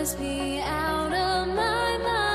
must be out of my mind.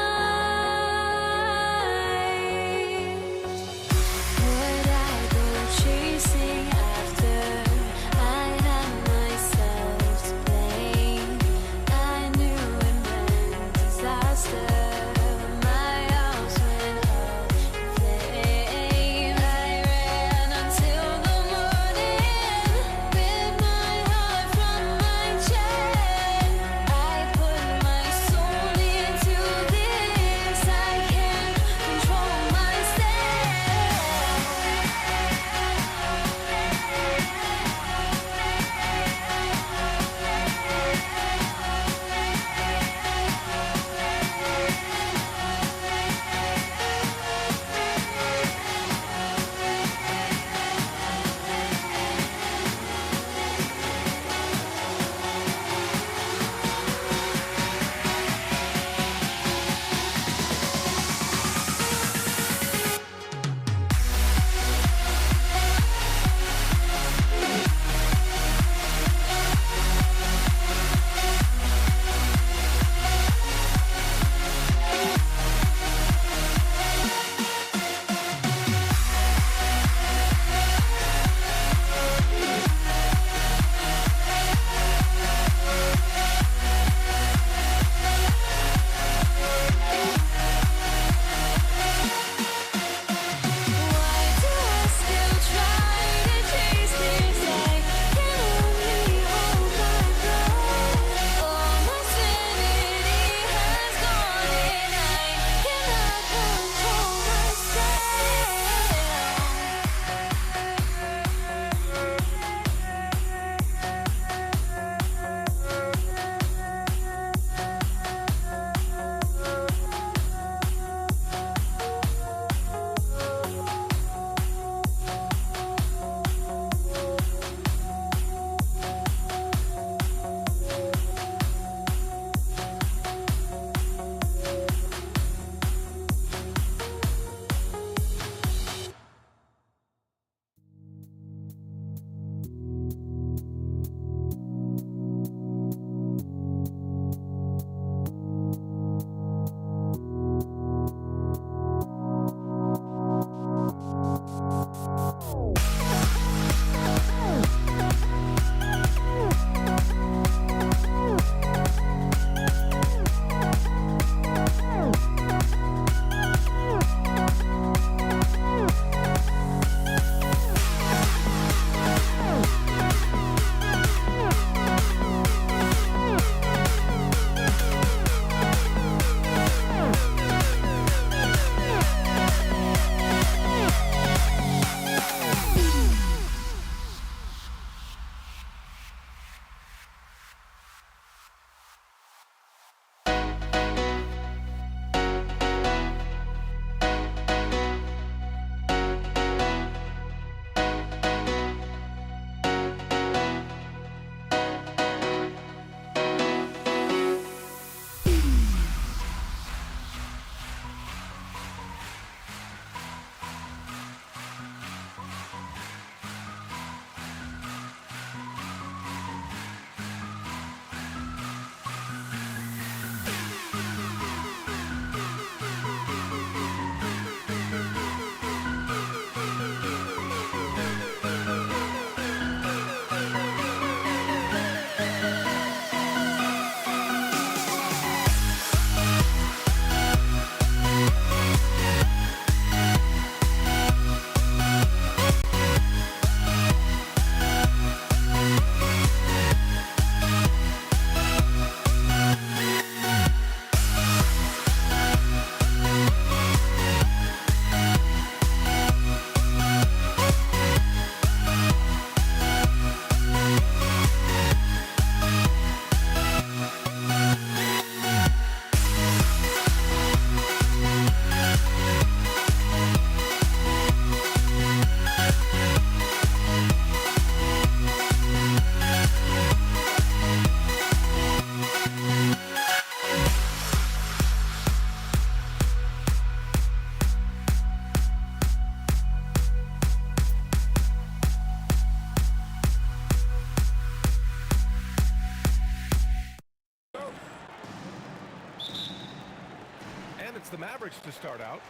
Mavericks to start out.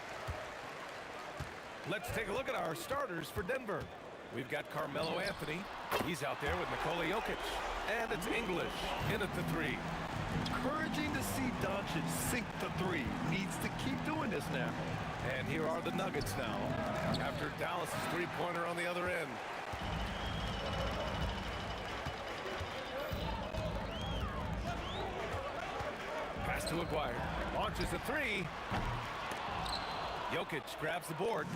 Let's take a look at our starters for Denver. We've got Carmelo Anthony. He's out there with Nikola Jokic. And it's English in at the 3. Encouraging to see Doncic sink the 3. Needs to keep doing this now. And here are the Nuggets now, after Dallas' three-pointer on the other end. Pass to Aguirre. Launches a 3. Jokic grabs the board.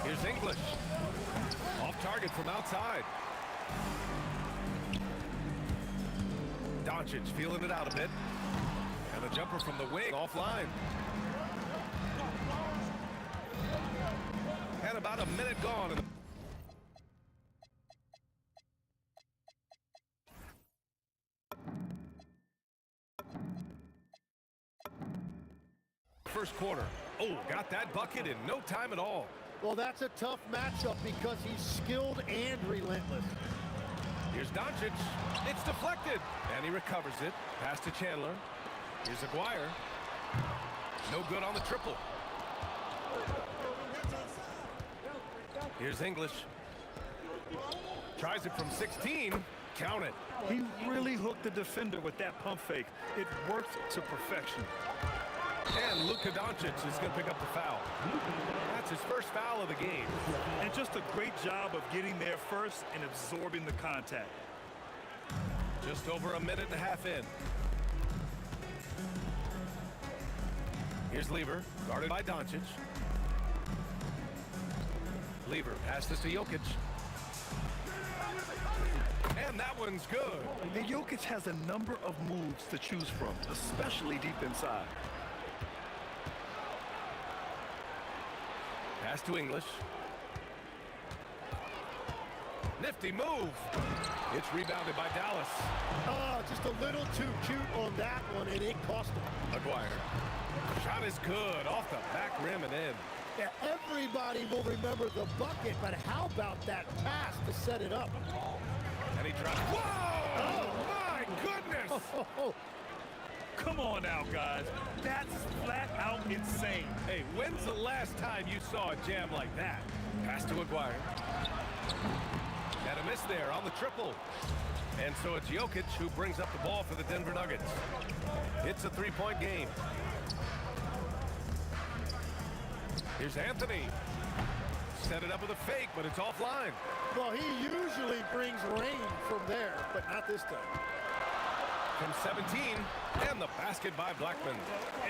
Here's English. Off target from outside. Doncic feeling it out a bit. And a jumper from the wing offline. And about a minute gone in the first quarter. Oh, got that bucket in no time at all. Well, that's a tough matchup because he's skilled and relentless. Here's Doncic. It's deflected. And he recovers it. Pass to Chandler. Here's Aguirre. No good on the triple. Here's English. Tries it from 16. Count it. He really hooked the defender with that pump fake. It worked to perfection. And Luka Doncic is going to pick up the foul. That's his first foul of the game. And just a great job of getting there first and absorbing the contact. Just over a minute and a half in. Here's Lever, guarded by Doncic. Lever passes to Jokic. And that one's good. And Jokic has a number of moves to choose from, especially deep inside. Pass to English. Nifty move. It's rebounded by Dallas. Oh, just a little too cute on that one, and it cost him. Aguirre. Shot is good. Off the back rim and in. Yeah, everybody will remember the bucket, but how about that pass to set it up? And he drops. Whoa! Oh, my goodness! Oh. Come on now, guys. That's flat out insane. Hey, when's the last time you saw a jam like that? Pass to Aguirre. And a miss there on the triple. And so it's Jokic who brings up the ball for the Denver Nuggets. It's a three-point game. Here's Anthony. Set it up with a fake, but it's offline. Well, he usually brings rain from there, but not this time. From 17, and the basket by Blackman.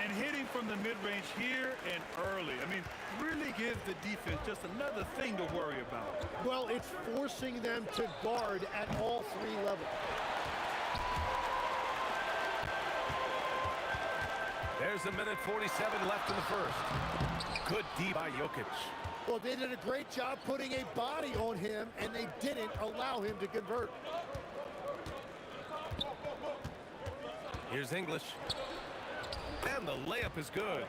And hitting from the mid-range here and early. I mean, really gives the defense just another thing to worry about. Well, it's forcing them to guard at all 3 levels. There's a minute 47 left in the first. Good D by Jokic. Well, they did a great job putting a body on him, and they didn't allow him to convert. Here's English. And the layup is good.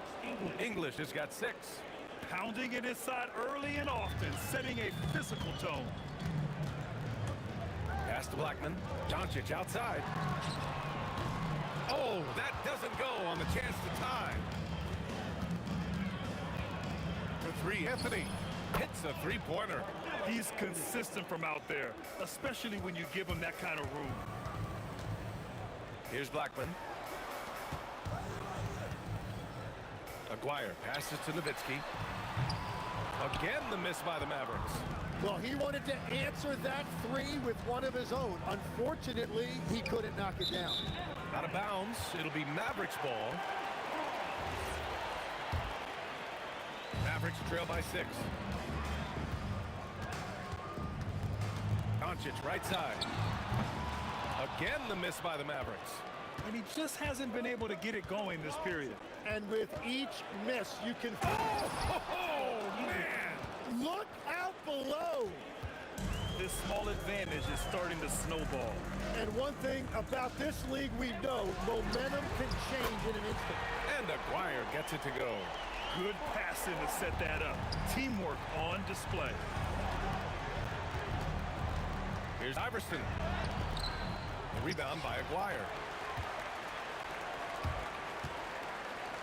English has got 6. Pounding it inside early and often, setting a physical tone. Pass to Blackman. Doncic outside. Oh, that doesn't go on the chance to tie. For 3, Anthony hits a three-pointer. He's consistent from out there, especially when you give him that kind of room. Here's Blackman. Aguirre passes to Nowitzki. Again, the miss by the Mavericks. Well, he wanted to answer that 3 with one of his own. Unfortunately, he couldn't knock it down. Out of bounds. It'll be Mavericks ball. Mavericks trail by 6. Doncic right side. Again, the miss by the Mavericks. And he just hasn't been able to get it going this period. And with each miss, you can... Oh, man! Look out below! This small advantage is starting to snowball. And one thing about this league we know, momentum can change in an instant. And Aguirre gets it to go. Good passing to set that up. Teamwork on display. Here's Iverson. The rebound by Aguirre.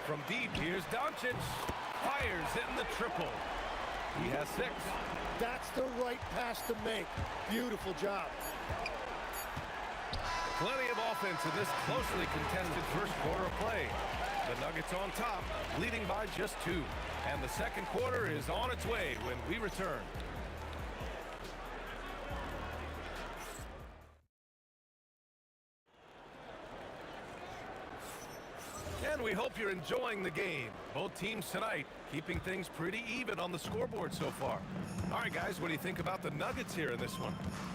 From deep, here's Doncic. Fires in the triple. He has 6. That's the right pass to make. Beautiful job. Plenty of offense in this closely contested first quarter of play. The Nuggets on top, leading by just 2. And the second quarter is on its way when we return. And we hope you're enjoying the game. Both teams tonight keeping things pretty even on the scoreboard so far. All right, guys, what do you think about the Nuggets here in this one?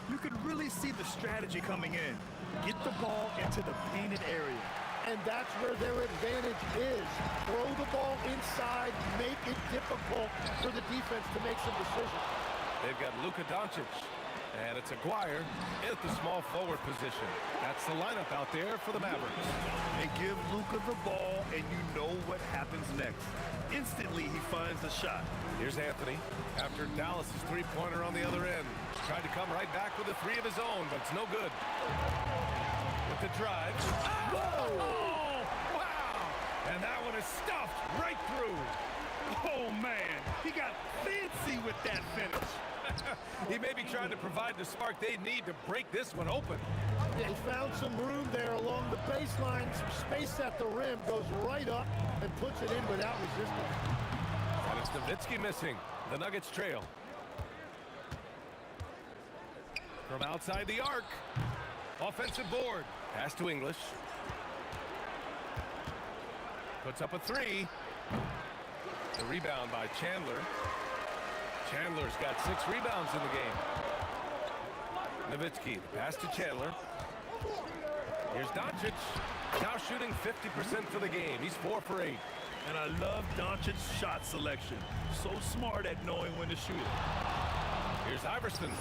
You could really see the strategy coming in. Get the ball into the painted area. And that's where their advantage is. Throw the ball inside, make it difficult for the defense to make some decisions. They've got Luka Doncic, and it's Aguirre at the small forward position. That's the lineup out there for the Mavericks. They give Luka the ball, and you know what happens next. Instantly, he finds the shot. Here's Anthony after Dallas' three-pointer on the other end. Tried to come right back with a 3 of his own, but it's no good. With the drive. Whoa! Oh, wow! And that one is stuffed right through. Oh, man. He got fancy with that finish. He may be trying to provide the spark they need to break this one open. He found some room there along the baseline, some space at the rim, goes right up and puts it in without resistance. And it's Nowitzki missing. The Nuggets trail. From outside the arc. Offensive board. Pass to English. Puts up a 3. The rebound by Chandler. Chandler's got 6 rebounds in the game. Nowitzki, pass to Chandler. Here's Doncic. Now shooting 50% for the game. He's 4 for 8. And I love Doncic's shot selection. So smart at knowing when to shoot it. Here's Iverson.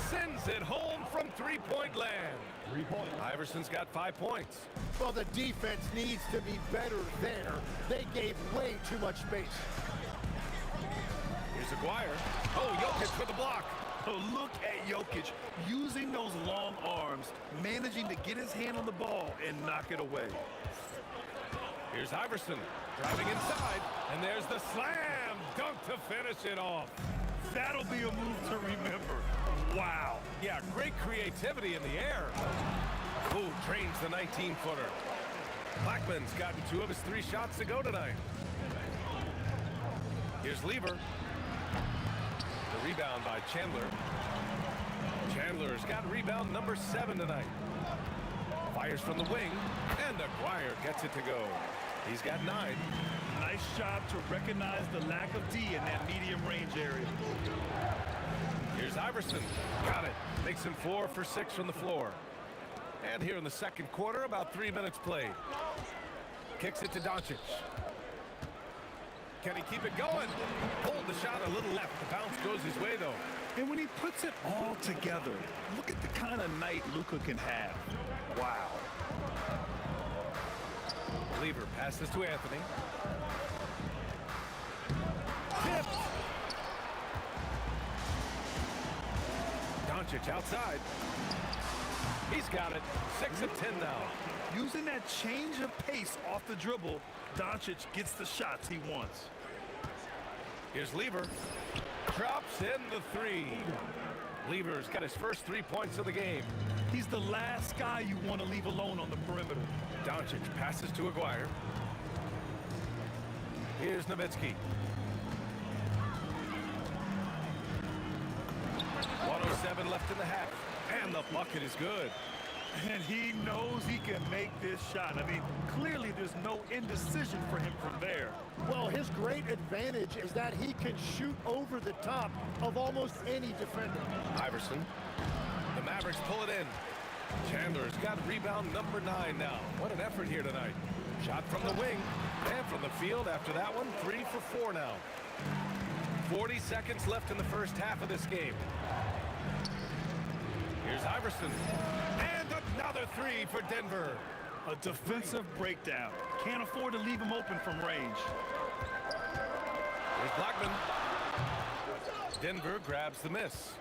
Sends it home from three-point land. 3-point. Iverson's got 5 points. Well, the defense needs to be better there. They gave way too much space. Here's Aguirre. Oh, Jokic for the block. Oh, look at Jokic using those long arms, managing to get his hand on the ball and knock it away. Here's Iverson driving inside, and there's the slam dunk to finish it off. That'll be a move to remember. Wow. Yeah, great creativity in the air. Ooh, drains the 19-footer. Blackman's gotten 2 of his 3 shots to go tonight. Here's Lever. The rebound by Chandler. Chandler's got rebound number 7 tonight. Fires from the wing, and Aguirre gets it to go. He's got 9. Nice job to recognize the lack of D in that medium range area. Here's Iverson. Got it. Makes him 4 for 6 from the floor. And here in the second quarter, about 3 minutes played. Kicks it to Doncic. Can he keep it going? Hold the shot a little left. The bounce goes his way, though. And when he puts it all together, look at the kind of night Luka can have. Wow. Lever passes to Anthony. Tipped. Doncic outside. He's got it. 6 of 10 now. Using that change of pace off the dribble, Doncic gets the shots he wants. Here's Lever. Drops in the 3. Lever's got his first 3 points of the game. He's the last guy you want to leave alone on the perimeter. Doncic passes to Aguirre. Here's Nowitzki. 1:07 left in the half. And the bucket is good. And he knows he can make this shot. I mean, clearly there's no indecision for him from there. Well, his great advantage is that he can shoot over the top of almost any defender. Iverson. The Mavericks pull it in. Chandler's got rebound number 9 now. What an effort here tonight. Shot from the wing and from the field after that one. 3 for 4 now. 40 seconds left in the first half of this game. Here's Iverson. And another 3 for Denver. A defensive breakdown. Can't afford to leave him open from range. Here's Blackman. Denver grabs the miss.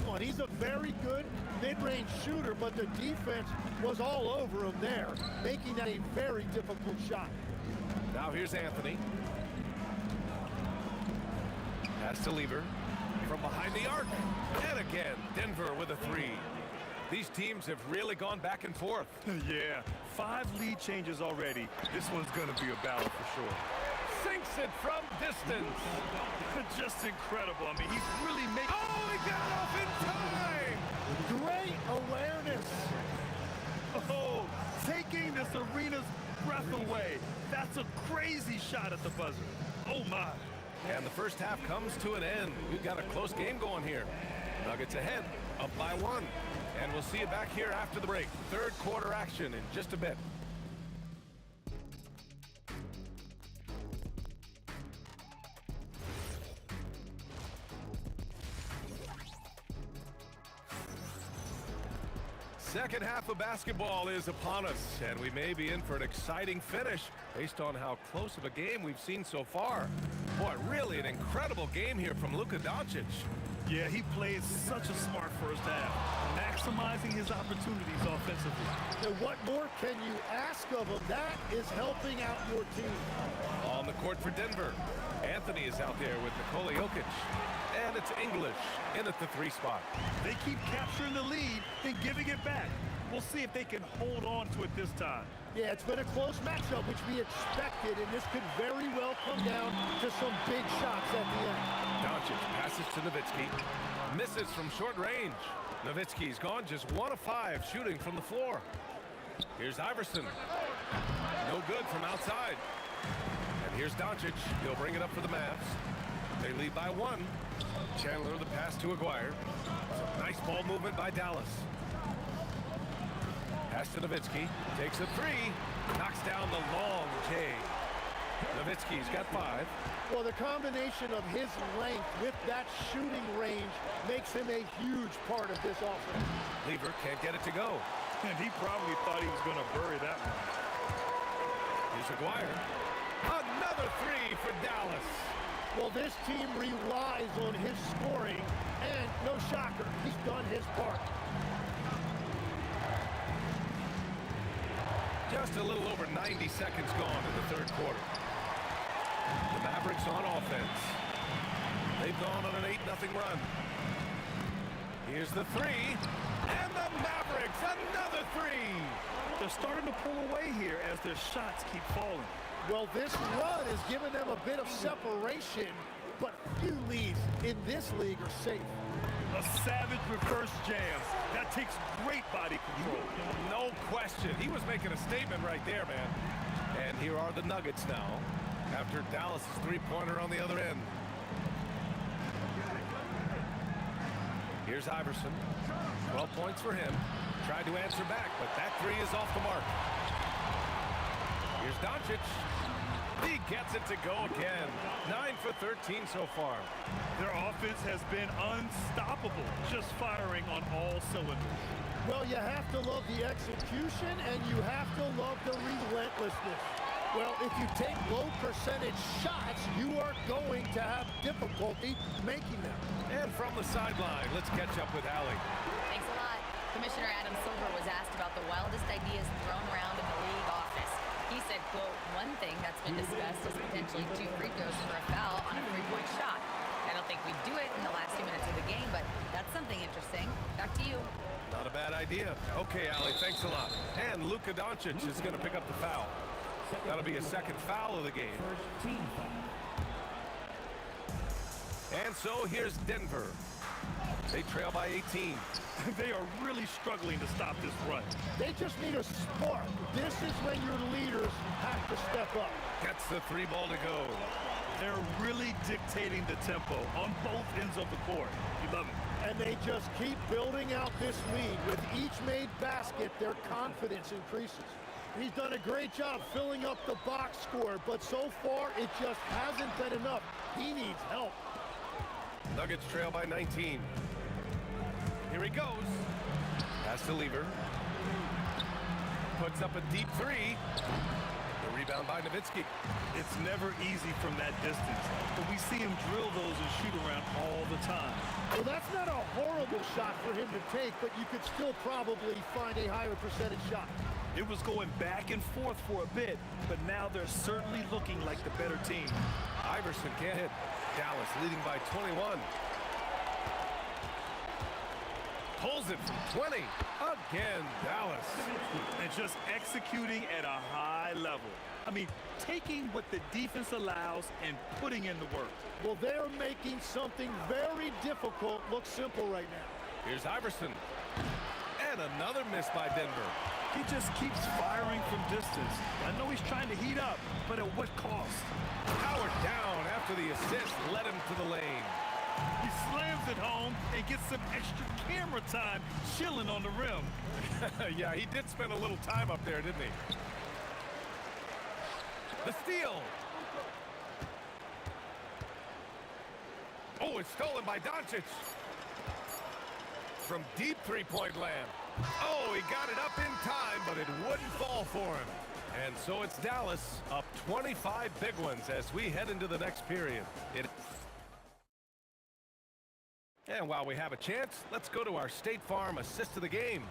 Well, he's a very good mid-range shooter, but the defense was all over him there, making that a very difficult shot. Now Now here's Anthony. Pass to Lever. From behind the arc. And again, Denver with a three. These teams have really gone back and forth. Yeah, 5 lead changes already. This one's going to be a battle for sure. Sinks it from distance. Just incredible. I mean, he's really making... Oh, he got off in time! Great awareness. Oh, taking this arena's breath away. That's a crazy shot at the buzzer. Oh, my. And the first half comes to an end. We've got a close game going here. Nuggets ahead, up by 1. And we'll see you back here after the break. Third quarter action in just a bit. Second half of basketball is upon us, and we may be in for an exciting finish based on how close of a game we've seen so far. Boy, really an incredible game here from Luka Doncic. Yeah, he played such a smart first half, maximizing his opportunities offensively. And what more can you ask of him? That is helping out your team. On the court for Denver, Anthony is out there with Nikola Jokic. And it's English in at the 3 spot. They keep capturing the lead and giving it back. We'll see if they can hold on to it this time. Yeah, it's been a close matchup, which we expected, and this could very well come down to some big shots at the end. Doncic passes to Nowitzki. Misses from short range. Nowitzki's gone just 1 of 5 shooting from the floor. Here's Iverson. No good from outside. And here's Doncic. He'll bring it up for the Mavs. They lead by 1. Chandler the pass to Aguirre. Some nice ball movement by Dallas. Pass to Nowitzki. Takes a 3. Knocks down the long J. Nowitzki's got 5. Well, the combination of his length with that shooting range makes him a huge part of this offense. Lever can't get it to go. And he probably thought he was going to bury that one. Here's Aguirre. Another 3 for Dallas. Well, this team relies on his scoring, and no shocker, he's done his part. Just a little over 90 seconds gone in the third quarter. The Mavericks on offense. They've gone on an 8-0 run. Here's the 3. And the Mavericks, another 3. They're starting to pull away here as their shots keep falling. Well, this run has given them a bit of separation, but few leads in this league are safe. A savage reverse jam. That takes great body control. No question. He was making a statement right there, man. And here are the Nuggets now, after Dallas' 3-pointer on the other end. Here's Iverson. 12 points for him. Tried to answer back, but that 3 is off the mark. Here's Doncic. He gets it to go again. 9 for 13 so far. Their offense has been unstoppable, just firing on all cylinders. Well, you have to love the execution, and you have to love the relentlessness. Well, if you take low percentage shots, you are going to have difficulty making them. And from the sideline, let's catch up with Allie. Thanks a lot. Commissioner Adam Silver was asked about the wildest ideas thrown around in the league office. He said, quote, one thing that's been discussed is potentially 2 free throws for a foul on a 3-point shot. I don't think we'd do it in the last 2 minutes of the game, but that's something interesting. Back to you. Not a bad idea. Okay, Allie, thanks a lot. And Luka Doncic is going to pick up the foul. That'll be a second foul of the game. And so here's Denver. They trail by 18. They are really struggling to stop this run. They just need a spark. This is when your leaders have to step up. Gets the 3 ball to go. They're really dictating the tempo on both ends of the court. You love it. And they just keep building out this lead. With each made basket, their confidence increases. He's done a great job filling up the box score, but so far it just hasn't been enough. He needs help. Nuggets trail by 19. Here he goes. Pass to Lever. Puts up a deep 3. The rebound by Nowitzki. It's never easy from that distance, but we see him drill those and shoot around all the time. Well, that's not a horrible shot for him to take, but you could still probably find a higher percentage shot. It was going back and forth for a bit, but now they're certainly looking like the better team. Iverson can't hit. Dallas leading by 21. Pulls it from 20. Again, Dallas. And just executing at a high level. I mean, taking what the defense allows and putting in the work. Well, they're making something very difficult look simple right now. Here's Iverson. And another miss by Denver. He just keeps firing from distance. I know he's trying to heat up, but at what cost? Howard down after the assist led him to the lane. He slams it home and gets some extra camera time chilling on the rim. Yeah, he did spend a little time up there, didn't he? The steal. Oh, it's stolen by Doncic. From deep three-point land. Oh, he got it up in time, but it wouldn't fall for him. And so it's Dallas up 25 big ones as we head into the next period. And while we have a chance, let's go to our State Farm assist of the game.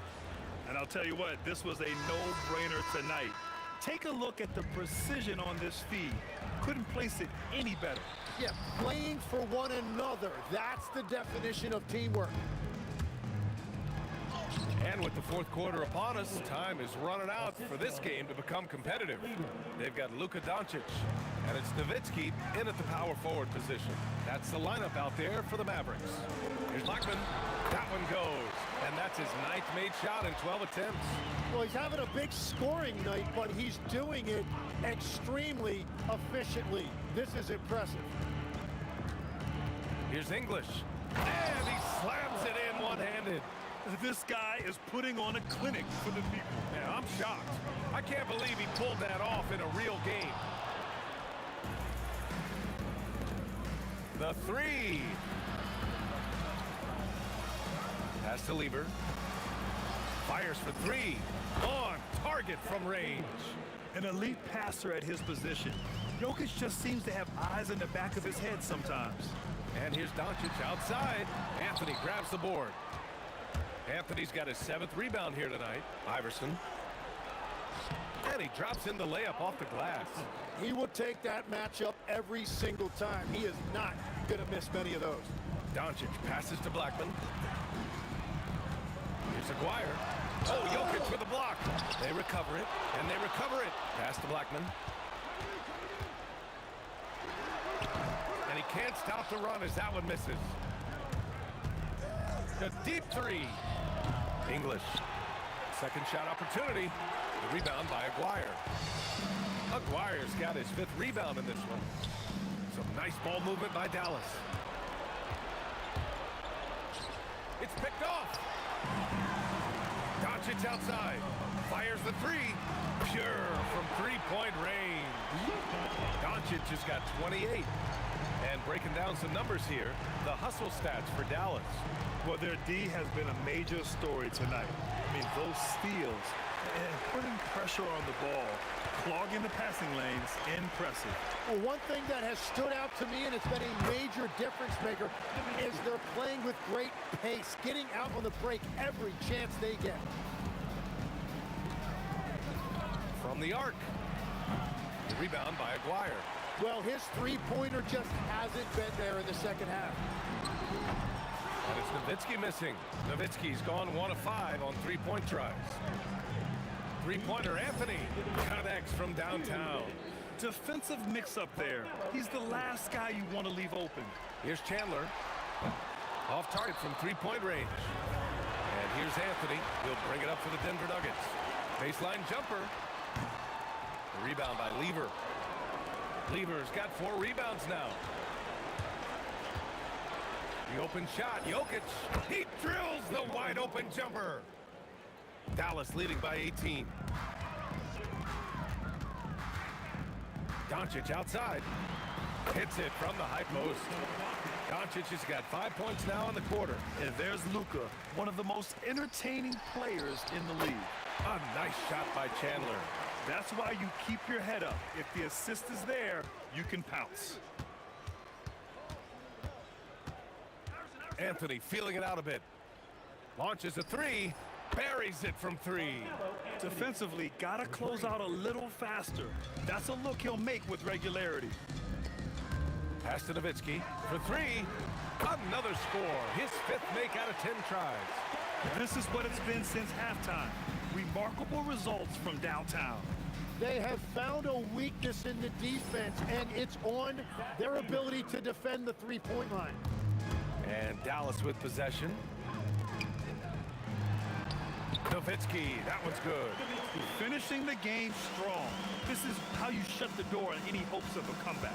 And I'll tell you what, this was a no-brainer tonight. Take a look at the precision on this feed. Couldn't place it any better. Yeah, playing for one another. That's the definition of teamwork. And with the fourth quarter upon us, time is running out for this game to become competitive. They've got Luka Doncic, and it's Nowitzki in at the power forward position. That's the lineup out there for the Mavericks. Here's Blackman. That one goes, and that's his 9th made shot in 12 attempts. Well, he's having a big scoring night, but he's doing it extremely efficiently. This is impressive. Here's English, and he slams it in one-handed. This guy is putting on a clinic for the people. Man, I'm shocked. I can't believe he pulled that off in a real game. The three. Pass to Lieber. Fires for three. On target from range. An elite passer at his position. Jokic just seems to have eyes in the back of his head sometimes. And here's Doncic outside. Anthony grabs the board. Anthony's got his 7th rebound here tonight. Iverson. And he drops in the layup off the glass. He will take that matchup every single time. He is not going to miss many of those. Doncic passes to Blackman. Here's Aguirre. Oh, Jokic with the block. They recover it, and they recover it. Pass to Blackman. And he can't stop the run as that one misses. The deep three. English. Second shot opportunity. The rebound by Aguirre. Aguirre's got his 5th rebound in this one. Some nice ball movement by Dallas. It's picked off. Doncic outside. Fires the three. Pure from three-point range. Doncic has got 28. And breaking down some numbers here, the hustle stats for Dallas. Well, their D has been a major story tonight. I mean, those steals and putting pressure on the ball, clogging the passing lanes, impressive. Well, one thing that has stood out to me, and it's been a major difference maker, is they're playing with great pace, getting out on the break every chance they get. From the arc. The rebound by Aguirre. Well, his three-pointer just hasn't been there in the second half. And it's Nowitzki missing. Nowitzki's gone 1 of 5 on three-point tries. Three-pointer Anthony connects from downtown. Defensive mix-up there. He's the last guy you want to leave open. Here's Chandler. Off target from three-point range. And here's Anthony. He'll bring it up for the Denver Nuggets. Baseline jumper. The rebound by Lieber. Lieber's got 4 rebounds now. The open shot, Jokic. He drills the wide open jumper. Dallas leading by 18. Doncic outside. Hits it from the high post. Doncic has got 5 points now in the quarter. And there's Luka, one of the most entertaining players in the league. A nice shot by Chandler. That's why you keep your head up. If the assist is there, you can pounce. Anthony feeling it out a bit. Launches a three. Buries it from 3. Defensively, got to close out a little faster. That's a look he'll make with regularity. Pass to Nowitzki for 3. Another score. His 5th make out of 10 tries. This is what it's been since halftime. Remarkable results from downtown. They have found a weakness in the defense, and it's on their ability to defend the three-point line. And Dallas with possession. Nowitzki, that one's good. Finishing the game strong. This is how you shut the door on any hopes of a comeback.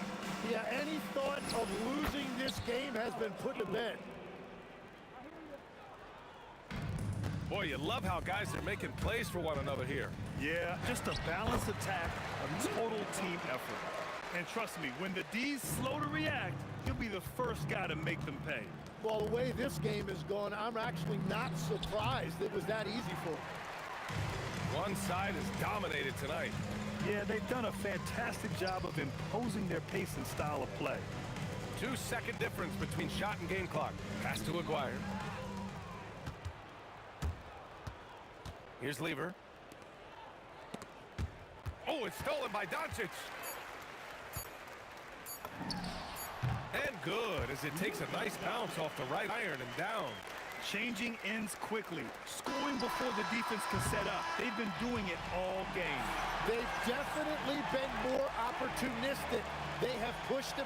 Yeah, any thought of losing this game has been put to bed. Boy, you love how guys are making plays for one another here. Yeah, just a balanced attack, a total team effort. And trust me, when the D's slow to react, he'll be the first guy to make them pay. Well, the way this game is going, I'm actually not surprised it was that easy for him. One side is dominated tonight. Yeah, they've done a fantastic job of imposing their pace and style of play. 2-second difference between shot and game clock. Pass to Aguirre. Here's Lever. Oh, it's stolen by Doncic. And good, as it takes a nice bounce off the right iron and down. Changing ends quickly, scoring before the defense can set up. They've been doing it all game. They've definitely been more opportunistic. They have pushed the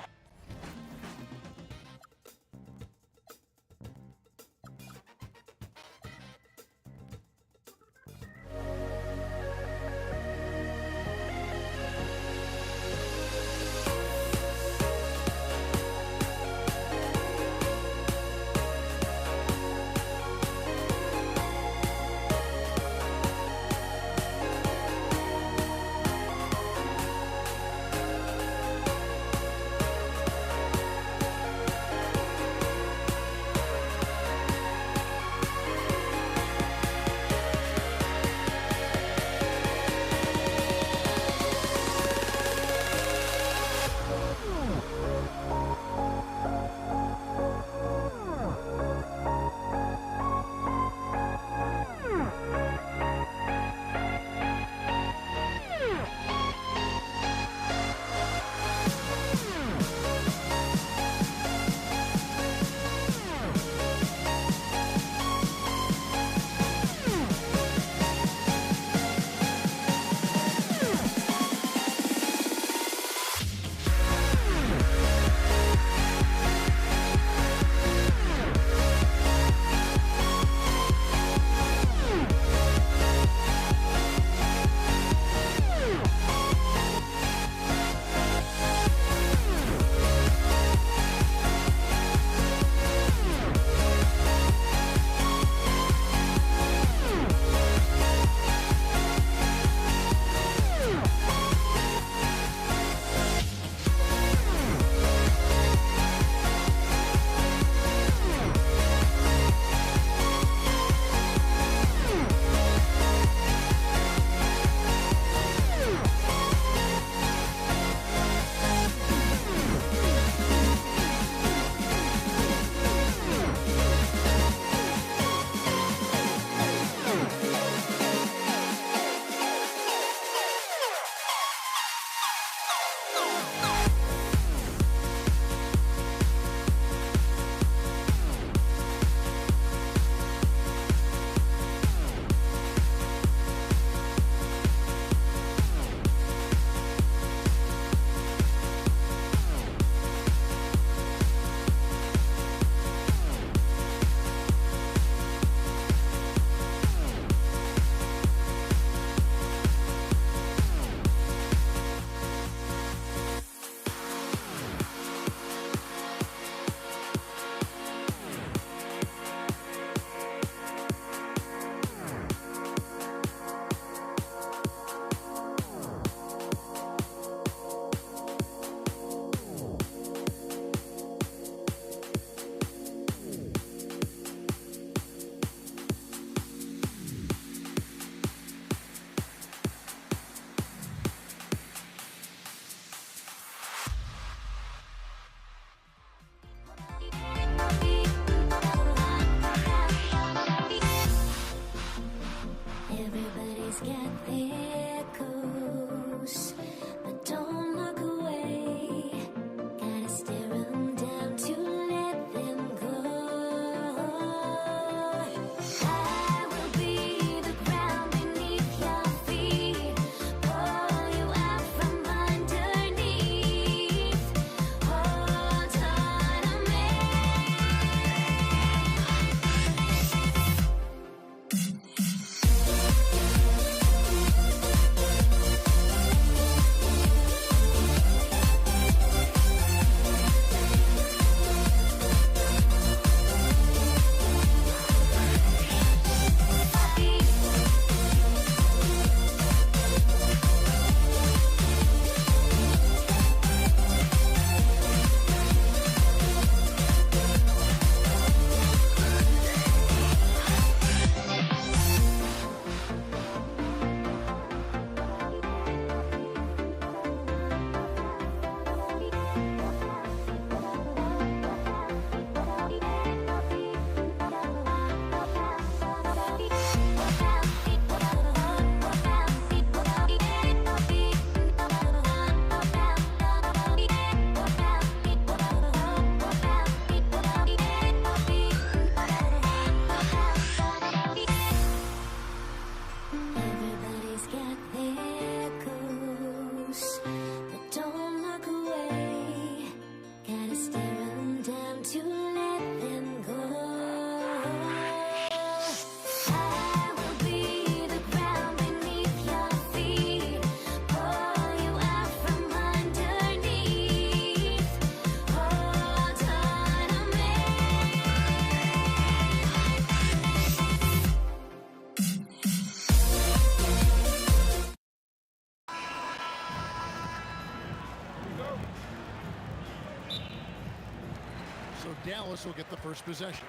So Dallas will get the first possession.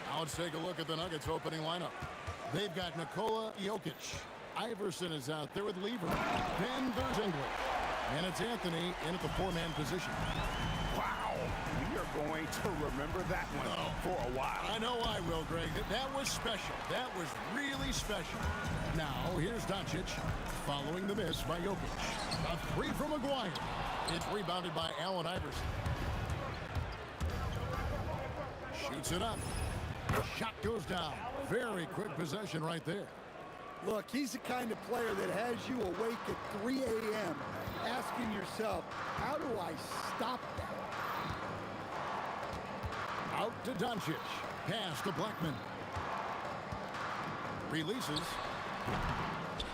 Now let's take a look at the Nuggets opening lineup. They've got Nikola Jokic. Iverson is out there with Lever. Then there's English. And it's Anthony in at the four-man position. Wow, we are going to remember that one for a while. I know I will, Greg. That was special. That was really special. Now, here's Doncic following the miss by Jokic. A three from Maguire. It's rebounded by Allen Iverson. Shoots it up. Shot goes down. Very quick possession right there. Look, he's the kind of player that has you awake at 3 a.m. asking yourself, how do I stop that? Out to Doncic. Pass to Blackman. Releases.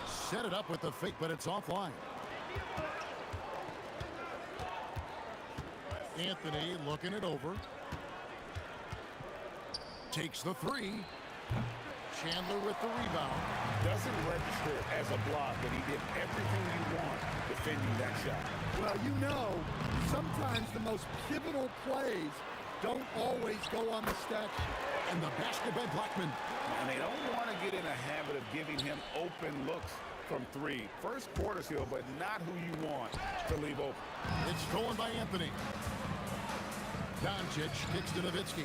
Set it up with the fake, but it's offline. Anthony looking it over. Takes the three. Chandler with the rebound. Doesn't register as a block, but he did everything you want defending that shot. Well, you know, sometimes the most pivotal plays don't always go on the stat sheet. And the basket by Blackman. And they don't want to get in a habit of giving him open looks from three. First quarter seal, but not who you want to leave open. It's stolen by Anthony. Doncic kicks to Nowitzki.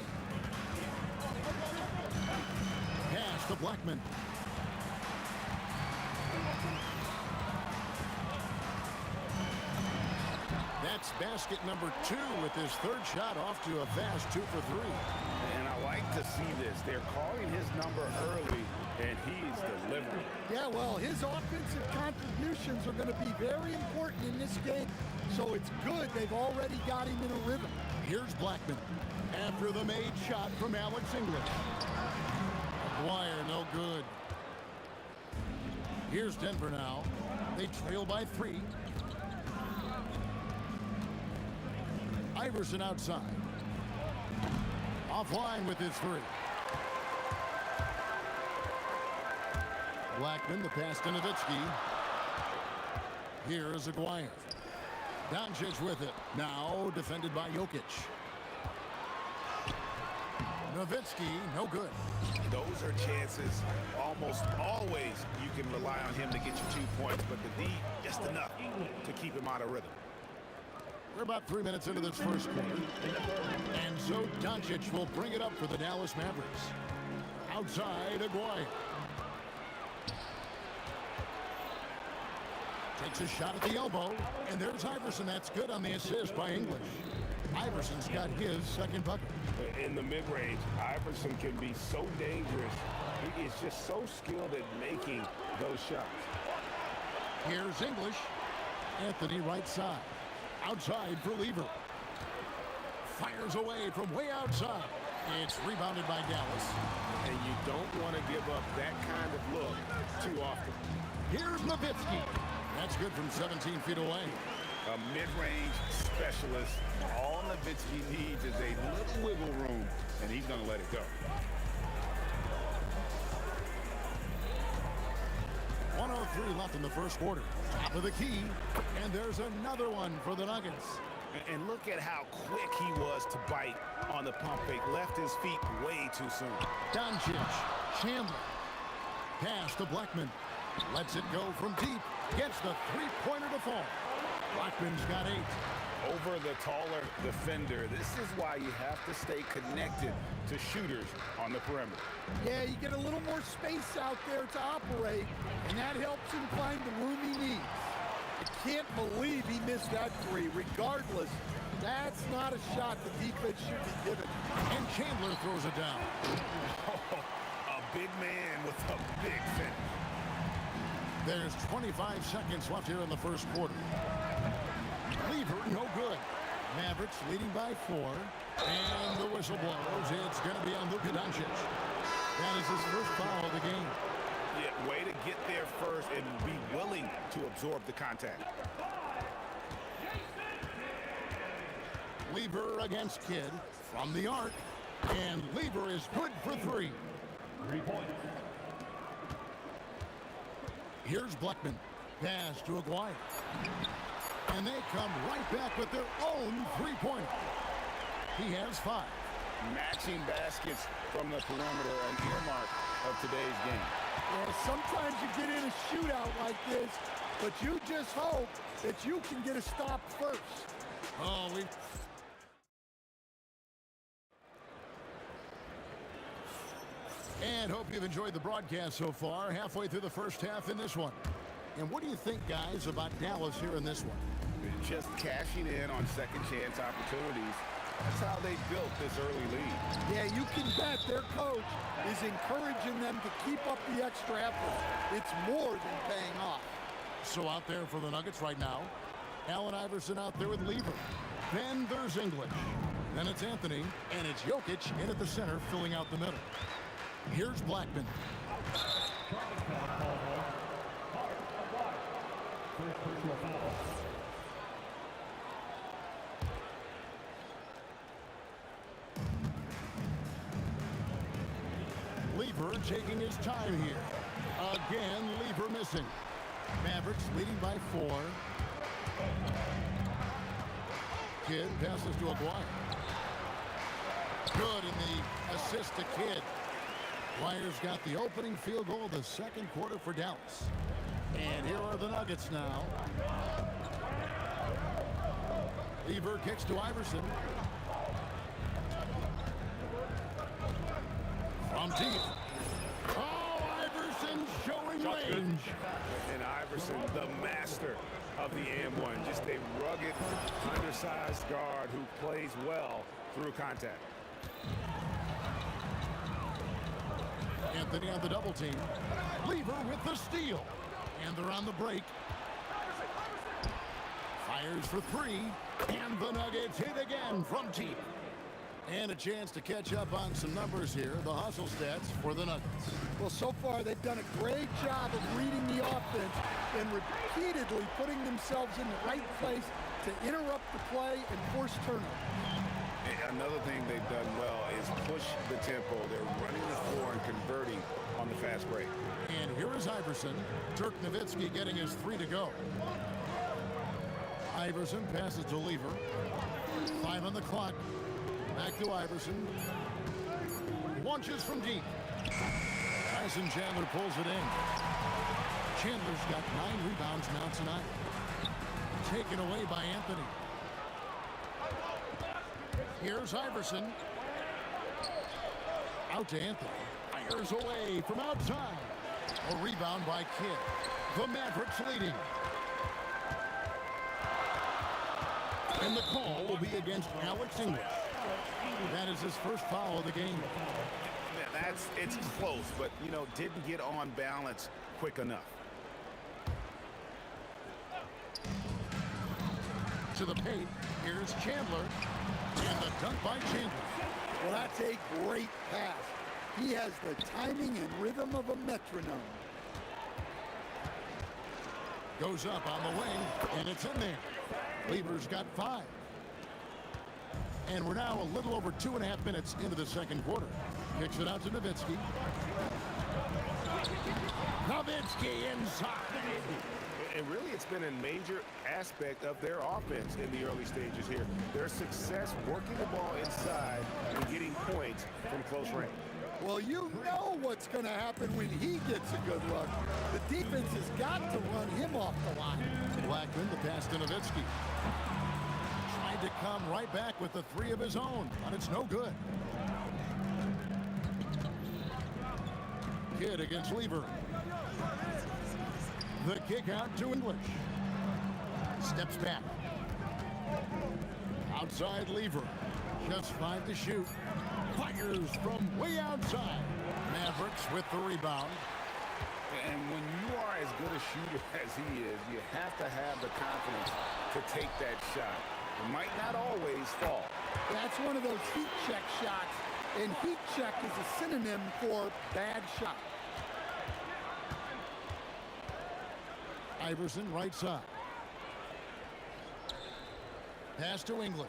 Pass to Blackman. That's basket number 2 with his third shot off to a fast 2 for 3. And I like to see this. They're calling his number early, and he's delivering. Yeah, well, his offensive contributions are going to be very important in this game. So it's good they've already got him in a rhythm. Here's Blackman after the made shot from Alex English. Maguire, no good. Here's Denver now. They trail by 3. Iverson outside. Offline with his 3. Blackman, the pass to Nowitzki. Here's Aguirre. Doncic with it. Now defended by Jokic. Nowitzki, no good. Those are chances. Almost always you can rely on him to get you 2 points, but the D, just enough to keep him out of rhythm. We're about 3 minutes into this first quarter. And so Doncic will bring it up for the Dallas Mavericks. Outside, Aguirre. Takes a shot at the elbow. And there's Iverson. That's good on the assist by English. Iverson's got his second bucket. In the mid-range, Iverson can be so dangerous. He is just so skilled at making those shots. Here's English. Anthony right side. Outside for Lever. Fires away from way outside. It's rebounded by Dallas. And you don't want to give up that kind of look too often. Here's Nowitzki. That's good from 17 feet away. A mid-range specialist. All Nowitzki needs is a little wiggle room, and he's going to let it go. 1:03 left in the first quarter. Top of the key, and there's another one for the Nuggets. And look at how quick he was to bite on the pump fake. Left his feet way too soon. Doncic, Chandler. Pass to Blackman. Lets it go from deep. Gets the three-pointer to fall. Blackman's got 8. Over the taller defender. This is why you have to stay connected to shooters on the perimeter. Yeah, you get a little more space out there to operate, and that helps him find the room he needs. I can't believe he missed that 3. Regardless, that's not a shot the defense should be given. And Chandler throws it down. A big man with a big finish. There's 25 seconds left here in the first quarter. Lever, no good. Mavericks leading by 4. And the whistle blows. It's going to be on Luka Doncic. That is his first foul of the game. Yeah, way to get there first and be willing to absorb the contact. Lever against Kidd from the arc. And Lever is good for 3. 3 points. Here's Blackman. Pass to Aguirre. And they come right back with their own 3-pointer. He has 5. Matching baskets from the perimeter, an earmark of today's game. Yeah, sometimes you get in a shootout like this, but you just hope that you can get a stop first. Oh, And hope you've enjoyed the broadcast so far, halfway through the first half in this one. And what do you think, guys, about Dallas here in this one? Just cashing in on second chance opportunities. That's how they built this early lead. Yeah, you can bet their coach is encouraging them to keep up the extra effort. It's more than paying off. So out there for the Nuggets right now, Allen Iverson out there with Lever. Then there's English. Then it's Anthony, and it's Jokic in at the center, filling out the middle. Here's Blackman. Lever taking his time here. Again, Lever missing. Mavericks leading by 4. Kidd passes to Aguirre. Good in the assist to Kidd. Aguirre's got the opening field goal of the second quarter for Dallas. And here are the Nuggets now. Lever kicks to Iverson. From deep. Oh, Iverson showing range. And Iverson, the master of the and one. Just a rugged, undersized guard who plays well through contact. Anthony on the double team. Lever with the steal. And they're on the break. Fires for 3. And the Nuggets hit again from deep. And a chance to catch up on some numbers here. The hustle stats for the Nuggets. Well, so far they've done a great job of reading the offense and repeatedly putting themselves in the right place to interrupt the play and force turnovers. Another thing they've done well is push the tempo. They're running the floor and converting on the fast break. And here is Iverson. Dirk Nowitzki getting his 3 to go. Iverson passes to Lever. 5 on the clock. Back to Iverson. Launches from deep. Tyson Chandler pulls it in. Chandler's got 9 rebounds now tonight. Taken away by Anthony. Here's Iverson. Out to Anthony. Fires away from outside. A rebound by Kidd. The Mavericks leading. And the call will be against Alex English. That is his first foul of the game. It's close, but, didn't get on balance quick enough. To the paint. Here's Chandler. And the dunk by Chandler. Well, that's a great pass. He has the timing and rhythm of a metronome. Goes up on the wing, and it's in there. Lever's got 5. And we're now a little over 2.5 minutes into the second quarter. Kicks it out to Nowitzki. Nowitzki inside. And really, it's been a major aspect of their offense in the early stages here. Their success working the ball inside and getting points from close range. Well, you know what's going to happen when he gets a good look. The defense has got to run him off the line. Blackman, the pass to Nowitzki. Tried to come right back with the 3 of his own, but it's no good. Kidd against Lever. The kick out to English. Steps back. Outside Lever. Just 5 to shoot. Fires from way outside. Mavericks with the rebound. And when you are as good a shooter as he is, you have to have the confidence to take that shot. It might not always fall. That's one of those heat check shots, and heat check is a synonym for bad shot. Iverson right side. Pass to English.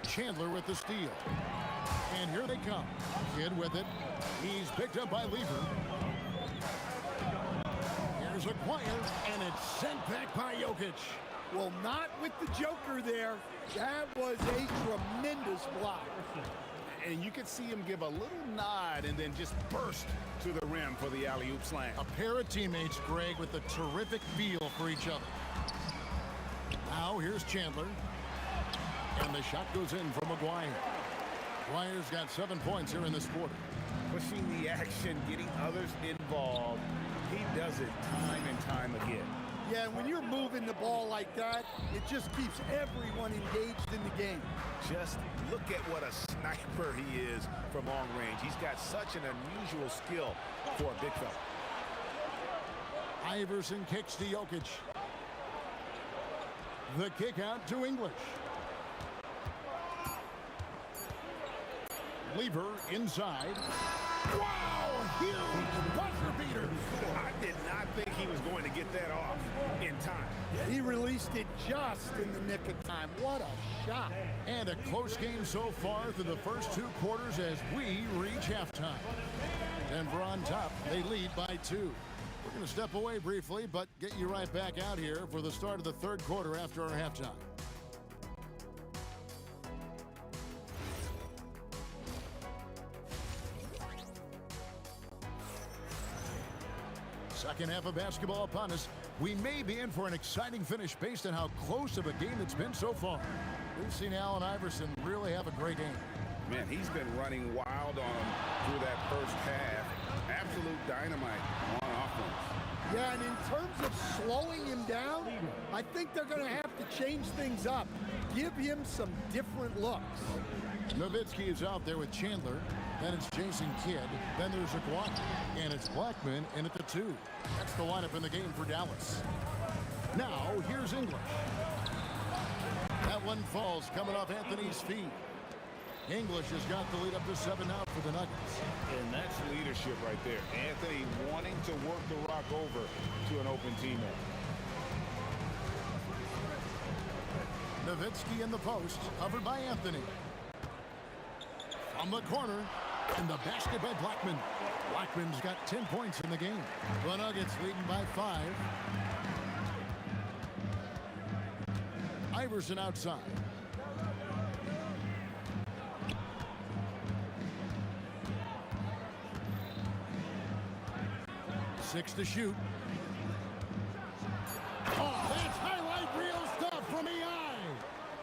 Chandler with the steal. And here they come. Kidd with it. He's picked up by Lever. Here's Aguirre, and it's sent back by Jokic. Well, not with the Joker there. That was a tremendous block. And you could see him give a little nod and then just burst to the rim for the alley-oop slam. A pair of teammates, Greg, with a terrific feel for each other. Now here's Chandler. And the shot goes in from McGuire. McGuire's got 7 points here in this quarter. Pushing the action, getting others involved. He does it time and time again. Yeah, and when you're moving the ball like that, it just keeps everyone engaged in the game. Just look at what a sniper he is from long range. He's got such an unusual skill for a big fella. Iverson kicks to Jokic. The kick out to English. Lever inside. Wow! Huge buzzer beater. I did not think he was going to get that off in time. He released it just in the nick of time. What a shot. And a close game so far through the first 2 quarters as we reach halftime. Denver on top. They lead by 2. We're going to step away briefly, but get you right back out here for the start of the 3rd quarter after our halftime. Second half of basketball upon us. We may be in for an exciting finish based on how close of a game it's been so far. We've seen Allen Iverson really have a great game. Man, he's been running wild on him through that first half. Absolute dynamite on offense. Yeah, and in terms of slowing him down, I think they're going to have to change things up. Give him some different looks. Nowitzki is out there with Chandler. Then it's Jason Kidd. Then there's Aguirre. And it's Blackman in at the 2. That's the lineup in the game for Dallas. Now, here's English. That one falls coming off Anthony's feet. English has got the lead up to 7 now for the Nuggets. And that's leadership right there. Anthony wanting to work the rock over to an open teammate. Nowitzki in the post, covered by Anthony. From the corner, and the basket by Blackman. Blackman's got 10 points in the game. The Nuggets leading by 5. Iverson outside. Six to shoot. Oh, that's highlight reel stuff from EI.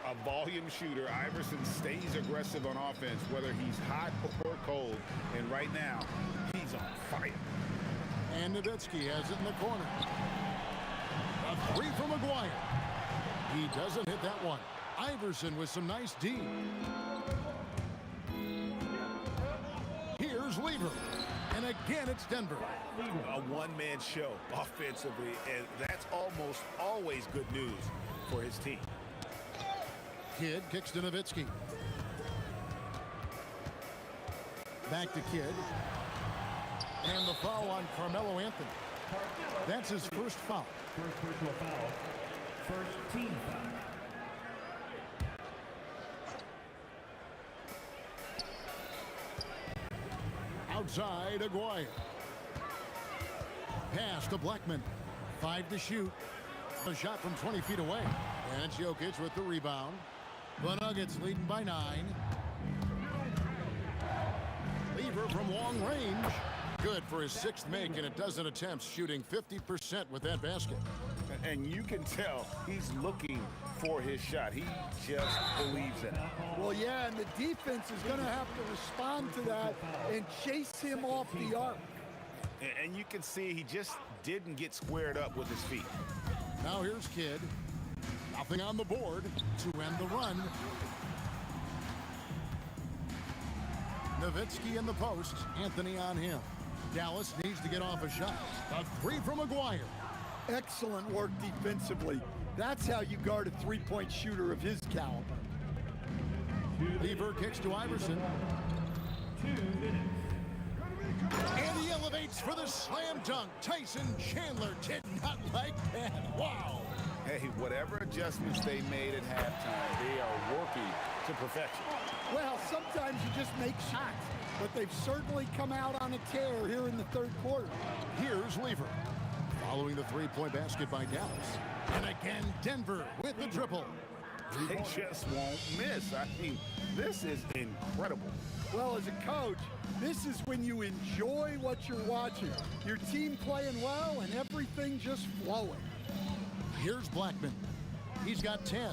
A volume shooter. Iverson stays aggressive on offense, whether he's hot or cold. And right now, he's on fire. And Nowitzki has it in the corner. A 3 from Aguirre. He doesn't hit that one. Iverson with some nice D. Here's Lever. And again, it's Denver. A one-man show offensively, and that's almost always good news for his team. Kidd kicks to Nowitzki. Back to Kidd. And the foul on Carmelo Anthony. That's his first foul. First personal foul. First team foul. Outside, Aguirre. Pass to Blackman. 5 to shoot. A shot from 20 feet away. And it's Jokic with the rebound. The Nuggets leading by 9. Lever from long range. Good for his 6th make in a dozen attempts, shooting 50% with that basket. And you can tell he's looking for his shot. He just believes in it. Well, yeah, and the defense is going to have to respond to that and chase him off the arc. And you can see he just didn't get squared up with his feet. Now here's Kidd. Nothing on the board to end the run. Nowitzki in the post. Anthony on him. Dallas needs to get off a shot. A 3 from Aguirre. Excellent work defensively. That's how you guard a three-point shooter of his caliber. Lever kicks to Iverson. 2 minutes. And he elevates for the slam dunk. Tyson Chandler did not like that. Wow. Hey, whatever adjustments they made at halftime, they are working to perfection. Well, sometimes you just make shots, but they've certainly come out on a tear here in the 3rd quarter. Here's Lever. Following the three-point basket by Dallas. And again, Denver with the triple. They just won't miss. I mean, this is incredible. Well, as a coach, this is when you enjoy what you're watching. Your team playing well and everything just flowing. Here's Blackman. He's got 10.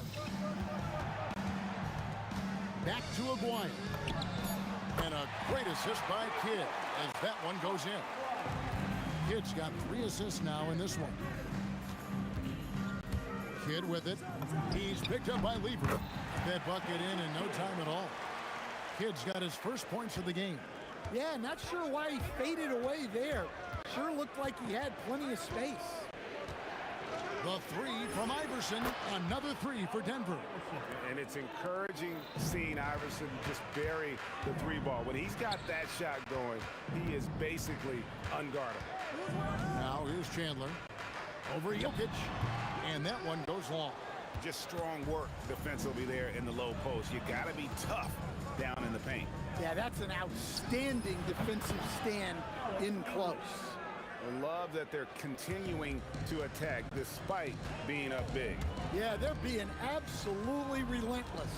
Back to Aguayo. And a great assist by Kidd as that one goes in. Kidd's got 3 assists now in this one. Kidd with it. He's picked up by Lever. That bucket in no time at all. Kidd's got his first points of the game. Yeah, not sure why he faded away there. Sure looked like he had plenty of space. The 3 from Iverson. Another 3 for Denver. And it's encouraging seeing Iverson just bury the 3-ball. When he's got that shot going, he is basically unguardable. Now here's Chandler. Over Jokic. And that one goes long. Just strong work defensively there in the low post. You got to be tough down in the paint. Yeah, that's an outstanding defensive stand in close. I love that they're continuing to attack despite being up big. Yeah, they're being absolutely relentless,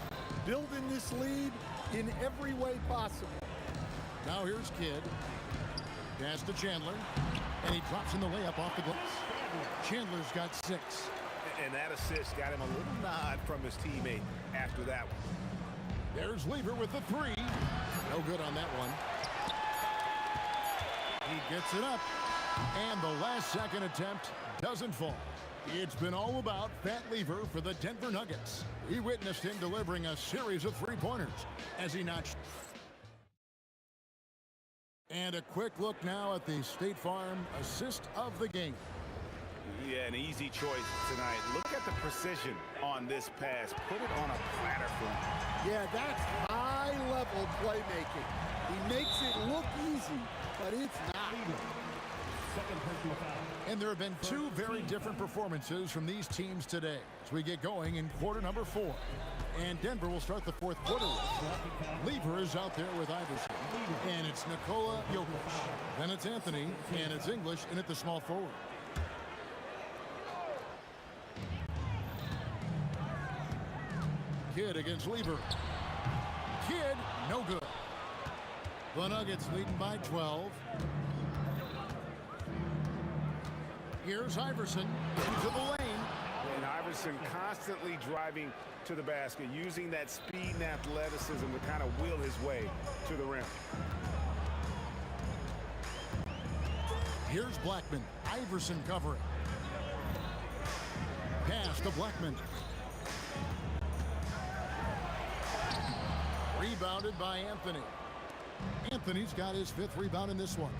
building this lead in every way possible. Now here's Kidd. Pass to Chandler. And he drops in the layup off the glass. Chandler's got 6. And that assist got him a little nod from his teammate after that one. There's Lever with the 3. No good on that one. He gets it up. And the last second attempt doesn't fall. It's been all about Fat Lever for the Denver Nuggets. We witnessed him delivering a series of 3-pointers as he notched. And a quick look now at the State Farm assist of the game. Yeah, an easy choice tonight. Look at the precision on this pass. Put it on a platter for him. Yeah, that's high-level playmaking. He makes it look easy, but it's not. And there have been 2 very different performances from these teams today as we get going in quarter number 4. And Denver will start the 4th quarter with. Lever is out there with Iverson. And it's Nikola Jokic. Then it's Anthony, and it's English in at the small forward. Kidd against Lever. Kidd, no good. The Nuggets leading by 12. Here's Iverson into the lane. And Iverson constantly driving to the basket, using that speed and athleticism to kind of wheel his way to the rim. Here's Blackman. Iverson covering. Pass to Blackman. Rebounded by Anthony. Anthony's got his 5th rebound in this one.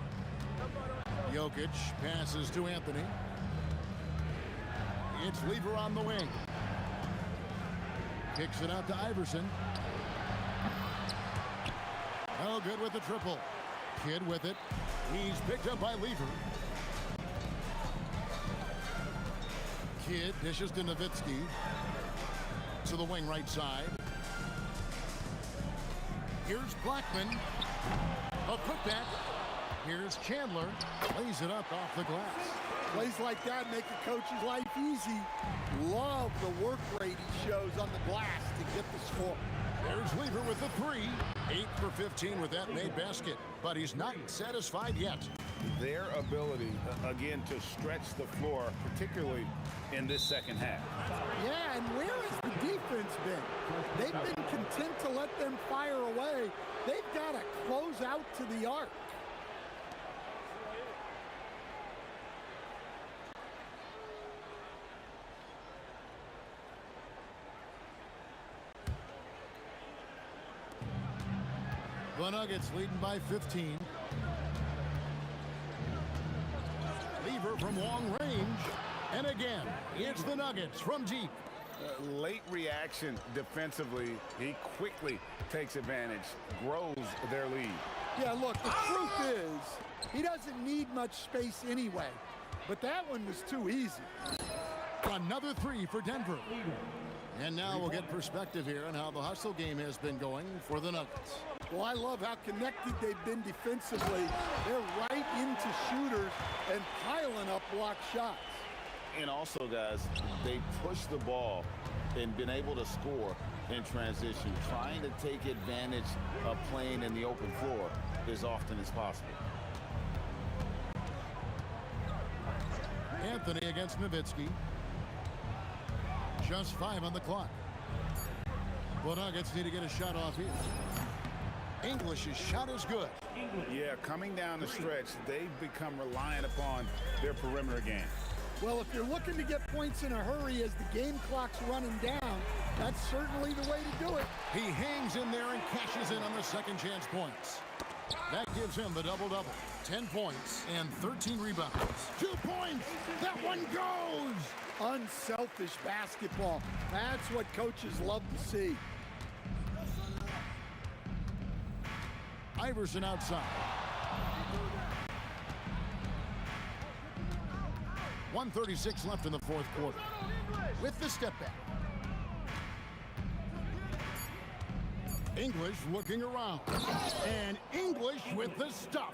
Jokic passes to Anthony. It's Lever on the wing. Kicks it out to Iverson. Oh, good with the triple. Kidd with it. He's picked up by Lever. Kidd dishes to Nowitzki. To the wing right side. Here's Blackman. A putback. Here's Chandler. Lays it up off the glass. Plays like that make a coach's life easy. Love the work rate he shows on the glass to get the score. There's Lever with the 3. 8 for 15 with that made basket. But he's not satisfied yet. Their ability, again, to stretch the floor, particularly in this second half. Yeah, and where has the defense been? They've been content to let them fire away. They've got to close out to the arc. The Nuggets leading by 15. Lever from long range. And again, it's the Nuggets from deep. Late reaction defensively. He quickly takes advantage, grows their lead. Yeah, look, the truth is, he doesn't need much space anyway. But that one was too easy. Another 3 for Denver. And now we'll get perspective here on how the hustle game has been going for the Nuggets. Well, I love how connected they've been defensively. They're right into shooters and piling up block shots. And also, guys, they push the ball and been able to score in transition, trying to take advantage of playing in the open floor as often as possible. Anthony against Nowitzki. Just 5 on the clock. The Nuggets need to get a shot off here. English's shot is good. Yeah, coming down the stretch, they've become reliant upon their perimeter game. Well, if you're looking to get points in a hurry as the game clock's running down, that's certainly the way to do it. He hangs in there and cashes in on the second chance points. That gives him the double-double. 10 points and 13 rebounds. 2 points. That one goes. Unselfish basketball. That's what coaches love to see. Iverson outside. 1:36 left in the fourth quarter. With the step back. English looking around. And English with the stuff.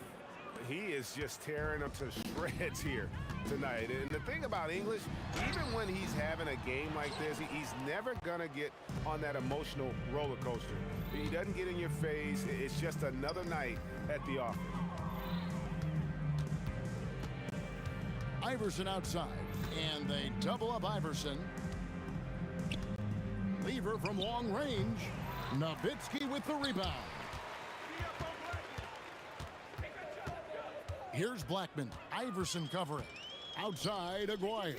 He is just tearing them to shreds here tonight. And the thing about English, even when he's having a game like this, he's never going to get on that emotional roller coaster. He doesn't get in your face. It's just another night at the office. Iverson outside, and they double up Iverson. Lever from long range. Nowitzki with the rebound. Here's Blackman. Iverson covering. Outside, Aguirre.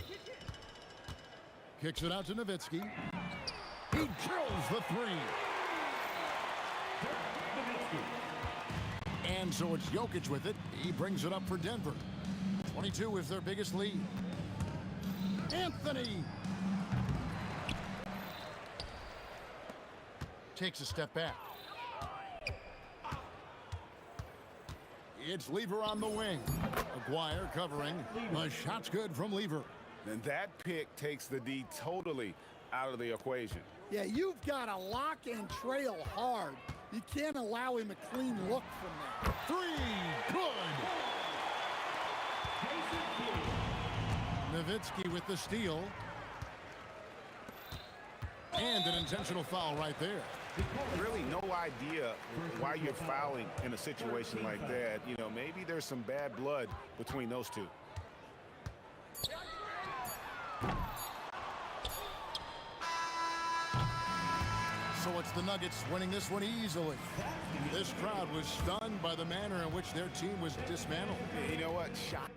Kicks it out to Nowitzki. He drills the three. And so it's Jokic with it. He brings it up for Denver. 22 is their biggest lead. Anthony takes a step back. It's Lever on the wing. Aguirre covering. The shot's good from Lever. And that pick takes the D totally out of the equation. Yeah, you've got to lock and trail hard. You can't allow him a clean look from there. Three, good. Nowitzki with the steal. And an intentional foul right there. Really no idea why you're fouling in a situation like that. You know, maybe there's some bad blood between those two. So it's the Nuggets winning this one easily. This crowd was stunned by the manner in which their team was dismantled. You know what? Shot.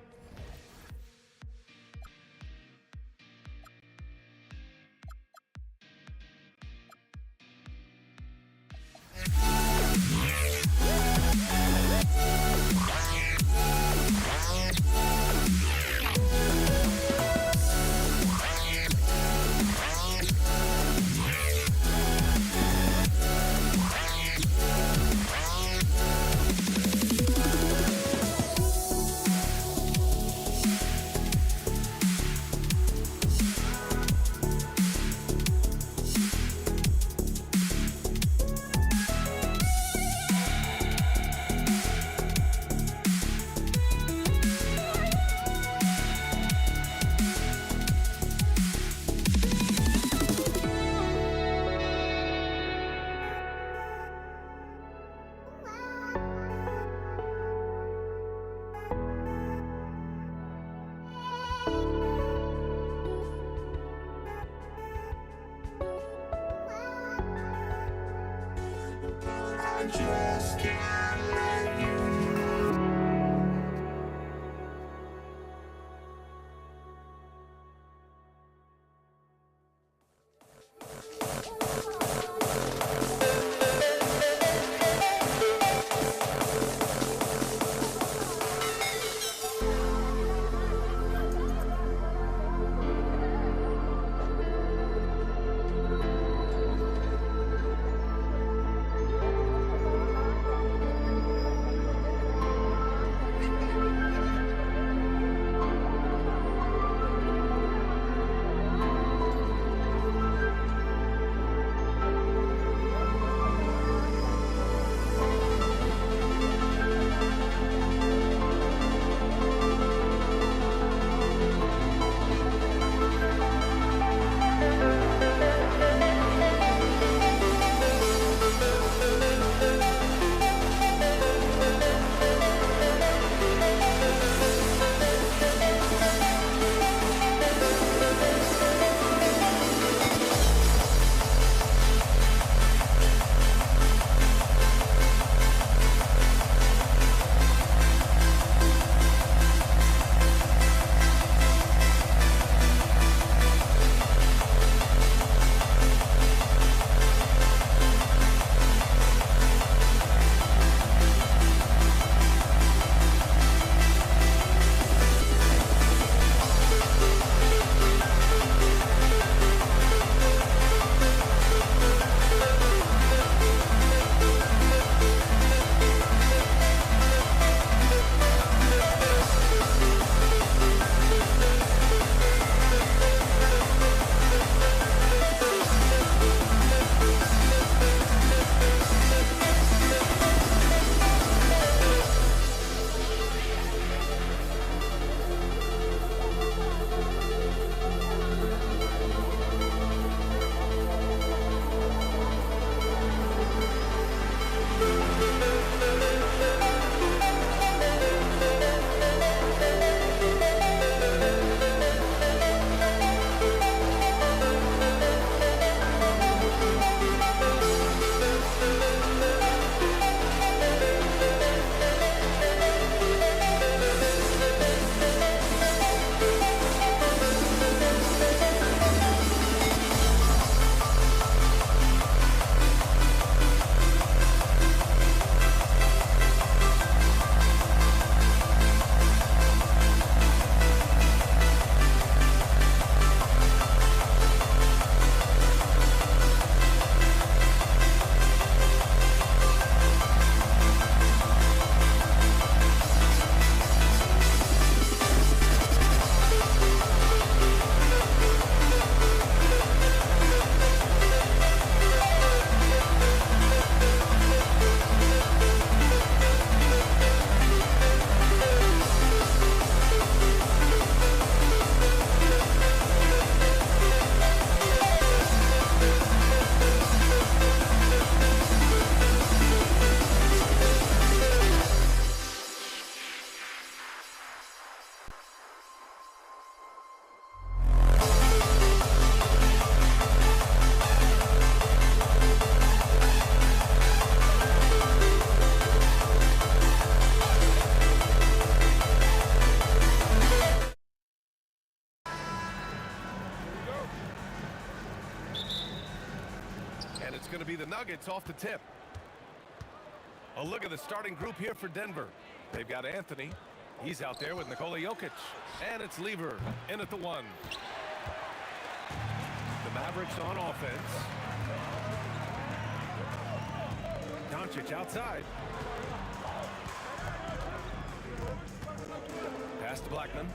the Nuggets off the tip. A look at the starting group here for Denver. They've got Anthony. He's out there with Nikola Jokic. And it's Lever in at the 1. The Mavericks on offense. Doncic outside. Pass to Blackman.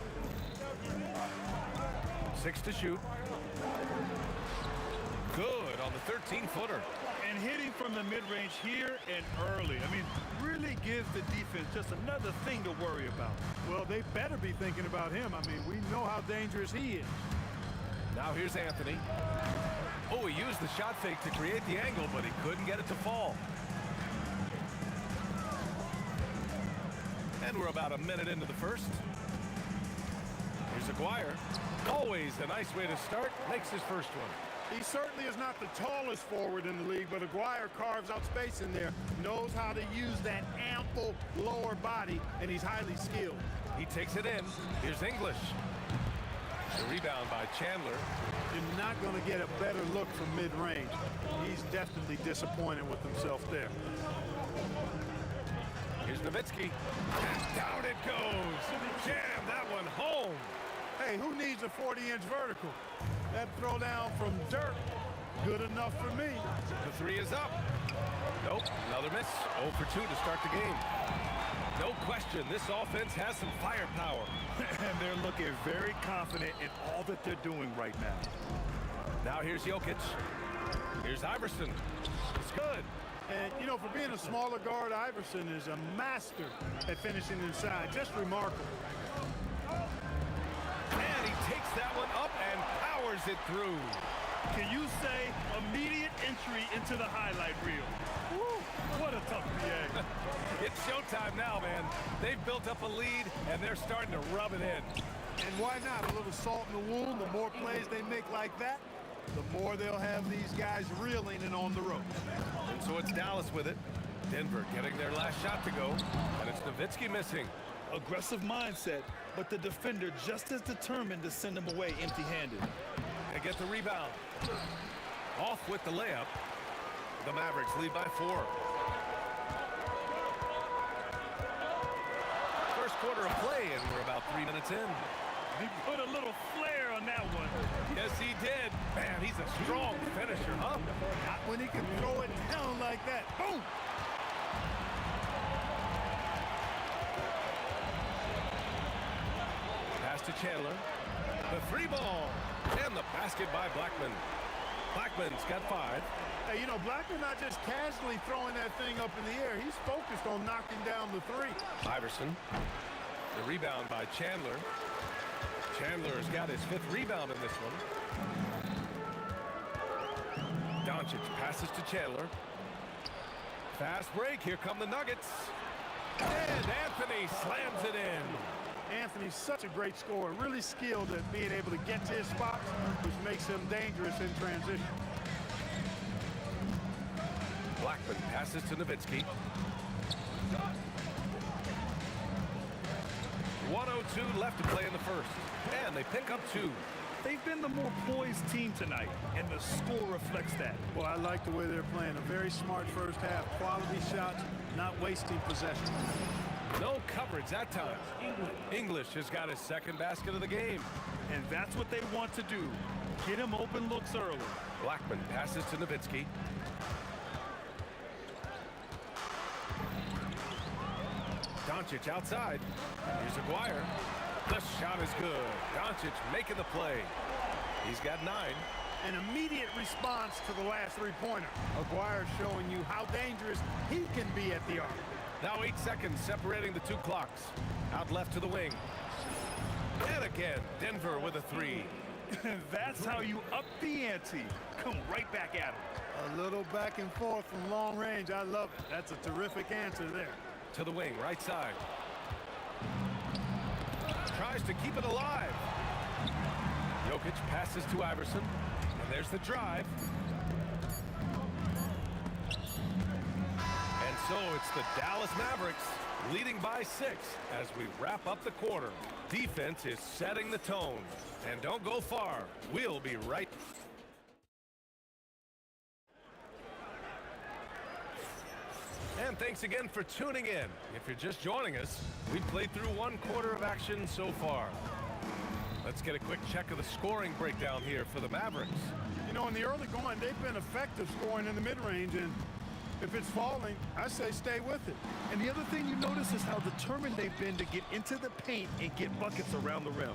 6 to shoot. Good on the 13-footer. And hitting from the mid-range here and early. I mean, really gives the defense just another thing to worry about. Well, they better be thinking about him. I mean, we know how dangerous he is. Now here's Anthony. Oh, he used the shot fake to create the angle, but he couldn't get it to fall. And we're about a minute into the first. Here's Aguirre. Always a nice way to start. Makes his first one. He certainly is not the tallest forward in the league, but Aguirre carves out space in there, knows how to use that ample lower body, and he's highly skilled. He takes it in. Here's English. The rebound by Chandler. You're not going to get a better look from mid-range. He's definitely disappointed with himself there. Here's Nowitzki. And down it goes. Jam that one home. Hey, who needs a 40-inch vertical? That throwdown from Dirk, good enough for me. The 3 is up. Nope, another miss. 0 for 2 to start the game. No question, this offense has some firepower. And they're looking very confident in all that they're doing right now. Now here's Jokic. Here's Iverson. It's good. And, you know, for being a smaller guard, Iverson is a master at finishing inside. Just remarkable. And he takes that one up and powers it through. Can you say immediate entry into the highlight reel? Woo, what a tough PA. It's showtime now, man. They've built up a lead, and they're starting to rub it in. And why not? A little salt in the wound. The more plays they make like that, the more they'll have these guys reeling and on the ropes. And so it's Dallas with it. Denver getting their last shot to go, and it's Nowitzki missing. Aggressive mindset, but the defender just as determined to send him away empty-handed. They get the rebound. Off with the layup. The Mavericks lead by 4. First quarter of play, and we're about 3 minutes in. He put a little flair on that one. Yes, he did. Man, he's a strong finisher, huh? Not when he can throw it down like that. Boom! Pass to Chandler. The 3 ball. And the basket by Blackman. Blackman's got 5. Hey, you know, Blackman not just casually throwing that thing up in the air. He's focused on knocking down the 3. Iverson. The rebound by Chandler. Chandler's got his 5th rebound in this one. Doncic passes to Chandler. Fast break. Here come the Nuggets. And Anthony slams it in. Anthony's such a great scorer, really skilled at being able to get to his spots, which makes him dangerous in transition. Blackman passes to Nowitzki. 1:02 left to play in the first. And they pick up 2. They've been the more poised team tonight, and the score reflects that. Well, I like the way they're playing. A very smart first half. Quality shots, not wasting possession. No coverage that time. English has got his 2nd basket of the game. And that's what they want to do. Get him open looks early. Blackman passes to Nowitzki. Doncic outside. Here's Aguirre. The shot is good. Doncic making the play. He's got 9. An immediate response to the last 3-pointer. Aguirre showing you how dangerous he can be at the arc. Now 8 seconds separating the 2 clocks. Out left to the wing. And again, Denver with a 3. That's how you up the ante. Come right back at him. A little back and forth from long range. I love it. That's a terrific answer there. To the wing, right side. Tries to keep it alive. Jokic passes to Iverson. And there's the drive. And so it's the Dallas Mavericks leading by 6 as we wrap up the quarter. Defense is setting the tone. And don't go far. We'll be right And thanks again for tuning in. If you're just joining us, we've played through 1 quarter of action so far. Let's get a quick check of the scoring breakdown here for the Mavericks. You know, in the early going, they've been effective scoring in the mid-range, and if it's falling, I say stay with it. And the other thing you notice is how determined they've been to get into the paint and get buckets around the rim.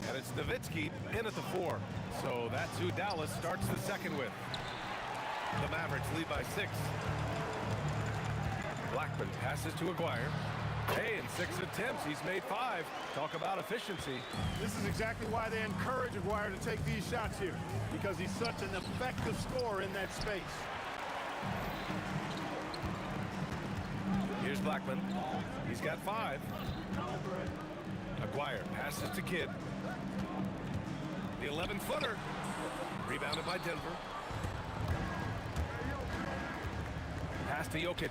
And it's Nowitzki in at the 4. So that's who Dallas starts the second with. The Mavericks lead by 6. Blackman passes to Aguirre. Hey, in 6 attempts, he's made 5. Talk about efficiency. This is exactly why they encourage Aguirre to take these shots here, because he's such an effective scorer in that space. Here's Blackman. He's got 5. Aguirre passes to Kidd. The 11-footer. Rebounded by Denver. Pass to Jokic.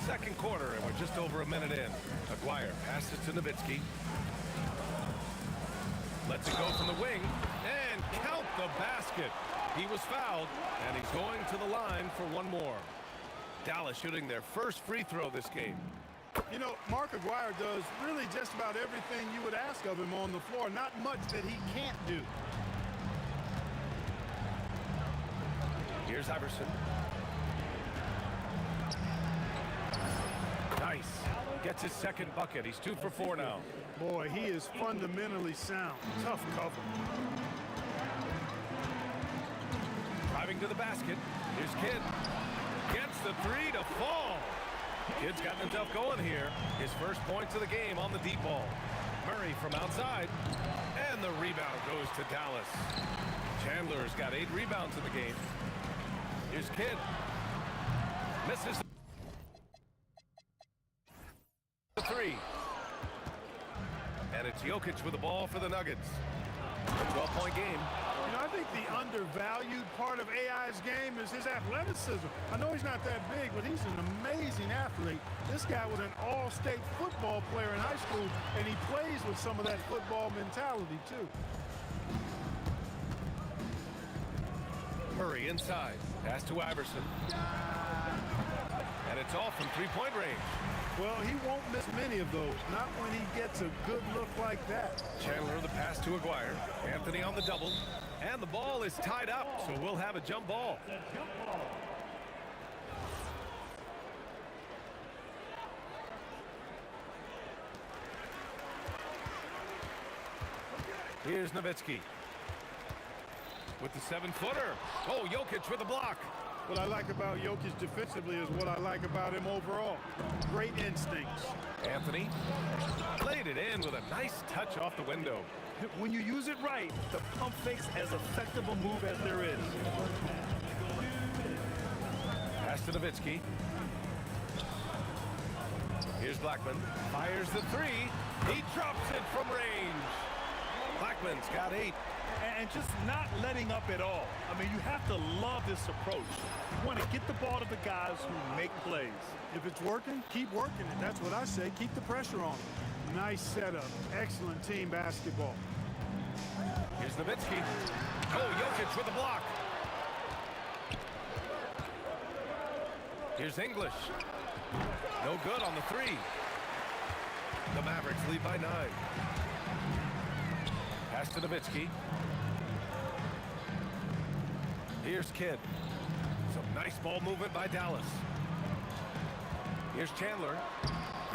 Second quarter, and we're just over a minute in. Aguirre passes to Nowitzki. Lets it go from the wing, and count the basket. He was fouled, and he's going to the line for 1 more. Dallas shooting their first free throw this game. You know, Mark Aguirre does really just about everything you would ask of him on the floor. Not much that he can't do. Here's Iverson. Nice. Gets his second bucket. He's 2 for 4 now. Boy, he is fundamentally sound. Tough cover. Driving to the basket. Here's Kidd. Gets the 3 to fall. Kidd's gotten himself going here. His first points of the game on the deep ball. Murray from outside. And the rebound goes to Dallas. Chandler's got 8 rebounds in the game. Here's Kidd. Misses the 3. And it's Jokic with the ball for the Nuggets. A 12-point game. You know, I think the undervalued part of AI's game is his athleticism. I know he's not that big, but he's an amazing athlete. This guy was an all-state football player in high school, and he plays with some of that football mentality, too. Murray inside. Pass to Iverson. And it's off from 3-point range. Well, he won't miss many of those, not when he gets a good look like that. Chandler the pass to Aguirre. Anthony on the double. And the ball is tied up, so we'll have a jump ball. Here's Nowitzki. With the 7-footer. Oh, Jokic with a block. What I like about Jokic defensively is what I like about him overall. Great instincts. Anthony played it in with a nice touch off the window. When you use it right, the pump fake's as effective a move as there is. Pass to Nowitzki. Here's Blackman. Fires the 3. He drops it from range. Blackman's got 8. And just not letting up at all. I mean, you have to love this approach. You want to get the ball to the guys who make plays. If it's working, keep working it. That's what I say. Keep the pressure on him. Nice setup. Excellent team basketball. Here's Nowitzki. Oh, Jokic with a block. Here's English. No good on the 3. The Mavericks lead by 9. Pass to Nowitzki. Here's Kidd. Some nice ball movement by Dallas. Here's Chandler.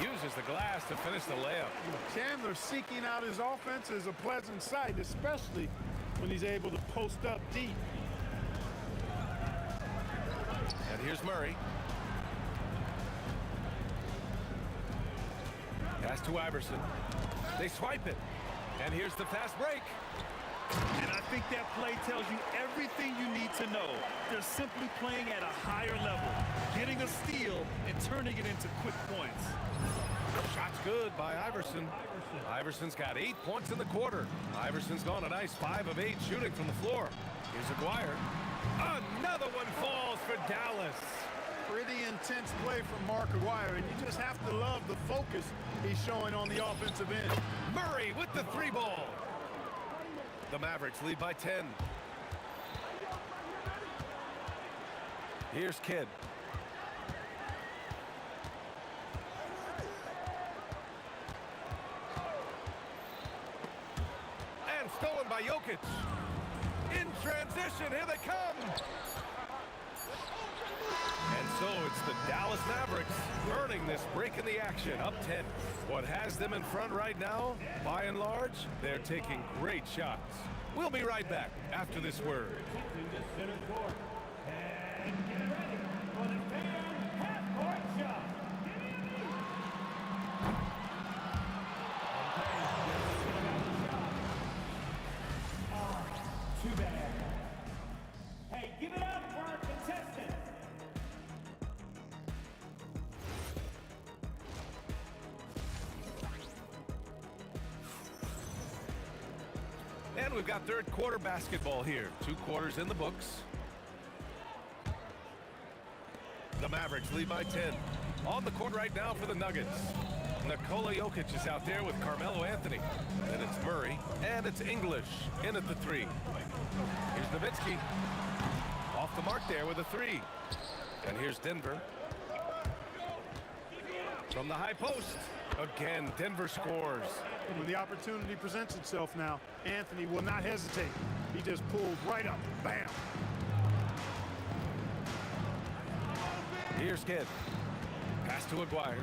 Uses the glass to finish the layup. Chandler seeking out his offense is a pleasant sight, especially when he's able to post up deep. And here's Murray. Pass to Iverson. They swipe it. And here's the fast break. And I think that play tells you everything you need to know. They're simply playing at a higher level, getting a steal and turning it into quick points. Shot's good by Iverson. Iverson's got 8 points in the quarter. Iverson's gone a nice 5 of 8 shooting from the floor. Here's Aguirre. Another one falls for Dallas. Pretty intense play from Mark Aguirre, and you just have to love the focus he's showing on the offensive end. Murray with the 3 ball. The Mavericks lead by 10. Here's Kidd. And stolen by Jokic. In transition, here they come. And so it's the Dallas Mavericks earning this break in the action, up 10. What has them in front right now, by and large, they're taking great shots. We'll be right back after this word. And get ready for the fan half-court shot. Too bad. Hey, give it up for our contestant. And we've got third quarter basketball here. 2 quarters in the books. The Mavericks lead by 10. On the court right now for the Nuggets. Nikola Jokic is out there with Carmelo Anthony. Then it's Murray, and it's English in at the 3. Here's Nowitzki. Off the mark there with a 3. And here's Denver. From the high post. Again, Denver scores. When the opportunity presents itself now, Anthony will not hesitate. He just pulls right up. Bam! Here's Kidd. Pass to Aguirre.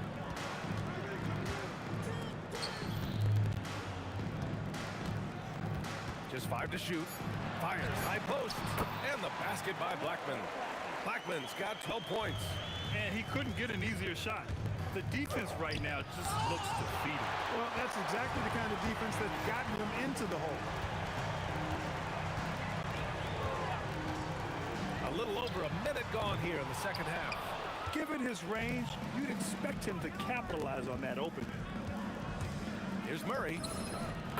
Just 5 to shoot. Fires high post. And the basket by Blackman. Blackman's got 12 points. And he couldn't get an easier shot. The defense right now just looks defeated. Well, that's exactly the kind of defense that's gotten them into the hole. A little over a minute gone here in the second half. Given his range, you'd expect him to capitalize on that opening. Here's Murray.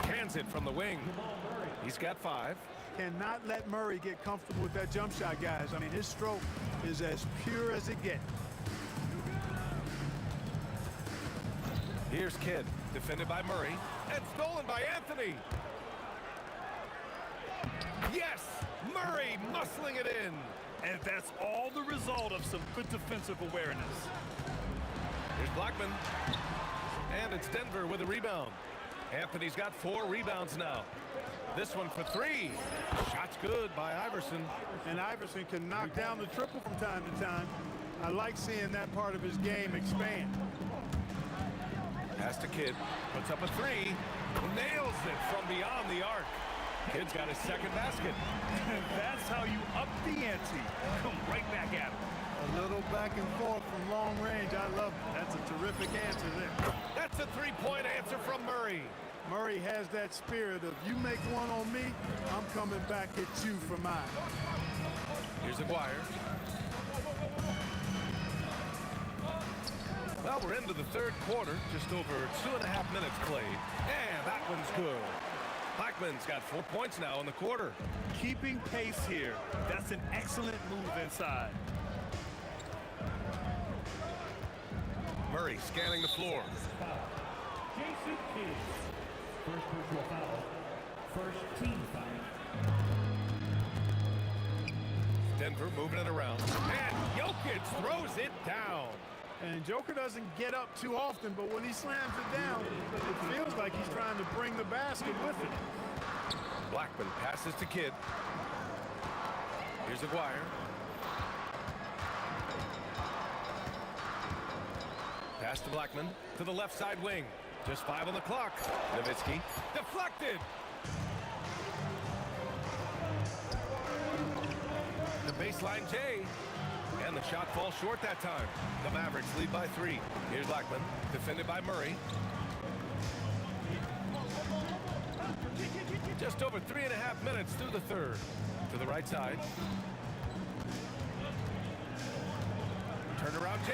Cans it from the wing. He's got 5. Cannot let Murray get comfortable with that jump shot, guys. I mean, his stroke is as pure as it gets. Here's Kidd, defended by Murray, and stolen by Anthony. Yes, Murray muscling it in. And that's all the result of some good defensive awareness. Here's Blackman. And it's Denver with a rebound. Anthony's got 4 rebounds now. This one for 3. Shot's good by Iverson. And Iverson can knock down the triple from time to time. I like seeing that part of his game expand. Pass to Kidd. Puts up a 3. Nails it from beyond the arc. Kidd's got his second basket. And that's how you up the ante. Come right back at him. A little back and forth from long range. I love it. That's a terrific answer there. That's a 3-point answer from Murray. Murray has that spirit of, you make one on me, I'm coming back at you for mine. Here's Aguirre. Well, we're into the third quarter. Just over 2.5 minutes played. And that one's good. Blackman's got 4 points now in the quarter. Keeping pace here. That's an excellent move inside. Murray scanning the floor. Jason Kidd. First personal foul. First team foul. Denver moving it around. And Jokic throws it down. And Joker doesn't get up too often, but when he slams it down, it feels like he's trying to bring the basket with him. Blackman passes to Kidd. Here's Aguirre. Pass to Blackman to the left side wing. Just 5 on the clock. Nowitzki deflected. The baseline J. And the shot falls short that time. The Mavericks lead by 3. Here's Blackman, defended by Murray. Just over 3.5 minutes through the third. To the right side. Turnaround J.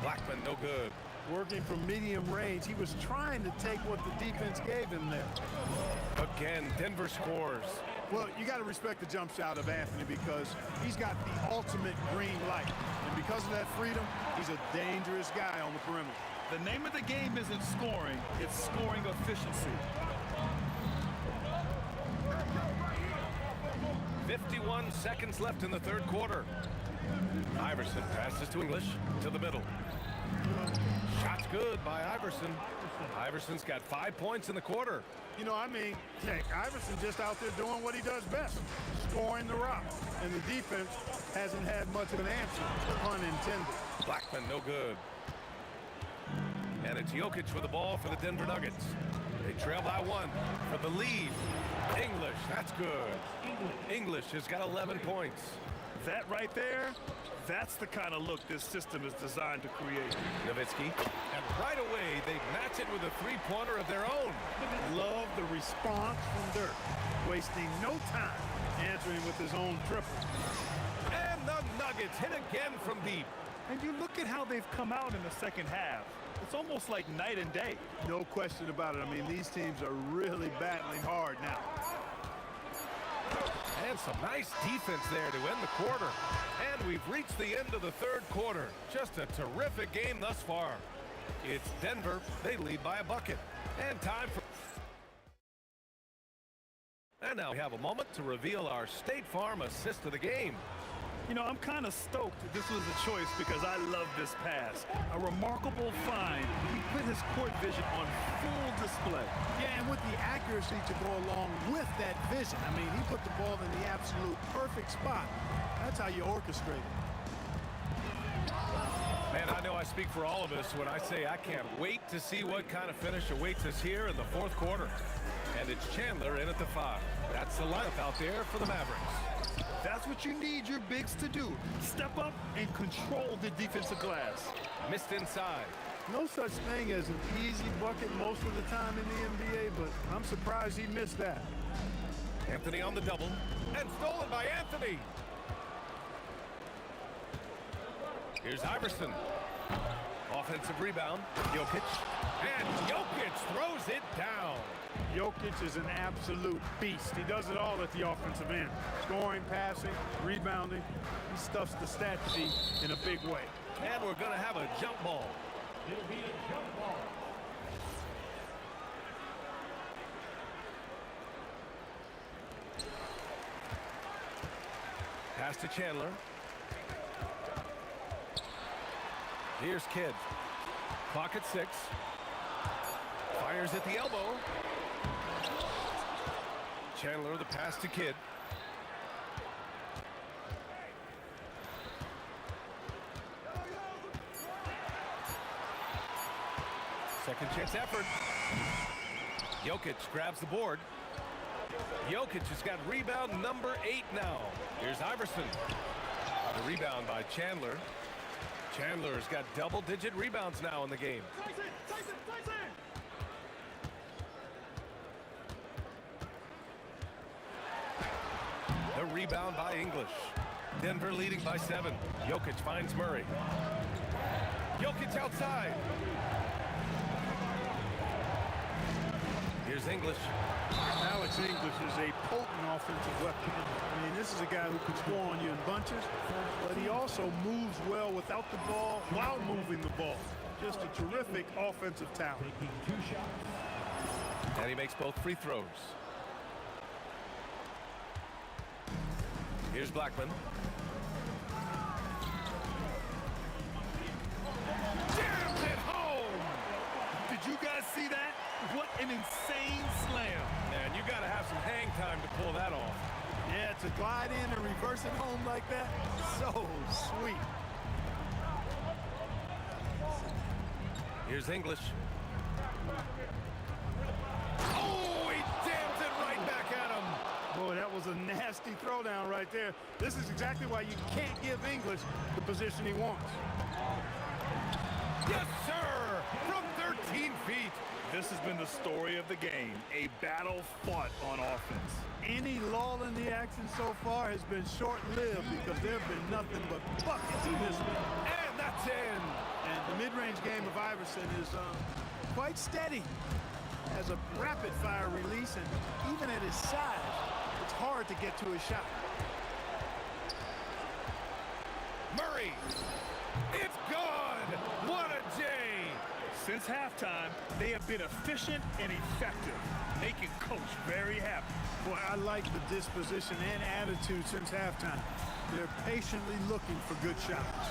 Blackman, no good. Working from medium range, he was trying to take what the defense gave him there. Again, Denver scores. Well, you got to respect the jump shot of Anthony because he's got the ultimate green light. And because of that freedom, he's a dangerous guy on the perimeter. The name of the game isn't scoring, it's scoring efficiency. 51 seconds left in the third quarter. Iverson passes to English to the middle. Shot's good by Iverson. Iverson's got 5 points in the quarter. You know, I mean, heck, Iverson's just out there doing what he does best, scoring the rock. And the defense hasn't had much of an answer, pun intended. Blackman, no good. And it's Jokic with the ball for the Denver Nuggets. They trail by 1 for the lead. English, that's good. English has got 11 points. That right there, that's the kind of look this system is designed to create. Nowitzki, and right away they match it with a three-pointer of their own. Love the response from Dirk, wasting no time answering with his own triple. And the Nuggets hit again from deep. And you look at how they've come out in the second half. It's almost like night and day. No question about it. I mean, these teams are really battling hard now. And some nice defense there to end the quarter. And we've reached the end of the third quarter. Just a terrific game thus far. It's Denver. They lead by a bucket. And time for... And now we have a moment to reveal our State Farm assist of the game. You know, I'm kind of stoked that this was a choice because I love this pass. A remarkable find. He put his court vision on full display. Yeah, and with the accuracy to go along with that vision. I mean, he put the ball in the absolute perfect spot. That's how you orchestrate it. Man, I know I speak for all of us when I say I can't wait to see what kind of finish awaits us here in the fourth quarter. And it's Chandler in at the 5. That's the lineup out there for the Mavericks. That's what you need your bigs to do. Step up and control the defensive glass. Missed inside. No such thing as an easy bucket most of the time in the NBA, but I'm surprised he missed that. Anthony on the double, and stolen by Anthony. Here's Iverson. Offensive rebound, Jokic. And Jokic throws it down. Jokic is an absolute beast. He does it all at the offensive end. Scoring, passing, rebounding. He stuffs the stat sheet in a big way. And we're going to have a jump ball. It'll be a jump ball. Pass to Chandler. Here's Kidd. Clock at 6. Fires at the elbow. Chandler, the pass to Kidd. Second chance effort. Jokic grabs the board. Jokic has got rebound number 8 now. Here's Iverson. The rebound by Chandler. Chandler has got double-digit rebounds now in the game. The rebound by English. Denver leading by 7. Jokic finds Murray. Jokic outside. Here's English. Alex English is a potent offensive weapon. I mean, this is a guy who can score on you in bunches, but he also moves well without the ball while moving the ball. Just a terrific offensive talent. Taking 2 shots. And he makes both free throws. Here's Blackman. Jams it home! Did you guys see that? What an insane slam. Man, you got to have some hang time to pull that off. Yeah, to glide in and reverse it home like that, so sweet. Here's English. Oh, he jams it right back at him. Boy, that was a nasty throwdown right there. This is exactly why you can't give English the position he wants. Yes, sir! From 13 feet. This has been the story of the game, a battle fought on offense. Any lull in the action so far has been short-lived because there have been nothing but buckets in this one. And that's in. And the mid-range game of Iverson is quite steady. Has a rapid-fire release, and even at his size, it's hard to get to his shot. Murray. It's gone. What a J. Since halftime, they have been efficient and effective, making Coach very happy. Boy, I like the disposition and attitude since halftime. They're patiently looking for good shots.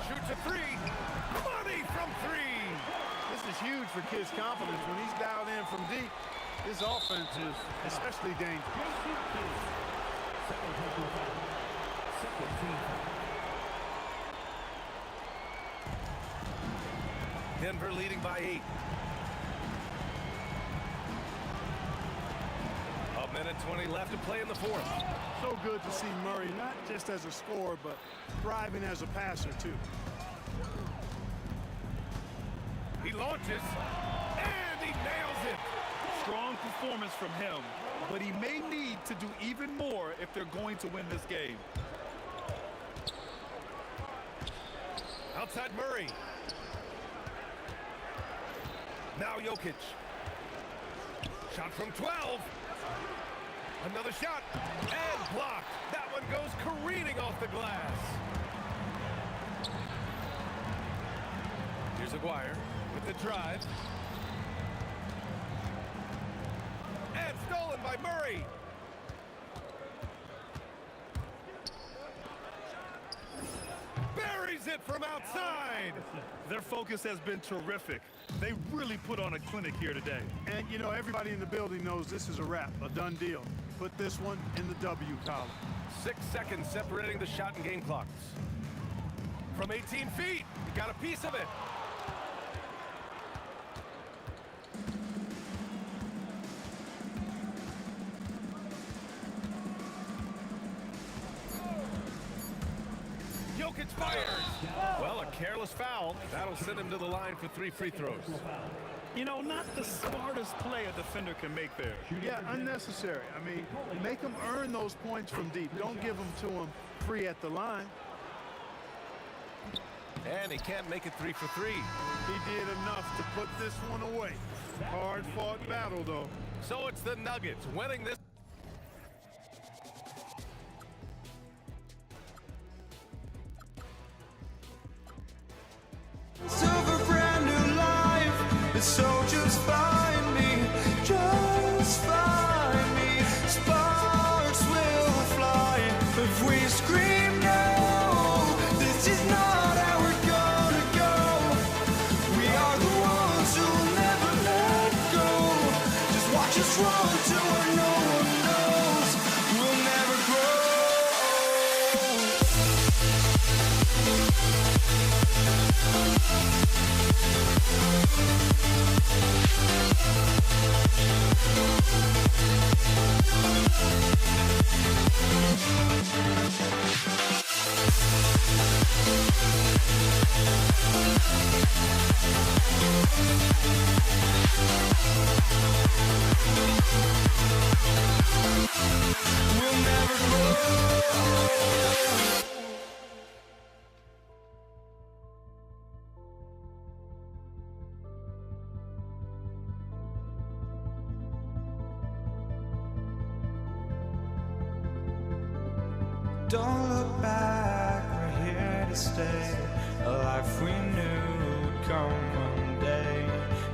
Shoots a three. Money from three. This is huge for Kidd's confidence. When he's dialed in from deep, his offense is especially dangerous. Denver leading by 8. A minute 20 left to play in the fourth. So good to see Murray, not just as a scorer, but thriving as a passer, too. He launches, and he nails it. Strong performance from him, but he may need to do even more if they're going to win this game. Outside Murray. Now Jokic. Shot from 12. Another shot, and blocked. That one goes careening off the glass. Here's Aguirre with the drive. And stolen by Murray. Buries it from outside. Their focus has been terrific. They really put on a clinic here today. And, you know, everybody in the building knows this is a wrap, a done deal. Put this one in the W column. 6 seconds separating the shot and game clocks. From 18 feet, he got a piece of it. Jokic fires. Well, a careless foul. That'll send him to the line for 3 free throws. You know, not the smartest play a defender can make there. Yeah, unnecessary. I mean, make them earn those points from deep. Don't give them to them free at the line. And he can't make it 3 for 3. He did enough to put this one away. Hard-fought battle, though. So it's the Nuggets winning this. Silver brand new life, so just find me, just find me. Sparks will fly if we scream no. This is not how we're gonna go. We are the ones who'll never let go. Just watch us run to where no one knows. We'll never grow. We'll never grow. Don't look back, we're here to stay. A life we knew would come one day.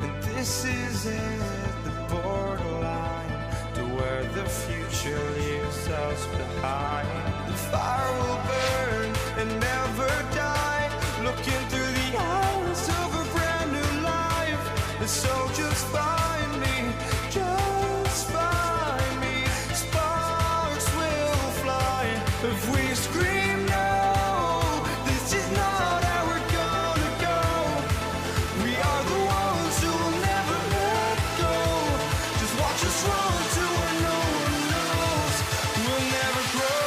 And this is it, the borderline to where the future leaves us behind. The fire will burn and never die. Looking through the eyes of a brand new life. And so just find me, just find me. Sparks will fly if we scream no. This is not how we're gonna go. We are the ones who will never let go. Just watch us run to where no one knows. We'll never grow.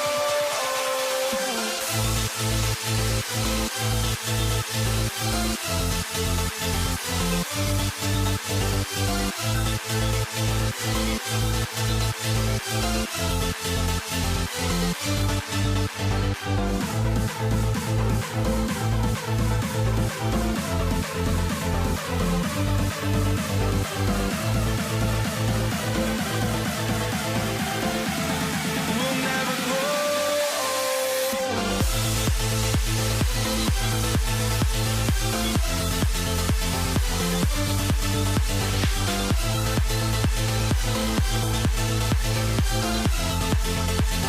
We'll never grow.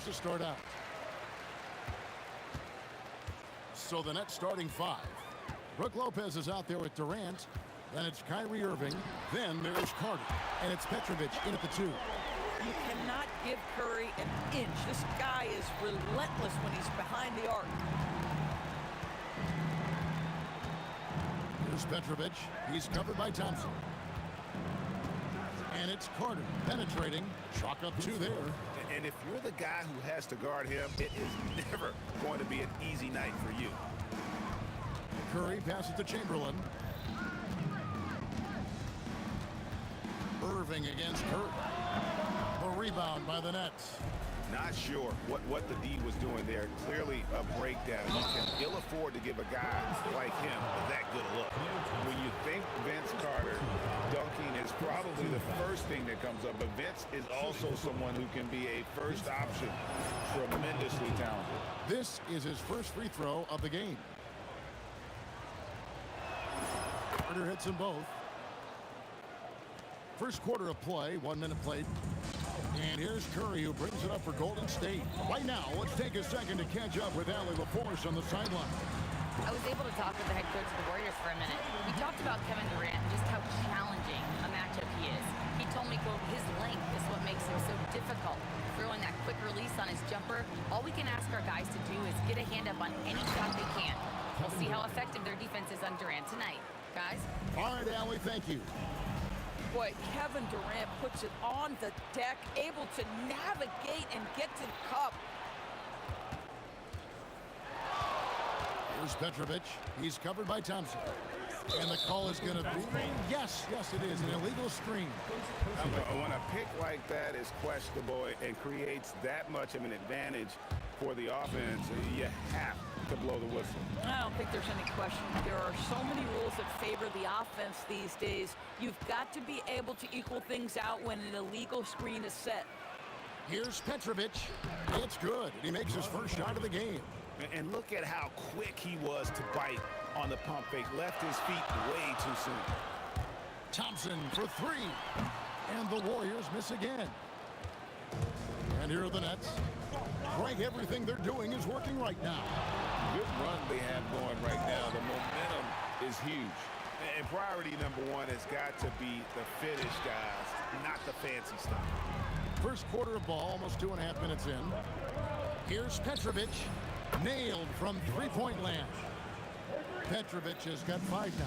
To start out. So the net starting five. Brook Lopez is out there with Durant. Then it's Kyrie Irving. Then there's Carter. And it's Petrovic in at the 2. You cannot give Curry an inch. This guy is relentless when he's behind the arc. Here's Petrovic. He's covered by Thompson. And it's Carter penetrating. Chalk up 2 there. And if you're the guy who has to guard him, it is never going to be an easy night for you. Curry passes to Chamberlain. Irving against Curry. The rebound by the Nets. Not sure what the D was doing there. Clearly a breakdown. You can ill afford to give a guy like him that good a look. When you think Vince Carter, dunking is probably the first thing that comes up. But Vince is also someone who can be a first option. Tremendously talented. This is his first free throw of the game. Carter hits them both. First quarter of play, 1 minute played. And here's Curry, who brings it up for Golden State. Right now, let's take a second to catch up with Allie LaForce on the sideline. I was able to talk with the head coach of the Warriors for a minute. We talked about Kevin Durant and just how challenging a matchup he is. He told me, quote, his length is what makes him so difficult. Throwing that quick release on his jumper, all we can ask our guys to do is get a hand up on any shot they can. We'll see how effective their defense is on Durant tonight. Guys? All right, Allie, thank you. Boy, Kevin Durant puts it on the deck, able to navigate and get to the cup. Here's Petrovic. He's covered by Thompson. And the call is going to be, yes, it is, an illegal screen. When a pick like that is questionable and creates that much of an advantage for the offense, you have to blow the whistle. I don't think there's any question. There are so many rules that favor the offense these days. You've got to be able to equal things out when an illegal screen is set. Here's Petrovic. It's good. He makes his first shot of the game. And look at how quick he was to bite on the pump fake. Left his feet way too soon. Thompson for three. And the Warriors miss again. And here are the Nets. Right, everything they're doing is working right now. Good run they have going right now. The momentum is huge. And priority number one has got to be the finish, guys, not the fancy stuff. First quarter of ball, almost 2.5 minutes in. Here's Petrovic. Nailed from three-point land. Petrovic has got 5 now.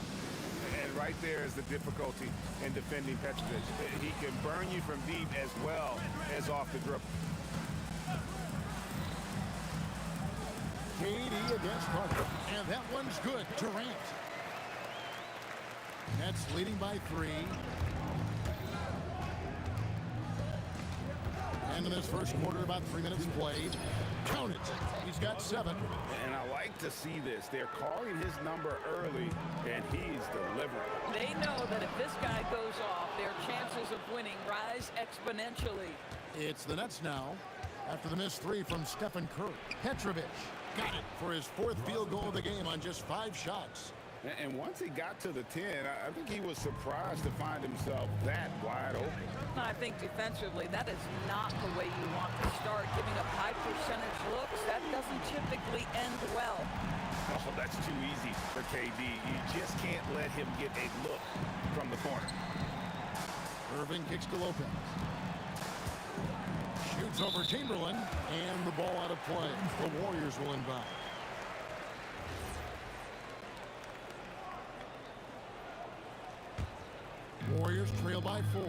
And right there is the difficulty in defending Petrovic. He can burn you from deep as well as off the dribble. KD against Carter. And that one's good. Durant. Nets leading by 3. And in this first quarter, about 3 minutes played. Count it. He's got 7. And I like to see this. They're calling his number early, and he's delivering. They know that if this guy goes off, their chances of winning rise exponentially. It's the Nets now after the missed 3 from Stephen Curry. Petrovic got it for his 4th field goal of the game on just 5 shots. And once he got to the 10, I think he was surprised to find himself that wide open. I think defensively, that is not the way you want to start. Giving up high percentage looks, that doesn't typically end well. Oh, that's too easy for KD. You just can't let him get a look from the corner. Irving kicks to Lopez. Shoots over Chamberlain, and the ball out of play. The Warriors will inbound. Warriors trail by 4.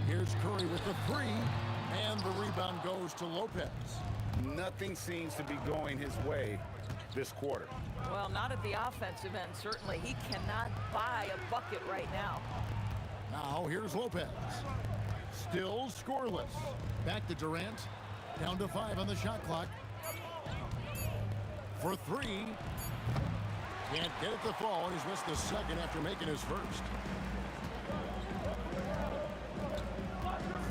Here's Curry with the 3, and the rebound goes to Lopez. Nothing seems to be going his way this quarter. Well, not at the offensive end, certainly. He cannot buy a bucket right now. Now here's Lopez. Still scoreless. Back to Durant. Down to 5 on the shot clock. For 3. Can't get it to fall. He's missed the second after making his first.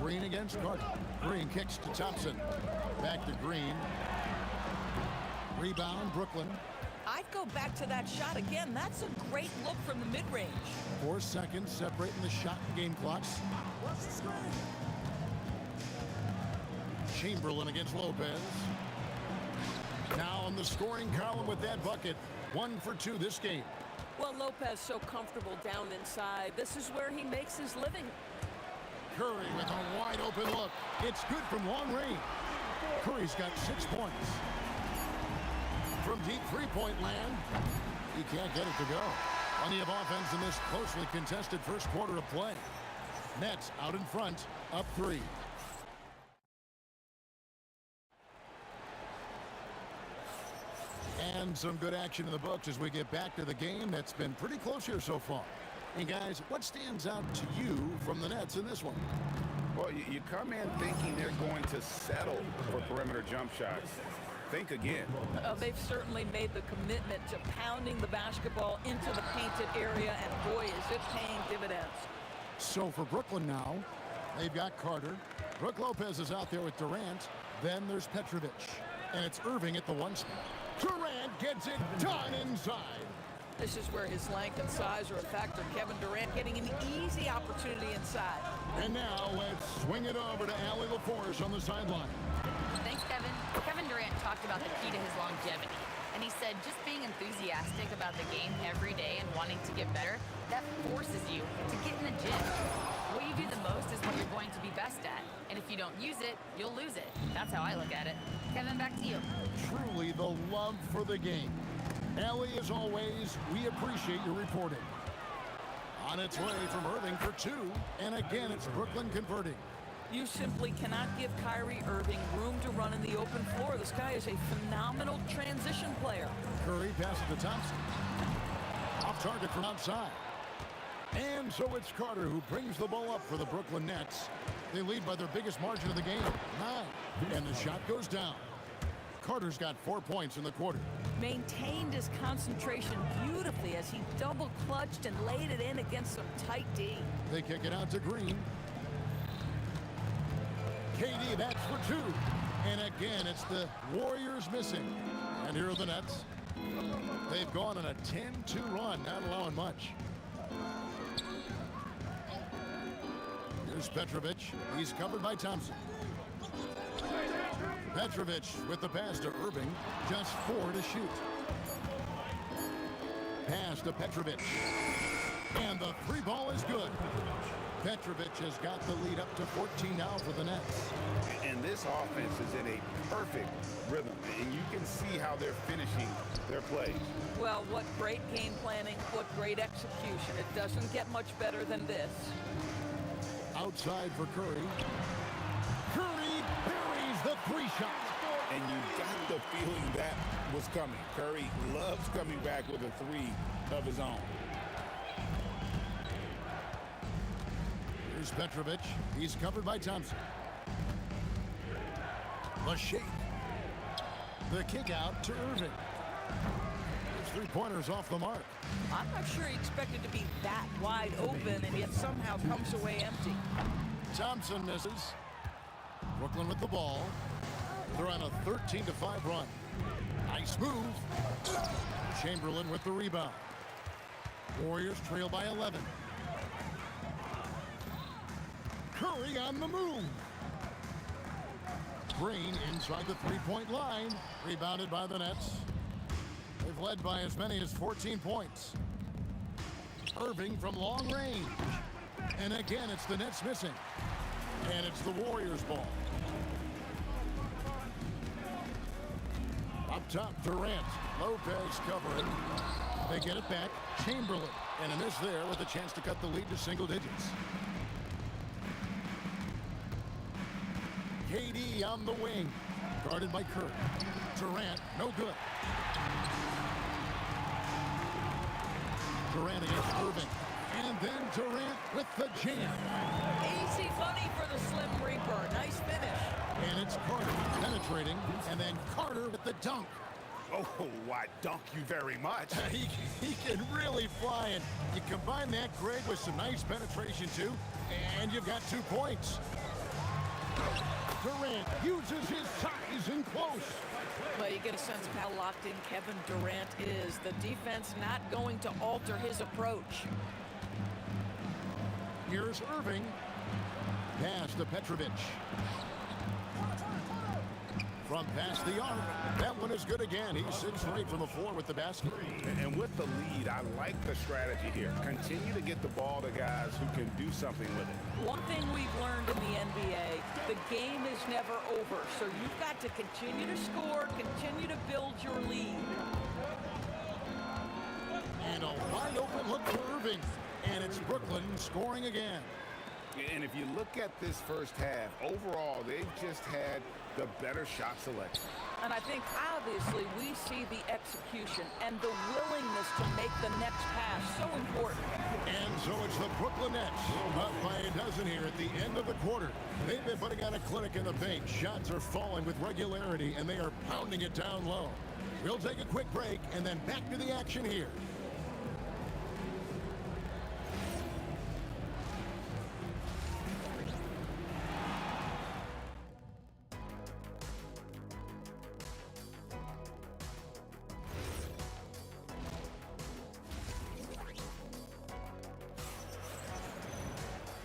Green against Carter. Green kicks to Thompson. Back to Green. Rebound, Brooklyn. I'd go back to that shot again. That's a great look from the mid-range. 4 seconds separating the shot and game clocks. Chamberlain against Lopez. Now on the scoring column with that bucket. 1 for 2 this game. Well, Lopez so comfortable down inside. This is where he makes his living. Curry with a wide open look. It's good from long range. Curry's got 6 points. From deep three-point land, he can't get it to go. Plenty of offense in this closely contested first quarter of play. Nets out in front, up 3. And some good action in the books as we get back to the game that's been pretty close here so far. And guys, what stands out to you from the Nets in this one? Well, you come in thinking they're going to settle for perimeter jump shots. Think again. They've certainly made the commitment to pounding the basketball into the painted area, and boy, is it paying dividends. So for Brooklyn now, they've got Carter. Brook Lopez is out there with Durant. Then there's Petrovic. And it's Irving at the 1 spot. Durant gets it done inside. This is where his length and size are a factor. Kevin Durant getting an easy opportunity inside. And now let's swing it over to Allie LaForce on the sideline. Thanks, Kevin. Kevin Durant talked about the key to his longevity. And he said just being enthusiastic about the game every day and wanting to get better, that forces you to get in the gym. What you do the most is what you're going to be best at. And if you don't use it, you'll lose it. That's how I look at it. Kevin, back to you. Truly the love for the game. Allie, as always, we appreciate your reporting. On its way from Irving for 2. And again, it's Brooklyn converting. You simply cannot give Kyrie Irving room to run in the open floor. This guy is a phenomenal transition player. Curry passes to Thompson. off target from outside. And so it's Carter who brings the ball up for the Brooklyn Nets. They lead by their biggest margin of the game, 9. And the shot goes down. Carter's got 4 points in the quarter. Maintained his concentration beautifully as he double clutched and laid it in against some tight D. They kick it out to Green. KD, that's for 2. And again, it's the Warriors missing. And here are the Nets. They've gone on a 10-2 run, not allowing much. Here's Petrovic. He's covered by Thompson. Petrovic with the pass to Irving. Just 4 to shoot. Pass to Petrovic. And the 3 ball is good. Petrovic has got the lead up to 14 now for the Nets. And this offense is in a perfect rhythm, and you can see how they're finishing their plays. Well, what great game planning, what great execution. It doesn't get much better than this. Outside for Curry. Curry buries the 3 shot. And you got the feeling that was coming. Curry loves coming back with a 3 of his own. Here's Petrovic. He's covered by Thompson. The shake. The kick out to Irving. His 3-pointers off the mark. I'm not sure he expected to be that wide open and yet somehow comes away empty. Thompson misses. Brooklyn with the ball. They're on a 13-5 run. Nice move. Chamberlain with the rebound. Warriors trail by 11. Curry on the move. Green inside the 3-point line. Rebounded by the Nets. They've led by as many as 14 points. Irving from long range. And again, it's the Nets missing. And it's the Warriors' ball. Up top, Durant. Lopez covering. They get it back. Chamberlain. And a miss there with a chance to cut the lead to single digits. KD on the wing. Guarded by Curry. Durant, no good. Durant against Irving. And then Durant with the jam. Easy money for the Slim Reaper. Nice finish. And it's Carter penetrating. And then Carter with the dunk. Oh, why, dunk you very much. He can really fly. And you combine that, Greg, with some nice penetration, too. And you've got 2 points. Durant uses his size in close. Well, you get a sense of how locked in Kevin Durant is. The defense not going to alter his approach. Here's Irving. Pass to Petrovic. From past the arc. That one is good again. He's 6 right from the floor with the basket. And with the lead, I like the strategy here. Continue to get the ball to guys who can do something with it. One thing we've learned in the NBA, the game is never over. So you've got to continue to score, continue to build your lead. And a wide open look for Irving. And it's Brooklyn scoring again. And if you look at this first half, overall, they've just had the better shot selection. And I think, obviously, we see the execution and the willingness to make the next pass so important. And so it's the Brooklyn Nets up by a dozen here at the end of the quarter. They've been putting on a clinic in the paint. Shots are falling with regularity, and they are pounding it down low. We'll take a quick break, and then back to the action here.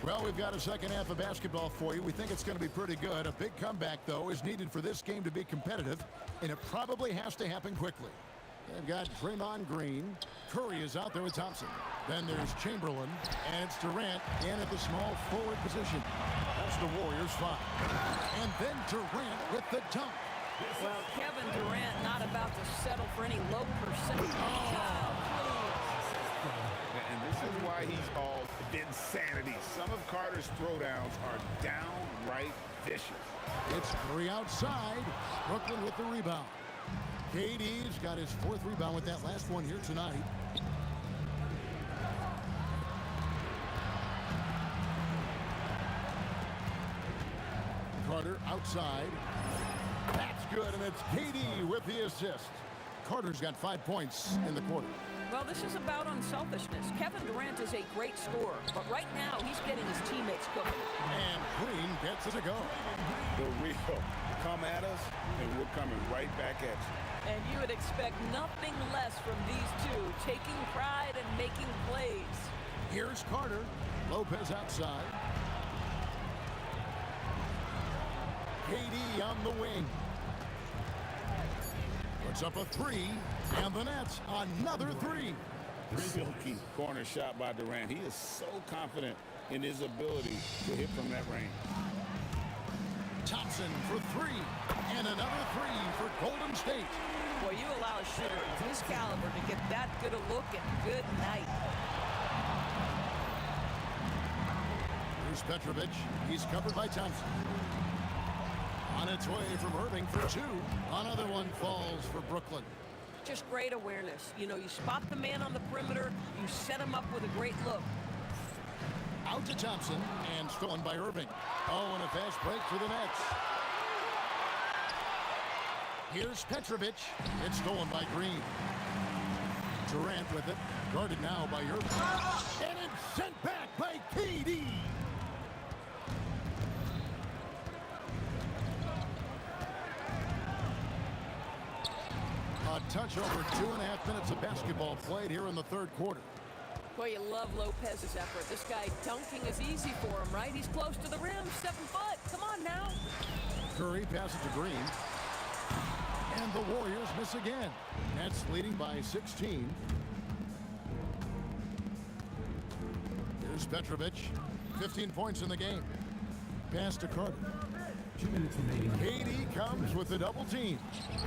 Well, we've got a second half of basketball for you. We think it's going to be pretty good. A big comeback, though, is needed for this game to be competitive, and it probably has to happen quickly. They've got Draymond Green. Curry is out there with Thompson. Then there's Chamberlain, and it's Durant in at the small forward position. That's the Warriors' 5. And then Durant with the dunk. Well, Kevin Durant not about to settle for any low percentage. And this is why he's called insanity. Some of Carter's throwdowns are downright vicious. It's Curry outside. Brooklyn with the rebound. KD's got his 4th rebound with that last one here tonight. Carter outside. That's good, and it's KD with the assist. Carter's got 5 points in the quarter. Well, this is about unselfishness. Kevin Durant is a great scorer, but right now he's getting his teammates cooking. And Green gets it to go. The real. Come at us, and we're coming right back at you. And you would expect nothing less from these two, taking pride and making plays. Here's Carter. Lopez outside. KD on the wing. Puts up a three, and the Nets another three. Silky corner shot by Durant. He is so confident in his ability to hit from that range. Thompson for three, and another three for Golden State. Boy, you allow a shooter of his caliber to get that good a look, and good night. Here's Petrovic. He's covered by Thompson. On its way from Irving for two. Another one falls for Brooklyn. Just great awareness. You know, you spot the man on the perimeter, you set him up with a great look. Out to Thompson, and stolen by Irving. Oh, and a fast break for the Nets. Here's Petrovic. It's stolen by Green. Durant with it. Guarded now by Irving. And it's sent back by KD. A touch over 2.5 minutes of basketball played here in the third quarter. Boy, you love Lopez's effort. This guy dunking is easy for him, right? He's close to the rim, 7 foot. Come on now. Curry passes to Green. And the Warriors miss again. Nets leading by 16. Here's Petrovic. 15 points in the game. Pass to Carter. 2 minutes remaining. KD comes with the double team.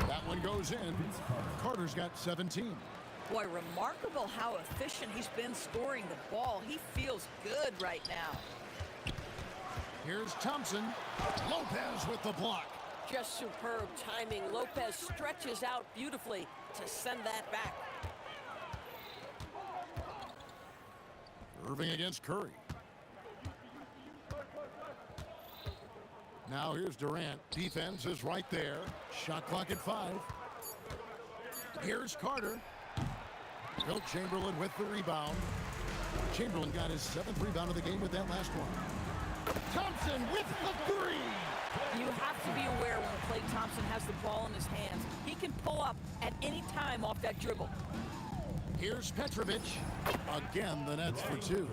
That one goes in. Carter's got 17. Boy, remarkable how efficient he's been scoring the ball. He feels good right now. Here's Thompson. Lopez with the block. Just superb timing. Lopez stretches out beautifully to send that back. Irving against Curry. Now here's Durant. Defense is right there. Shot clock at 5. Here's Carter. Wilt Chamberlain with the rebound. Chamberlain got his 7th rebound of the game with that last one. Thompson with the three. You have to be aware when Klay Thompson has the ball in his hands. He can pull up at any time off that dribble. Here's Petrovic. Again, the Nets for 2.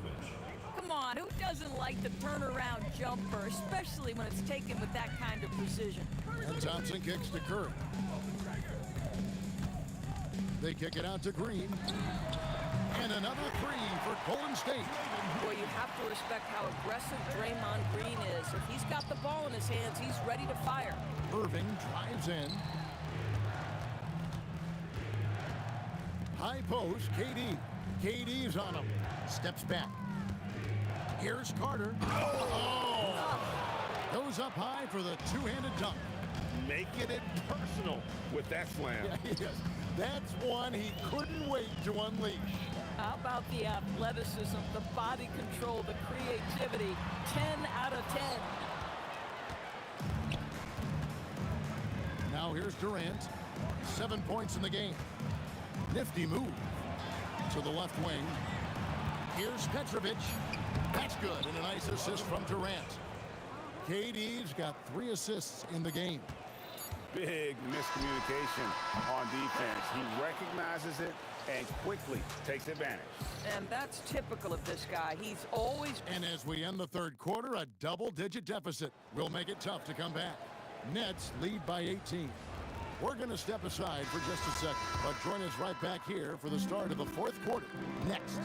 Come on, who doesn't like the turnaround jumper, especially when it's taken with that kind of precision? And Thompson kicks to Curry. They kick it out to Green. And another three for Golden State. Boy, you have to respect how aggressive Draymond Green is. If he's got the ball in his hands, he's ready to fire. Irving drives in. High post, KD. KD's on him. Steps back. Here's Carter. Oh! Goes up high for the two-handed dunk. Making it personal with that slam. Yeah, he is. That's one he couldn't wait to unleash. How about the athleticism, the body control, the creativity? 10 out of 10. Now here's Durant. 7 points in the game. Nifty move to the left wing. Here's Petrovic. That's good, and a nice assist from Durant. KD's got 3 assists in the game. Big miscommunication on defense. He recognizes it and quickly takes advantage. And that's typical of this guy. He's always... And as we end the third quarter, a double-digit deficit will make it tough to come back. Nets lead by 18. We're going to step aside for just a second, but join us right back here for the start of the fourth quarter next.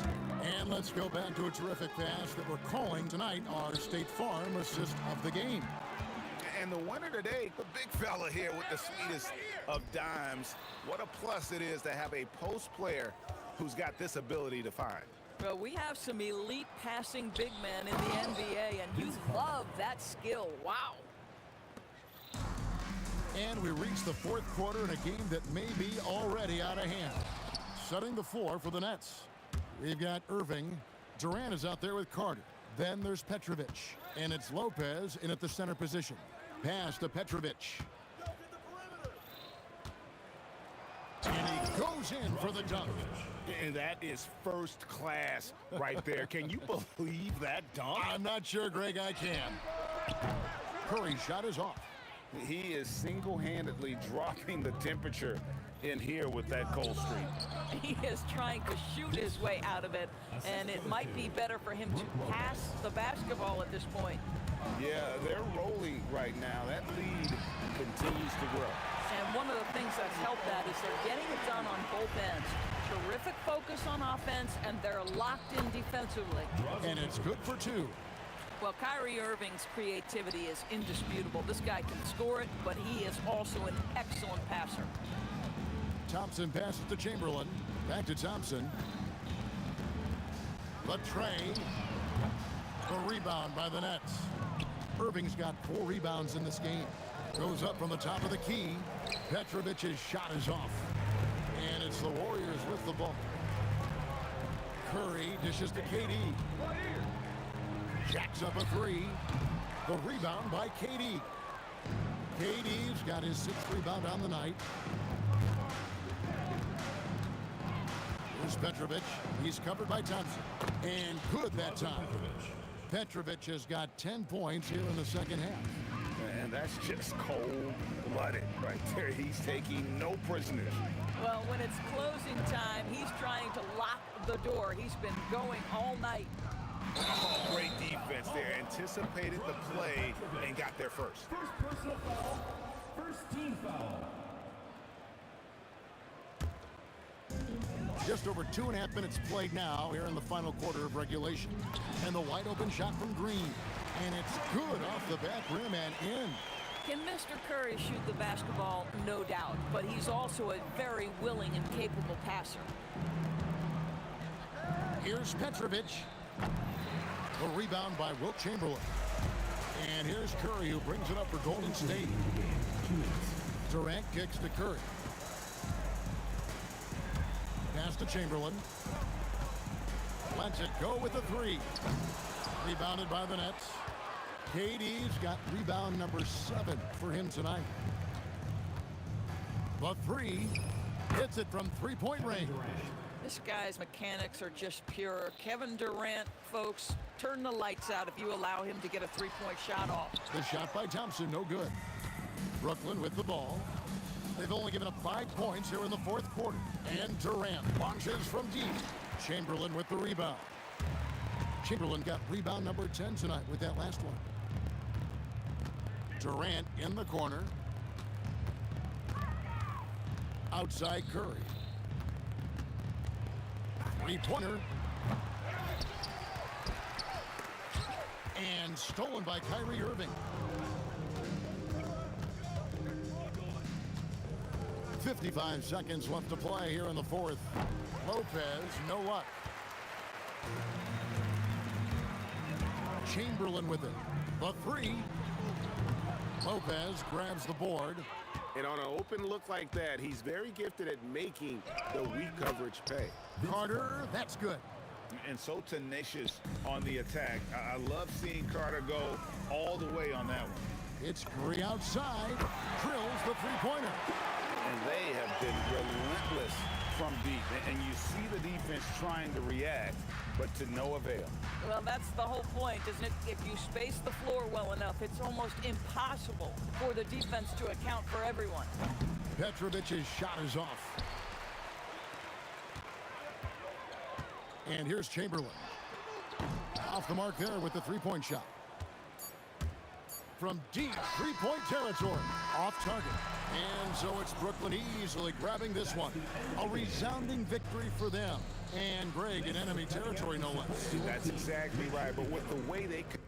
And let's go back to a terrific pass that we're calling tonight our State Farm assist of the game. And the winner today, the big fella here with the sweetest of dimes. What a plus it is to have a post player who's got this ability to find. Well, we have some elite passing big men in the NBA, and you love that skill. Wow. And we reach the fourth quarter in a game that may be already out of hand. Setting the floor for the Nets. We've got Irving. Durant is out there with Carter. Then there's Petrovic. And it's Lopez in at the center position. pass to Petrovic. And he goes in for the dunk. And that is first class right there. Can you believe that dunk? I'm not sure, Greg, I can. Curry's shot is off. He is single-handedly dropping the temperature in here with that cold streak. He is trying to shoot his way out of it, and it might be better for him to pass the basketball at this point. Yeah, they're rolling right now. That lead continues to grow. And one of the things that's helped that is they're getting it done on both ends. Terrific focus on offense, and they're locked in defensively. And it's good for two. Well, Kyrie Irving's creativity is indisputable. This guy can score it, but he is also an excellent passer. Thompson passes to Chamberlain. Back to Thompson. The tray. The rebound by the Nets. Irving's got 4 rebounds in this game. Goes up from the top of the key. Petrovic's shot is off. And it's the Warriors with the ball. Curry dishes to KD. Jacks up a 3. The rebound by KD. KD's got his 6th rebound on the night. Here's Petrovic. He's covered by Thompson. And good that time. Petrovic has got 10 points here in the second half. And that's just cold-blooded right there. He's taking no prisoners. Well, when it's closing time, he's trying to lock the door. He's been going all night. Oh, great defense there. Anticipated the play and got there first. First personal foul. First team foul. Just over 2.5 minutes played now here in the final quarter of regulation. And the wide open shot from Green. And it's good off the back rim and in. Can Mr. Curry shoot the basketball? No doubt. But he's also a very willing and capable passer. Here's Petrovic. The rebound by Wilt Chamberlain. And here's Curry, who brings it up for Golden State. Durant kicks to Curry. Pass to Chamberlain. Lets it go with the 3. Rebounded by the Nets. KD's got rebound number 7 for him tonight. The 3 hits it from 3-point range. This guy's mechanics are just pure. Kevin Durant, folks, turn the lights out if you allow him to get a 3-point shot off. The shot by Thompson, no good. Brooklyn with the ball. They've only given up 5 points here in the 4th quarter. And Durant launches from deep. Chamberlain with the rebound. Chamberlain got rebound number 10 tonight with that last one. Durant in the corner. Outside Curry. 3-pointer. And stolen by Kyrie Irving. 55 seconds left to play here in the 4th. Lopez, no luck. Chamberlain with it. The 3. Lopez grabs the board. And on an open look like that, he's very gifted at making the weak coverage pay. Carter, that's good. And so tenacious on the attack. I love seeing Carter go all the way on that one. It's Curry outside. Drills the 3-pointer. And they have been relentless from deep. And you see the defense trying to react, but to no avail. Well, that's the whole point, isn't it? If you space the floor well enough, it's almost impossible for the defense to account for everyone. Petrovic's shot is off. And here's Chamberlain. Off the mark there with the 3-point shot. From deep 3-point territory. Off target. And so it's Brooklyn easily grabbing this one. A resounding victory for them. And Greg in enemy territory, no less. That's exactly right. But with the way they could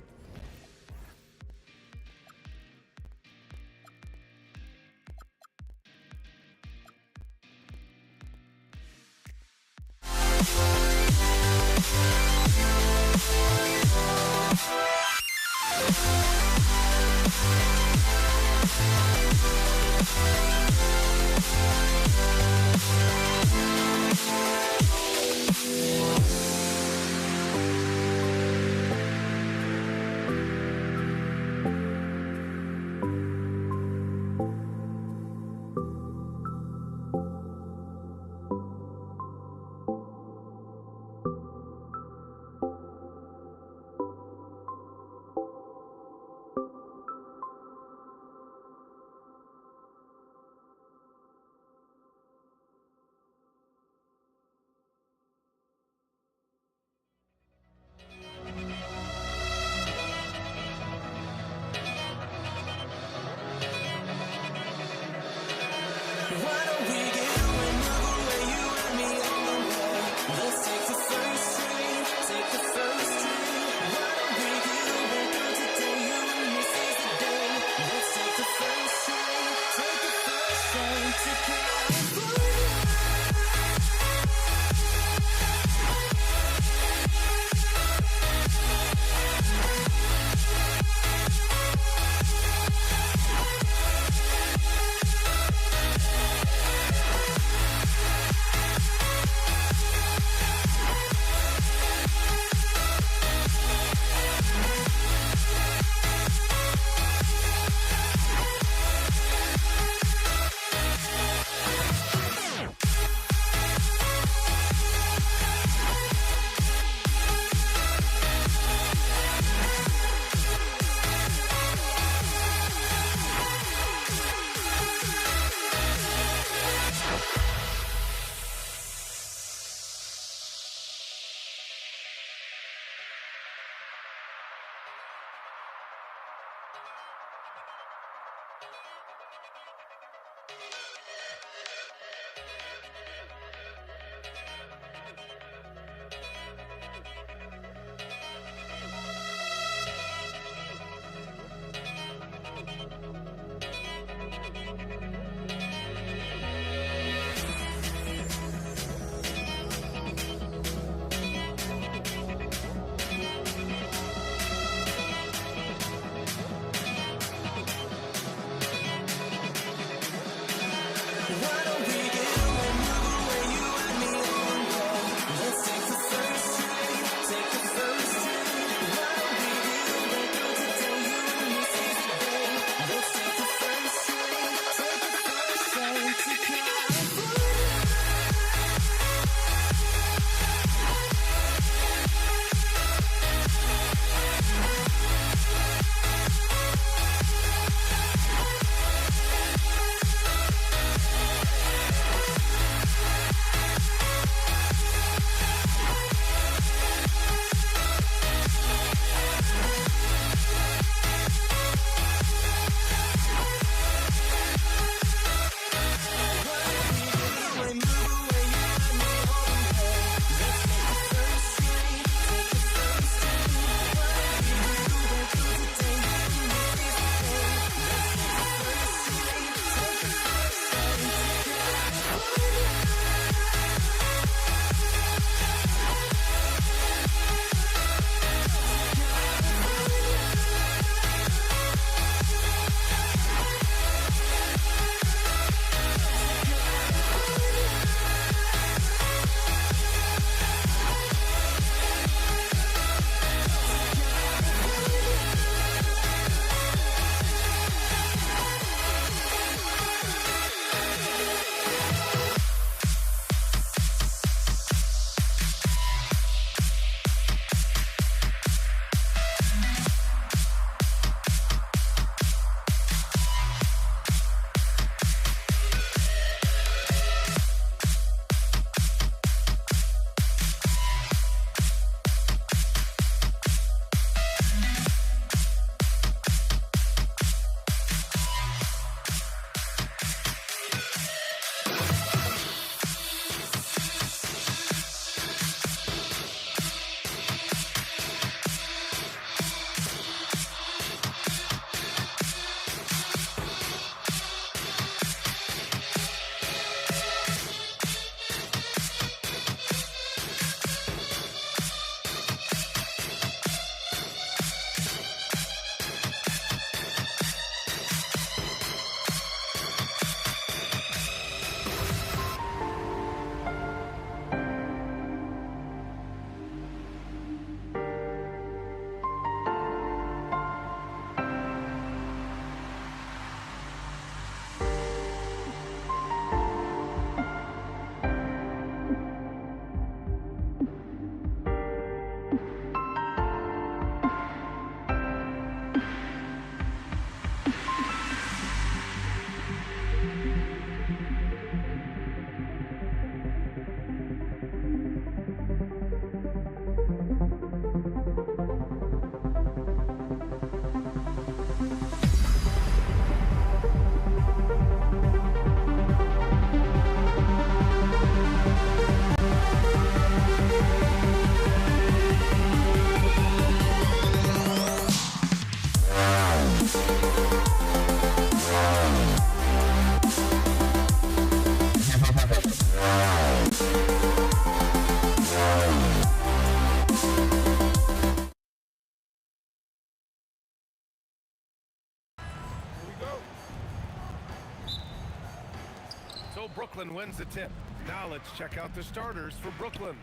So Brooklyn wins the tip. Now let's check out the starters for Brooklyn.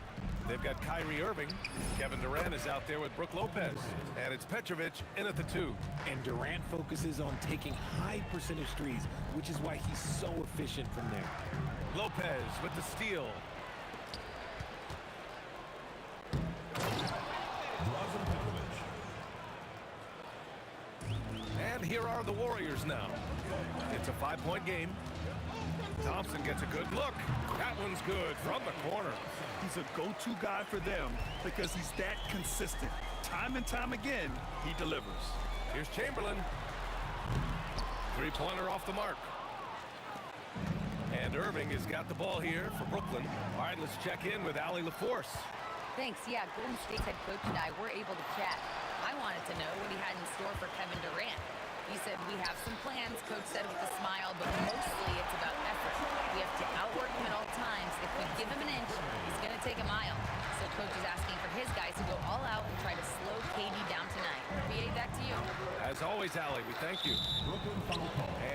They've got Kyrie Irving. Kevin Durant is out there with Brook Lopez. And it's Petrovic in at the 2. And Durant focuses on taking high percentage threes, which is why he's so efficient from there. Lopez with the steal. And here are the Warriors now. It's a 5-point game. Thompson gets a good look. That one's good from the corner. He's a go-to guy for them because he's that consistent. Time and time again, he delivers. Here's Chamberlain. Three-pointer off the mark. And Irving has got the ball here for Brooklyn. All right, let's check in with Allie LaForce. Thanks. Yeah, Golden State's head coach and I were able to chat. I wanted to know what he had in store for Kevin Durant. He said, we have some plans, Coach said with a smile, but mostly it's about effort. We have to outwork him at all times. If we give him an inch, he's going to take a mile. So Coach is asking for his guys to go all out and try to slow KD down tonight. BA, back to you. As always, Allie, we thank you.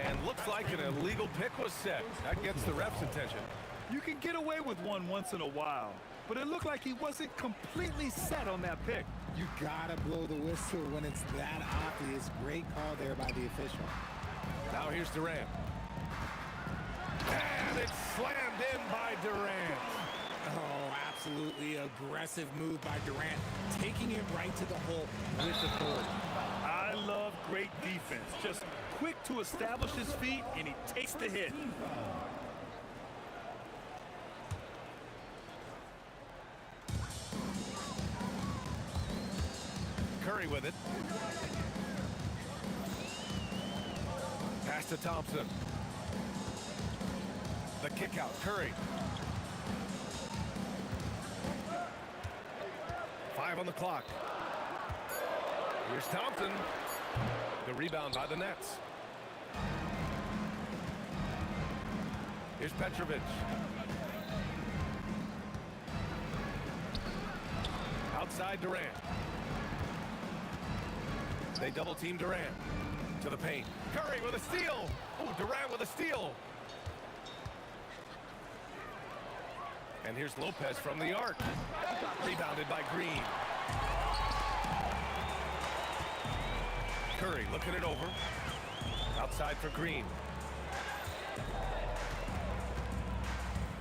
And looks like an illegal pick was set. That gets the ref's attention. You can get away with one once in a while, but it looked like he wasn't completely set on that pick. You gotta blow the whistle when it's that obvious. Great call there by the official. Now here's Durant. And it's slammed in by Durant. Oh, absolutely aggressive move by Durant, taking it right to the hole with authority. I love great defense. Just quick to establish his feet, and he takes the hit. Curry with it. Pass to Thompson. The kick out, Curry. 5 on the clock. Here's Thompson. The rebound by the Nets. Here's Petrovic. Outside Durant. They double team Durant. To the paint. Curry with a steal. Oh, Durant with a steal. And here's Lopez from the arc. Rebounded by Green. Curry looking it over. Outside for Green.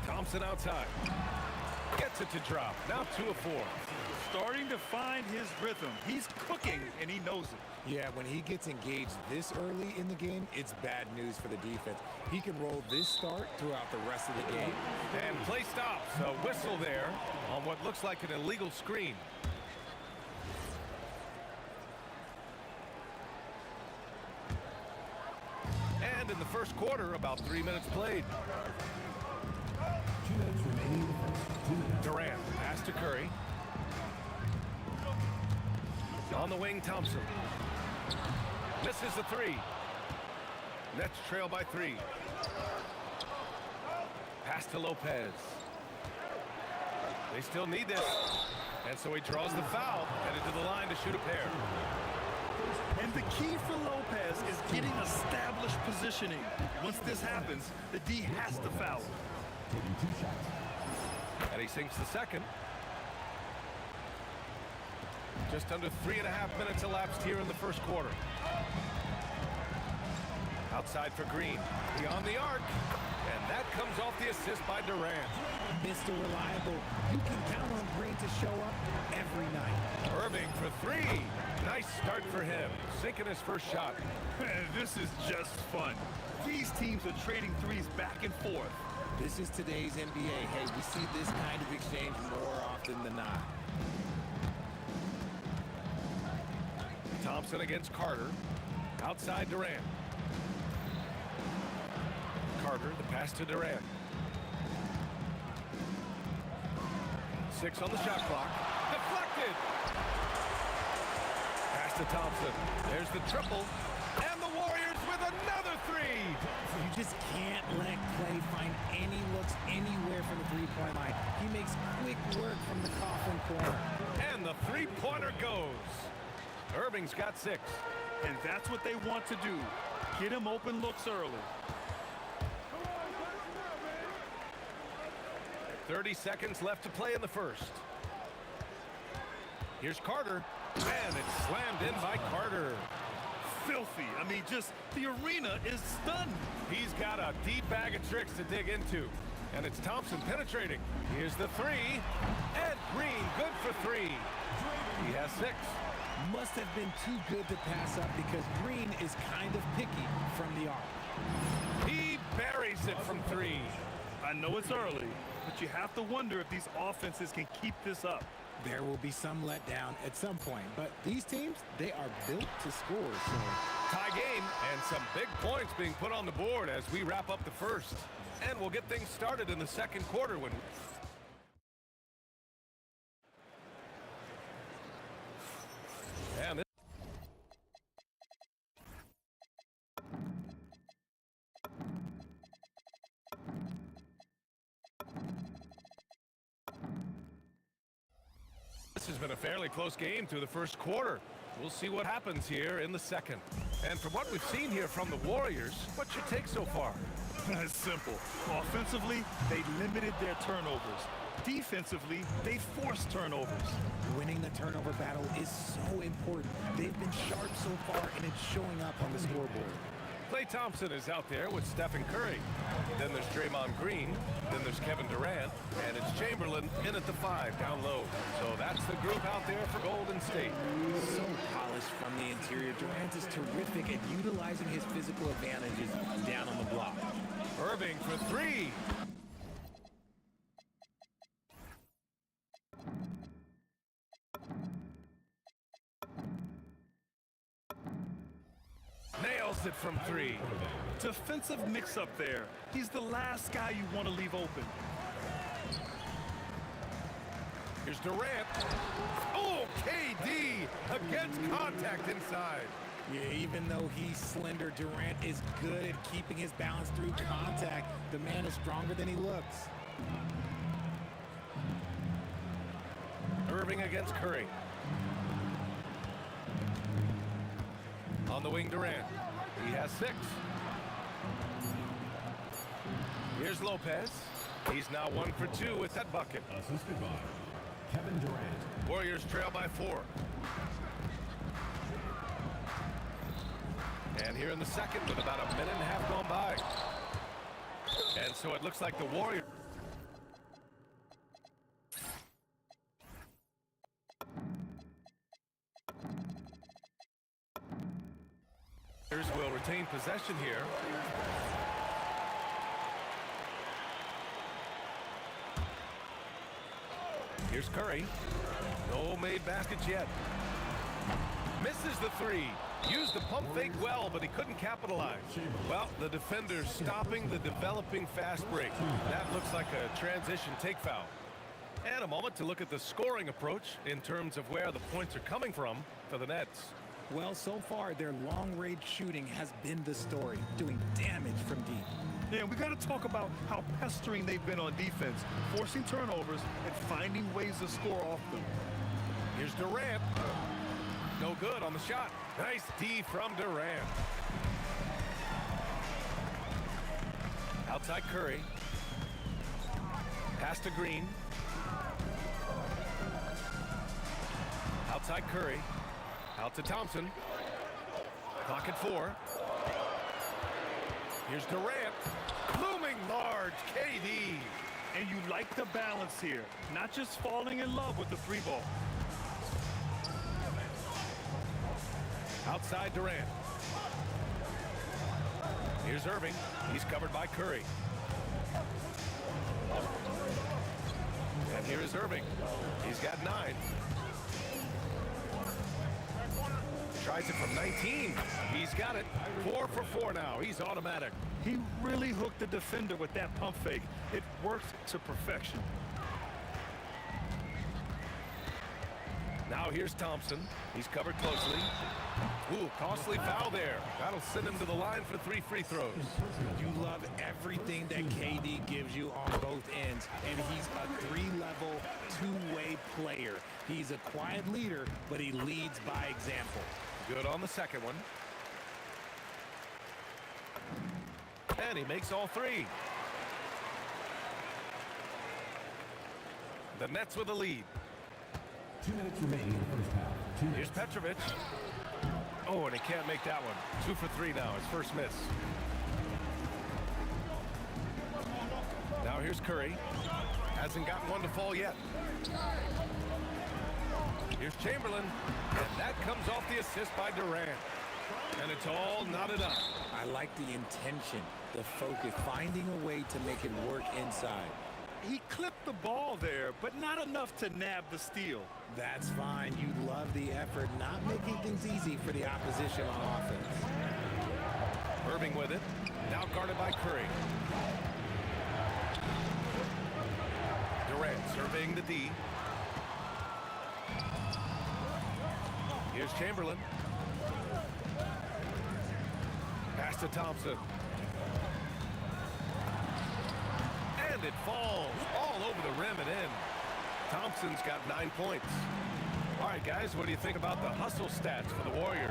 Thompson outside. Gets it to drop. Now 2 of 4. Starting to find his rhythm. He's cooking, and he knows it. Yeah, when he gets engaged this early in the game, it's bad news for the defense. He can roll this start throughout the rest of the game. And play stops. A whistle there on what looks like an illegal screen. And in the first quarter, about 3 minutes played. 2 minutes remaining. Durant, pass to Curry. On the wing, Thompson. Misses the 3. Nets trail by 3. Pass to Lopez. They still need this. And so he draws the foul, headed to the line to shoot a pair. And the key for Lopez is getting established positioning. Once this happens, the D has to foul. And he sinks the second. Just under 3.5 minutes elapsed here in the first quarter. Outside for Green. Beyond the arc. And that comes off the assist by Durant. Mr. Reliable, you can count on Green to show up every night. Irving for 3. Nice start for him. Sinking his first shot. This is just fun. These teams are trading threes back and forth. This is today's NBA. Hey, we see this kind of exchange more often than not. Thompson against Carter. Outside Durant. Carter, the pass to Durant. 6 on the shot clock. Deflected! Pass to Thompson. There's the triple. And the Warriors with another 3! You just can't let Clay find any looks anywhere from the three-point line. He makes quick work from the coffin corner. And the three-pointer goes. Irving's got 6. And that's what they want to do. Get him open looks early. 30 seconds left to play in the first. Here's Carter, and it's slammed in by Carter. Filthy. I mean, just the arena is stunned. He's got a deep bag of tricks to dig into. And it's Thompson penetrating. Here's the three. And Green, good for three. He has 6. Must have been too good to pass up because Green is kind of picky from the arc. He buries it from 3. I know it's early, but you have to wonder if these offenses can keep this up. There will be some letdown at some point, but these teams, they are built to score. So tie game and some big points being put on the board as we wrap up the first. And we'll get things started in the second quarter when... And this has been a fairly close game through the first quarter. We'll see what happens here in the second. And from what we've seen here from the Warriors, what's your take so far? It's simple. Offensively, they limited their turnovers. Defensively, they forced turnovers. Winning the turnover battle is so important. They've been sharp so far, and it's showing up on the scoreboard. Klay Thompson is out there with Stephen Curry. Then there's Draymond Green. Then there's Kevin Durant. And it's Chamberlain in at the 5 down low. So that's the group out there for Golden State. So polished from the interior. Durant is terrific at utilizing his physical advantages down on the block. Irving for 3. Nails it from 3. Defensive mix-up there. He's the last guy you want to leave open. Here's Durant. Oh, KD against contact inside. Yeah, even though he's slender, Durant is good at keeping his balance through contact. The man is stronger than he looks. Irving against Curry. On the wing, Durant. He has 6. Here's Lopez. He's now 1 for 2 with that bucket. Assisted by Kevin Durant. Warriors trail by 4. And here in the second with about a minute and a half gone by. And so it looks like the Warriors will retain possession here. Here's Curry. No made baskets yet. Misses the 3. Used the pump fake well, but he couldn't capitalize. Well, the defender stopping the developing fast break. That looks like a transition take foul. And a moment to look at the scoring approach in terms of where the points are coming from for the Nets. Well, so far, their long-range shooting has been the story, doing damage from deep. Yeah, we got to talk about how pestering they've been on defense, forcing turnovers and finding ways to score off them. Here's Durant. No good on the shot. Nice D from Durant. Outside Curry. Pass to Green. Outside Curry. Out to Thompson. Clock at 4. Here's Durant. Looming large, KD. And you like the balance here. Not just falling in love with the 3 ball. Outside Durant. Here's Irving. He's covered by Curry. And here is Irving. He's got 9. Tries it from 19. He's got it. 4 for 4 now. He's automatic. He really hooked the defender with that pump fake. It worked to perfection. Now here's Thompson. He's covered closely. Ooh, costly foul there. That'll send him to the line for 3 free throws. You love everything that KD gives you on both ends, and he's a 3-level, 2-way player. He's a quiet leader, but he leads by example. Good on the second one. And he makes all 3. The Nets with a lead. 2 minutes remaining in the first half. 2 minutes. Here's Petrovic. Oh, and he can't make that one. 2 for 3 now, his first miss. Now here's Curry. Hasn't gotten one to fall yet. Here's Chamberlain. And that comes off the assist by Durant. And it's all knotted up. I like the intention, the focus, finding a way to make it work inside. He clipped the ball there, but not enough to nab the steal. That's fine. You love the effort, not making things easy for the opposition on offense. Irving with it. Now guarded by Curry. Durant surveying the D. Here's Chamberlain. Pass to Thompson. And it falls all over the rim and in. Thompson's got 9 points. All right, guys, what do you think about the hustle stats for the Warriors?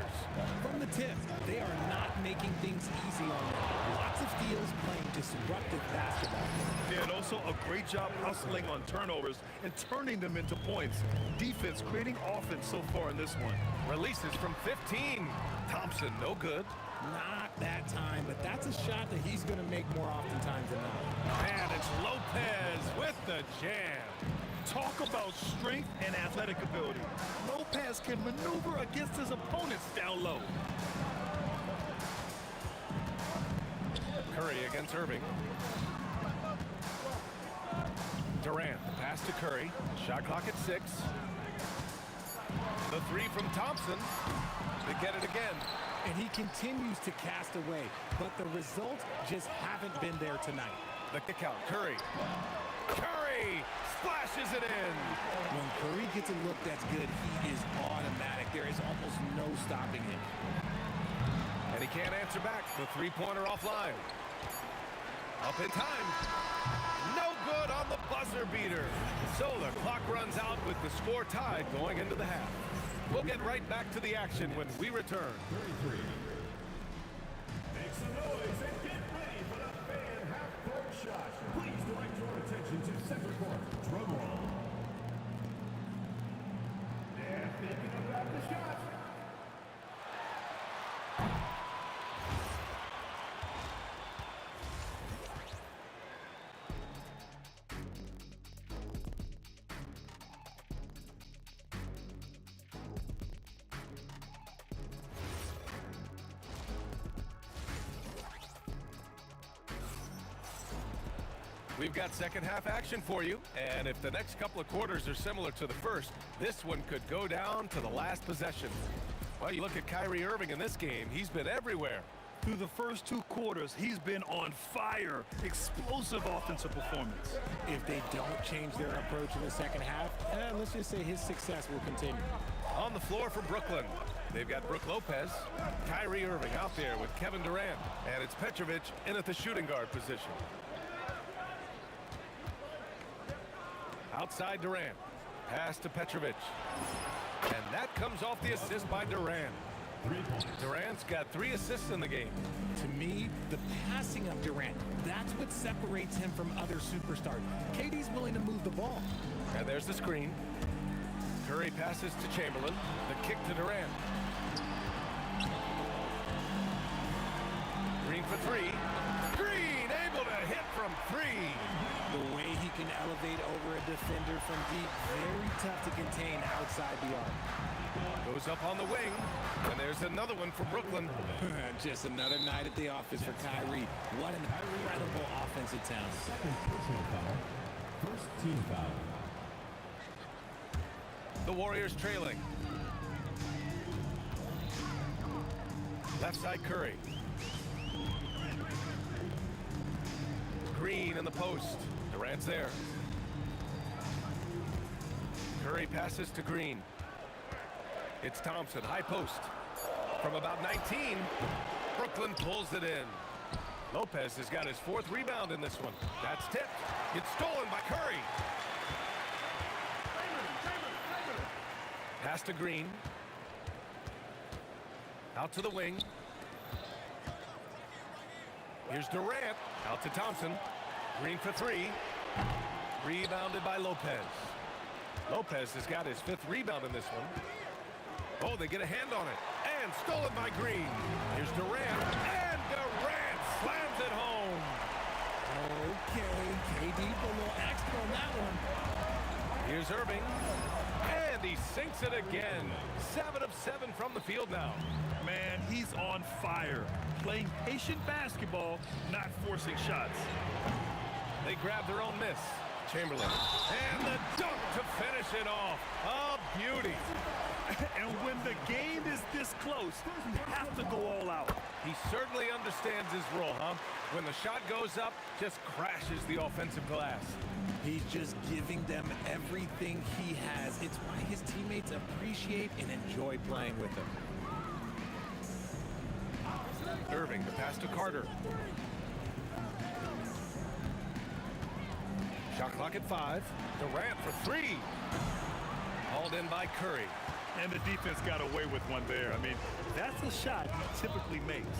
From the tip, they are not making things easy on them. Lots of steals, playing disruptive basketball. Yeah, and also a great job hustling on turnovers and turning them into points. Defense creating offense so far in this one. Releases from 15. Thompson, no good. Not that time, but that's a shot that he's going to make more oftentimes than not. And it's Lopez with the jam. Talk about strength and athletic ability. Lopez can maneuver against his opponents down low. Curry against Irving. Durant, the pass to Curry. Shot clock at 6. The 3 from Thompson. They get it again. And he continues to cast away, but the results just haven't been there tonight. The kick out, Curry. Curry splashes it in. When Curry gets a look that's good, he is automatic. There is almost no stopping him. And he can't answer back. The three-pointer offline. Up in time. No good on the buzzer beater. So the clock runs out with the score tied going into the half. We'll get right back to the action when we return. 33. Make some noise and get ready for the fan half-court shot. Please direct your attention to center court. Drum roll. They're thinking about the shot. We've got second half action for you, and if the next couple of quarters are similar to the first, this one could go down to the last possession. Well, you look at Kyrie Irving in this game, he's been everywhere. Through the first 2 quarters, he's been on fire. Explosive offensive performance. If they don't change their approach in the second half, let's just say his success will continue. On the floor for Brooklyn, they've got Brook Lopez, Kyrie Irving out there with Kevin Durant, and it's Petrovic in at the shooting guard position. Outside Durant. Pass to Petrovic. And that comes off the assist by Durant. Durant's got 3 assists in the game. To me, the passing of Durant, that's what separates him from other superstars. KD's willing to move the ball. And there's the screen. Curry passes to Chamberlain. The kick to Durant. Green for 3. Green able to hit from 3. The way he can elevate over a defender from deep, very tough to contain outside the arc. Goes up on the wing, and there's another one for Brooklyn. Just another night at the office for Kyrie. What an incredible offensive talent. Second personal foul. First team foul. The Warriors trailing. Left side Curry. Green in the post. Durant's there. Curry passes to Green. It's Thompson, high post. From about 19, Brooklyn pulls it in. Lopez has got his 4th rebound in this one. That's tipped. It's stolen by Curry. Pass to Green. Out to the wing. Here's Durant. Out to Thompson. Green for 3. Rebounded by Lopez. Lopez has got his 5th rebound in this one. Oh, they get a hand on it. And stolen by Green. Here's Durant. And Durant slams it home. Okay, KD put a little extra on that one. Here's Irving. And he sinks it again. 7 of 7 from the field now. Man, he's on fire. Playing patient basketball, not forcing shots. They grab their own miss. Chamberlain. And the dunk to finish it off. A beauty. And when the game is this close, you have to go all out. He certainly understands his role, huh? When the shot goes up, just crashes the offensive glass. He's just giving them everything he has. It's why his teammates appreciate and enjoy playing with him. Irving, the pass to Carter. Shot clock at 5. Durant for 3. Hauled in by Curry. And the defense got away with one there. I mean, that's a shot he typically makes.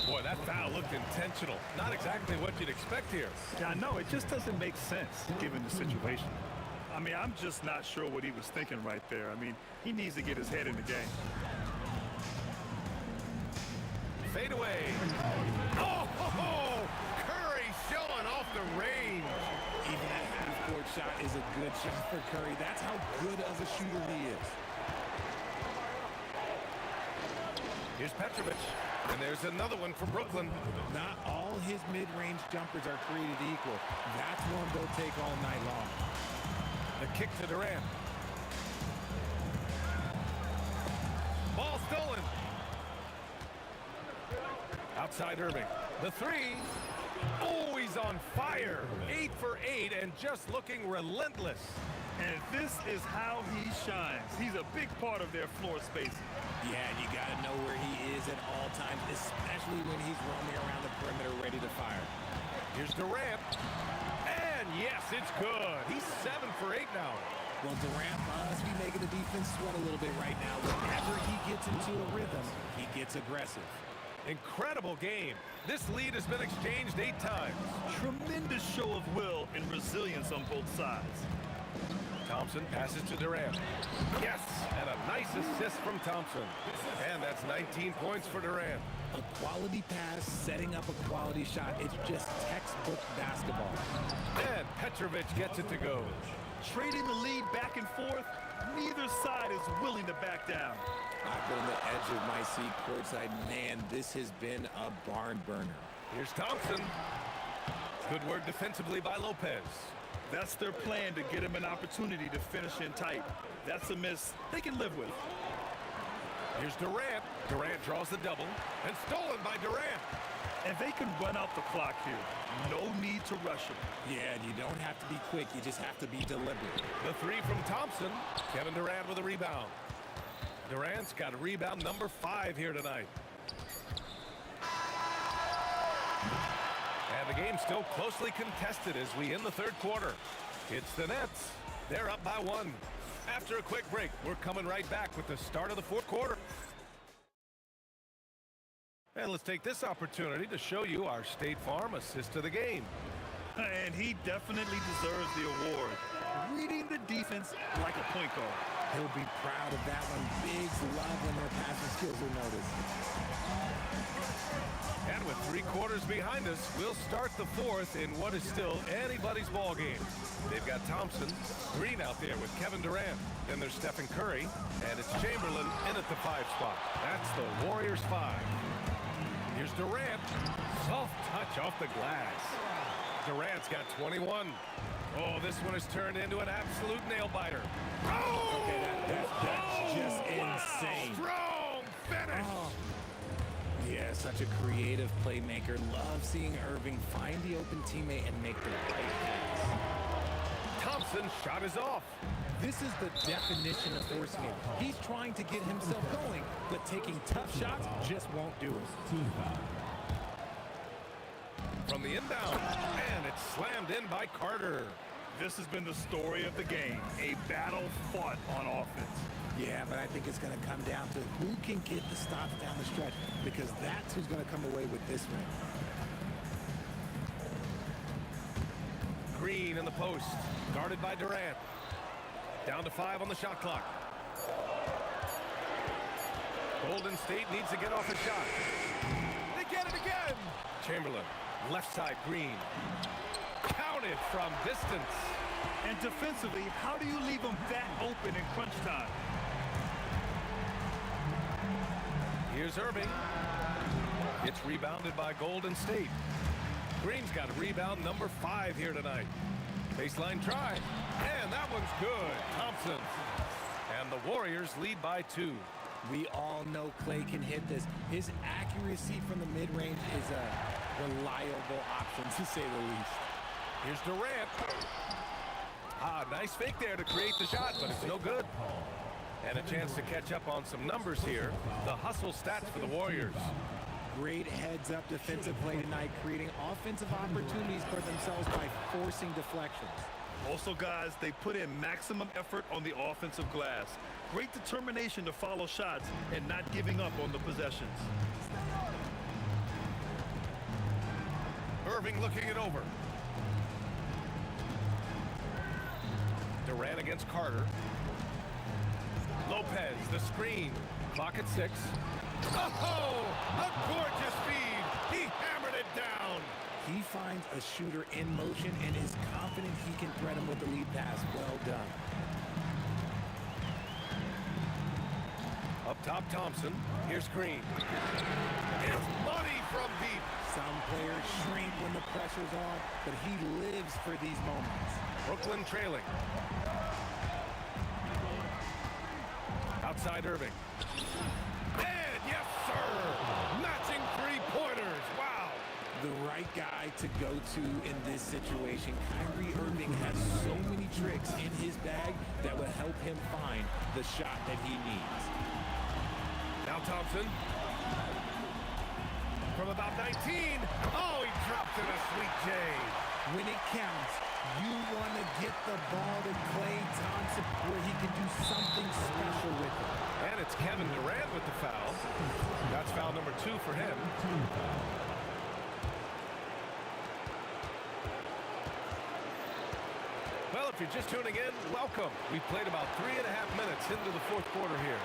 Boy, that foul looked intentional. Not exactly what you'd expect here. Yeah, I know. It just doesn't make sense given the situation. I mean, I'm just not sure what he was thinking right there. I mean, he needs to get his head in the game. Fade away. Oh, Curry showing off the range. Even that half-court shot is a good shot for Curry. That's how good of a shooter he is. Here's Petrovic. And there's another one for Brooklyn. Not all his mid-range jumpers are created equal. That's one they'll take all night long. The kick to Durant. Ball stolen. Outside Irving. The 3. Oh, he's on fire. 8 for 8 and just looking relentless. And this is how he shines. He's a big part of their floor spacing. Yeah, you got to know where he is at all times, especially when he's roaming around the perimeter ready to fire. Here's Durant. And yes, it's good. He's 7 for 8 now. Well, Durant must be making the defense sweat a little bit right now. Whenever he gets into a rhythm, he gets aggressive. Incredible game. This lead has been exchanged 8 times. Tremendous show of will and resilience on both sides. Thompson passes to Durant. Yes, and a nice assist from Thompson. And that's 19 points for Durant. A quality pass, setting up a quality shot. It's just textbook basketball. And Petrovic gets it to go. Trading the lead back and forth, neither side is willing to back down. I've been on the edge of my seat courtside. Man, this has been a barn burner. Here's Thompson. Good work defensively by Lopez. That's their plan, to get him an opportunity to finish in tight. That's a miss they can live with. Here's Durant. Durant draws the double. And stolen by Durant. And they can run out the clock here. No need to rush him. Yeah, you don't have to be quick. You just have to be deliberate. The 3 from Thompson. Kevin Durant with a rebound. Durant's got a rebound number 5 here tonight. And the game's still closely contested as we end the 3rd quarter. It's the Nets. They're up by 1. After a quick break, we're coming right back with the start of the 4th quarter. And let's take this opportunity to show you our State Farm assist to the game. And he definitely deserves the award. Reading the defense like a point guard. He'll be proud of that one. Bigs love when their passing skills are noticed. And with 3 quarters behind us, we'll start the 4th in what is still anybody's ball game. They've got Thompson, Green out there with Kevin Durant. Then there's Stephen Curry, and it's Chamberlain in at the 5 spot. That's the Warriors 5. Here's Durant. Soft touch off the glass. Durant's got 21. Oh, this one has turned into an absolute nail-biter. Oh! Okay, that's just insane. Strong finish. Oh. Yeah, such a creative playmaker. Love seeing Irving find the open teammate and make the right pass. Thompson's shot is off. This is the definition of forcing it. He's trying to get himself going, but taking tough shots just won't do it. From the inbound, and it's slammed in by Carter. This has been the story of the game, a battle fought on offense. Yeah, but I think it's going to come down to who can get the stops down the stretch, because that's who's going to come away with this one. Green in the post, guarded by Durant. Down to 5 on the shot clock. Golden State needs to get off a shot. They get it again. Chamberlain, left side, Green. Counted from distance. And defensively, how do you leave them that open in crunch time? Here's Irving. It's rebounded by Golden State. Green's got a rebound number 5 here tonight. Baseline try. And that one's good. Thompson. And the Warriors lead by 2. We all know Clay can hit this. His accuracy from the mid-range is a reliable option, to say the least. Here's Durant. Nice fake there to create the shot, but it's no good. And a chance to catch up on some numbers here. The hustle stats for the Warriors. Great heads-up defensive play tonight, creating offensive opportunities for themselves by forcing deflections. Also, guys, they put in maximum effort on the offensive glass. Great determination to follow shots and not giving up on the possessions. Irving looking it over. Durant against Carter. Lopez, the screen. Clock at 6. Oh, a gorgeous feed. He hammered it down. He finds a shooter in motion and is confident he can thread him with the lead pass. Well done. Up top, Thompson. Here's Green. It's money from deep. Some players shrink when the pressure's on, but he lives for these moments. Brooklyn trailing. Outside Irving. And yes, sir. Matching three-pointers. Wow. The right guy to go to in this situation. Kyrie Irving has so many tricks in his bag that will help him find the shot that he needs. Now Thompson. From about 19. Oh, he dropped in a sweet J. When it counts, you want to get the ball to Klay Thompson where he can do something special with it. And it's Kevin Durant with the foul. That's foul number 2 for him. Well, if you're just tuning in, welcome. We've played about 3.5 minutes into the 4th quarter here.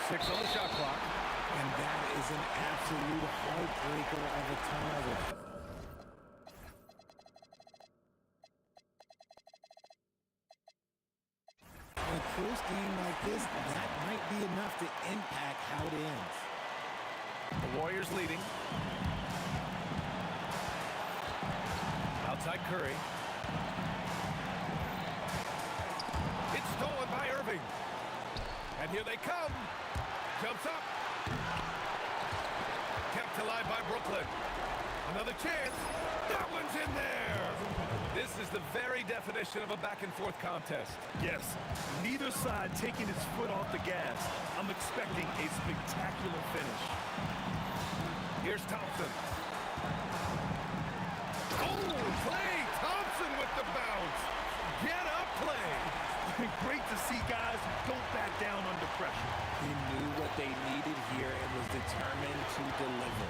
6 on the shot clock. And that is an absolute heartbreaker of a turnover. In a close game like this, that might be enough to impact how it ends. The Warriors leading. Outside Curry. It's stolen by Irving. And here they come. Jumps up. Kept alive by Brooklyn. Another chance. That one's in there. This is the very definition of a back-and-forth contest. Yes, neither side taking its foot off the gas. I'm expecting a spectacular finish. Here's Thompson. Oh, Klay Thompson with the bounce. Get up, Klay. Great to see guys who don't back down under pressure. He knew what they needed here and was determined to deliver.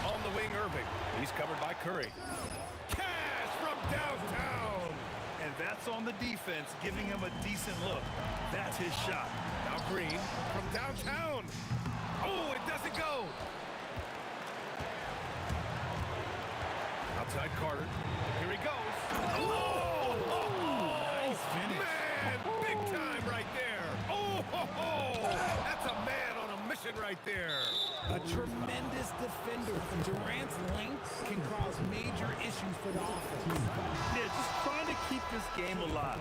On the wing, Irving. He's covered by Curry. Cash from downtown. And that's on the defense, giving him a decent look. That's his shot. Now Green from downtown. Oh, it doesn't go. Outside Carter. Here he goes. Oh, nice finish. Man, big time right there. Oh, that's a man on a mission right there. A tremendous defender. Durant's length can cause major issues for the offense. Yeah, just trying to keep this game alive.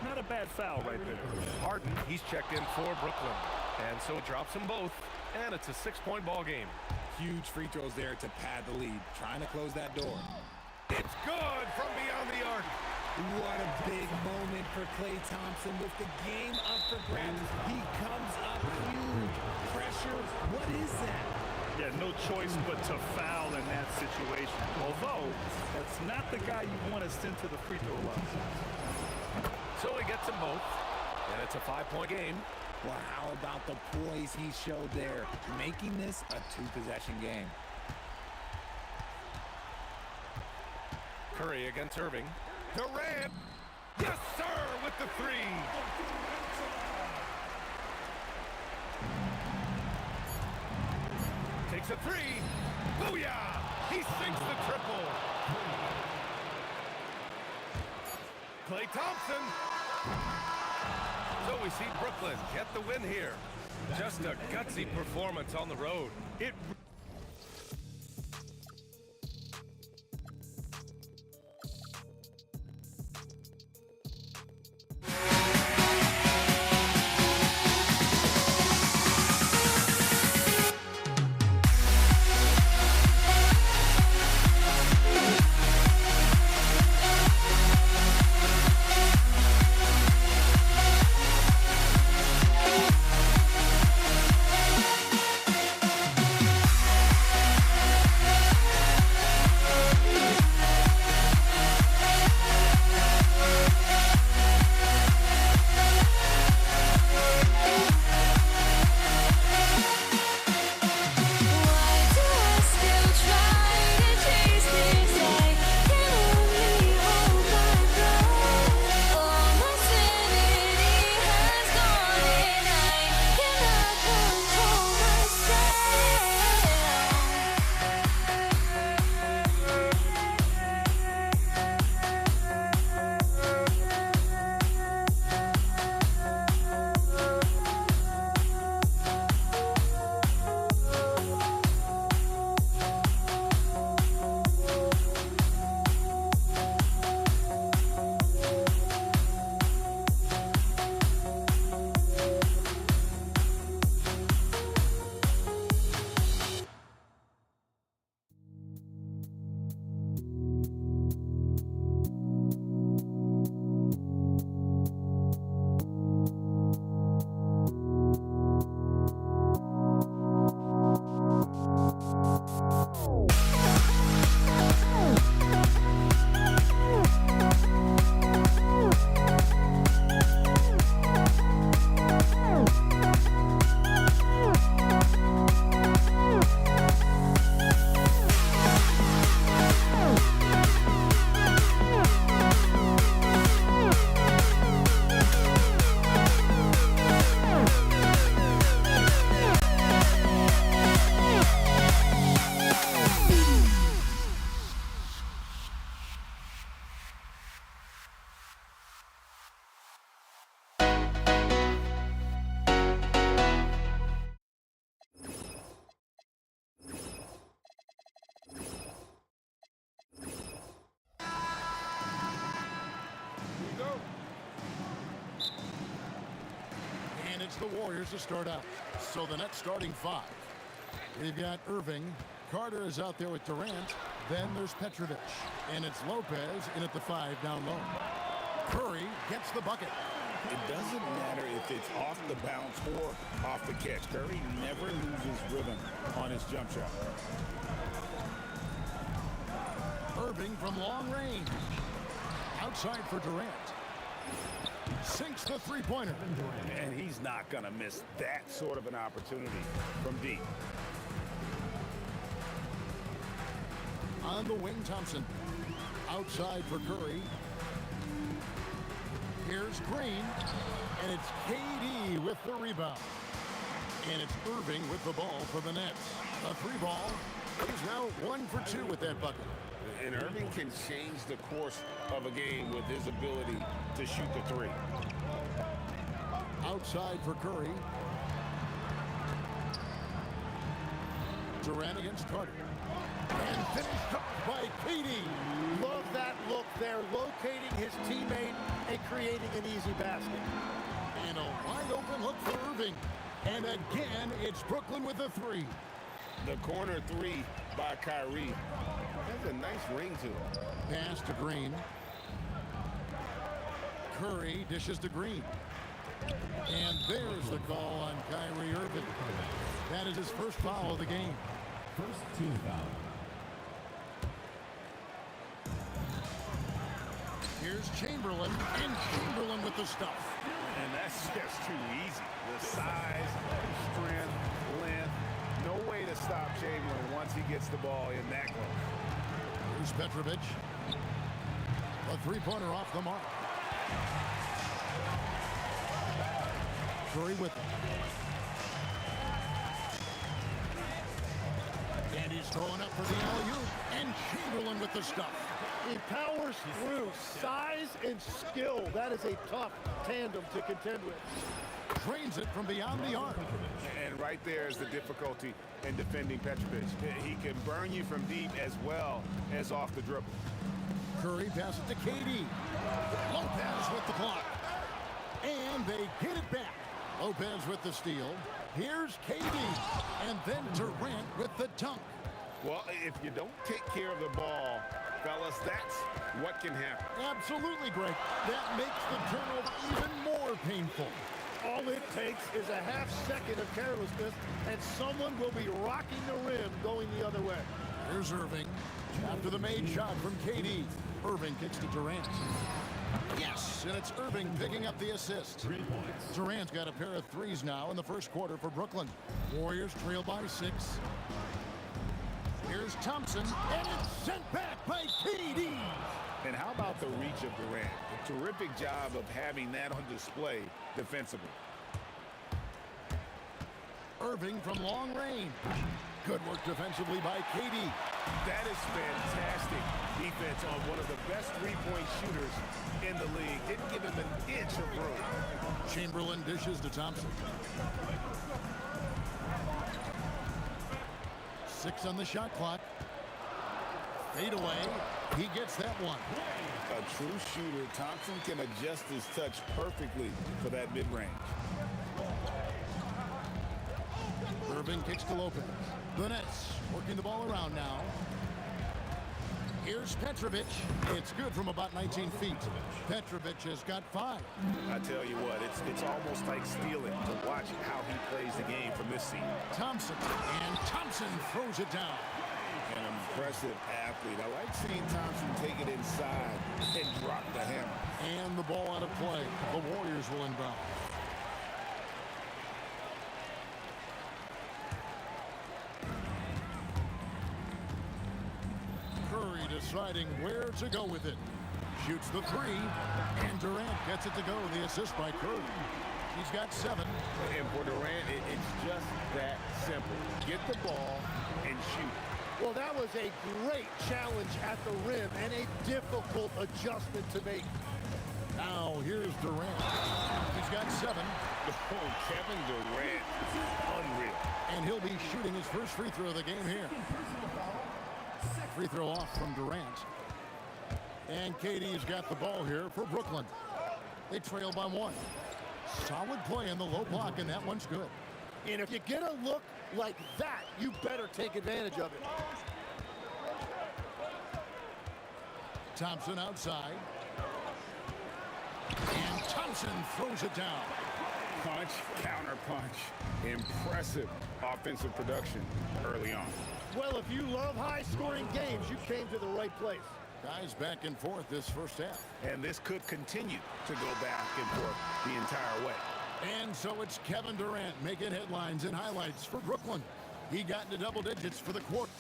Not a bad foul right there. Harden, he's checked in for Brooklyn. And so it drops them both. And it's a 6-point ball game. Huge free throws there to pad the lead. Trying to close that door. It's good from beyond the arc. What a big moment for Klay Thompson with the game up for grabs. He comes up huge. Pressure, what is that? Yeah, no choice but to foul in that situation. Although, that's not the guy you want to send to the free throw line. So he gets them both. And it's a 5-point game. Well, how about the poise he showed there, making this a two-possession game? Curry against Irving. Durant. Yes, sir, with the three. Takes a three. Booyah! He sinks the triple. Klay Thompson. So we see Brooklyn get the win here. Just a gutsy performance on the road. It The Warriors to start out. So the next starting five. We've got Irving. Carter is out there with Durant. Then there's Petrovic. And it's Lopez in at the 5 down low. Curry gets the bucket. It doesn't matter if it's off the bounce or off the catch. Curry never loses rhythm on his jump shot. Irving from long range. Outside for Durant. Sinks the three-pointer. And he's not going to miss that sort of an opportunity from deep. On the wing, Thompson. Outside for Curry. Here's Green. And it's KD with the rebound. And it's Irving with the ball for the Nets. A three ball. He's now 1 for 2 with that bucket. And Irving can change the course of a game with his ability to shoot the three. Outside for Curry. Durant against Carter. And finished up by KD. Love that look there, locating his teammate and creating an easy basket. And a wide open look for Irving. And again, it's Brooklyn with a three. The corner three by Kyrie has a nice ring to it. Pass to Green. Curry dishes to Green. And there's the call on Kyrie Irving. That is his first foul of the game. First team foul. Here's Chamberlain, and Chamberlain with the stuff. And that That's just too easy. The size, strength, length. No way to stop Chamberlain once he gets the ball in that close. Here's Petrovic. A three-pointer off the mark. Curry with it. And he's throwing up for the alley-oop. And Chamberlain with the stuff. He powers through. Size and skill. That is a tough tandem to contend with. Drains it from beyond the arc. And right there is the difficulty in defending Petrovic. He can burn you from deep as well as off the dribble. Curry passes it to KD. Lopez with the block. And they get it back. Lopez with the steal. Here's KD. And then Durant with the dunk. Well, if you don't take care of the ball, fellas, that's what can happen. Absolutely, Greg. That makes the turnover even more painful. All it takes is a half second of carelessness, and someone will be rocking the rim going the other way. Here's Irving. After the made shot from KD. Irving kicks to Durant. Yes, and it's Irving picking up the assist. 3 points. Durant's got a pair of threes now in the first quarter for Brooklyn. Warriors trail by 6. Here's Thompson, and it's sent back by KD. And how about the reach of Durant? A terrific job of having that on display defensively. Irving from long range. Good work defensively by KD. That is fantastic defense on one of the best three-point shooters in the league. Didn't give him an inch of room. Chamberlain dishes to Thompson. 6 on the shot clock. Fade away. He gets that one. A true shooter, Thompson can adjust his touch perfectly for that mid-range. Irving kicks to Lopez. The Nets working the ball around now. Here's Petrovic. It's good from about 19 feet. Petrovic has got 5. I tell you what, it's almost like stealing to watch how he plays the game from this seat. Thompson, and Thompson throws it down. An impressive athlete. I like seeing Thompson take it inside and drop the hammer. And the ball out of play. The Warriors will inbound. Curry deciding where to go with it. Shoots the 3, and Durant gets it to go. The assist by Curry. He's got 7. And for Durant, it's just that simple. Get the ball and shoot. Well, that was a great challenge at the rim and a difficult adjustment to make. Now, here's Durant. He's got 7. Oh, Kevin Durant, unreal. And he'll be shooting his first free throw of the game here. Free throw off from Durant. And KD's got the ball here for Brooklyn. They trail by 1. Solid play in the low block, and that one's good. And if you get a look like that, you better take advantage of it. Thompson outside. And Thompson throws it down. Punch, counter punch. Impressive offensive production early on. Well, if you love high-scoring games, you came to the right place. Guys back and forth this first half. And this could continue to go back and forth the entire way. And so it's Kevin Durant making headlines and highlights for Brooklyn. He got into double digits for the quarter.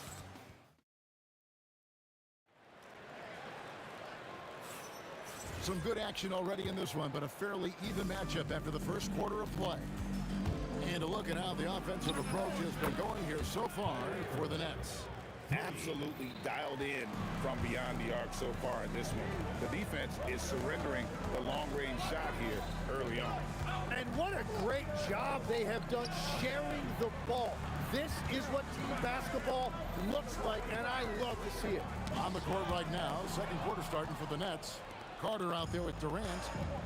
Some good action already in this one, but a fairly even matchup after the first quarter of play. And a look at how the offensive approach has been going here so far for the Nets. Absolutely dialed in from beyond the arc so far in this one. The defense is surrendering the long-range shot here early on. And what a great job they have done sharing the ball. This is what team basketball looks like, and I love to see it. On the court right now, second quarter starting for the Nets. Carter out there with Durant,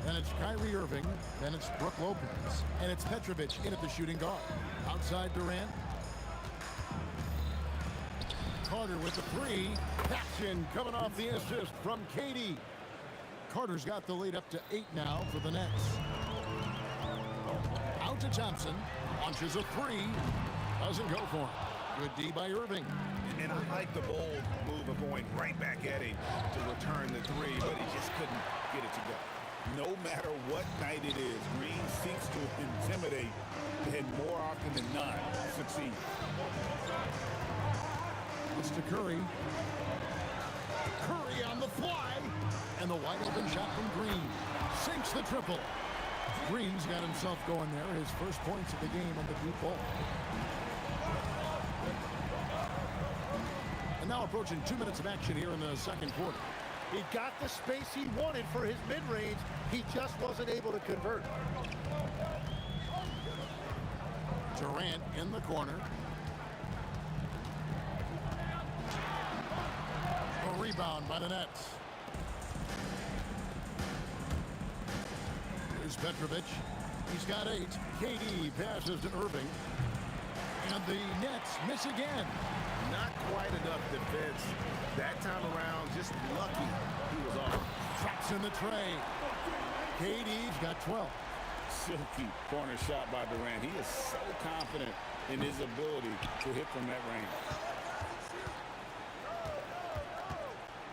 and it's Kyrie Irving, then it's Brook Lopez, and it's Petrovic in at the shooting guard. Outside Durant. Carter with the 3. Action coming off the assist from KD. Carter's got the lead up to 8 now for the Nets. Out to Thompson. Launches a 3. Doesn't go for it. Good D by Irving. And I like the bold move of going right back at him to return the 3, but he just couldn't get it to go. No matter what night it is, Green seeks to intimidate and more often than not succeed. It's to Curry. Curry on the fly. And the wide open shot from Green. Sinks the triple. Green's got himself going there. His first points of the game on the deep ball. And now approaching 2 minutes of action here in the second quarter. He got the space he wanted for his mid-range. He just wasn't able to convert. Durant in the corner. A rebound by the Nets. Here's Petrovic. He's got 8. KD passes to Irving. And the Nets miss again. Not quite enough defense. That time around, just lucky he was off. Traps in the tray. KD's got 12. Silky corner shot by Durant. He is so confident in his ability to hit from that range.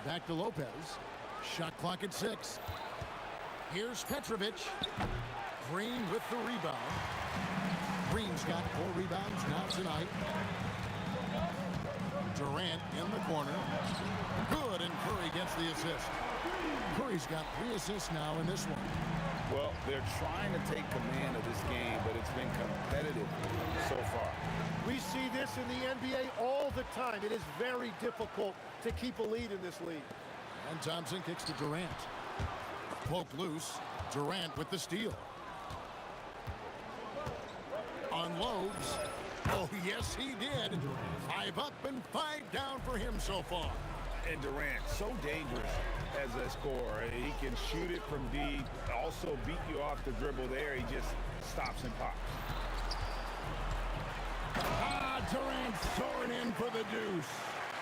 Back to Lopez. Shot clock at 6. Here's Petrovic. Green with the rebound. Green's got 4 rebounds now tonight. Durant in the corner. Good, and Curry gets the assist. Curry's got 3 assists now in this one. Well, they're trying to take command of this game, but it's been competitive so far. We see this in the NBA all the time. It is very difficult to keep a lead in this league. And Thompson kicks to Durant. Poke loose. Durant with the steal. Unloads. Oh, yes, he did. 5 up and 5 down for him so far. And Durant, so dangerous as a scorer. He can shoot it from deep, also beat you off the dribble there. He just stops and pops. Durant soaring in for the deuce.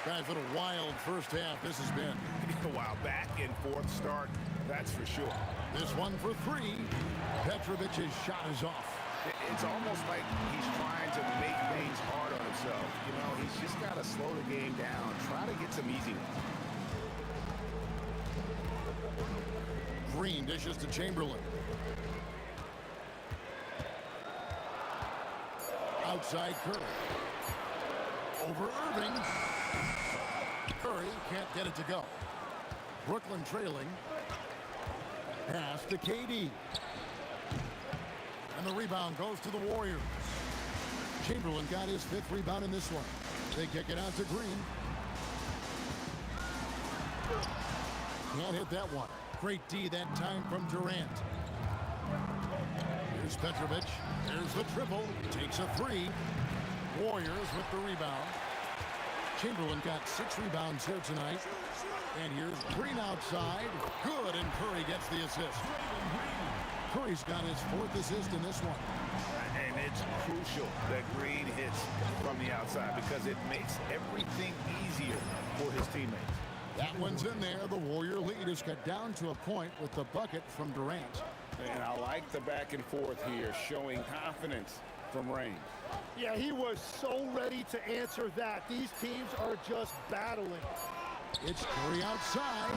Guys, what a wild first half this has been. Wow, back and forth start, that's for sure. This one for 3. Petrovic's shot is off. It's almost like he's trying to make things hard on himself. You know, he's just got to slow the game down, try to get some easy ones. Green dishes to Chamberlain. Outside Curry. Over Irving. Curry can't get it to go. Brooklyn trailing. Pass to KD. And the rebound goes to the Warriors. Chamberlain got his 5th rebound in this one. They kick it out to Green. Can't hit that one. Great D that time from Durant. Here's Petrovic. There's the triple. Takes a 3. Warriors with the rebound. Chamberlain got 6 rebounds here tonight. And here's Green outside. Good, and Curry gets the assist. Curry's got his 4th assist in this one. And it's crucial that Green hits from the outside because it makes everything easier for his teammates. That one's in there. The Warrior lead is cut down to a point with the bucket from Durant. And I like the back and forth here, showing confidence from Reigns. Yeah, he was so ready to answer that. These teams are just battling. It's Curry outside,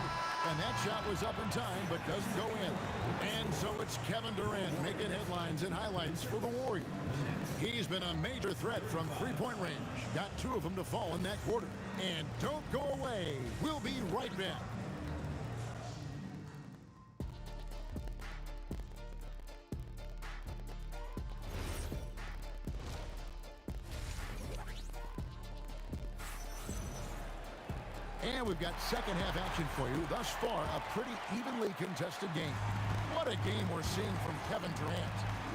and that shot was up in time, but doesn't go in. And so it's Kevin Durant making headlines and highlights for the Warriors. He's been a major threat from 3-point range. Got 2 of them to fall in that quarter. And don't go away. We'll be right back. And we've got second half action for you. Thus far, a pretty evenly contested game. What a game we're seeing from Kevin Durant.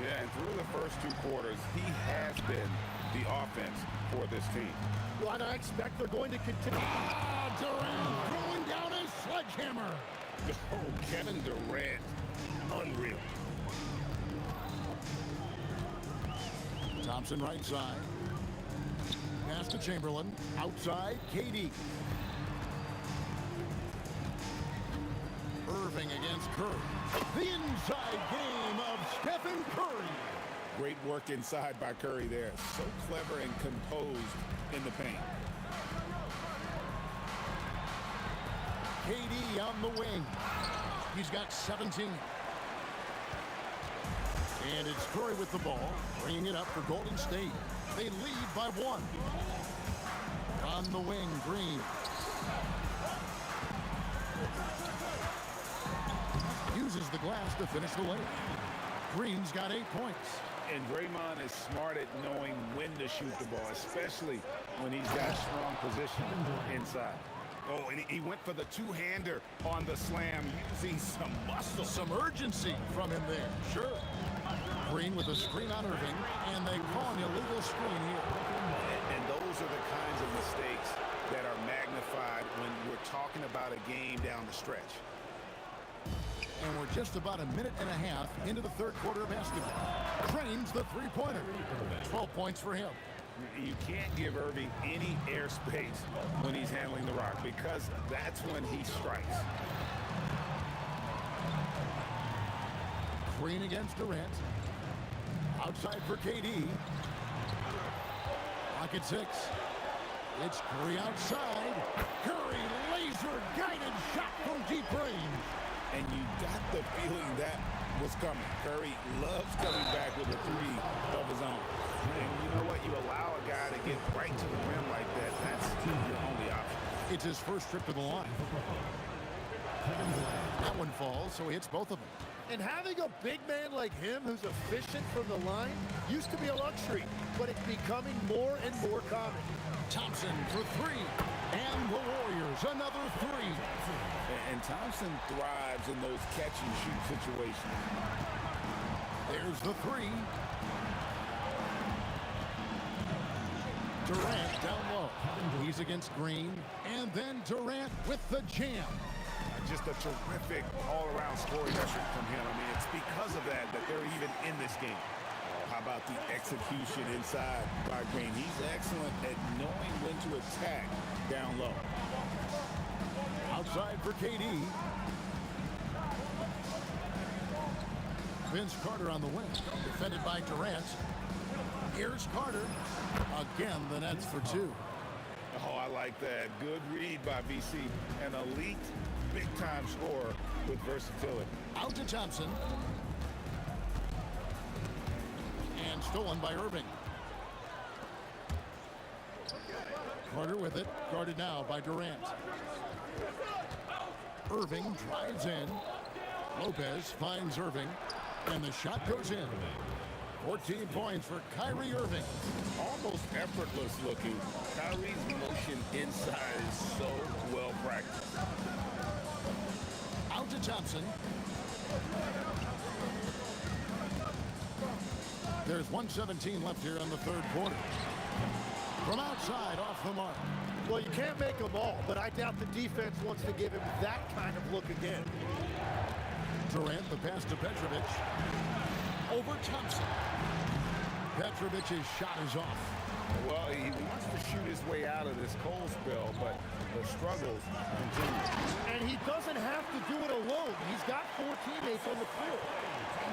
Yeah, and through the first 2 quarters, he has been the offense for this team. Well, and I expect they're going to continue. Durant throwing down his sledgehammer. Oh, Kevin Durant, unreal. Thompson right side. Pass to Chamberlain. Outside, KD. Irving against Curry. The inside game of Stephen Curry. Great work inside by Curry there. So clever and composed in the paint. KD on the wing. He's got 17. And it's Curry with the ball, bringing it up for Golden State. They lead by 1. On the wing, Green. Uses the glass to finish the layup. Green's got 8 points. And Draymond is smart at knowing when to shoot the ball, especially when he's got strong position inside. Oh, and he went for the two-hander on the slam, using some muscle. Some urgency from him there, sure. Green with a screen on Irving, and they call an illegal screen here. And those are the kinds of mistakes that are magnified when we're talking about a game down the stretch. And we're just about a minute and a half into the third quarter of basketball. Crane's the three-pointer. 12 points for him. You can't give Irving any airspace when he's handling the rock, because that's when he strikes. Green against Durant. Outside for KD. Pocket 6. It's Curry outside. Curry laser-guided shot from deep range. And you got the feeling that was coming. Curry loves coming back with a three of his own. And you know what? You allow a guy to get right to the rim like that, that's your only option. It's his first trip to the line. That one falls, so he hits both of them. And having a big man like him who's efficient from the line used to be a luxury, but it's becoming more and more common. Thompson for 3. And the Warriors, another 3. And Thompson thrives in those catch-and-shoot situations. There's the 3. Durant down low. He's against Green. And then Durant with the jam. Just a terrific all-around scoring effort from him. I mean, it's because of that they're even in this game. How about the execution inside by Green? He's excellent at knowing when to attack down low. Outside for KD. Vince Carter on the wing. Defended by Durant. Here's Carter. Again, the Nets for 2. Oh, I like that. Good read by VC. An elite big-time scorer with versatility. Out to Thompson. And stolen by Irving. Carter with it. Guarded now by Durant. Irving drives in. Lopez finds Irving. And the shot goes in. 14 points for Kyrie Irving. Almost effortless looking. Kyrie's motion inside is so well practiced. Out to Thompson. There's 1:17 left here in the third quarter. From outside, off the mark. Well, you can't make them all, but I doubt the defense wants to give him that kind of look again. Durant, the pass to Petrovic. Over Thompson. Petrovic's shot is off. Well, he wants to shoot his way out of this cold spell, but the struggles continue. And he doesn't have to do it alone. He's got 4 teammates on the field.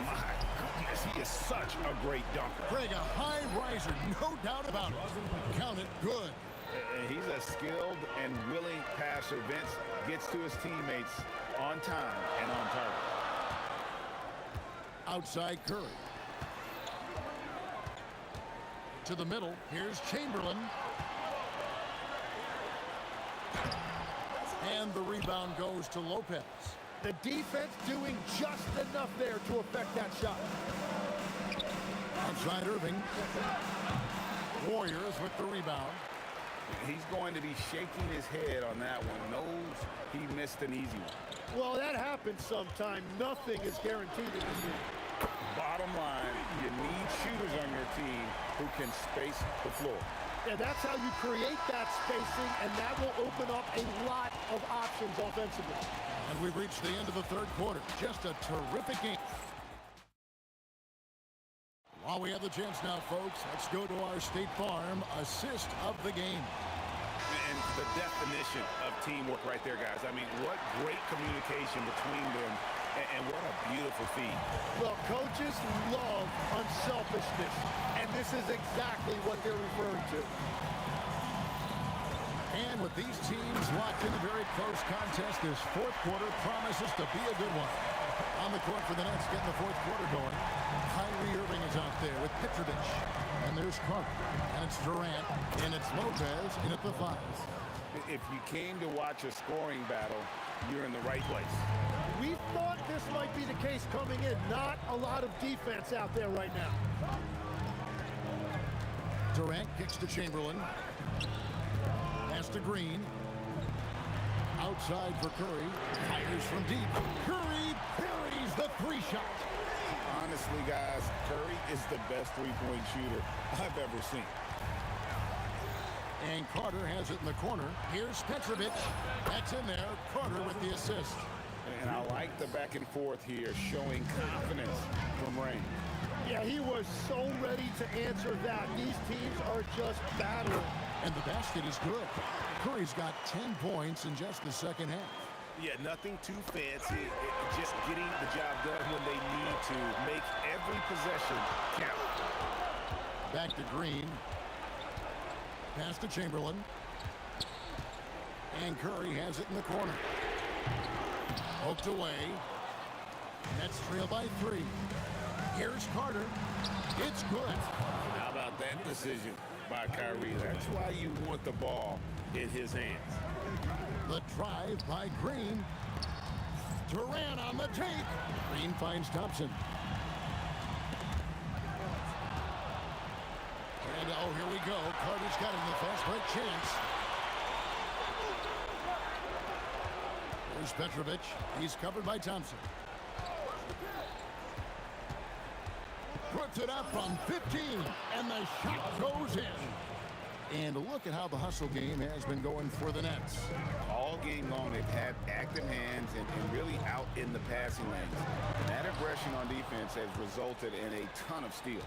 My goodness, he is such a great dunker. Greg, a high riser, no doubt about it. Count it good. And he's a skilled and willing passer. Vince gets to his teammates on time and on target. Outside Curry. To the middle. Here's Chamberlain. And the rebound goes to Lopez. The defense doing just enough there to affect that shot. Outside Irving. Warriors with the rebound. He's going to be shaking his head on that one. Knows he missed an easy one. Well, that happens sometime. Nothing is guaranteed in this game. Bottom line, you need shooters on your team who can space the floor. And that's how you create that spacing, and that will open up a lot of options offensively. And we've reached the end of the third quarter. Just a terrific game. While we have the chance now, folks, let's go to our State Farm assist of the game. And the definition of teamwork right there, guys. I mean, what great communication between them, and what a beautiful feed. Well, coaches love unselfishness, and this is exactly what they're referring to. And with these teams locked in a very close contest, this fourth quarter promises to be a good one. On the court for the Nets, getting the fourth quarter going, Kyrie Petrovich. And there's Carter. And it's Durant. And it's Lopez in at the 5. If you came to watch a scoring battle, you're in the right place. We thought this might be the case coming in. Not a lot of defense out there right now. Durant kicks to Chamberlain. Pass to Green. Outside for Curry. Fires from deep. Curry buries the 3-shot. Honestly, guys, Curry is the best three-point shooter I've ever seen. And Carter has it in the corner. Here's Petrovich. That's in there. Carter with the assist. And I like the back and forth here, showing confidence from Rain. Yeah, he was so ready to answer that. These teams are just battling. And the basket is good. Curry's got 10 points in just the second half. Yeah, nothing too fancy. Just getting the job done when they need to. Make every possession count. Back to Green. Pass to Chamberlain. And Curry has it in the corner. Poked away. Nets trail by 3. Here's Carter. It's good. How about that decision by Kyrie? That's why you want the ball in his hands. The drive by Green. Durant on the take. Green finds Thompson. And oh, here we go. Carter's got him the fast break chance. There's Petrovich. He's covered by Thompson. Puts it up from 15, and the shot goes in. And look at how the hustle game has been going for the Nets. All game long, they've had active hands and really out in the passing lanes. That aggression on defense has resulted in a ton of steals.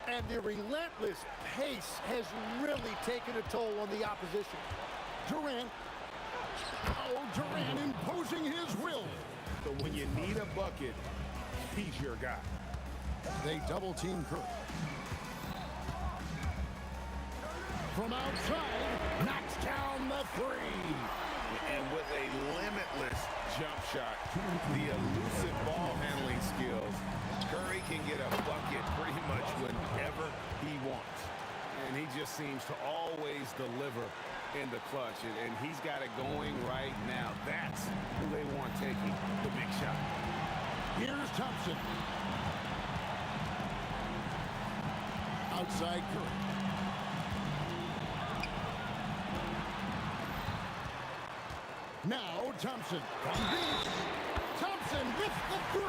And the relentless pace has really taken a toll on the opposition. Durant. Oh, Durant imposing his will. So when you need a bucket, he's your guy. They double team Curry. From outside, knocks down the 3. And with a limitless jump shot, the elusive ball handling skills, Curry can get a bucket pretty much whenever he wants. And he just seems to always deliver in the clutch. And he's got it going right now. That's who they want taking the big shot. Here's Thompson. Outside Curry. Now Thompson. Thompson with the 3.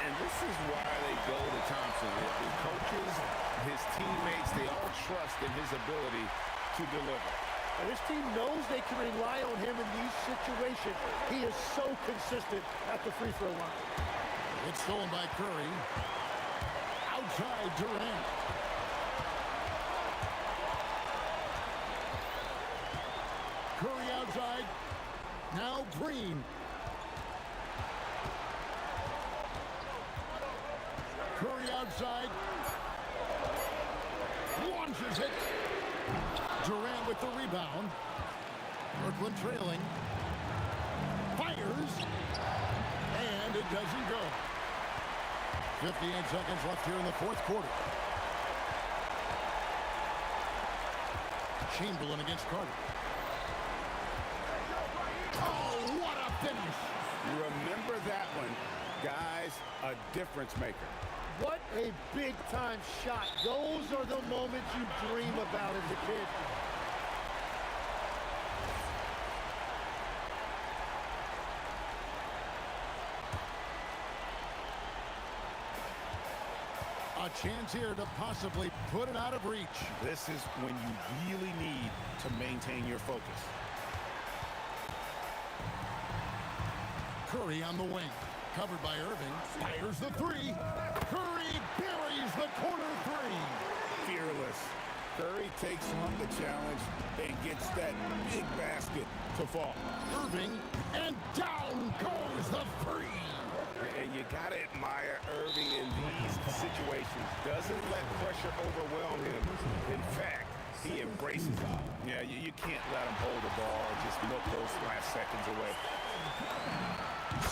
And this is why they go to Thompson. The coaches, his teammates, they all trust in his ability to deliver. And this team knows they can rely on him in these situations. He is so consistent at the free throw line. It's stolen by Curry. Outside Durant. Curry outside. Now Green. Curry outside. Launches it. Durant with the rebound. Brooklyn trailing. Fires. And it doesn't go. 58 seconds left here in the fourth quarter. Chamberlain against Carter. Oh, what a finish. Remember that one. Guys, a difference maker. What a big-time shot. Those are the moments you dream about as a kid. A chance here to possibly put it out of reach. This is when you really need to maintain your focus. Curry on the wing. Covered by Irving. Fires the 3. Curry buries the corner 3. Fearless. Curry takes on the challenge and gets that big basket to fall. Irving, and down goes the 3. And you got to admire Irving in these situations. Doesn't let pressure overwhelm him. In fact, he embraces it. Yeah, you can't let him hold the ball and just milk those last seconds away.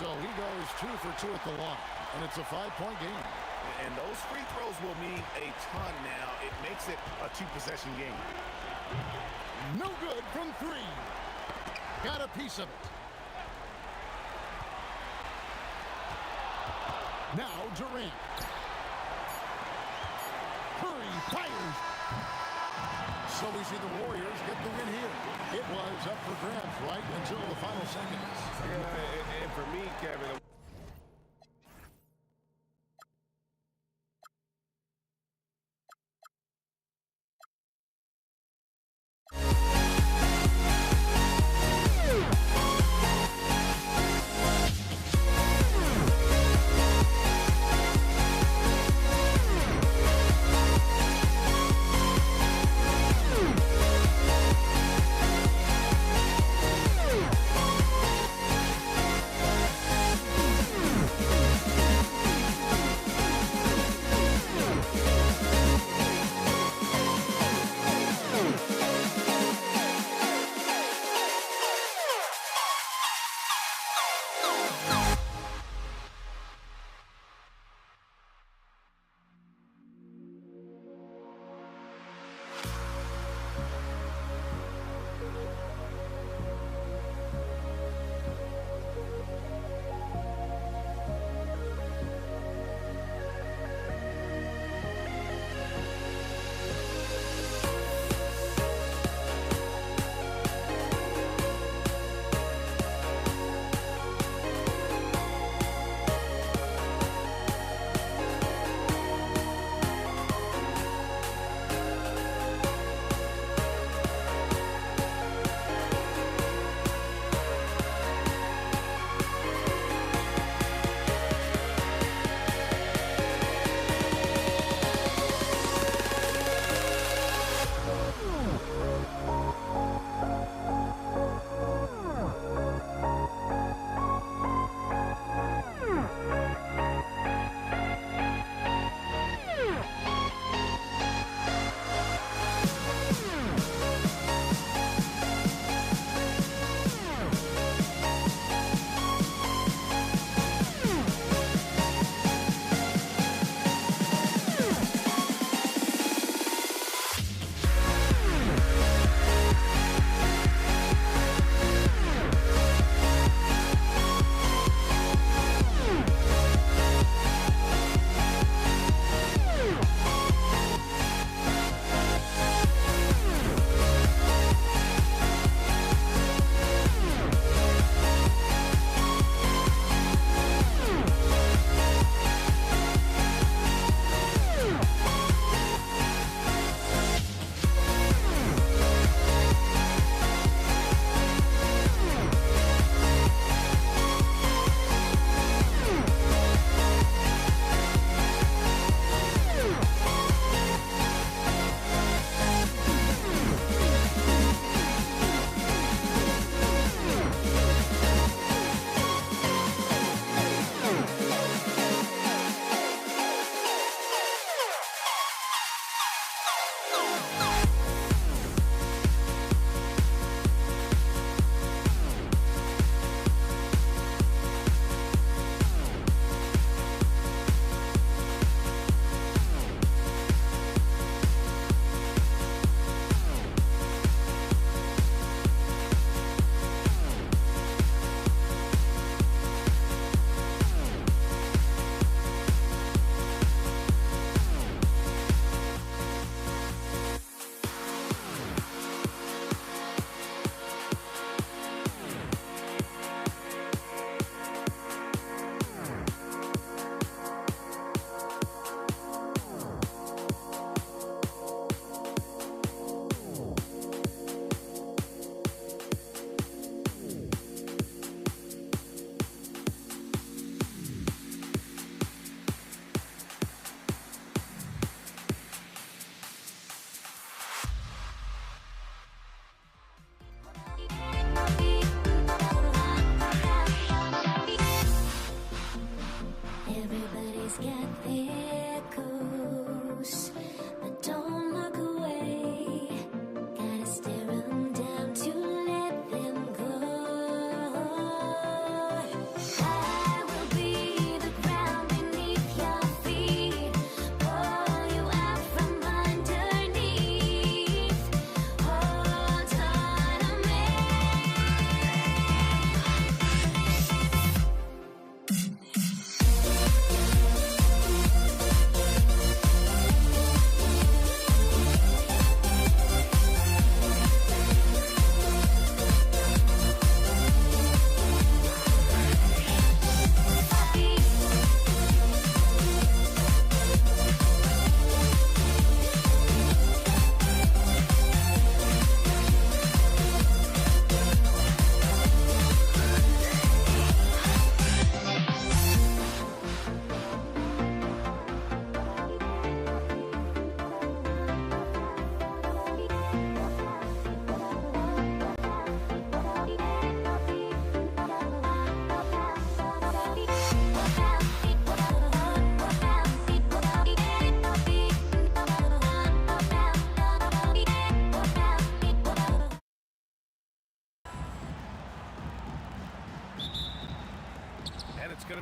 So he goes 2 for 2 at the line, and it's a 5-point game. And those free throws those will mean a ton now. It makes it a two-possession game. No good from 3. Got a piece of it. Now Durant. Curry fires. So we see the Warriors get the win here. It was up for grabs right until the final seconds. And for me, Kevin,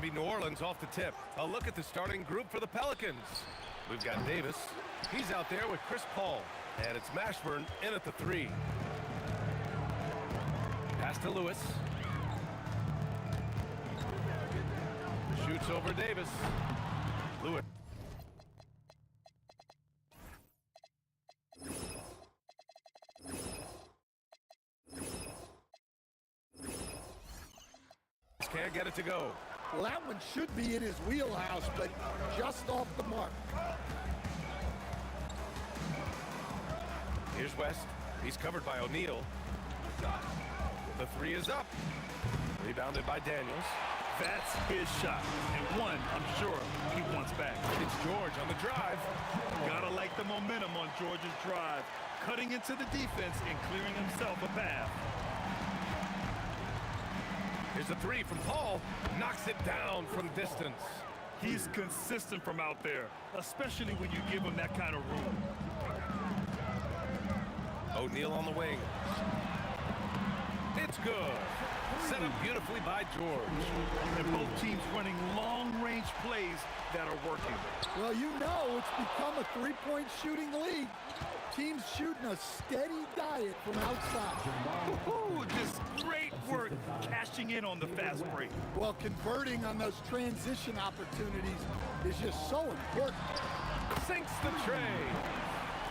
be New Orleans off the tip. A look at the starting group for the Pelicans. We've got Davis. He's out there with Chris Paul. And it's Mashburn in at the 3. Pass to Lewis. Shoots over Davis. Lewis. Can't get it to go. Well, that one should be in his wheelhouse, but just off the mark. Here's West. He's covered by O'Neal. The 3 is up. Rebounded by Daniels. That's his shot, and one I'm sure he wants back. It's George on the drive. Gotta like the momentum on George's drive, cutting into the defense and clearing himself a path. Here's a 3 from Paul. Knocks it down from distance. He's consistent from out there, especially when you give him that kind of room. O'Neal on the wing. It's good. Set up beautifully by George. And both teams running long-range plays that are working. Well, you know it's become a three-point shooting league. Teams shooting a steady diet from outside. Ooh, just great work cashing in on the fast break. Well, converting on those transition opportunities is just so important. Sinks the tray.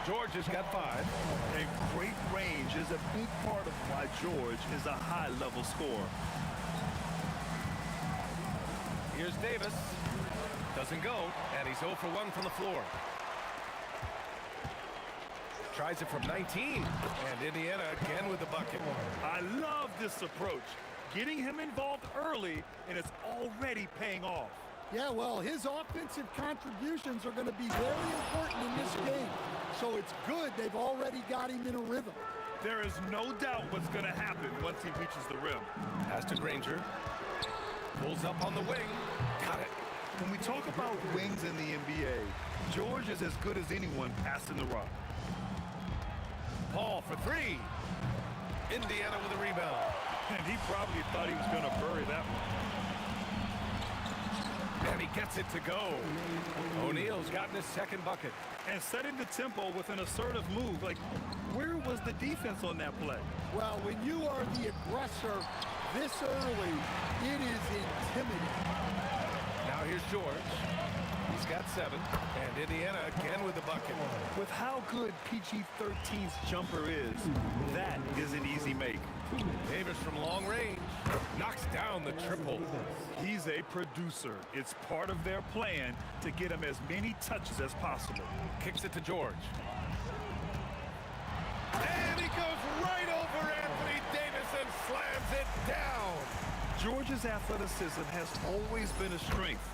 George has got 5. And great range is a big part of why George is a high-level scorer. Here's Davis. Doesn't go, and he's 0 for 1 from the floor. Tries it from 19, and Indiana again with the bucket. I love this approach. Getting him involved early, and it's already paying off. Yeah, well, his offensive contributions are going to be very important in this game. So it's good they've already got him in a rhythm. There is no doubt what's going to happen once he reaches the rim. Pass to Granger. Pulls up on the wing. Got it. When we talk about wings in the NBA, George is as good as anyone passing the rock. Paul for 3. Indiana with a rebound. And he probably thought he was going to bury that one. And he gets it to go. O'Neal's gotten his second bucket. And setting the tempo with an assertive move. Like, where was the defense on that play? Well, when you are the aggressor this early, it is intimidating. Now here's George. He's got 7. And Indiana again with the bucket. With how good PG-13's jumper is, that is an easy make. Davis from long range knocks down the triple. He's a producer. It's part of their plan to get him as many touches as possible. Kicks it to George. And he goes right over Anthony Davis and slams it down. George's athleticism has always been a strength.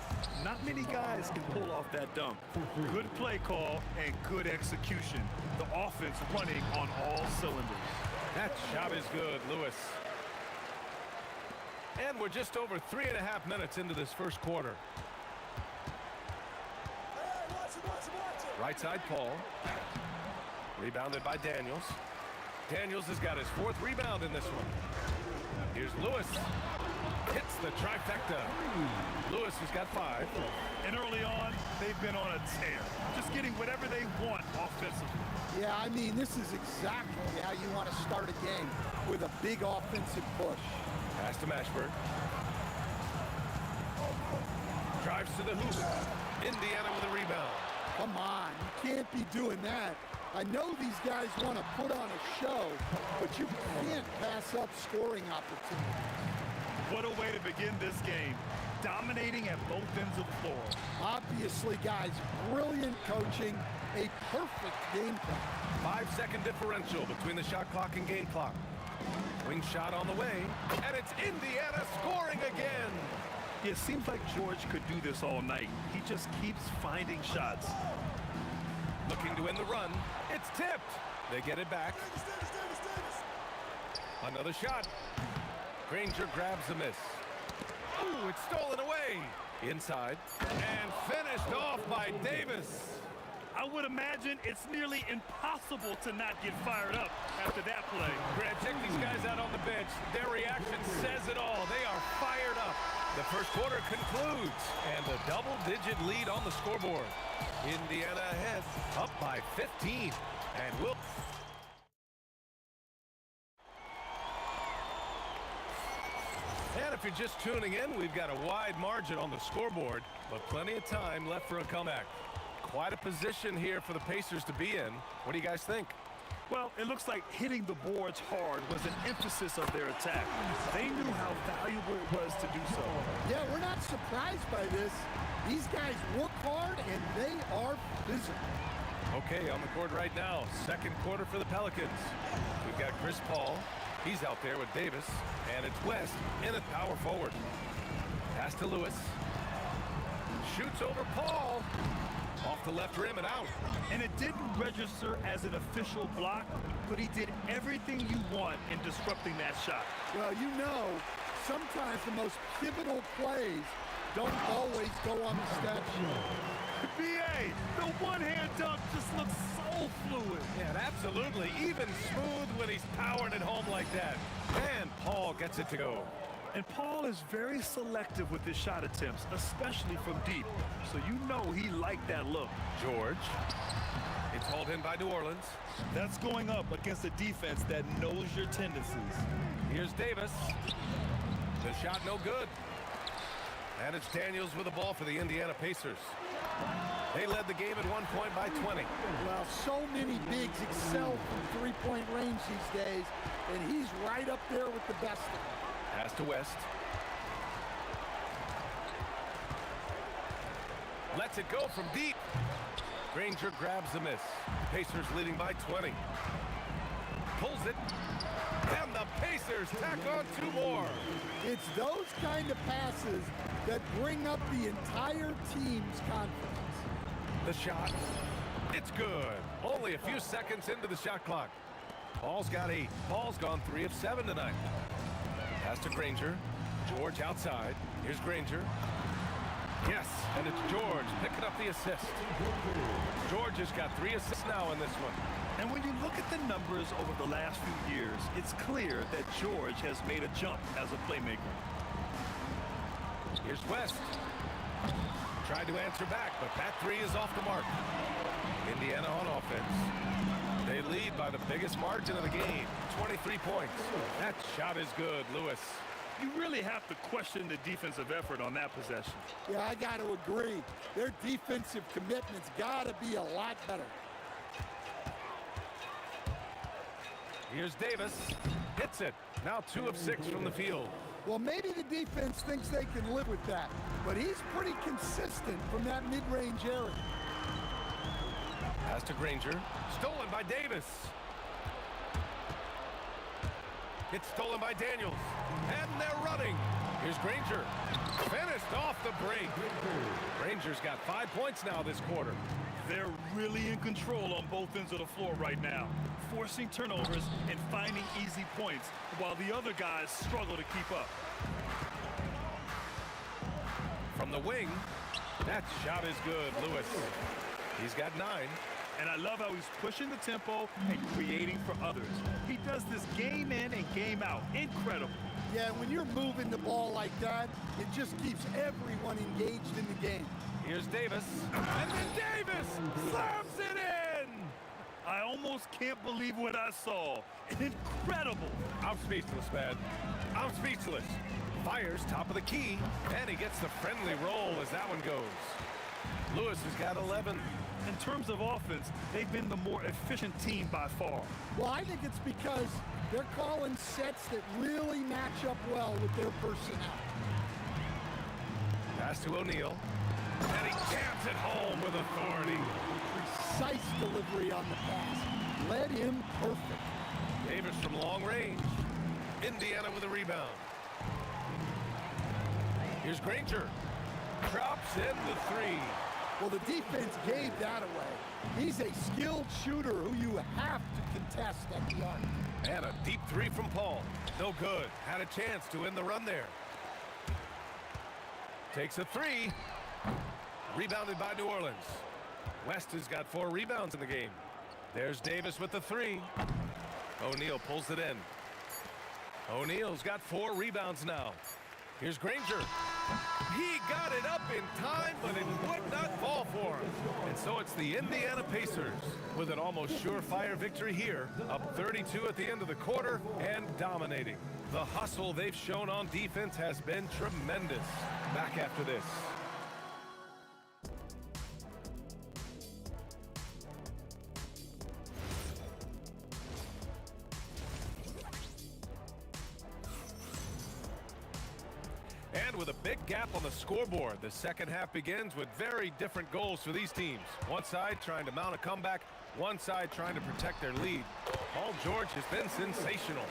Not many guys can pull off that dunk. Good play call and good execution. The offense running on all cylinders. That shot is good, Lewis. And we're just over 3.5 minutes into this first quarter. Right side, Paul. Rebounded by Daniels. Daniels has got his 4th rebound in this one. Here's Lewis. Hits the trifecta. Lewis has got 5. And early on, they've been on a tear. Just getting whatever they want offensively. Yeah, I mean, this is exactly how you want to start a game, with a big offensive push. Pass to Mashburn. Drives to the hoop. Indiana with a rebound. Come on, you can't be doing that. I know these guys want to put on a show, but you can't pass up scoring opportunities. What a way to begin this game. Dominating at both ends of the floor. Obviously, guys, brilliant coaching, a perfect game plan. 5-second differential between the shot clock and game clock. Wing shot on the way, and it's Indiana scoring again. It seems like George could do this all night. He just keeps finding shots. Looking to win the run. It's tipped. They get it back. Another shot. Granger grabs the miss. Ooh, it's stolen away. Inside. And finished off by Davis. I would imagine it's nearly impossible to not get fired up after that play. Grant, check these guys out on the bench. Their reaction says it all. They are fired up. The first quarter concludes, and a double-digit lead on the scoreboard. Indiana ahead, up by 15, and will. And if you're just tuning in, we've got a wide margin on the scoreboard, but plenty of time left for a comeback. Quite a position here for the Pacers to be in. What do you guys think? Well, it looks like hitting the boards hard was an emphasis of their attack. They knew how valuable it was to do so. Yeah, we're not surprised by this. These guys work hard, and they are physical. Okay, on the court right now, second quarter for the Pelicans. We've got Chris Paul. He's out there with Davis, and it's West in at power forward. Pass to Lewis. Shoots over Paul. Off the left rim and out. And it didn't register as an official block, but he did everything you want in disrupting that shot. Well, you know, sometimes the most pivotal plays don't always go on the stat sheet. B.A., the one-hand dunk just looks so fluid. Yeah, absolutely. Even smooth when he's powering it home like that. And Paul gets it to go. And Paul is very selective with his shot attempts, especially from deep. So you know he liked that look. George. It's hauled in by New Orleans. That's going up against a defense that knows your tendencies. Here's Davis. The shot no good. And it's Daniels with the ball for the Indiana Pacers. They led the game at one point by 20. Well, so many bigs excel from three-point range these days, and he's right up there with the best of them. Pass to West. Lets it go from deep. Granger grabs the miss. Pacers leading by 20. Pulls it. And the Pacers tack on two more. It's those kind of passes that bring up the entire team's confidence. The shot. It's good. Only a few seconds into the shot clock. Paul's got 8. Paul's gone 3 of 7 tonight. Pass to Granger. George outside. Here's Granger. Yes, and it's George picking up the assist. George has got 3 assists now in this one. And when you look at the numbers over the last few years, it's clear that George has made a jump as a playmaker. Here's West. Tried to answer back, but that 3 is off the mark. Indiana on offense. They lead by the biggest margin of the game, 23 points. That shot is good, Lewis. You really have to question the defensive effort on that possession. Yeah, I got to agree. Their defensive commitment's got to be a lot better. Here's Davis. Hits it. Now 2 of 6 from the field. Well, maybe the defense thinks they can live with that, but he's pretty consistent from that mid-range area. Pass to Granger. Stolen by Davis. It's stolen by Daniels. And they're running. Here's Granger. Finished off the break. Granger's got 5 points now this quarter. They're really in control on both ends of the floor right now, forcing turnovers and finding easy points while the other guys struggle to keep up. From the wing, that shot is good, Lewis. He's got 9. And I love how he's pushing the tempo and creating for others. He does this game in and game out. Incredible. Yeah, when you're moving the ball like that, it just keeps everyone engaged in the game. Here's Davis. And then Davis slams it in! I almost can't believe what I saw. Incredible. I'm speechless, man. I'm speechless. Fires top of the key, and he gets the friendly roll as that one goes. Lewis has got 11. In terms of offense, they've been the more efficient team by far. Well, I think it's because they're calling sets that really match up well with their personnel. Pass to O'Neal. And he jams it home with authority. Precise delivery on the pass. Led him perfect. Davis from long range. Indiana with a rebound. Here's Granger. Drops in the 3. Well, the defense gave that away. He's a skilled shooter who you have to contest at the arc. And a deep 3 from Paul. No good. Had a chance to end the run there. Takes a 3. Rebounded by New Orleans. West has got 4 rebounds in the game. There's Davis with the 3. O'Neal pulls it in. O'Neal's got 4 rebounds now. Here's Granger. He got it up in time, but it would not fall for him. And so it's the Indiana Pacers with an almost surefire victory here, up 32 at the end of the quarter and dominating. The hustle they've shown on defense has been tremendous. Back after this. And with a big gap on the scoreboard, the second half begins with very different goals for these teams. One side trying to mount a comeback, one side trying to protect their lead. Paul George has been sensational.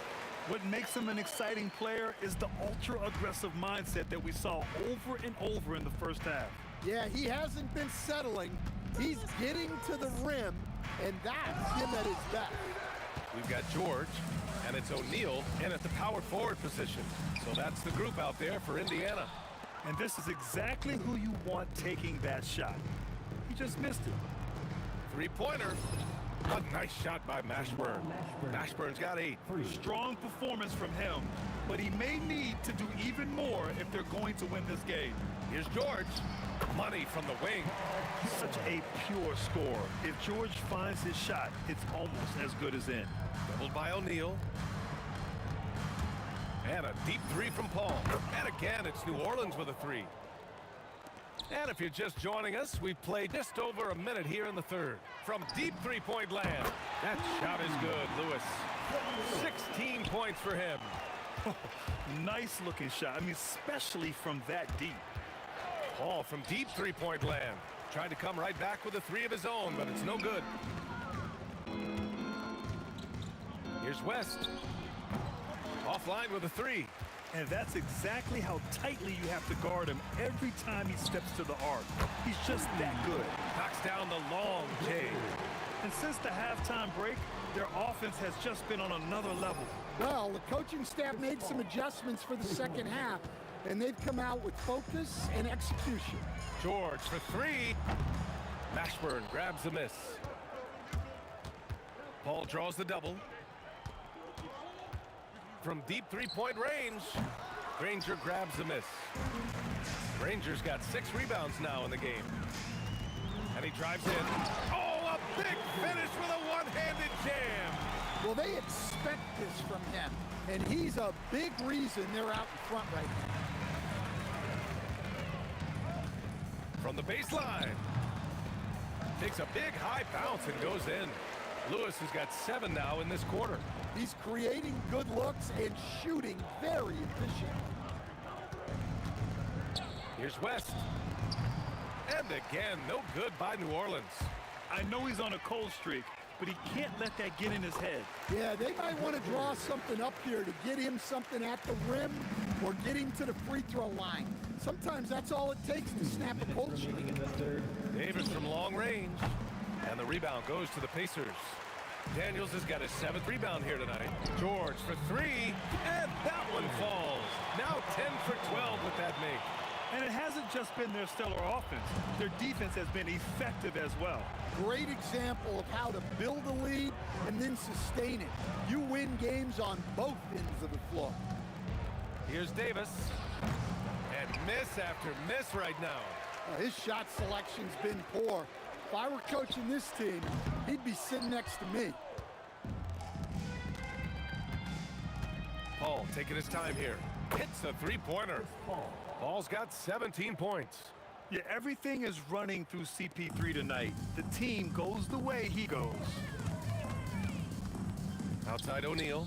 What makes him an exciting player is the ultra-aggressive mindset that we saw over and over in the first half. Yeah, he hasn't been settling. He's getting to the rim, and that's him at his best. We've got George, and it's O'Neal in at the power forward position. So that's the group out there for Indiana. And this is exactly who you want taking that shot. He just missed it. Three-pointer. A nice shot by Mashburn. Mashburn's got 8. Strong performance from him, but he may need to do even more if they're going to win this game. Here's George. Money from the wing. Such a pure score. If George finds his shot, it's almost as good as in. Doubled by O'Neal. And a deep 3 from Paul. And again, it's New Orleans with a 3. And if you're just joining us, we've played just over a minute here in the third. From deep three-point land. That shot is good, Lewis. 16 points for him. Nice looking shot. I mean, especially from that deep. Paul from deep three-point land. Tried to come right back with a 3 of his own, but it's no good. Here's West. Offline with a 3. And that's exactly how tightly you have to guard him every time he steps to the arc. He's just that good. Knocks down the long J. And since the halftime break, their offense has just been on another level. Well, the coaching staff made some adjustments for the second half, and they've come out with focus and execution. George for 3. Mashburn grabs the miss. Paul draws the double. From deep three-point range, Granger grabs the miss. Granger's got 6 rebounds now in the game. And he drives in. Oh, a big finish with a one-handed jam. Well, they expect this from him, and he's a big reason they're out in front right now. From the baseline. Takes a big high bounce and goes in. Lewis has got 7 now in this quarter. He's creating good looks and shooting very efficient. Here's West. And again, no good by New Orleans. I know he's on a cold streak, but he can't let that get in his head. Yeah, they might want to draw something up here to get him something at the rim or get him to the free throw line. Sometimes that's all it takes to snap a cold streak. Davis from long range. And the rebound goes to the Pacers. Daniels has got his 7th rebound here tonight. George for 3, and that one falls. Now 10 for 12 with that make. And it hasn't just been their stellar offense. Their defense has been effective as well. Great example of how to build a lead and then sustain it. You win games on both ends of the floor. Here's Davis. And miss after miss right now. His shot selection's been poor. If I were coaching this team, he'd be sitting next to me. Paul taking his time here. Hits a three-pointer. Paul's got 17 points. Yeah, everything is running through CP3 tonight. The team goes the way he goes. Outside O'Neal.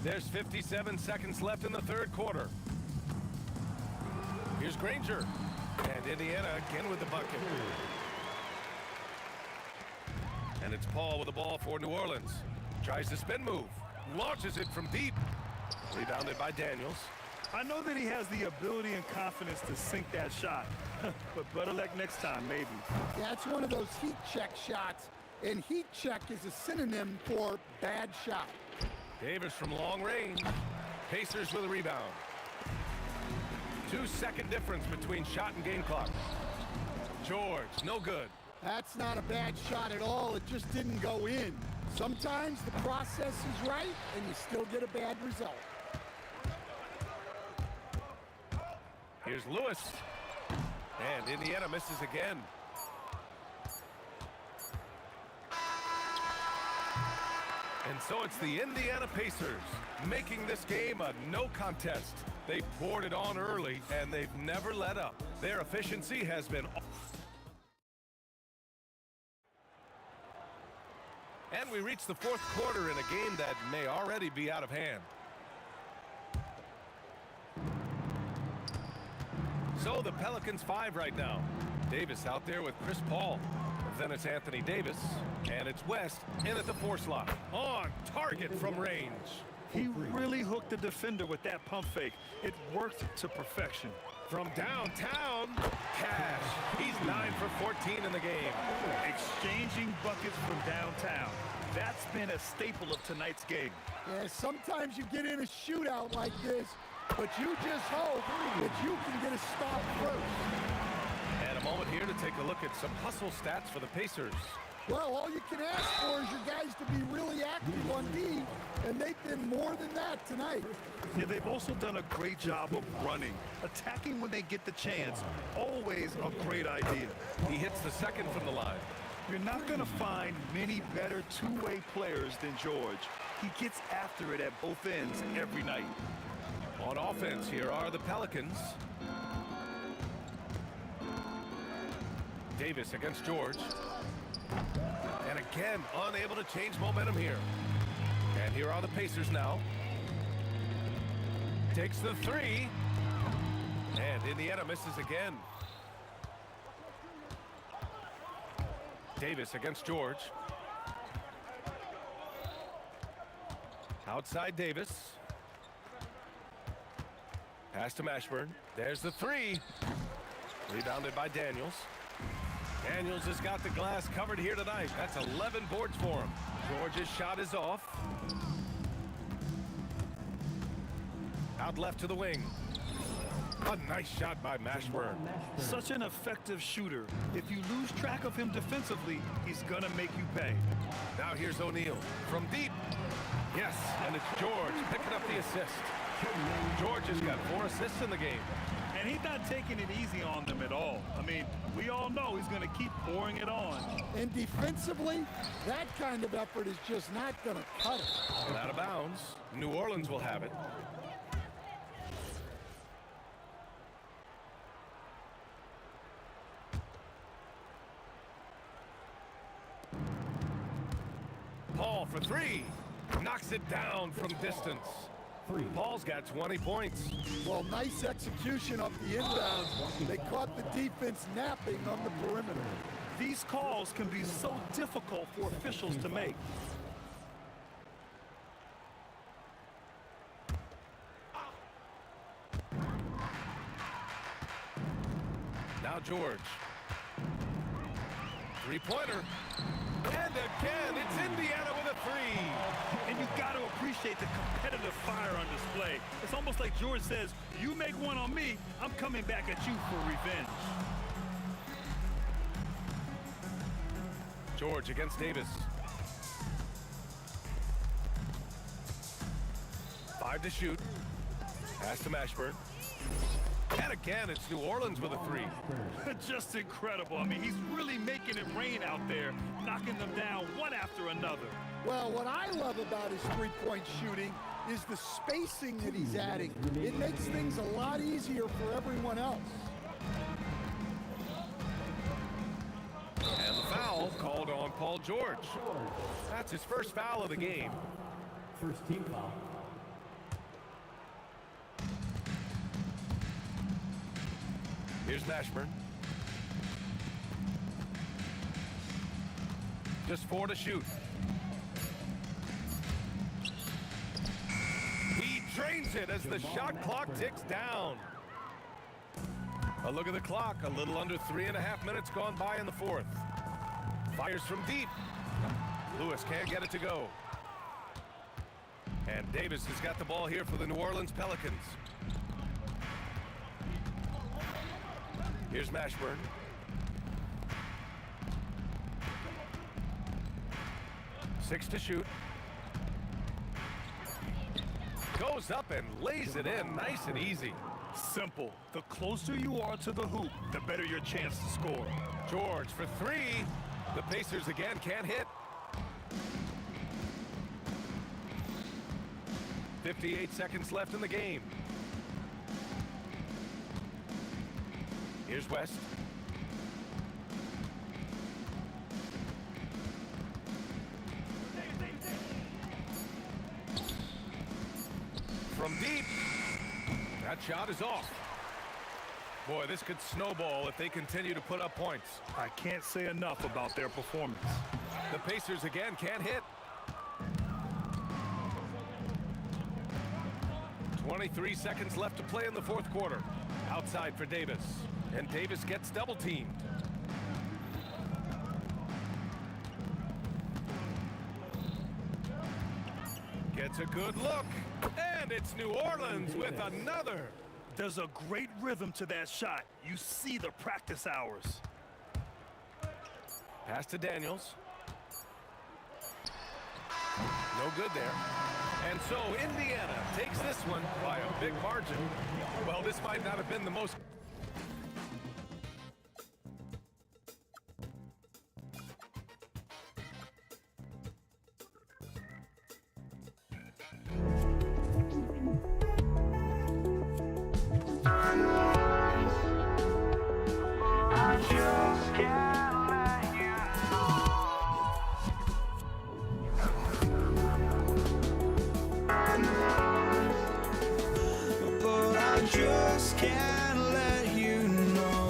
There's 57 seconds left in the third quarter. Here's Granger. And Indiana again with the bucket. And it's Paul with the ball for New Orleans. Tries the spin move. Launches it from deep. Rebounded by Daniels. I know that he has the ability and confidence to sink that shot. But better luck next time, maybe. Yeah, it's one of those heat check shots. And heat check is a synonym for bad shot. Davis from long range. Pacers with a rebound. 2-second difference between shot and game clock. George, no good. That's not a bad shot at all. It just didn't go in. Sometimes the process is right, and you still get a bad result. Here's Lewis. And Indiana misses again. And so it's the Indiana Pacers making this game a no contest. They poured it on early, and they've never let up. Their efficiency has been... And we reach the fourth quarter in a game that may already be out of hand. So the Pelicans 5 right now. Davis out there with Chris Paul. Then it's Anthony Davis, and it's West in at the 4 slot. On target from range. He really hooked the defender with that pump fake. It worked to perfection. From downtown, Cash. He's 9 for 14 in the game. Exchanging buckets from downtown. That's been a staple of tonight's game. Yeah, sometimes you get in a shootout like this, but you just hope that you can get a stop first. And a moment here to take a look at some hustle stats for the Pacers. Well, all you can ask for is your guys to be really active on D, and they've been more than that tonight. Yeah, they've also done a great job of running, attacking when they get the chance. Always a great idea. He hits the second from the line. You're not going to find many better two-way players than George. He gets after it at both ends every night. On offense, here are the Pelicans. Davis against George. And again, unable to change momentum here. And here are the Pacers now. Takes the 3. And Indiana misses again. Davis against George. Outside Davis. Pass to Mashburn. There's the 3. Rebounded by Daniels. Daniels has got the glass covered here tonight. That's 11 boards for him. George's shot is off. Out left to the wing. A nice shot by Mashburn. Such an effective shooter. If you lose track of him defensively, he's gonna make you pay. Now here's O'Neal from deep. Yes, and it's George picking up the assist. George has got 4 assists in the game. And he's not taking it easy on them at all. I mean, we all know he's going to keep pouring it on. And defensively, that kind of effort is just not going to cut it. And out of bounds. New Orleans will have it. Paul for 3. Knocks it down from distance. Paul's got 20 points. Well, nice execution of the inbound. They caught the defense napping on the perimeter. These calls can be so difficult for officials to make. Now George. 3-pointer. And again, it's Indiana with a 3. And you got to appreciate the competitive fire on display. It's almost like George says, you make one on me, I'm coming back at you for revenge. George against Davis. 5 to shoot. Pass to Mashburn. And again, it's New Orleans with a 3. Just incredible. I mean, he's really making it rain out there, knocking them down one after another. Well, what I love about his three-point shooting is the spacing that he's adding. It makes things a lot easier for everyone else. And the foul called on Paul George. That's his first foul of the game. First team foul. Here's Mashburn. Just 4 to shoot. He drains it as the shot clock ticks down. A look at the clock. A little under 3.5 minutes gone by in the 4th. Fires from deep. Lewis can't get it to go. And Davis has got the ball here for the New Orleans Pelicans. Here's Mashburn. Six to shoot. Goes up and lays it in nice and easy. Simple. The closer you are to the hoop, the better your chance to score. George for three. The Pacers again can't hit. 58 seconds left in the game. Here's West. From deep. That shot is off. Boy, this could snowball if they continue to put up points. I can't say enough about their performance. The Pacers again can't hit. 23 seconds left to play in the fourth quarter. Outside for Davis. And Davis gets double teamed. Gets a good look. And it's New Orleans with another. There's a great rhythm to that shot. You see the practice hours. Pass to Daniels. No good there. And so Indiana takes this one by a big margin. Well, this might not have been the most... Just can't let you know.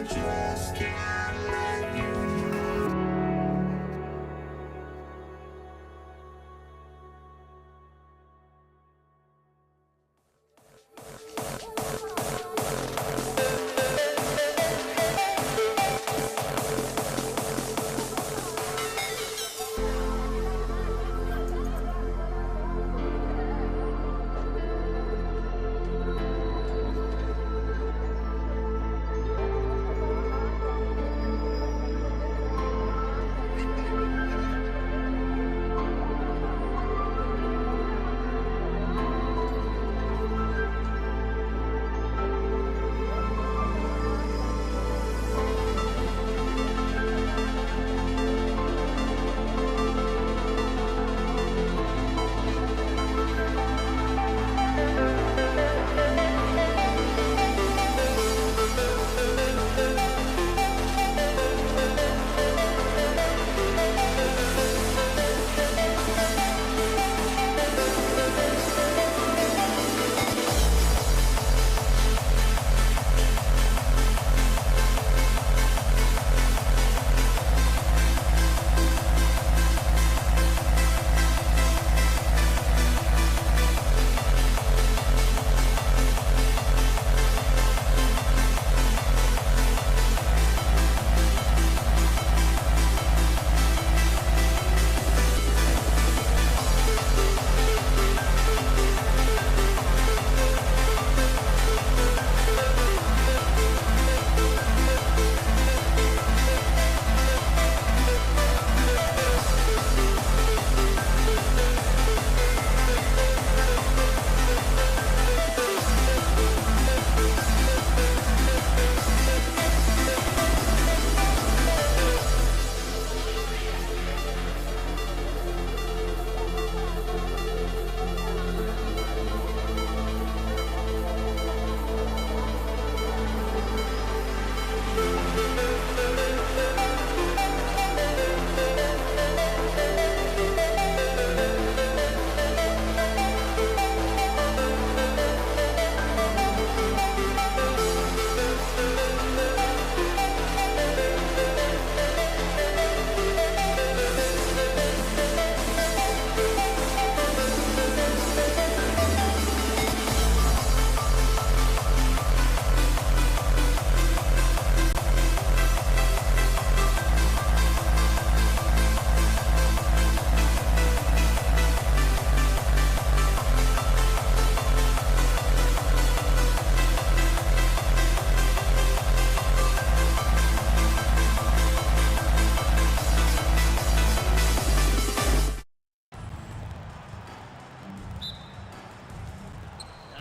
just can't let you know.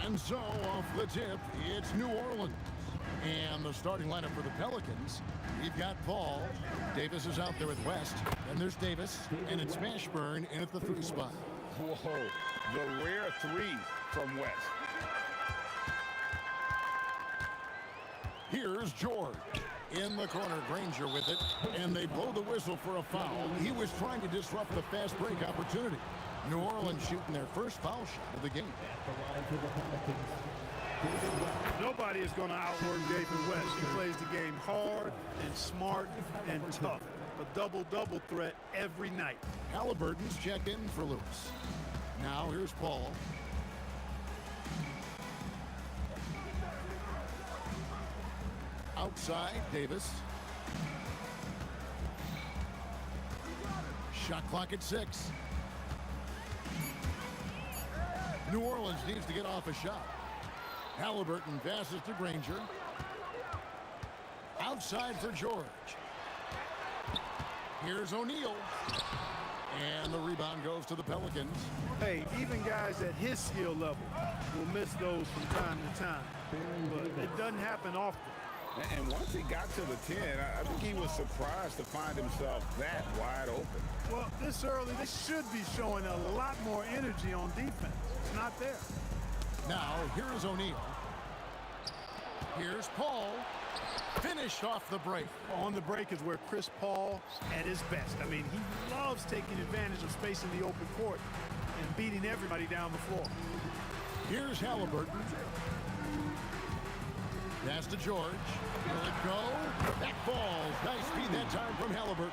And so off the tip, it's New Orleans. And the starting lineup for the Pelicans, we've got Paul. Davis is out there with West. And there's Davis, and it's Mashburn in at the 3 spot. Whoa, the rare 3 from West. Here's George. In the corner, Granger with it, and they blow the whistle for a foul. He was trying to disrupt the fast break opportunity. New Orleans shooting their first foul shot of the game. Nobody is going to outwork David West. He plays the game hard and smart and tough. A double-double threat every night. Halliburton's checked in for Lewis. Now here's Paul. Outside, Davis. Shot clock at 6. New Orleans needs to get off a shot. Halliburton passes to Granger. Outside for George. Here's O'Neal. And the rebound goes to the Pelicans. Hey, even guys at his skill level will miss those from time to time. But it doesn't happen often. And once he got to the 10, I think he was surprised to find himself that wide open. Well, this early, they should be showing a lot more energy on defense. It's not there. Now, here's O'Neal. Here's Paul. Finished off the break. On the break is where Chris Paul at his best. I mean, he loves taking advantage of space in the open court and beating everybody down the floor. Here's Halliburton. Pass to George. Will it go? That falls. Nice speed that time from Halliburton.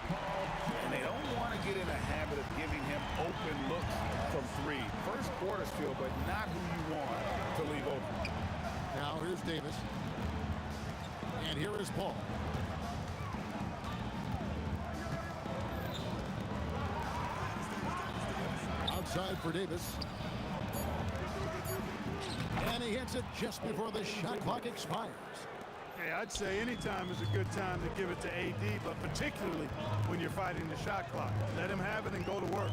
And they don't want to get in a habit of giving him open looks from 3. First quarter still, but not who you want to leave open. Now here's Davis. And here is Paul. Outside for Davis. And he hits it just before the shot clock expires. Hey, I'd say any time is a good time to give it to AD, but particularly when you're fighting the shot clock. Let him have it and go to work.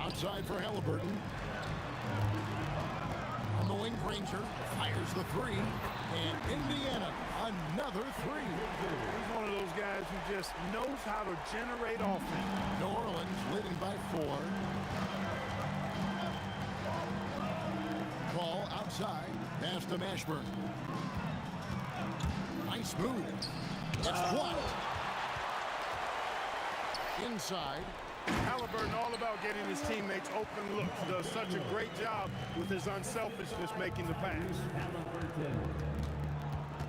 Outside for Halliburton. On the wing, Granger fires the 3. And Indiana, another 3. He's one of those guys who just knows how to generate offense. New Orleans leading by 4. Ball outside. Pass to Mashburn. Nice move. It's blocked. Inside. Halliburton all about getting his teammates open looks. Does such a great job with his unselfishness making the pass.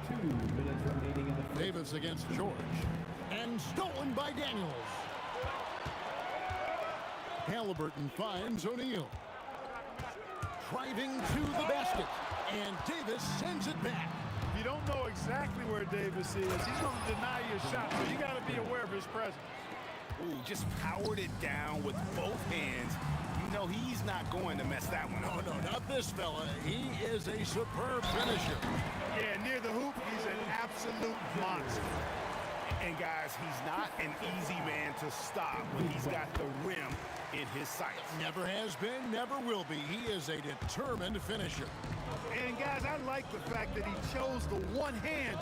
2 minutes remaining in the Davis against George. And stolen by Daniels. Halliburton finds O'Neal. Driving to the basket. And Davis sends it back. If you don't know exactly where Davis is, he's going to deny you a shot, so you got to be aware of his presence. Ooh, just powered it down with both hands. You know he's not going to mess that one up. No, not this fella. He is a superb finisher. Yeah, near the hoop, he's an absolute monster. And guys, he's not an easy man to stop when he's got the rim in his sights. Never has been, never will be. He is a determined finisher. And guys, I like the fact that he chose the one-hand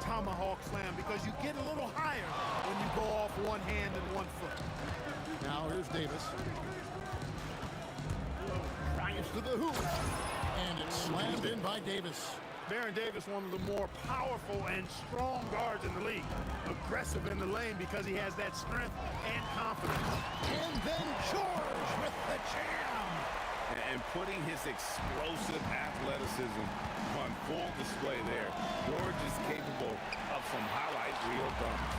tomahawk slam because you get a little higher when you go off one hand and 1 foot. Now here's Davis. Drives to the hoop. And it's slammed in by Davis. Baron Davis, one of the more powerful and strong guards in the league. Aggressive in the lane because he has that strength and confidence. And then George with the jam. And putting his explosive athleticism on full display there. George is capable of some highlight reel dunks.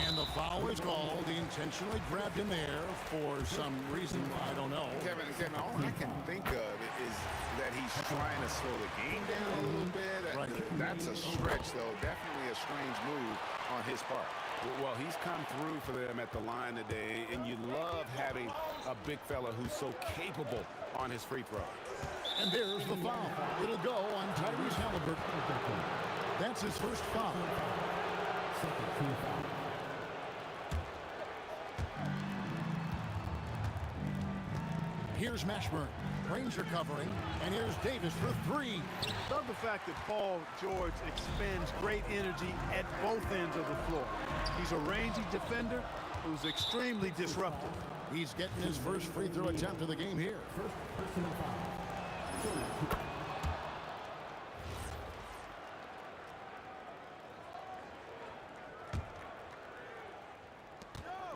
And the foul is called. He intentionally grabbed him there for some reason, I don't know. Kevin, all I can think of is that he's trying to slow the game down a little bit. Right. That's a stretch, though. Definitely a strange move on his part. Well, he's come through for them at the line today, and you love having a big fella who's so capable on his free throw. And there's the foul. It'll go on Tyrese Halliburton. That's his first foul. second team foul. Here's Mashburn. Ranger covering, and here's Davis for three. Love the fact that Paul George expends great energy at both ends of the floor. He's a rangy defender who's extremely disruptive. He's getting his first free throw attempt of the game here.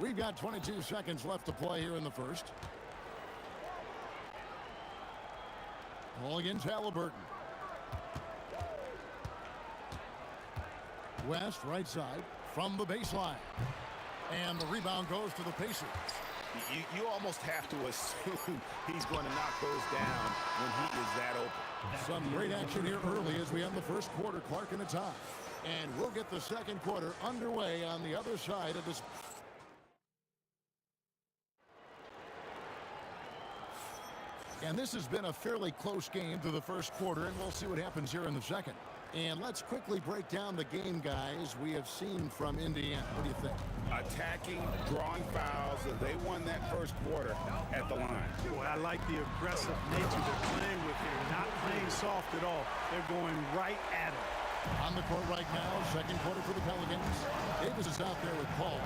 We've got 22 seconds left to play here in the first. Ball against Halliburton. West, right side, from the baseline. And the rebound goes to the Pacers. You almost have to assume he's going to knock those down when he is that open. Some great action here early as we end the first quarter. Clark in a tie. And we'll get the second quarter underway on the other side of this. And this has been a fairly close game through the first quarter, and we'll see what happens here in the second. And let's quickly break down the game, guys, we have seen from Indiana. What do you think? Attacking, drawing fouls. They won that first quarter at the line. Boy, I like the aggressive nature they're playing with here. Not playing soft at all. They're going right at it. On the court right now, second quarter for the Pelicans. Davis is out there with Paul.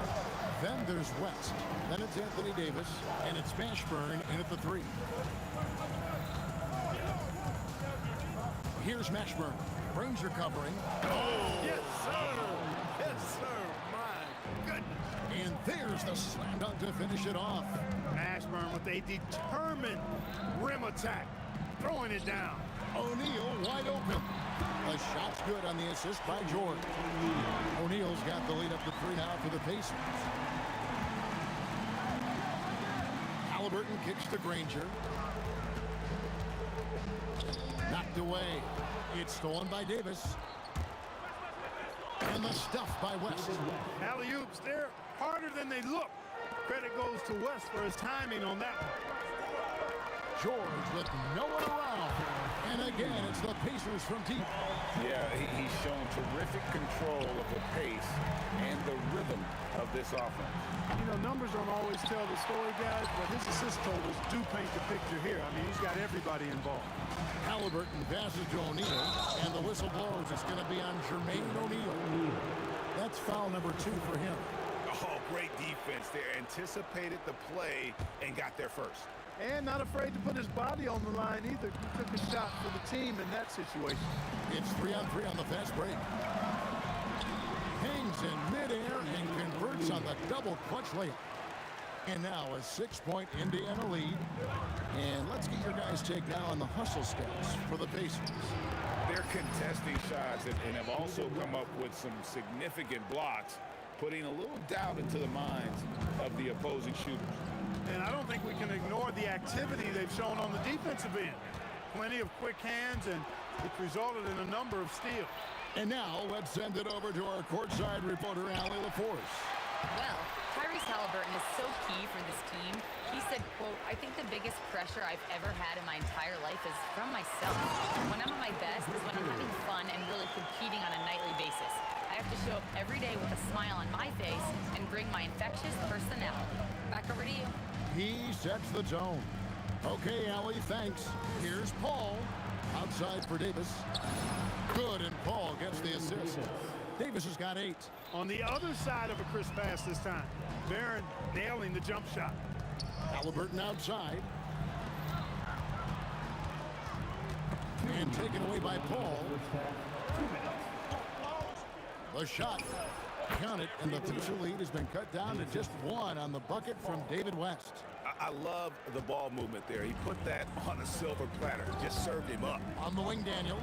Then there's West. Then it's Anthony Davis, and it's Mashburn in at the three. Here's Mashburn. Ranger covering. Oh, yes, sir. Yes, sir. My goodness. And there's the slam dunk to finish it off. Mashburn with a determined rim attack. Throwing it down. O'Neal wide open. The shot's good on the assist by George. O'Neal's got the lead up to three now for the Pacers. Halliburton kicks to Granger. Knocked away. It's stolen by Davis. And the stuff by West. Alley-oops, they're harder than they look. Credit goes to West for his timing on that one. George with no one around. And again, it's the Pacers from deep. Yeah, he's shown terrific control of the pace and the rhythm of this offense. You know, numbers don't always tell the story, guys, but his assist totals do paint the picture here. I mean, he's got everybody involved. Halliburton passes to O'Neal, and the whistle blows. It's going to be on Jermaine O'Neal. That's foul number 2 for him. Oh, great defense there. Anticipated the play and got there first. And not afraid to put his body on the line either. He took a shot for the team in that situation. It's 3-on-3 on the fast break. Hangs in midair and converts on the double clutch layup. And now a 6-point Indiana lead. And let's get your guys' take now on the hustle stats for the Pacers. They're contesting shots and have also come up with some significant blocks, putting a little doubt into the minds of the opposing shooters. And I don't think we can ignore the activity they've shown on the defensive end. Plenty of quick hands, and it's resulted in a number of steals. And now let's send it over to our courtside reporter, Allie LaForce. Well, Tyrese Halliburton is so key for this team. He said, quote, "I think the biggest pressure I've ever had in my entire life is from myself. When I'm at my best is when I'm having fun and really competing on a nightly basis. I have to show up every day with a smile on my face and bring my infectious personality." Back over to you. He sets the tone. Okay, Allie, thanks. Here's Paul. Outside for Davis. Good, and Paul gets the assist. Davis has got 8. On the other side of a crisp pass this time. Barron nailing the jump shot. Halliburton outside. And taken away by Paul. The shot. Count it, and the Pacers lead has been cut down to just 1 on the bucket from David West. I love the ball movement there. He put that on a silver platter. Just served him up. On the wing, Daniels.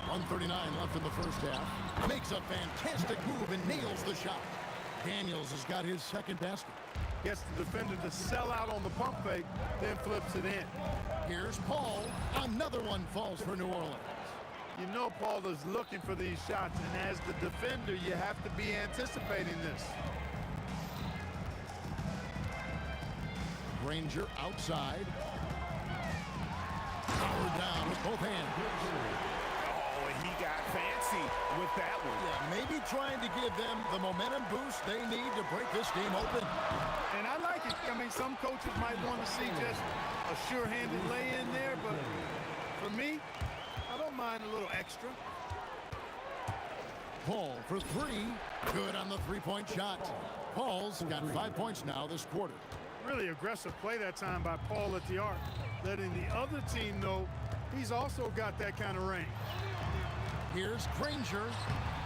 1:39 left in the first half. Makes a fantastic move and nails the shot. Daniels has got his second basket. Gets the defender to sell out on the pump fake, then flips it in. Here's Paul. Another one falls for New Orleans. You know Paul is looking for these shots, and as the defender, you have to be anticipating this. Granger outside. Powered down with both hands. Oh, and he got fancy with that one. Yeah, maybe trying to give them the momentum boost they need to break this game open. And I like it. I mean, some coaches might want to see just a sure-handed lay-in there, but for me, I don't mind a little extra. Paul for three. Good on the three-point shot. Paul's got 5 points now this quarter. Really aggressive play that time by Paul at the arc, letting the other team know he's also got that kind of range. Here's Granger.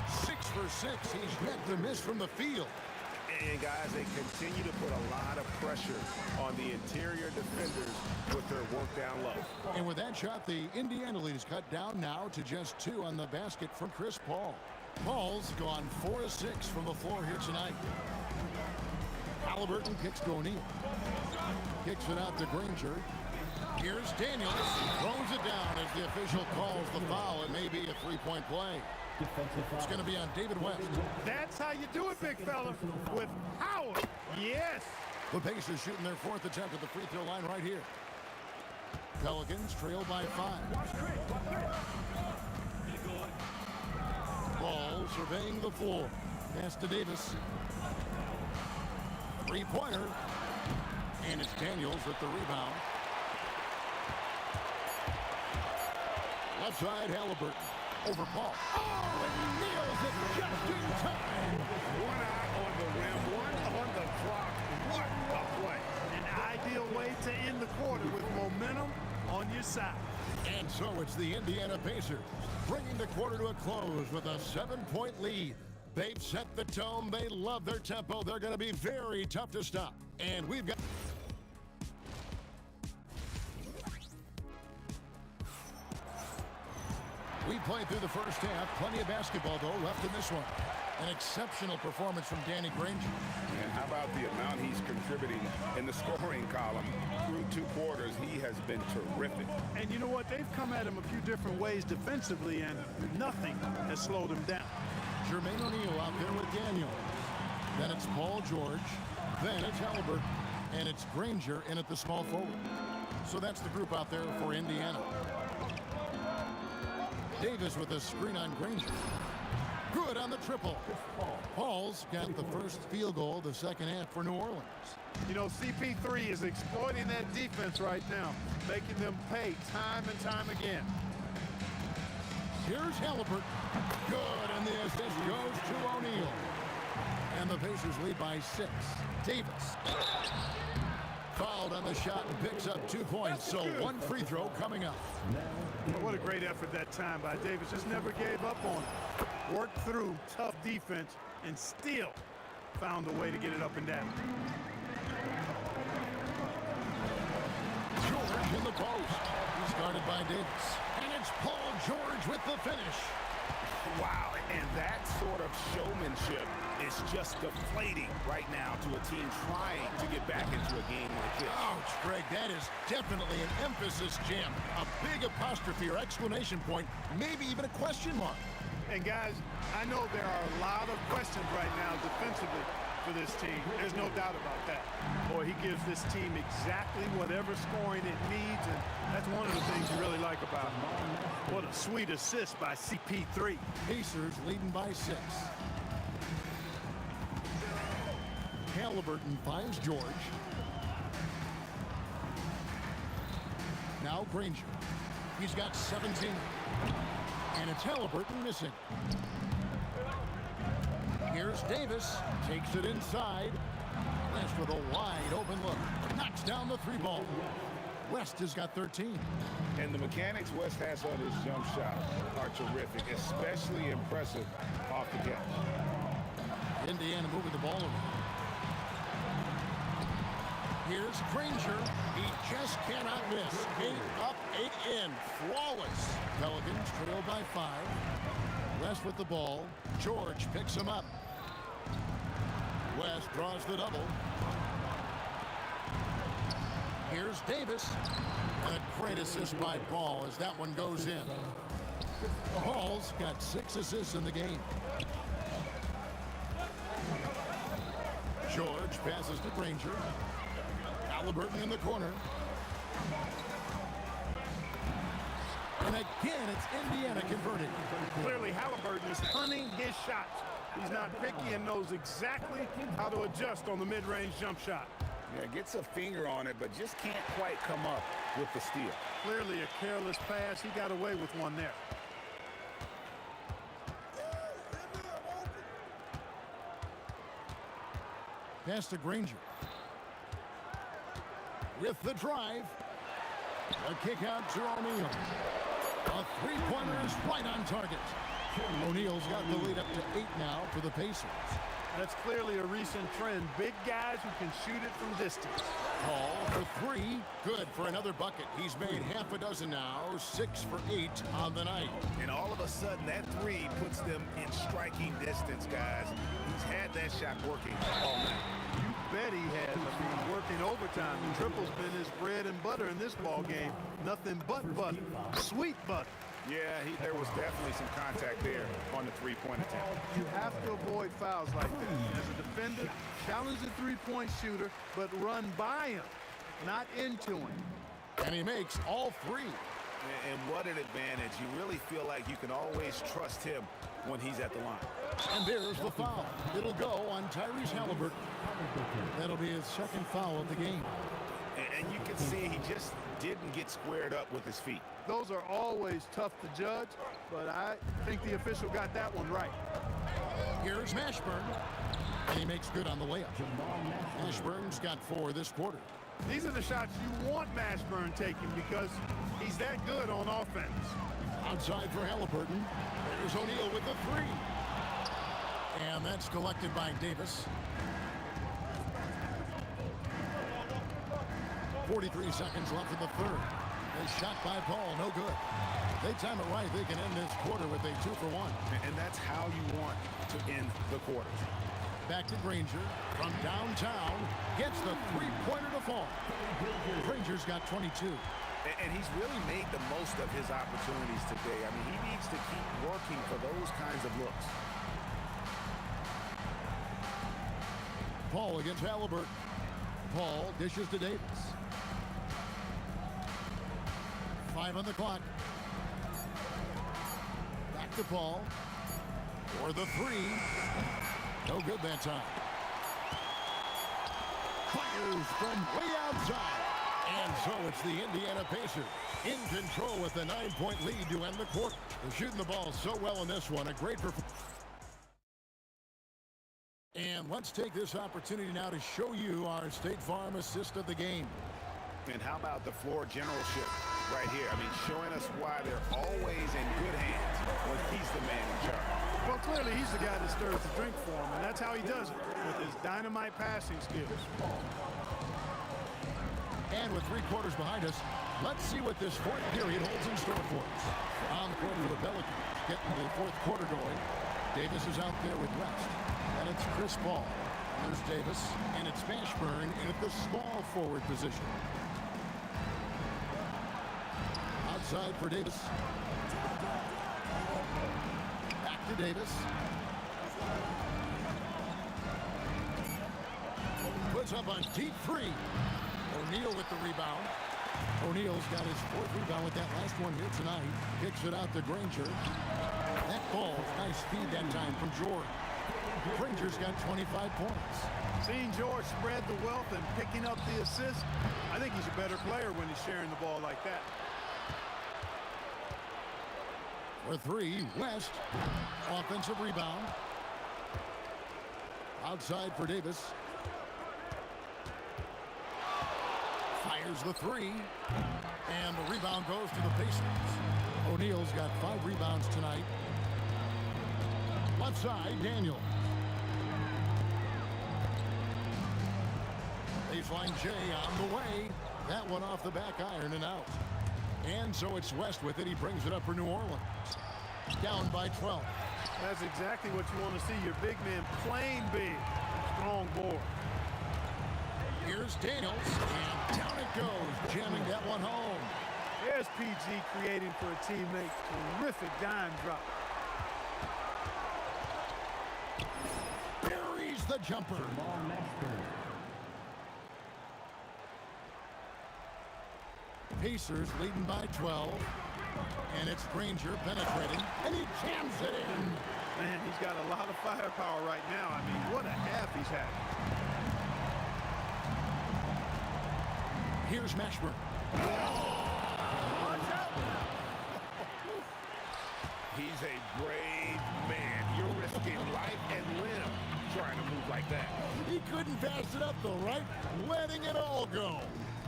6 for 6. He's yet to miss from the field. And guys, they continue to put a lot of pressure on the interior defenders with their work down low. And with that shot, the Indiana lead is cut down now to just 2 on the basket from Chris Paul. Paul's gone 4 of 6 from the floor here tonight. Halliburton kicks to O'Neal. Kicks it out to Granger. Here's Daniels. Throws it down as the official calls the foul. It may be a three-point play. It's going to be on David West. That's how you do it, big fella, with power. Yes. The Pacers shooting their 4th attempt at the free throw line right here. Pelicans trail by 5. Ball surveying the floor. Pass to Davis. Three-pointer. And it's Daniels with the rebound. Left side, Halliburton. Over Paul. Oh, and nails it just in time. One eye on the rim, one on the clock. What a play. An ideal way to end the quarter with momentum on your side. And so it's the Indiana Pacers bringing the quarter to a close with a 7-point lead. They've set the tone. They love their tempo. They're going to be very tough to stop. And we've got... We played through the first half. Plenty of basketball, though, left in this one. An exceptional performance from Danny Granger. And how about the amount he's contributing in the scoring column through 2 quarters? He has been terrific. And you know what? They've come at him a few different ways defensively, and nothing has slowed him down. Jermaine O'Neal out there with Daniel. Then it's Paul George. Then it's Halliburton. And it's Granger in at the small forward. So that's the group out there for Indiana. Davis with a screen on Granger. Good on the triple. Paul's got the first field goal of the second half for New Orleans. You know, CP3 is exploiting that defense right now, making them pay time and time again. Here's Halliburton. Good, and the assist goes to O'Neal. And the Pacers lead by 6. Davis. Fouled on the shot and picks up 2 points, so 1 free throw coming up. What a great effort that time by Davis. Just never gave up on it. Worked through tough defense and still found a way to get it up and down. George in the post. He's guarded by Davis. And it's Paul George with the finish. Wow, and that sort of showmanship is just deflating right now to a team trying to get back into a game like this. Ouch, Greg, that is definitely an emphasis jam. A big apostrophe or exclamation point, maybe even a question mark. And guys, I know there are a lot of questions right now defensively for this team. There's no doubt about that. Boy, he gives this team exactly whatever scoring it needs, and that's one of the things you really like about him. What a sweet assist by CP3. Pacers leading by 6. Halliburton finds George. Now Granger. He's got 17. And it's Halliburton missing. Here's Davis. Takes it inside. West with a wide open look. Knocks down the 3-ball. West has got 13. And the mechanics West has on his jump shot are terrific, especially impressive off the catch. Indiana moving the ball around. Here's Granger. He just cannot miss. 8 up, 8 in. Flawless. Pelicans trail by 5. West with the ball. George picks him up. West draws the double. Here's Davis. And a great assist by Paul as that one goes in. Paul's got 6 assists in the game. George passes to Granger. Halliburton in the corner. And a Again, it's Indiana converting. Clearly, Halliburton is hunting his shots. He's not picky and knows exactly how to adjust on the mid-range jump shot. Yeah, gets a finger on it, but just can't quite come up with the steal. Clearly a careless pass. He got away with one there. Pass to Granger. With the drive. A kick out to O'Neal. A three-pointer is right on target. O'Neal's got the lead up to 8 now for the Pacers. That's clearly a recent trend. Big guys who can shoot it from distance. Paul for 3. Good for another bucket. He's made half a dozen now. 6 for 8 on the night. And all of a sudden, that 3 puts them in striking distance, guys. He's had that shot working all night. You bet he has. I mean, working overtime. The triple's been his bread and butter in this ball game. Nothing but butter. Sweet butter. Yeah, there was definitely some contact there on the three-point attempt. You have to avoid fouls like that. As a defender, challenge the three-point shooter, but run by him, not into him. And he makes all 3. And what an advantage. You really feel like you can always trust him when he's at the line. And there's the foul. It'll go on Tyrese Halliburton. That'll be his second foul of the game. And you can see he just didn't get squared up with his feet. Those are always tough to judge, but I think the official got that one right. Here's Mashburn, and he makes good on the layup. Mashburn's got 4 this quarter. These are the shots you want Mashburn taking because he's that good on offense. Outside for Halliburton. There's O'Neal with the 3. And that's collected by Davis. 43 seconds left in the third. A shot by Paul, no good. They time it right, they can end this quarter with a 2 for 1. And that's how you want to end the quarter. Back to Granger from downtown. Gets the three-pointer to fall. Granger's got 22. And he's really made the most of his opportunities today. I mean, he needs to keep working for those kinds of looks. Paul against Halliburton. Paul dishes to Davis. 5 on the clock. Back to Paul. For the 3. No good that time. Fires from way outside. And so it's the Indiana Pacers in control with a 9-point lead to end the quarter. They're shooting the ball so well in this one. A great performance. And let's take this opportunity now to show you our State Farm assist of the game. And how about the floor generalship right here? I mean, showing us why they're always in good hands when he's the man in charge. Well, clearly he's the guy that stirs the drink for him, and that's how he does it, with his dynamite passing skills. And with 3 quarters behind us, let's see what this fourth period holds in store for us. On the court for the Pelicans, getting the fourth quarter going. Davis is out there with West. And it's Chris Paul. There's Davis, and it's Mashburn at the small forward position. Outside for Davis. Back to Davis. Puts up a deep 3. O'Neal with the rebound. O'Neal's got his 4th rebound with that last one here tonight. Kicks it out to Granger. That ball, nice feed that time from George. Granger's got 25 points. Seeing George spread the wealth and picking up the assist, I think he's a better player when he's sharing the ball like that. For 3, West. Offensive rebound. Outside for Davis. Fires the 3. And the rebound goes to the Pacers. O'Neal's got 5 rebounds tonight. Left side, Daniel. Baseline J on the way. That one off the back iron and out. And so it's West with it. He brings it up for New Orleans. Down by 12. That's exactly what you want to see. Your big man playing big. Strong board. Here's Daniels. And down it goes. Jamming that one home. There's PG creating for a teammate. Terrific dime drop. Buries the jumper. Pacers leading by 12. And it's Granger penetrating, and he jams it in. Man, he's got a lot of firepower right now. I mean, what a half he's had. Here's Mashburn. He's a brave man. You're risking life and limb trying to move like that. He couldn't pass it up, though, right? Letting it all go.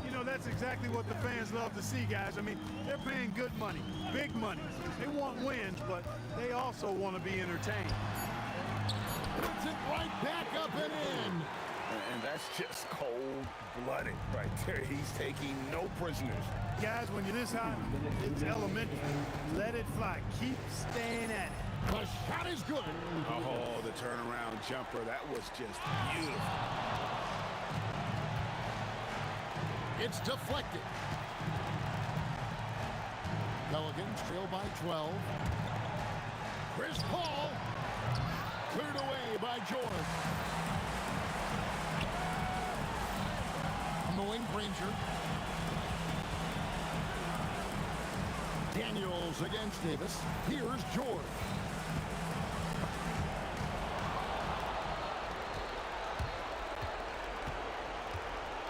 You know, that's exactly what the fans love to see, guys. I mean, they're paying good money, big money. They want wins, but they also want to be entertained. Puts it right back up and in. And that's just cold-blooded right there. He's taking no prisoners. Guys, when you're this high, it's elementary. Let it fly. Keep staying at it. The shot is good. Oh, the turnaround jumper. That was just beautiful. It's deflected. Pelicans trail by 12. Chris Paul. Cleared away by George. On the wing, Granger. Daniels against Davis. Here's George.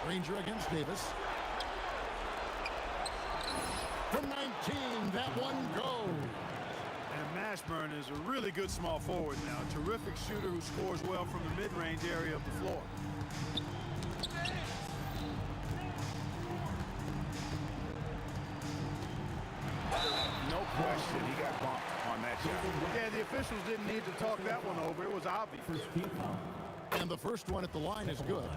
Granger against Davis. From 19, that one goes. And Mashburn is a really good small forward now. A terrific shooter who scores well from the mid-range area of the floor. No question, he got bumped on that shot. Yeah, the officials didn't need to talk that one over. It was obvious. And the first one at the line is good.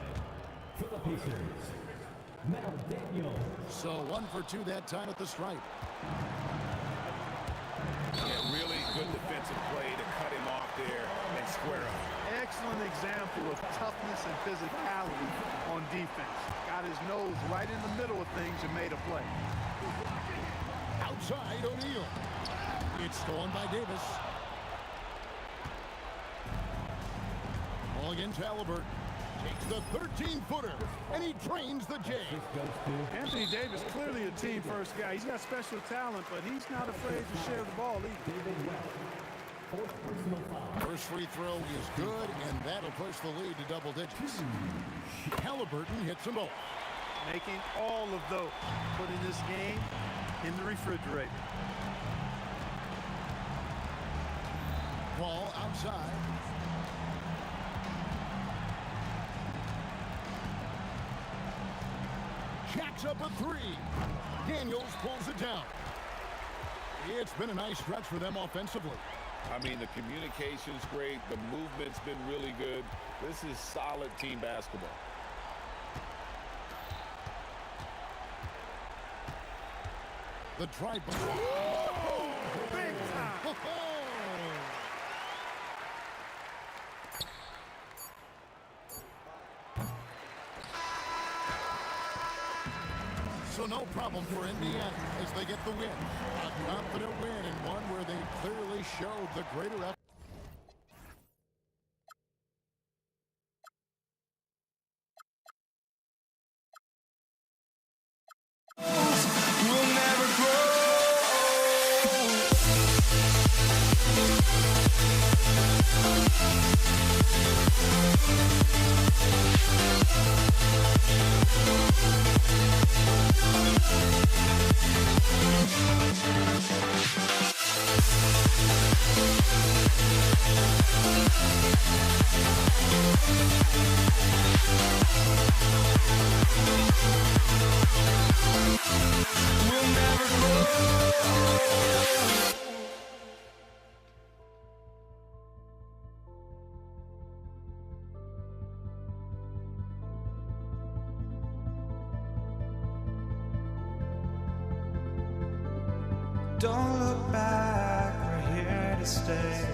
So 1 for 2 that time at the stripe. Yeah, really good defensive play to cut him off there and square up. Excellent example of toughness and physicality on defense. Got his nose right in the middle of things and made a play. Outside O'Neal. It's stolen by Davis. Ball against Halliburton. Takes the 13-footer, and he drains the J. Anthony Davis, clearly a team-first guy. He's got special talent, but he's not afraid to share the ball either. First free throw is good, and that'll push the lead to double digits. Halliburton hits them both. Making all of those, putting this game in the refrigerator. Ball outside. Jacks up a three. Daniels pulls it down. It's been a nice stretch for them offensively. I mean, the communication's great. The movement's been really good. This is solid team basketball. The drive. Big time. So no problem for Indiana as they get the win. A confident win and one where they clearly showed the greater effort. Don't look back, we're here to stay.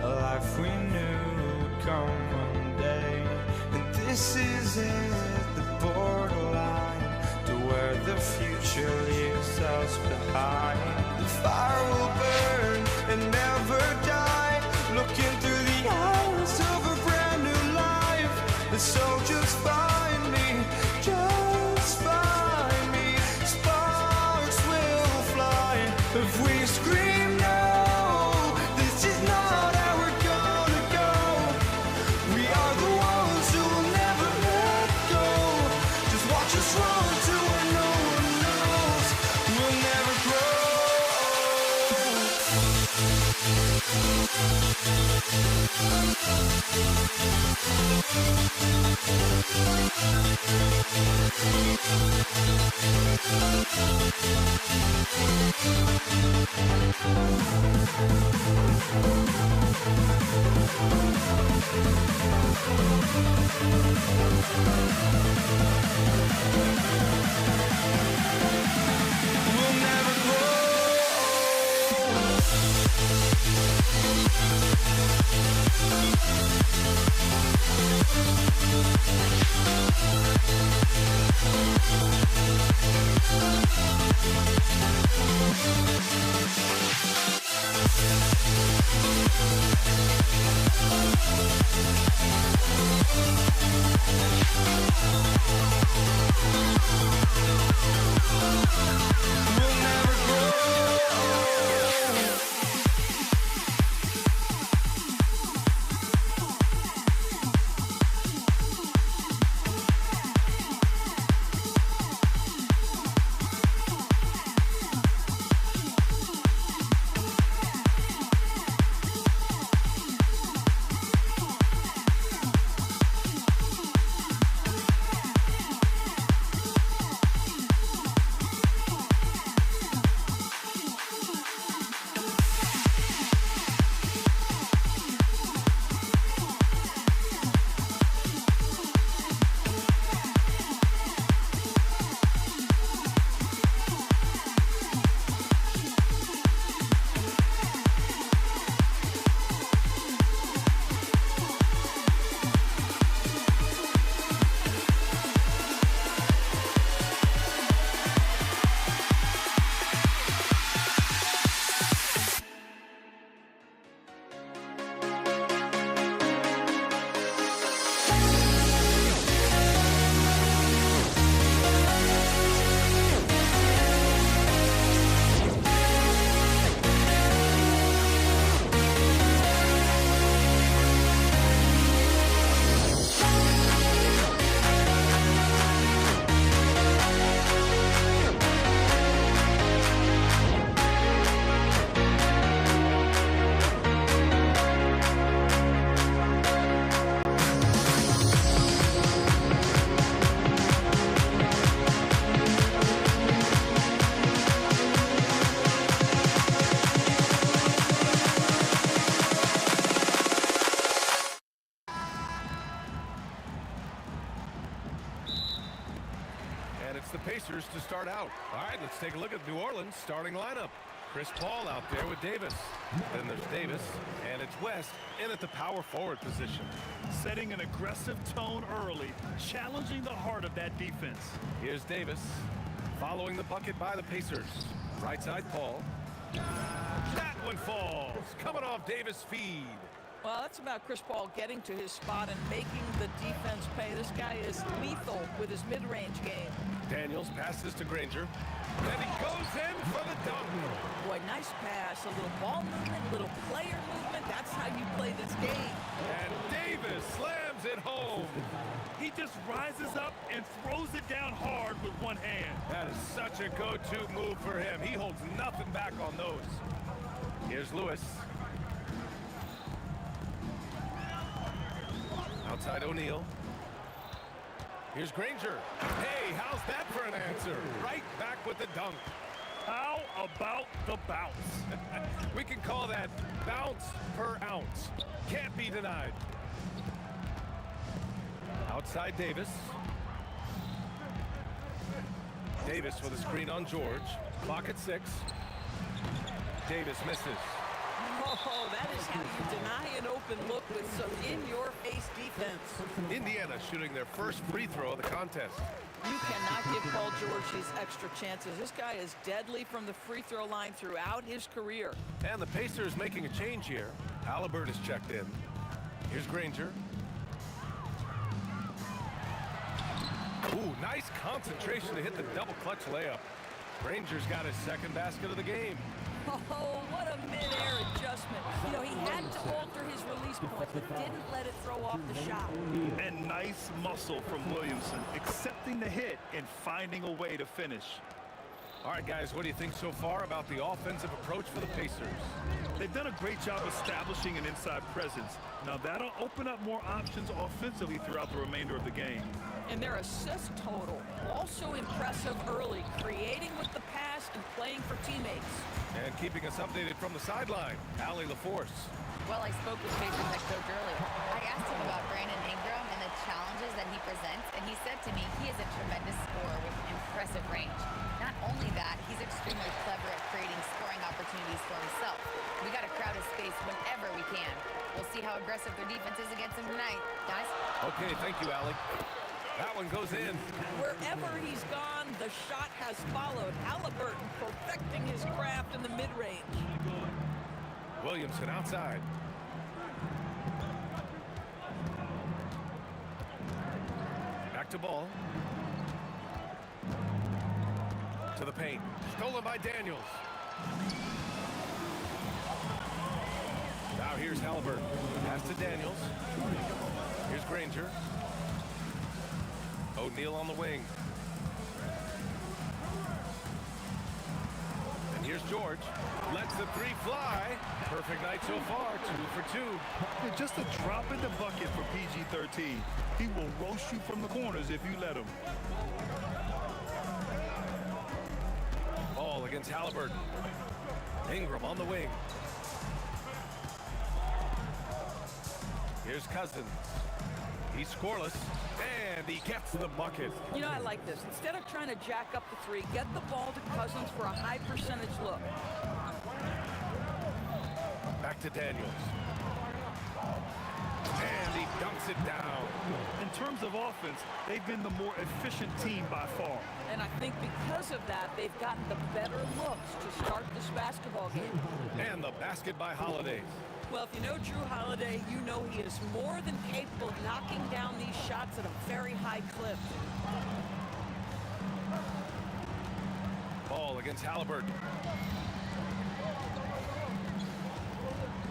A life we knew would come one day. And this is it, the borderline to where the future leaves us behind. The fire will burn and never die, looking through the eyes of a brand new life. And so just find me, just find me. Sparks will fly if Pacers to start out. All right, let's take a look at New Orleans starting lineup. Chris Paul out there with Davis. Then there's Davis, and it's West in at the power forward position. Setting an aggressive tone early, challenging the heart of that defense. Here's Davis, following the bucket by the Pacers. Right side, Paul. That one falls, coming off Davis' feed. Well, that's about Chris Paul getting to his spot and making the defense pay. This guy is lethal with his mid-range game. Daniels passes to Granger, and he goes in for the dunk. Boy, nice pass, a little ball movement, a little player movement. That's how you play this game. And Davis slams it home. He just rises up and throws it down hard with one hand. That is such a go-to move for him. He holds nothing back on those. Here's Lewis. Outside O'Neal. Here's Granger. Hey, how's that for an answer? Right back with the dunk. How about the bounce? We can call that bounce per ounce. Can't be denied. Outside Davis. Davis with a screen on George. Clock at 6. Davis misses. Oh, that is how you deny an open look with some in-your-face defense. Indiana shooting their first free throw of the contest. You cannot give Paul George these extra chances. This guy is deadly from the free throw line throughout his career. And the Pacers making a change here. Halliburton is checked in. Here's Granger. Ooh, nice concentration to hit the double clutch layup. Granger's got his second basket of the game. Oh, what a mid-air adjustment. You know, he had to alter his release point, but didn't let it throw off the shot. And nice muscle from Williamson, accepting the hit and finding a way to finish. All right, guys, what do you think so far about the offensive approach for the Pacers? They've done a great job establishing an inside presence. Now, that'll open up more options offensively throughout the remainder of the game. And their assist total, also impressive early, creating with the pass and playing for teammates. And keeping us updated from the sideline, Allie LaForce. Well, I spoke with Pacers head coach earlier. I asked him about Brandon Ingram and the challenges that he presents, and he said to me he is a tremendous scorer with impressive range. Not only that, he's extremely clever at creating scoring opportunities for himself. We got to crowd his space whenever we can. We'll see how aggressive their defense is against him tonight, guys. Okay, thank you, Allie. That one goes in. Wherever he's gone, the shot has followed. Halliburton perfecting his craft in the mid-range. Williamson outside. Back to ball. To the paint. Stolen by Daniels. Now here's Halliburton. Pass to Daniels. Here's Granger. O'Neal on the wing. And here's George. Lets the three fly. Perfect night so far. 2 for 2. Yeah, just a drop in the bucket for PG-13. He will roast you from the corners if you let him. Ball against Halliburton. Ingram on the wing. Here's Cousins. He's scoreless. And he gets the bucket. You know, I like this. Instead of trying to jack up the three, get the ball to Cousins for a high percentage look. Back to Daniels. And he dunks it down. In terms of offense, they've been the more efficient team by far. And I think because of that, they've gotten the better looks to start this basketball game. And the basket by Holiday. Well, if you know Drew Holiday, you know he is more than capable of knocking down these shots at a very high clip. Ball against Halliburton.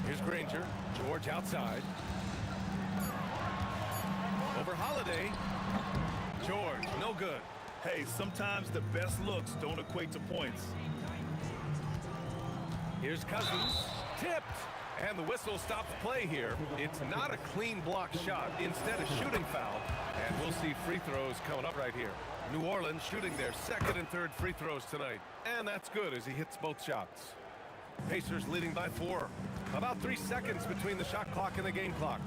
Here's Granger. George outside. Over Holiday. George, no good. Hey, sometimes the best looks don't equate to points. Here's Cousins. Tipped. And the whistle stops play here. It's not a clean block shot. Instead, a shooting foul. And we'll see free throws coming up right here. New Orleans shooting their second and third free throws tonight. And that's good as he hits both shots. Pacers leading by 4. About 3 seconds between the shot clock and the game clock.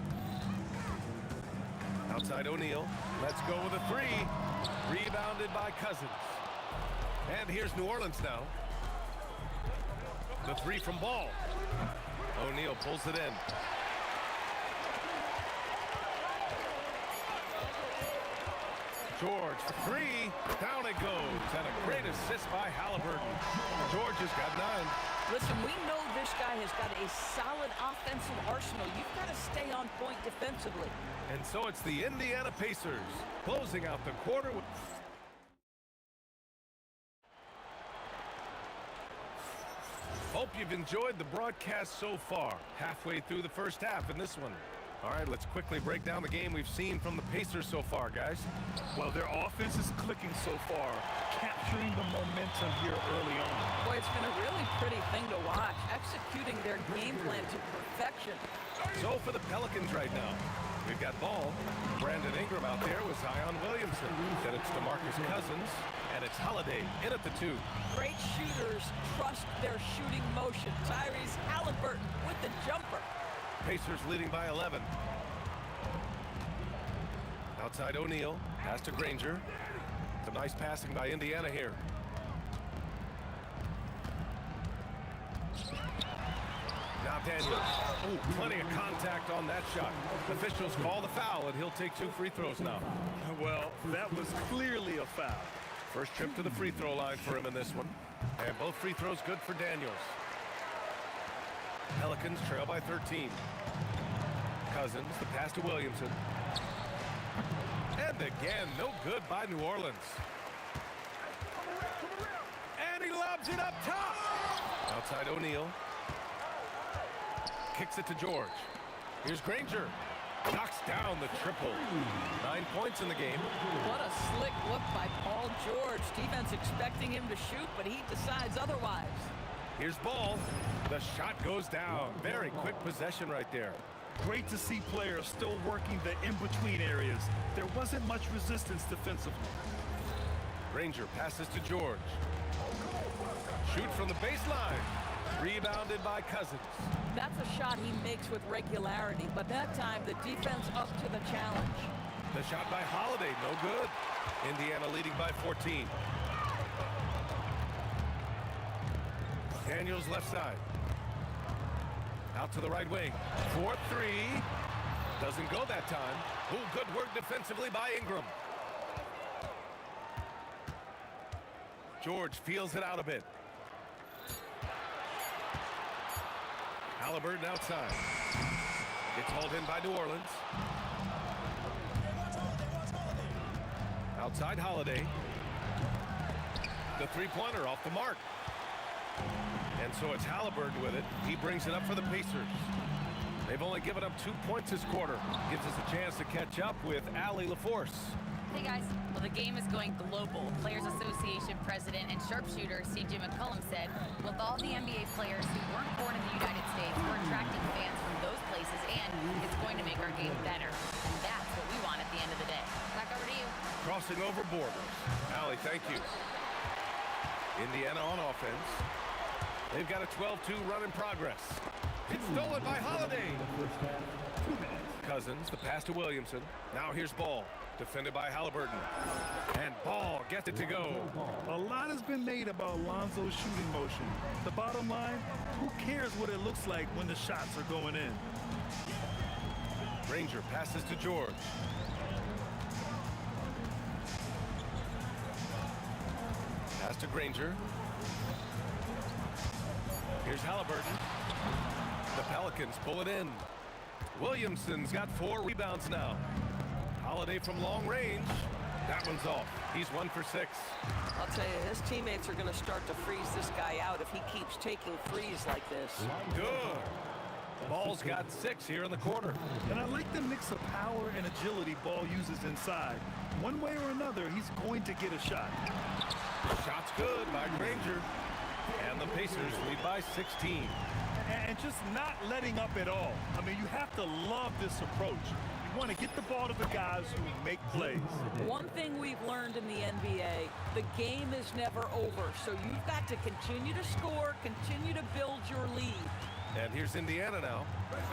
Outside O'Neal. Let's go with a 3. Rebounded by Cousins. And here's New Orleans now. The 3 from Ball. O'Neal pulls it in. George, 3. Down it goes. And a great assist by Halliburton. George has got 9. Listen, we know this guy has got a solid offensive arsenal. You've got to stay on point defensively. And so it's the Indiana Pacers closing out the quarter with... Hope you've enjoyed the broadcast so far. Halfway through the first half in this one. All right, let's quickly break down the game we've seen from the Pacers so far, guys. Well, their offense is clicking so far, capturing the momentum here early on. Boy, it's been a really pretty thing to watch, executing their game plan to perfection. So for the Pelicans right now, we've got Ball. Brandon Ingram out there with Zion Williamson. Then it's DeMarcus Cousins, and it's Holiday in at the 2. Great shooters trust their shooting motion. Tyrese Halliburton with the jumper. Pacers leading by 11. Outside O'Neal, pass to Granger. Some nice passing by Indiana here. Now Daniels. Oh, plenty of contact on that shot. Officials call the foul, and he'll take 2 free throws now. Well, that was clearly a foul. First trip to the free throw line for him in this one. And both free throws good for Daniels. Pelicans trail by 13. Cousins, the pass to Williamson. And again, no good by New Orleans. And he lobs it up top. Outside O'Neal. Kicks it to George. Here's Granger. Knocks down the triple. 9 points in the game. What a slick look by Paul George. Defense expecting him to shoot, but he decides otherwise. Here's ball. The shot goes down. Very quick possession right there. Great to see players still working the in-between areas. There wasn't much resistance defensively. Granger passes to George. Shoot from the baseline. Rebounded by Cousins. That's a shot he makes with regularity, but that time the defense up to the challenge. The shot by Holiday, no good. Indiana leading by 14. Daniels left side. Out to the right wing. 4-3. Doesn't go that time. Ooh, good work defensively by Ingram. George feels it out a bit. Halliburton outside. It's hauled in by New Orleans. Outside Holiday. The three-pointer off the mark. And so it's Halliburton with it. He brings it up for the Pacers. They've only given up 2 points this quarter. Gives us a chance to catch up with Allie LaForce. Hey guys, well the game is going global. Players Association President and sharpshooter C.J. McCollum said, with all the NBA players who weren't born in the United States, we're attracting fans from those places and it's going to make our game better. And that's what we want at the end of the day. Back over to you. Crossing over borders. Allie, thank you. Indiana on offense. They've got a 12-2 run in progress. It's stolen by Holiday. Cousins, the pass to Williamson. Now here's Ball. Defended by Halliburton. And Ball gets it to go. A lot has been made about Alonzo's shooting motion. The bottom line, who cares what it looks like when the shots are going in? Granger passes to George. Pass to Granger. Here's Halliburton. The Pelicans pull it in. Williamson's got 4 rebounds now. Holiday from long range. That one's off. He's 1 for 6. I'll tell you, his teammates are going to start to freeze this guy out if he keeps taking threes like this. Good. Ball's got 6 here in the quarter. And I like the mix of power and agility Ball uses inside. One way or another, he's going to get a shot. Shot's good by Granger. And the Pacers lead by 16. And just not letting up at all. I mean, you have to love this approach. You want to get the ball to the guys who make plays. One thing we've learned in the NBA, the game is never over. So you've got to continue to score, continue to build your lead. And here's Indiana now.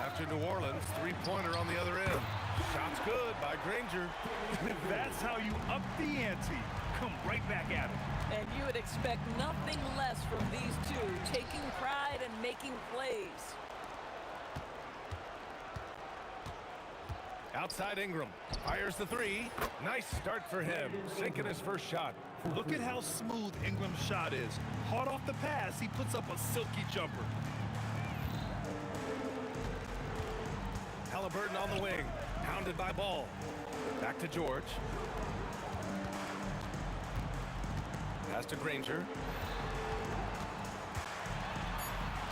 After New Orleans, three-pointer on the other end. Shot's good by Granger. That's how you up the ante. Come right back at him. And you would expect nothing less from these two, taking pride and making plays. Outside Ingram. Fires the 3. Nice start for him. Sinking his first shot. Look at how smooth Ingram's shot is. Hard off the pass, he puts up a silky jumper. Halliburton on the wing. Pounded by Ball. Back to George. Pass to Granger.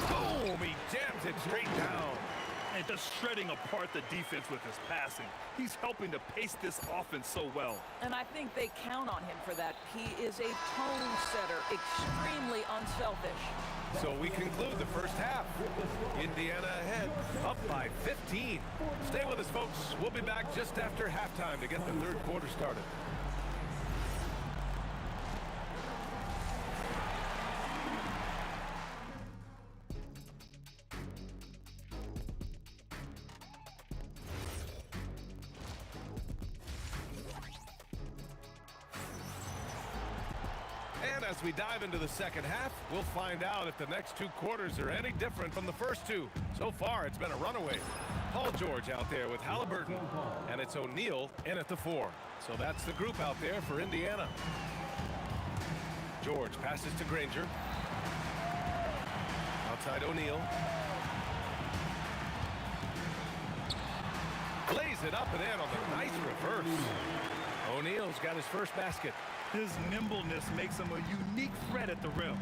Boom! He jams it straight down. And just shredding apart the defense with his passing. He's helping to pace this offense so well. And I think they count on him for that. He is a tone setter, extremely unselfish. So we conclude the first half. Indiana ahead, up by 15. Stay with us, folks. We'll be back just after halftime to get the third quarter started. And as we dive into the second half, we'll find out if the next 2 quarters are any different from the first 2. So far, it's been a runaway. Paul George out there with Halliburton, and it's O'Neal in at the 4. So that's the group out there for Indiana. George passes to Granger. Outside O'Neal. Lays it up and in on the nice reverse. O'Neal's got his first basket. His nimbleness makes him a unique threat at the rim.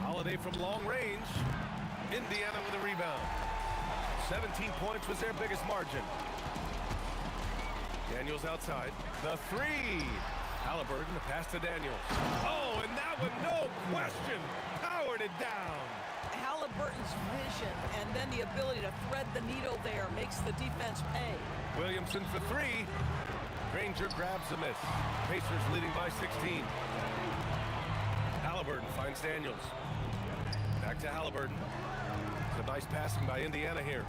Holiday from long range. Indiana with a rebound. 17 points was their biggest margin. Daniels outside. The three. Halliburton, the pass to Daniels. Oh, and that one, no question, powered it down. Halliburton's vision and then the ability to thread the needle there makes the defense pay. Williamson for three. Granger grabs the miss. Pacers leading by 16. Halliburton finds Daniels. Back to Halliburton. It's a nice passing by Indiana here.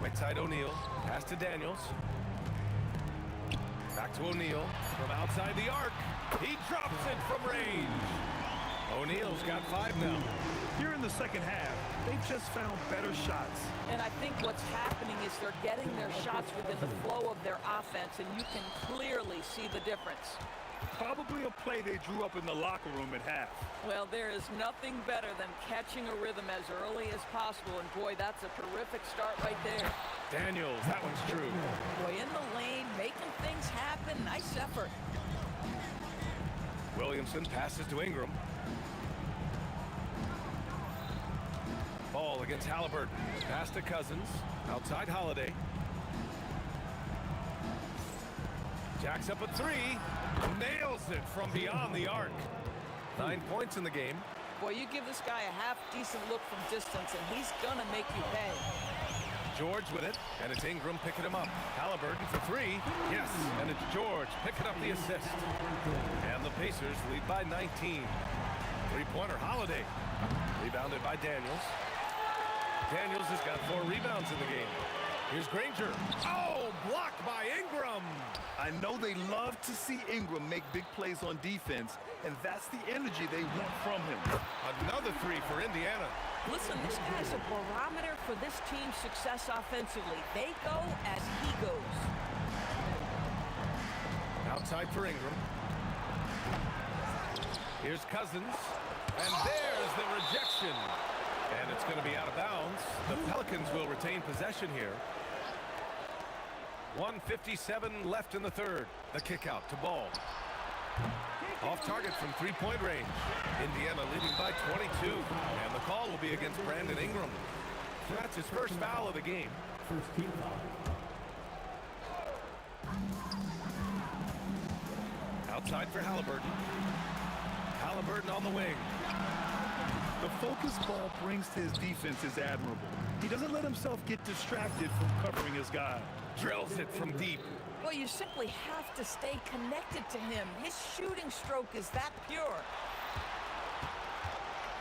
Right side O'Neal. Pass to Daniels. Back to O'Neal from outside the arc. He drops it from range. O'Neal's got 5 now. Here in the second half, they've just found better shots. And I think what's happening is they're getting their shots within the flow of their offense, and you can clearly see the difference. Probably a play they drew up in the locker room at half. Well, there is nothing better than catching a rhythm as early as possible, and boy, that's a terrific start right there. Daniels, that one's true. Boy, in the lane, making things happen. Nice effort. Williamson passes to Ingram. Ball against Halliburton. Pass to Cousins. Outside Holiday. Jacks up a three. Nails it from beyond the arc. 9 points in the game. Boy, you give this guy a half-decent look from distance, and he's going to make you pay. George with it, and it's Ingram picking him up. Halliburton for three. Yes, and it's George picking up the assist. And the Pacers lead by 19. Three-pointer Holiday. Rebounded by Daniels. Daniels has got 4 rebounds in the game. Here's Granger. Oh, blocked by Ingram. I know they love to see Ingram make big plays on defense, and that's the energy they want from him. Another three for Indiana. Listen, this guy's a barometer for this team's success offensively. They go as he goes. Outside for Ingram. Here's Cousins. And there's the rejection. And it's going to be out of bounds. The Pelicans will retain possession here. 1:57 left in the third. The kick out to Ball. Off target from three-point range. Indiana leading by 22. And the call will be against Brandon Ingram. That's his first foul of the game. First team foul. Outside for Halliburton. Halliburton on the wing. The focus Ball brings to his defense is admirable. He doesn't let himself get distracted from covering his guy. Drills it from deep. Well, you simply have to stay connected to him. His shooting stroke is that pure.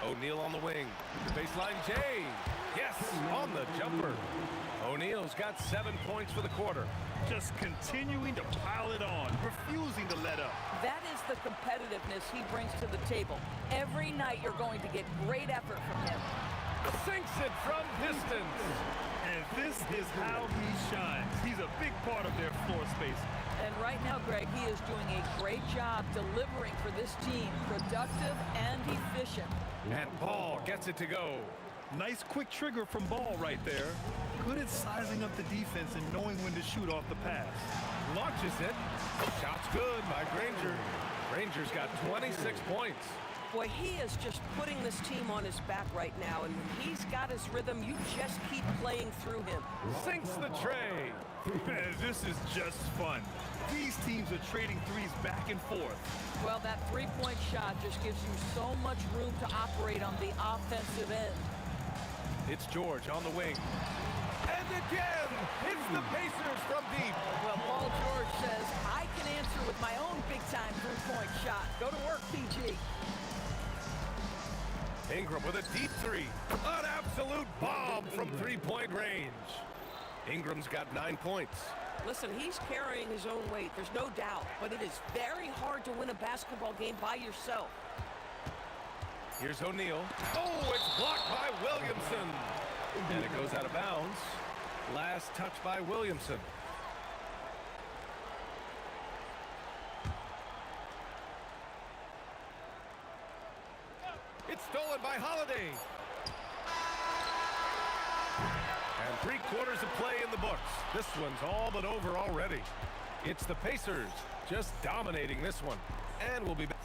O'Neal on the wing. Baseline J. Yes, on the jumper. O'Neal's got 7 points for the quarter. Just continuing to pile it on, refusing to let up. That is the competitiveness he brings to the table. Every night you're going to get great effort from him. Sinks it from distance. And this is how he shines. He's a big part of their floor space. And right now, Greg, he is doing a great job delivering for this team. Productive and efficient. And Ball gets it to go. Nice quick trigger from Ball right there. Good at sizing up the defense and knowing when to shoot off the pass. Launches it. Shot's good by Granger. Granger's got 26 points. Boy, he is just putting this team on his back right now, and when he's got his rhythm, you just keep playing through him. Sinks the tray. This is just fun. These teams are trading threes back and forth. Well, that three-point shot just gives you so much room to operate on the offensive end. It's George on the wing. And again, it's the Pacers from deep. Well, Paul George says, I can answer with my own big-time three-point shot. Go to work, PG. Ingram with a deep three. An absolute bomb from three-point range. Ingram's got 9 points. Listen, he's carrying his own weight, there's no doubt, but it is very hard to win a basketball game by yourself. Here's O'Neal. Oh, it's blocked by Williamson. And it goes out of bounds. Last touch by Williamson. It's stolen by Holiday. And 3/4 of play in the books. This one's all but over already. It's the Pacers just dominating this one. And we'll be back.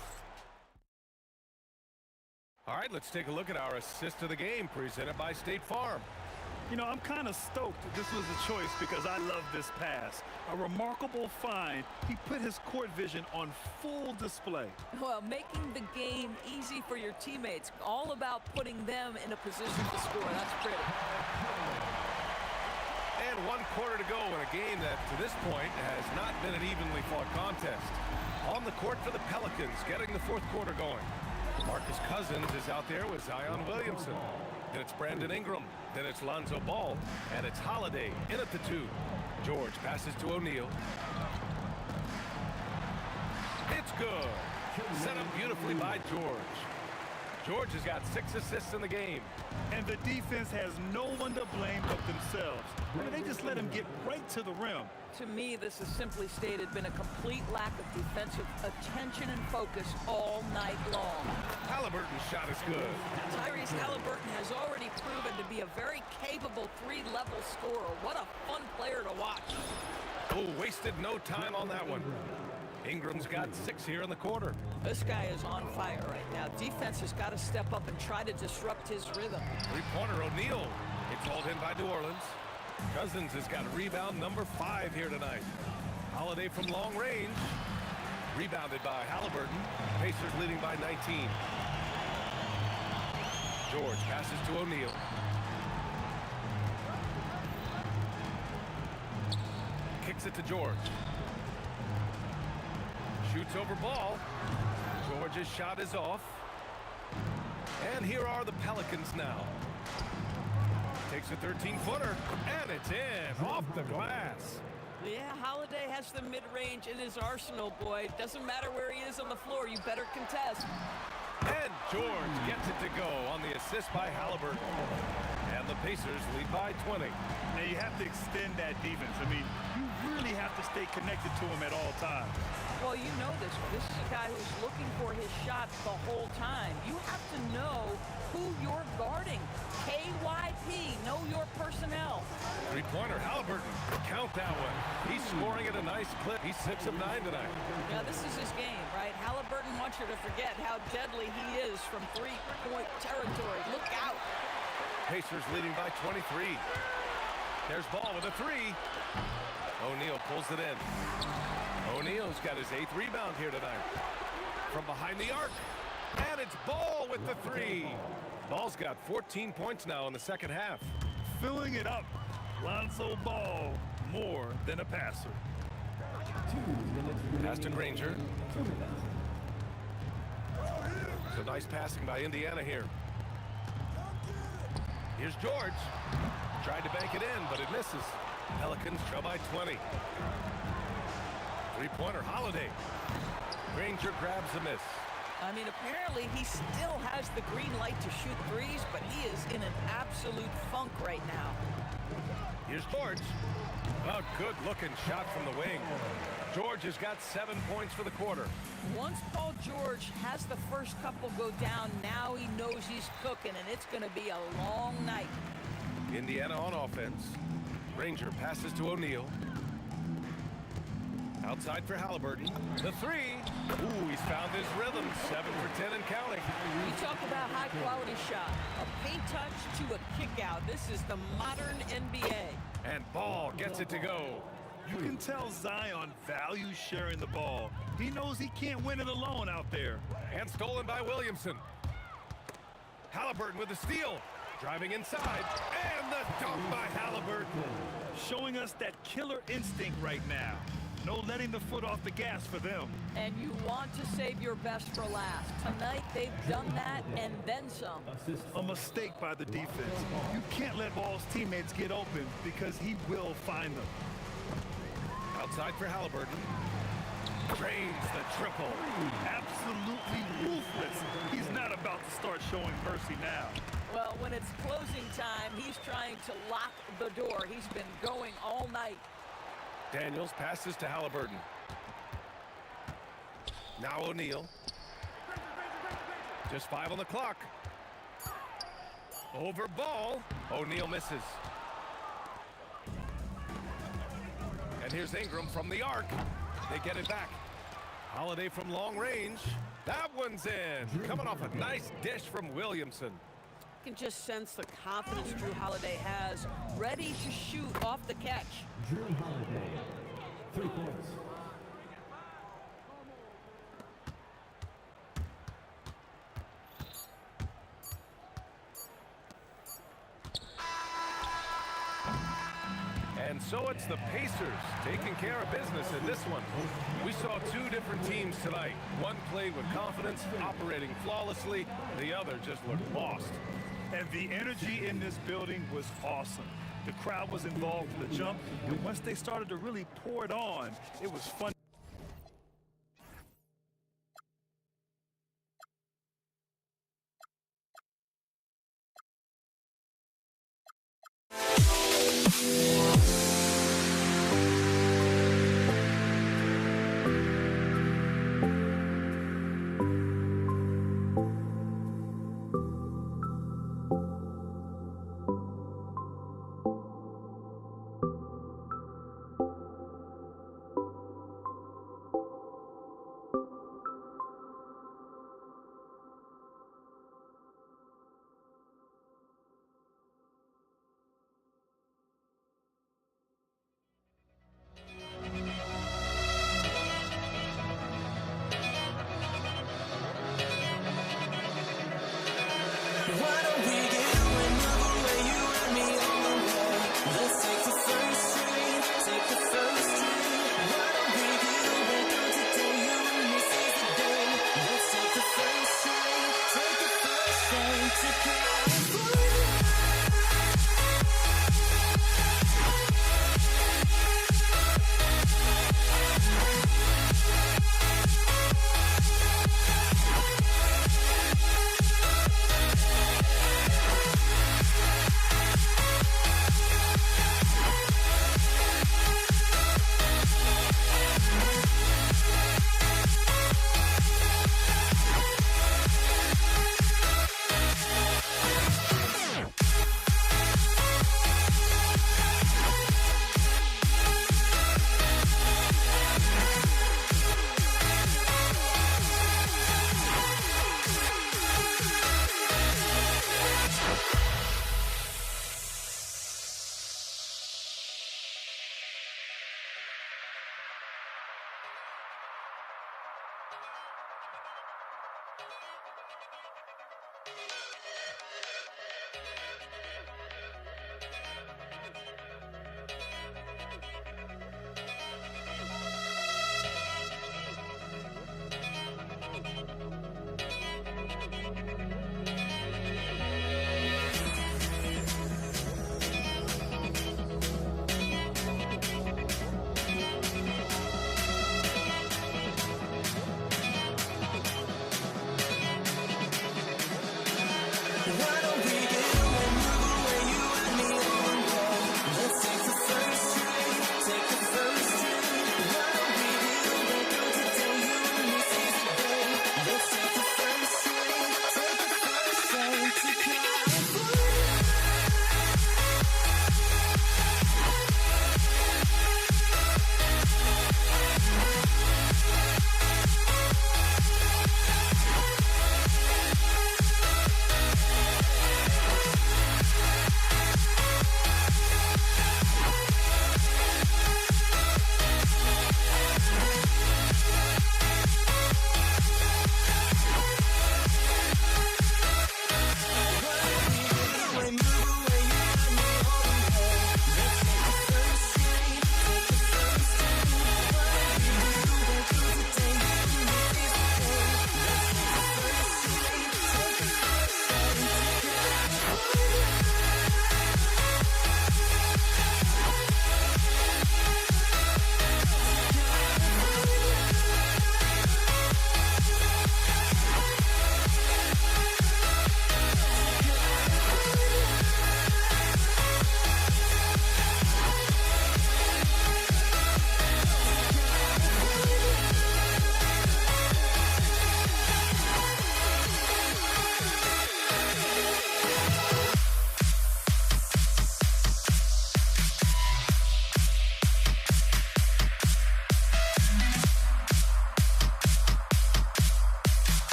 All right, let's take a look at our assist of the game presented by State Farm. You know, I'm kind of stoked that this was a choice because I love this pass. A remarkable find. He put his court vision on full display. Well, making the game easy for your teammates. All about putting them in a position to score. That's pretty. And 1 quarter to go in a game that, to this point, has not been an evenly fought contest. On the court for the Pelicans, getting the 4th quarter going. Marcus Cousins is out there with Zion Williamson. Then it's Brandon Ingram. Then it's Lonzo Ball. And it's Holiday in at the 2. George passes to O'Neal. It's good. Set up beautifully by George. George has got 6 assists in the game. And the defense has no one to blame but themselves. I mean, they just let him get right to the rim. To me, this has simply stated been a complete lack of defensive attention and focus all night long. Halliburton's shot is good. Tyrese Halliburton has already proven to be a very capable 3-level scorer. What a fun player to watch. Oh, wasted no time on that one. Ingram's got 6 here in the quarter. This guy is on fire right now. Defense has got to step up and try to disrupt his rhythm. 3-pointer O'Neal. It's hauled in by New Orleans. Cousins has got rebound number 5 here tonight. Holiday from long range. Rebounded by Halliburton. Pacers leading by 19. George passes to O'Neal. Kicks it to George. Shoots over ball. George's shot is off. And here are the Pelicans now. Takes a 13-footer, and it's in, off the glass. Yeah, Holiday has the mid-range in his arsenal, boy. Doesn't matter where he is on the floor, you better contest. And George gets it to go on the assist by Halliburton. And the Pacers lead by 20. Now, you have to extend that defense. I mean, you really have to stay connected to him at all times. Well, you know this. This is a guy who's looking for his shot the whole time. You have to know who you're guarding. KYP, know your personnel. 3-pointer, Halliburton. Count that one. He's scoring at a nice clip. He's 6 of 9 tonight. Yeah, this is his game, right? Halliburton wants you to forget how deadly he is from 3-point territory. Look out. Pacers leading by 23. There's Ball with a 3. O'Neal pulls it in. O'Neal's got his 8th rebound here tonight. From behind the arc. And it's Ball with the 3. Ball's got 14 points now in the second half. Filling it up. Lonzo Ball, more than a passer. Pass to Granger. So nice passing by Indiana here. Here's George. Tried to bank it in, but it misses. Pelicans trail by 20. 3-pointer, Holiday. Granger grabs a miss. I mean, apparently he still has the green light to shoot threes, but he is in an absolute funk right now. Here's George. A good-looking shot from the wing. George has got 7 points for the quarter. Once Paul George has the first couple go down, now he knows he's cooking, and it's going to be a long night. Indiana on offense. Granger passes to O'Neal. Outside for Halliburton. The 3. Ooh, he's found his rhythm. 7 for 10 and counting. You talk about high-quality shot. A paint touch to a kick-out. This is the modern NBA. And Ball gets it to go. You can tell Zion values sharing the ball. He knows he can't win it alone out there. And stolen by Williamson. Halliburton with the steal. Driving inside. And the dunk by Halliburton. Showing us that killer instinct right now. No letting the foot off the gas for them. And you want to save your best for last. Tonight, they've done that and then some. A mistake by the defense. You can't let Ball's teammates get open because he will find them. Outside for Halliburton. Drains the triple. Absolutely ruthless. He's not about to start showing mercy now. Well, when it's closing time, he's trying to lock the door. He's been going all night. Daniels passes to Halliburton. Now O'Neal. Just 5 on the clock. Over Ball. O'Neal misses. And here's Ingram from the arc. They get it back. Holiday from long range. That one's in. Coming off a nice dish from Williamson. can just sense the confidence Drew Holiday has, ready to shoot off the catch. Drew Holiday, 3 points. And so it's the Pacers taking care of business in this one. We saw 2 different teams tonight. One played with confidence, operating flawlessly. The other just looked lost. And the energy in this building was awesome. The crowd was involved from the jump, and once they started to really pour it on, it was fun.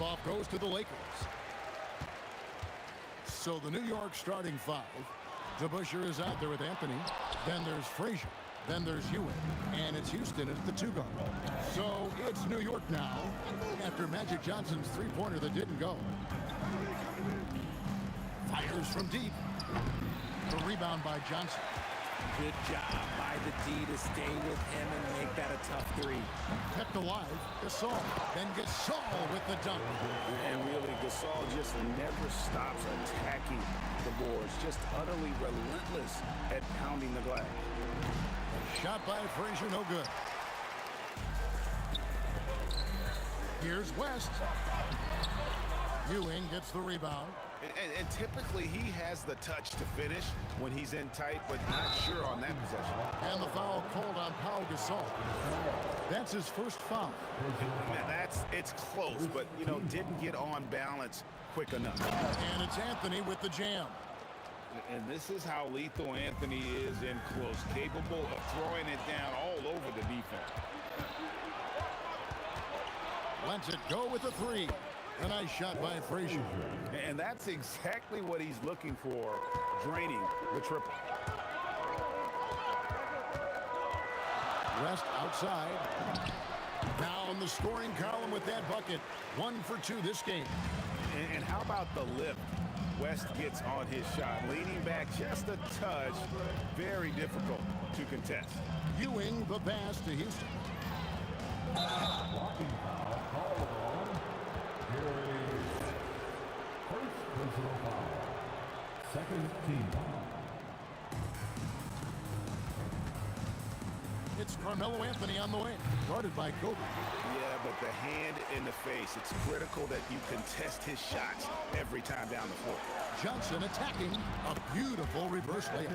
Tip-off goes to the Lakers. So the New York starting five. DeBusschere is out there with Anthony. Then there's Frazier. Then there's Ewing. And it's Houston at the 2 guard. So it's New York now after Magic Johnson's three-pointer that didn't go. Fires from deep. The rebound by Johnson. Good job by the D to stay with him and make that a tough three. Kept alive. Gasol. Then Gasol with the dunk. And really, Gasol just never stops attacking the boards. Just utterly relentless at pounding the glass. Shot by Frazier, no good. Here's West. Ewing gets the rebound. And typically he has the touch to finish when he's in tight, but not sure on that possession. And the foul called on Pau Gasol. That's his first foul. Man, it's close, but, you know, didn't get on balance quick enough. And it's Anthony with the jam. And this is how lethal Anthony is in close, capable of throwing it down all over the defense. Lets it go with a three. A nice shot by Frazier. And that's exactly what he's looking for, draining the triple. West outside. Now in the scoring column with that bucket. 1 for 2 this game. And how about the lift West gets on his shot? Leaning back just a touch. Very difficult to contest. Ewing the pass to Houston. Second team. It's Carmelo Anthony on the way, guarded by Kobe. Yeah, but the hand in the face, it's critical that you contest his shots every time down the floor. Johnson attacking a beautiful reverse layup.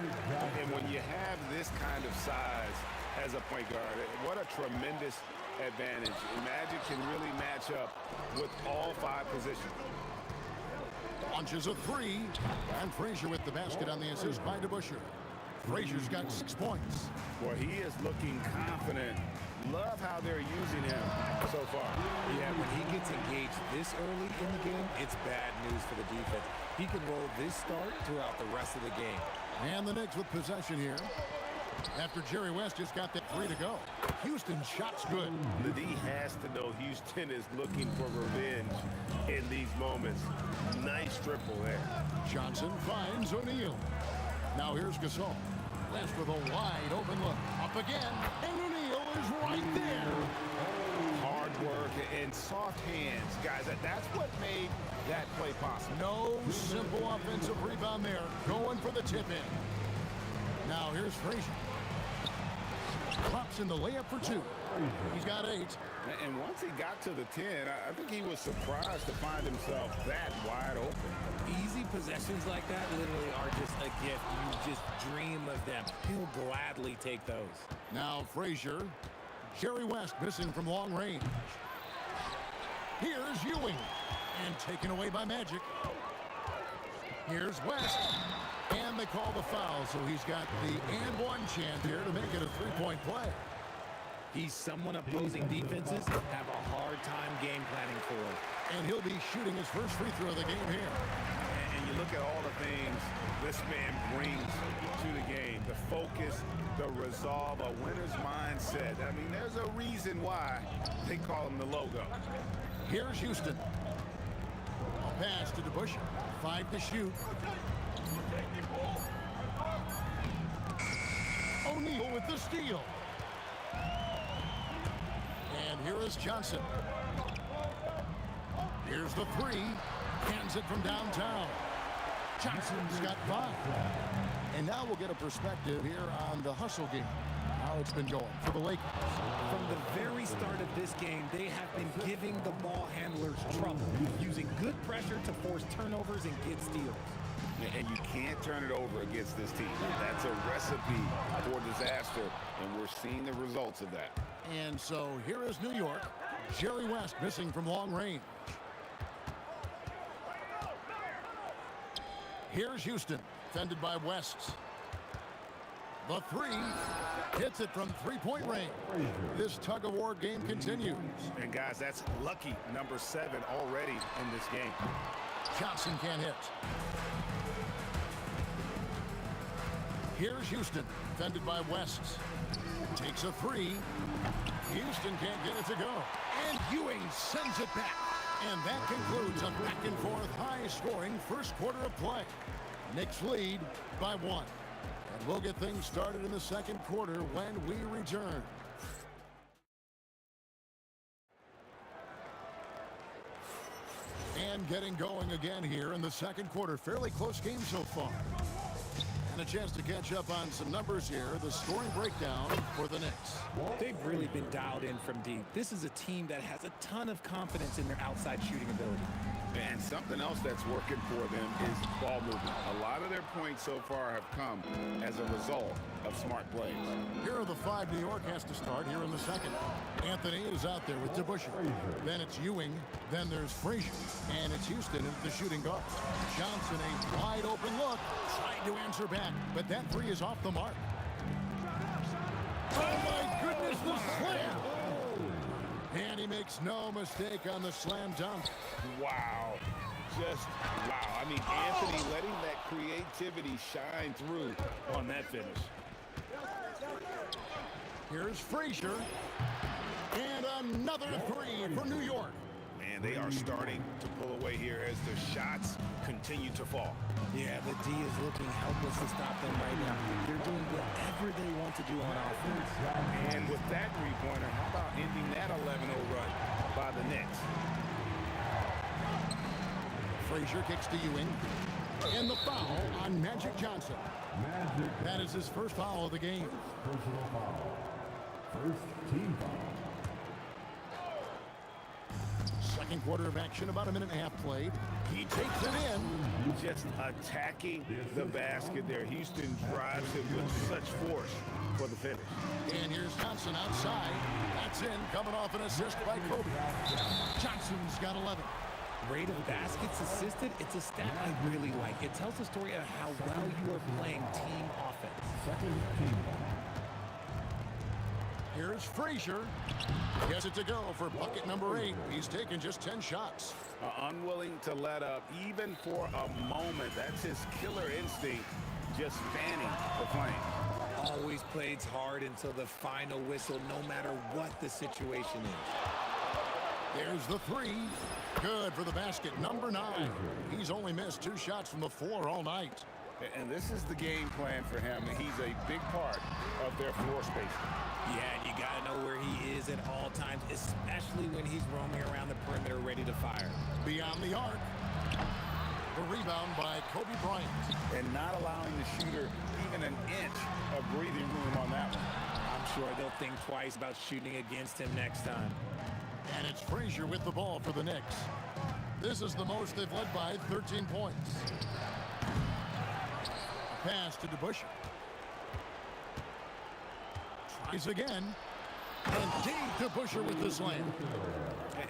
And when you have this kind of size as a point guard, what a tremendous advantage. Magic can really match up with all 5 positions. Launches a three, and Frazier with the basket on the assist by DeBusschere. Frazier's got 6 points. Boy, he is looking confident. Love how they're using him so far. Yeah, when he gets engaged this early in the game, it's bad news for the defense. He can roll this start throughout the rest of the game. And the Knicks with possession here. After Jerry West just got that 3 to go. Houston's shot's good. The D has to know Houston is looking for revenge in these moments. Nice triple there. Johnson finds O'Neal. Now here's Gasol. West with a wide open look. Up again, and O'Neal is right there. Hard work and soft hands. Guys, that's what made that play possible. No simple offensive rebound there. Going for the tip-in. Now here's Frazier. Pops in the layup for 2. He's got 8. And once he got to the 10, I think he was surprised to find himself that wide open. Easy possessions like that literally are just a gift. You just dream of them. He'll gladly take those. Now Frazier. Jerry West missing from long range. Here's Ewing. And taken away by Magic. Here's West. And they call the foul, so he's got the and one chance here to make it a 3-point play. He's someone opposing defenses have a hard time game planning for. And he'll be shooting his first free throw of the game here. And you look at all the things this man brings to the game. The focus, the resolve, a winner's mindset. I mean, there's a reason why they call him the logo. Here's Houston. A pass to DeBusschere. 5 to shoot. O'Neal with the steal. And here is Johnson. Here's the 3. Hands it from downtown. Johnson's got 5. And now we'll get a perspective here on the hustle game. How it's been going for the Lakers. From the very start of this game, they have been giving the ball handlers trouble, using good pressure to force turnovers and get steals. And you can't turn it over against this team. That's a recipe for disaster, and we're seeing the results of that. And so here is New York. Jerry West missing from long range. Here's Houston, defended by West. The three. Hits it from three-point range. This tug-of-war game continues. And guys, that's lucky number 7 already in this game. Johnson can't hit. Here's Houston, defended by West. Takes a three. Houston can't get it to go. And Ewing sends it back. And that concludes a back-and-forth, high-scoring first quarter of play. Knicks lead by 1. And we'll get things started in the second quarter when we return. And getting going again here in the second quarter. Fairly close game so far. And a chance to catch up on some numbers here. The scoring breakdown for the Knicks. They've really been dialed in from deep. This is a team that has a ton of confidence in their outside shooting ability. And something else that's working for them is ball movement. A lot of their points so far have come as a result of smart plays. Here are the 5 New York has to start here in the second. Anthony is out there with DeBusschere. Then it's Ewing. Then there's Frazier. And it's Houston at the shooting guard. Johnson, a wide open look. Tried to answer back, but that three is off the mark. Oh my goodness, the slam! And he makes no mistake on the slam dunk. Wow. Just wow. I mean, Anthony letting that creativity shine through on that finish. Here's Frazier. And another three for New York. Man, they are starting to pull away here as the shots continue to fall. Yeah, the D is looking helpless to stop them right now. They're doing whatever they want to do on offense. And with that three-pointer, how about ending that 11-0 run by the Knicks? Frazier kicks to Ewing. And the foul on Magic Johnson. That is his first foul of the game. Personal foul. First team foul. Second quarter of action, about a minute and a half played. He takes it in. Just attacking the basket there. Houston drives it with such force for the finish. And here's Johnson outside. That's in, coming off an assist by Kobe. Johnson's got 11. Rate of baskets assisted, it's a stat I really like. It tells the story of how well you are playing team offense. Second team. Here's Frazier. Gets it to go for bucket number 8. He's taken just 10 shots. Unwilling to let up even for a moment. That's his killer instinct, just fanning the flame. Always plays hard until the final whistle, no matter what the situation is. There's the three. Good for the basket, number 9. He's only missed 2 shots from the floor all night. And this is the game plan for him. He's a big part of their floor space. Yeah, and you got to know where he is at all times, especially when he's roaming around the perimeter ready to fire. Beyond the arc. The rebound by Kobe Bryant. And not allowing the shooter even an inch of breathing room on that one. I'm sure they'll think twice about shooting against him next time. And it's Frazier with the ball for the Knicks. This is the most they've led by, 13 points. Pass to DeBusschere. Tries again. And deep DeBusschere with the slam.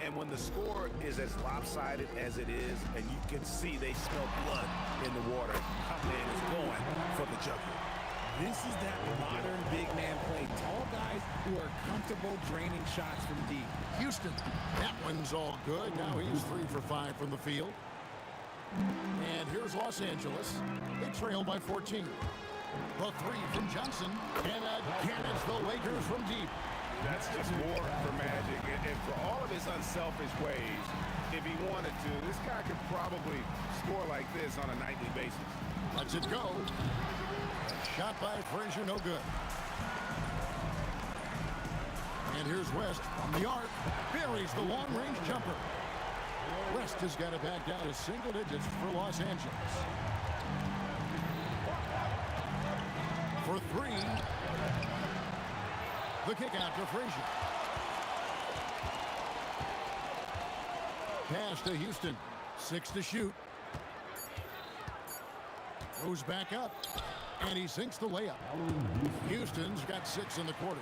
And when the score is as lopsided as it is, and you can see they smell blood in the water, Cutman is going for the jugular. This is that modern big man play. Tall guys who are comfortable draining shots from deep. Houston, that one's all good. Now he's 3 for 5 from the field. And here's Los Angeles. They trail by 14. The three from Johnson. And again, it's the Lakers from deep. That's just more for Magic. And for all of his unselfish ways, if he wanted to, this guy could probably score like this on a nightly basis. Lets it go. Shot by Frazier, no good. And here's West from the arc. Buries the long-range jumper. West has got it back down to single digits for Los Angeles. For 3. The kick out to Frazier. Pass to Houston. 6 to shoot. Goes back up. And he sinks the layup. Houston's got 6 in the quarter.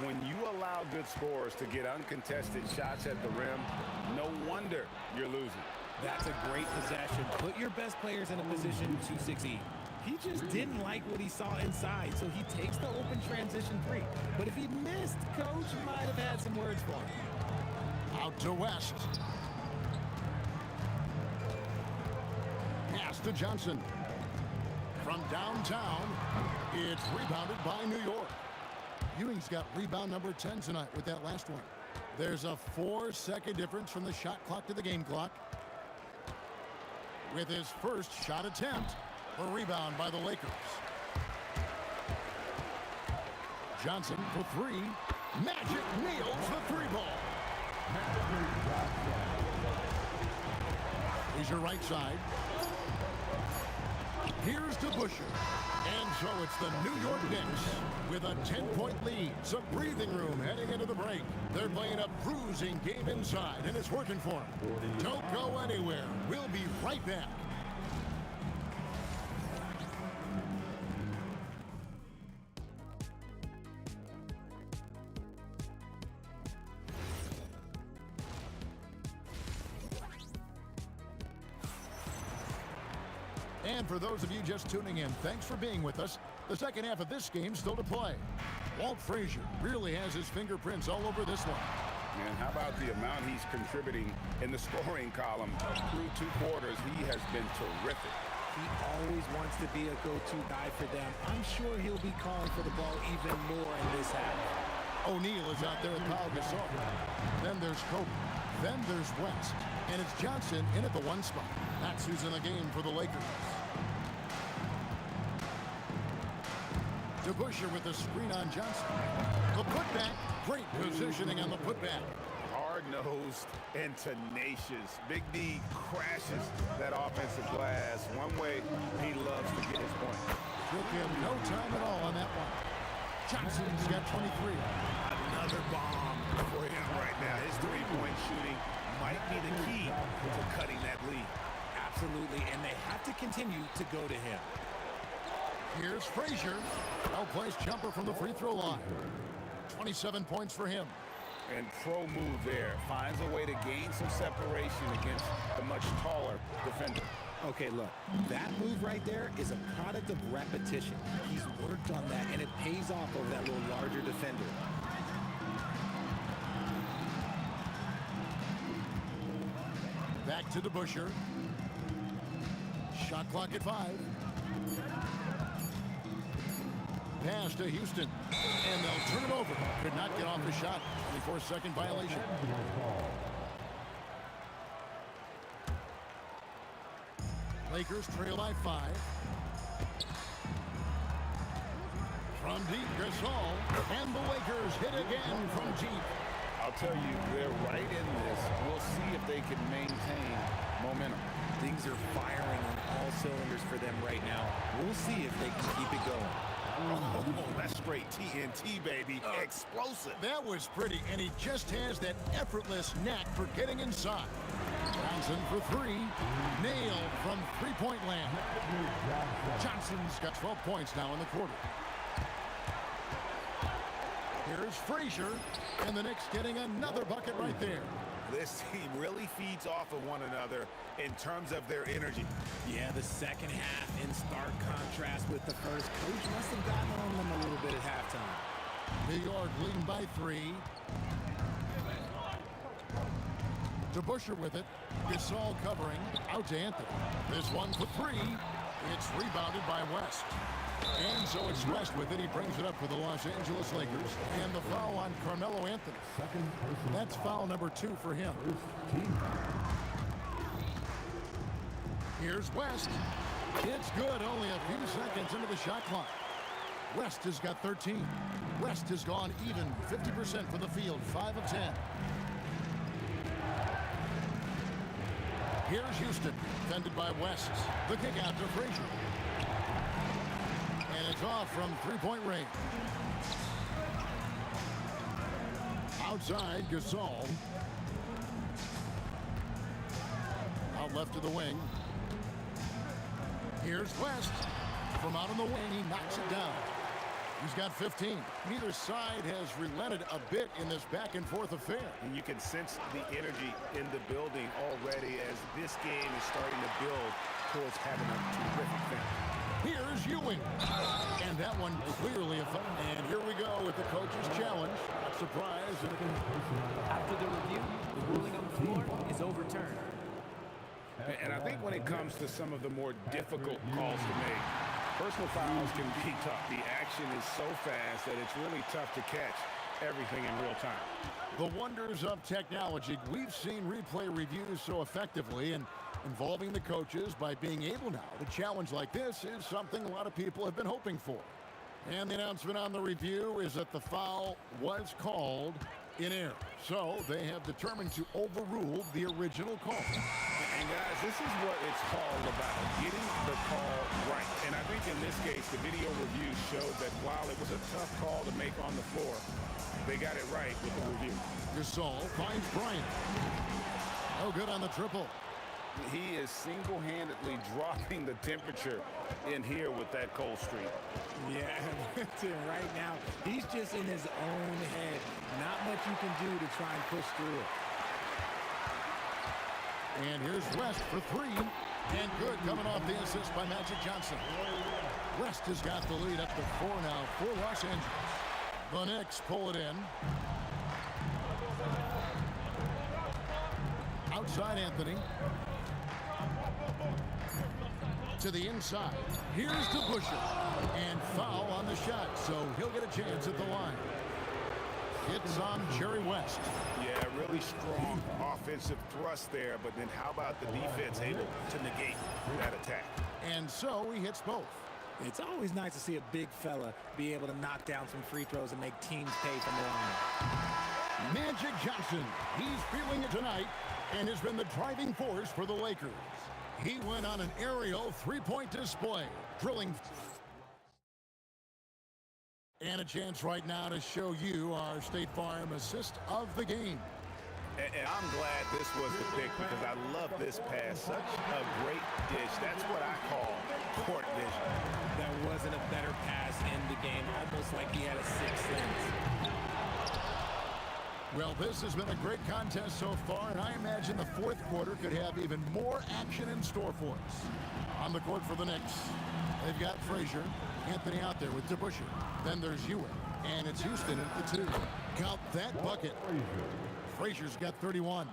When you allow good scorers to get uncontested shots at the rim, no wonder you're losing. That's a great possession. Put your best players in a position to succeed. He just didn't like what he saw inside, so he takes the open transition three. But if he missed, Coach might have had some words for him. Out to West. Pass to Johnson. From downtown, it's rebounded by New York. Ewing's got rebound number 10 tonight with that last one. There's a 4-second difference from the shot clock to the game clock. With his first shot attempt, a rebound by the Lakers. Johnson for three. Magic nails the three ball. Here's your right side. Here's to Busher. And so it's the New York Knicks with a 10-point lead. Some breathing room heading into the break. They're playing a bruising game inside, and it's working for them. Don't go anywhere. We'll be right back. And for those of you just tuning in, thanks for being with us. The second half of this game still to play. Walt Frazier really has his fingerprints all over this one. And how about the amount he's contributing in the scoring column? Through 2 quarters, he has been terrific. He always wants to be a go-to guy for them. I'm sure he'll be calling for the ball even more in this half. O'Neal is out there with Pau Gasol. Then there's Kobe. Then there's West. And it's Johnson in at the 1 spot. That's who's in the game for the Lakers. DeBusschere with the screen on Johnson. The putback. Great positioning on the putback. Hard-nosed and tenacious. Big D crashes that offensive glass. One way he loves to get his point. Took him no time at all on that one. Johnson's got 23. Another bomb for him right now. His three-point shooting might be the key to cutting that lead. Absolutely, and they have to continue to go to him. Here's Frazier. Well-placed jumper from the free throw line. 27 points for him. And pro move there. Finds a way to gain some separation against the much taller defender. Okay, look, that move right there is a product of repetition. He's worked on that, and it pays off over that little larger defender. Back to DeBusschere. Shot clock at 5. Pass to Houston. And they'll turn it over. Could not get off the shot. 24-second violation. Lakers trail by 5. From deep, Gasol. And the Lakers hit again from deep. I'll tell you, they're right in this. We'll see if they can maintain momentum. Things are firing on all cylinders for them right now. We'll see if they can keep it going. Oh, that's straight TNT, baby. Explosive. That was pretty, and he just has that effortless knack for getting inside. Johnson for 3. Nailed from three-point land. Johnson's got 12 points now in the quarter. Here's Frazier, and the Knicks getting another bucket right there. This team really feeds off of one another in terms of their energy. Yeah, the second half in stark contrast with the first. Coach must have gotten on them a little bit at halftime. New York leading by 3. DeBusschere with it. Gasol covering. Out to Anthony. This one for 3. It's rebounded by West. And so it's West with it. He brings it up for the Los Angeles Lakers. And the foul on Carmelo Anthony. That's foul number 2 for him. Here's West. It's good. Only a few seconds into the shot clock. West has got 13. West has gone even 50% from the field. 5 of 10. Here's Houston. Defended by West. The kick out to Frazier. And it's off from three-point range. Outside, Gasol. Out left to the wing. Here's West. From out on the wing, he knocks it down. He's got 15. Neither side has relented a bit in this back-and-forth affair. And you can sense the energy in the building already as this game is starting to build towards having a terrific finish. Here's Ewing. And that one clearly a foul. And here we go with the coach's challenge. Not surprised. After the review, the ruling on the floor is overturned. And I think when it comes to some of the more difficult calls to make, personal fouls can be tough. The action is so fast that it's really tough to catch everything in real time. The wonders of technology. We've seen replay reviews so effectively, and involving the coaches by being able now to challenge like this is something a lot of people have been hoping for. And the announcement on the review is that the foul was called in error. So they have determined to overrule the original call. And guys, this is what it's all about, getting the call right. And I think in this case, the video review showed that while it was a tough call to make on the floor, they got it right with the review. Gasol finds Bryant. No good on the triple. He is single-handedly dropping the temperature in here with that cold streak. Yeah, right now, he's just in his own head. Not much you can do to try and push through it. And here's West for three. And good, coming off the assist by Magic Johnson. West has got the lead up to 4 now for Los Angeles. The Knicks pull it in. Outside Anthony. To the inside. Here's to Busher. And foul on the shot, so he'll get a chance at the line. It's on Jerry West. Yeah, really strong offensive thrust there, but then how about the defense able to negate that attack? And so he hits both. It's always nice to see a big fella be able to knock down some free throws and make teams pay from the line. Magic Johnson, he's feeling it tonight and has been the driving force for the Lakers. He went on an aerial three-point display, drilling. And a chance right now to show you our State Farm assist of the game. And I'm glad this was the pick because I love this pass. Such a great dish. That's what I call court vision. There wasn't a better pass in the game, almost like he had a sixth sense. Well, this has been a great contest so far, and I imagine the fourth quarter could have even more action in store for us. On the court for the Knicks, they've got Frazier, Anthony out there with DeBusschere. Then there's Ewing, and it's Houston at the 2. Count that bucket. Frazier's got 31.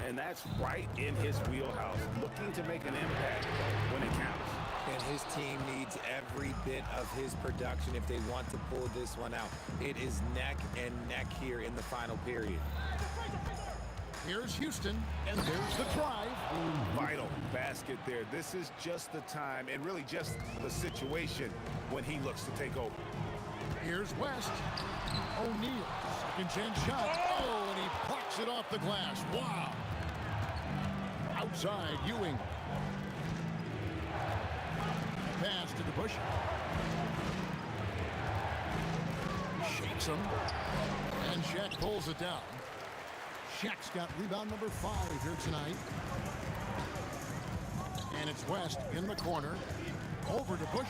And that's right in his wheelhouse, looking to make an impact when it counts. And his team needs every bit of his production if they want to pull this one out. It is neck and neck here in the final period. Here's Houston, and there's the drive. Vital basket there. This is just the time, and really just the situation when he looks to take over. Here's West. O'Neal, second chance shot. Oh, and he plucks it off the glass. Wow. Outside, Ewing. Pass to DeBusschere. Shakes him. And Shaq pulls it down. Shaq's got rebound number 5 here tonight. And it's West in the corner. Over to DeBusschere.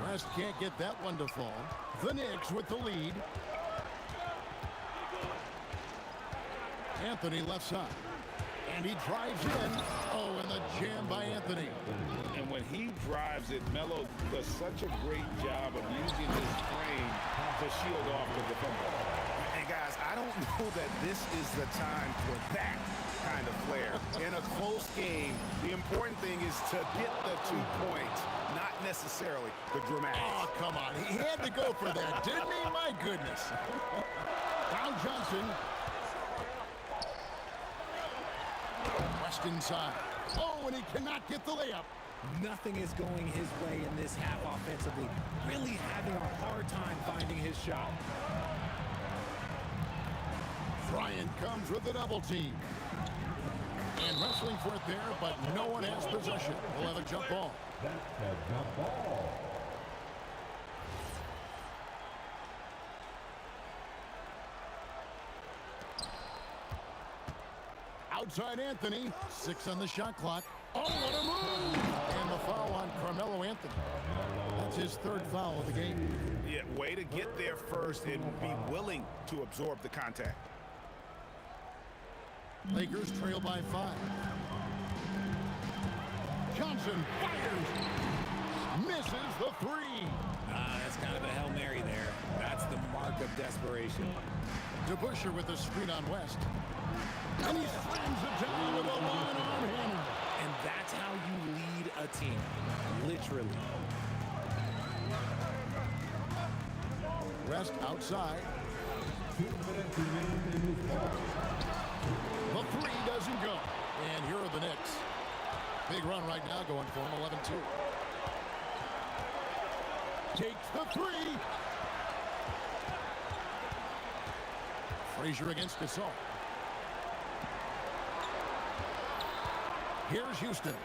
West can't get that one to fall. The Knicks with the lead. Anthony left side. And he drives in. Oh, and the jam by Anthony. And when he drives it, Melo does such a great job of using his frame to shield off the defender. And guys, I don't know that this is the time for that kind of flair. In a close game, the important thing is to get the 2 points, not necessarily the dramatics. Oh, come on. He had to go for that, didn't he? My goodness. Down Johnson. West inside. Oh, and he cannot get the layup. Nothing is going his way in this half offensively. Really having a hard time finding his shot. Bryant comes with the double team. And wrestling for it there, but no one has possession. We'll have a jump ball. That's a jump ball. Outside Anthony. 6 on the shot clock. Oh, what a move! And the foul on Carmelo Anthony. That's his 3rd foul of the game. Yeah, way to get there first and be willing to absorb the contact. Lakers trail by 5. Johnson fires. Misses the three. That's kind of a Hail Mary there. That's the mark of desperation. DeBusschere with the screen on West. And he slams it down with a one-arm hammer. And that's how you lead a team. Literally. West outside. The three doesn't go. And here are the Knicks. Big run right now going for him, 11-2. Takes the three. Frazier against Gasol. Here's Houston.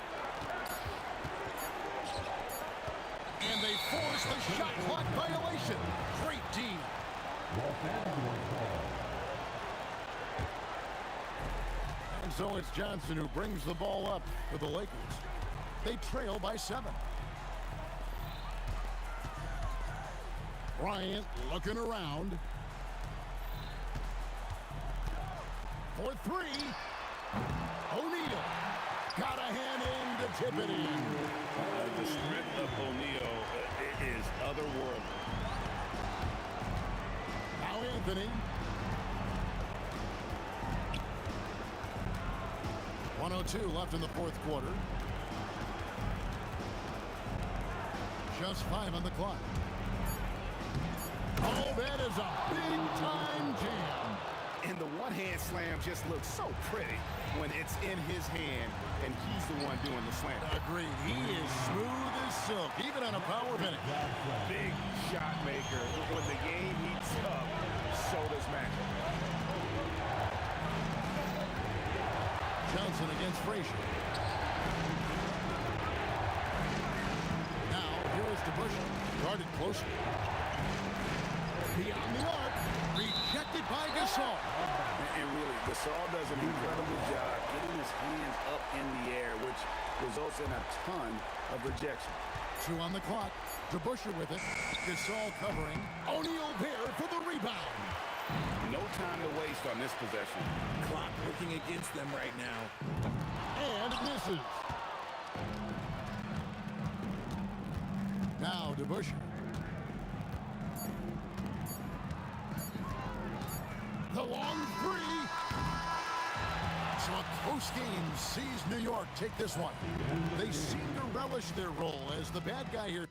And they force the shot clock violation. Great D. And so it's Johnson who brings the ball up for the Lakers. They trail by 7. Bryant looking around. For three. O'Neal got a hand in to tip it in. The strength of O'Neal is otherworldly. Now Anthony. 1:02 left in the fourth quarter. Just 5 on the clock. Oh, that is a big-time jam. And the one-hand slam just looks so pretty when it's in his hand and he's the one doing the slam. Agreed. He is smooth as silk, even on a power minute. Big shot maker. When the game heats up, so does Magic. Johnson against Frazier. Now, here is DeBusschere. Guarded closely. Beyond the arc. Rejected by Gasol. And really, Gasol does an incredible job getting his hands up in the air, which results in a ton of rejection. 2 on the clock. DeBusschere with it. Gasol covering. O'Neal there for the rebound. No time to waste on this possession. Clock working against them right now. And misses. Now DeBusschere. The long three. So a close game sees New York take this one. They seem to relish their role as the bad guy here.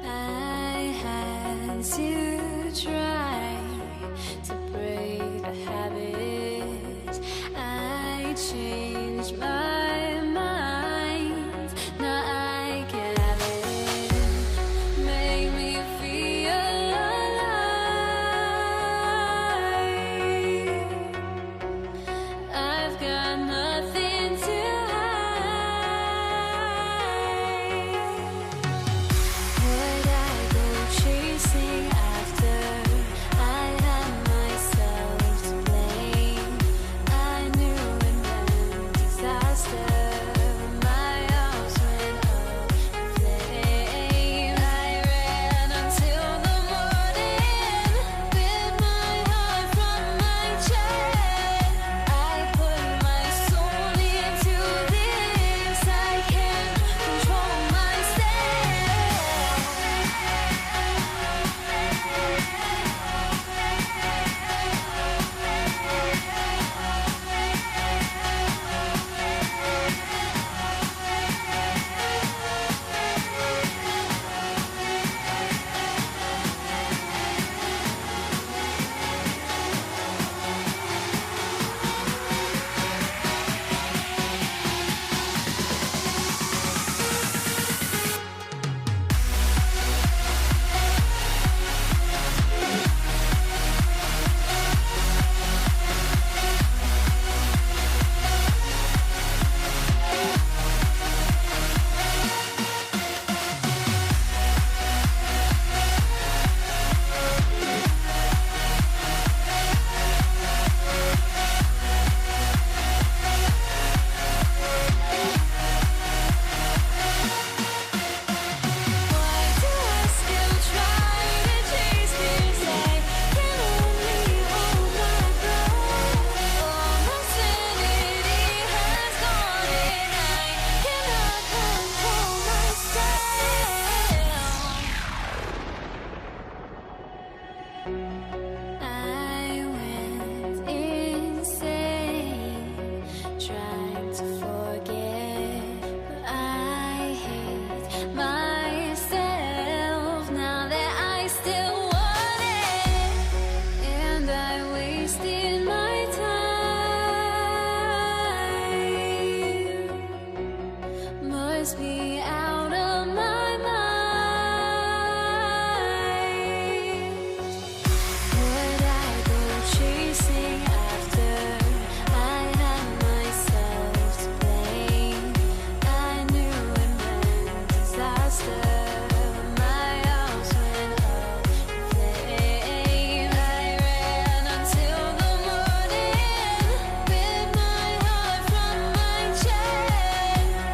I had to try to break the habit. I changed my mind. Now I can have it. Make me feel alive. I've got nothing to would I go chasing after? I had myself to blame. I knew it meant drives me out of my mind. Would I go chasing after I had myself to blame? I knew it meant disaster. My house went up in flame. I ran until the morning with my heart from my chest.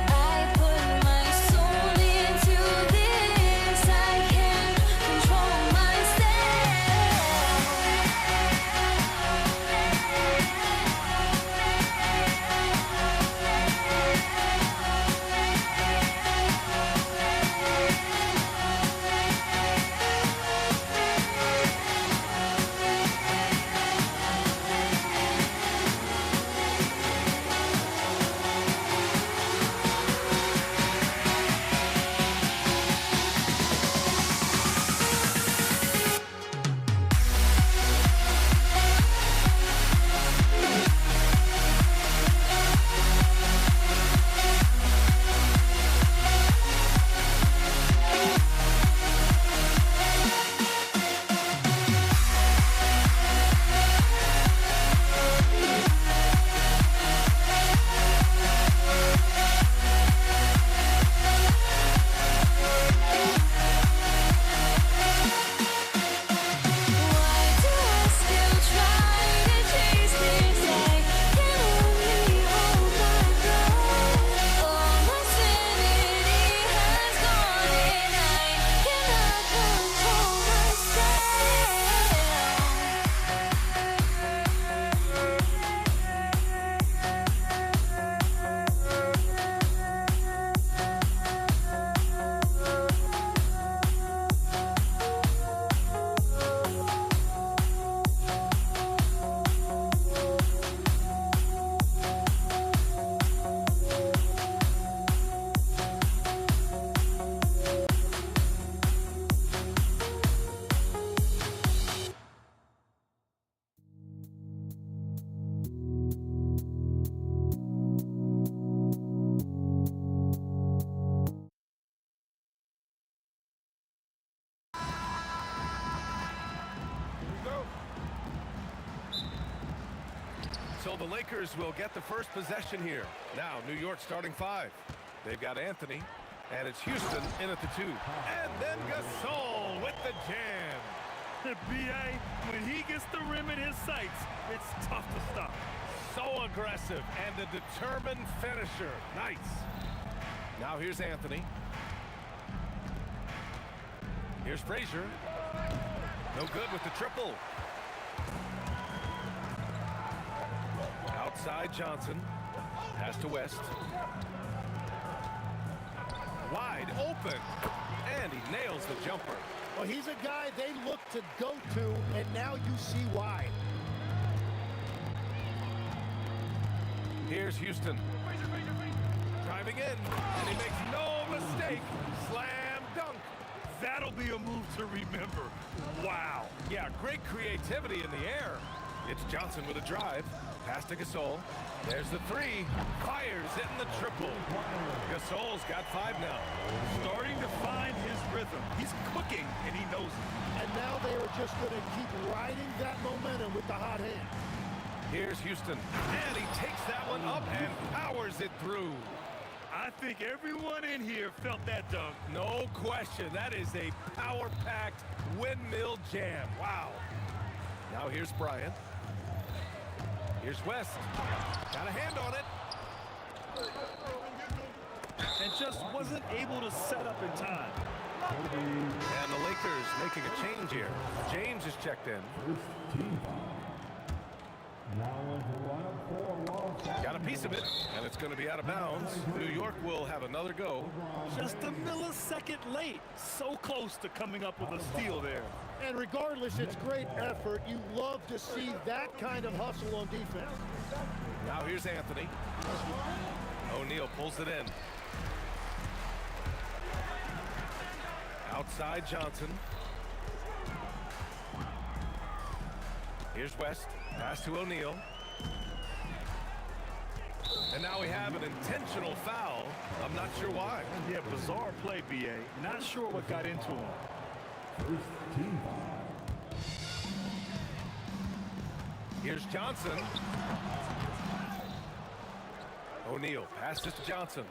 I put my soul into this. I can't control So the Lakers will get the first possession here. Now, New York starting 5. They've got Anthony, and it's Houston in at the 2. And then Gasol with the jam. B.A., when he gets the rim in his sights, it's tough to stop. So aggressive and a determined finisher. Nice. Now here's Anthony. Here's Frazier. No good with the triple. Outside Johnson. Pass to West. Wide open. And he nails the jumper. Well, he's a guy they look to go to, and now you see why. Here's Houston. Driving in, and he makes no mistake. Slam dunk. That'll be a move to remember. Wow. Yeah, great creativity in the air. It's Johnson with a drive. Pass to Gasol. There's the 3. Fires, hitting the triple. Gasol's got 5 now. Starting to find his rhythm. He's cooking, and he knows it. And now they are just going to keep riding that momentum with the hot hand. Here's Houston. And he takes that one up and powers it through. I think everyone in here felt that dunk. No question. That is a power-packed windmill jam. Wow. Now here's Bryant. Here's West. Got a hand on it. And just wasn't able to set up in time. And the Lakers making a change here. James is checked in. Got a piece of it, and it's going to be out of bounds. New York will have another go. Just a millisecond late. So close to coming up with a steal there. And regardless, it's great effort. You love to see that kind of hustle on defense. Now here's Anthony. O'Neal pulls it in. Outside Johnson. Here's West. Pass to O'Neal. And now we have an intentional foul. I'm not sure why. Yeah, bizarre play, B.A. Not sure what got into him. First team foul. Here's Johnson. O'Neal passes to Johnson.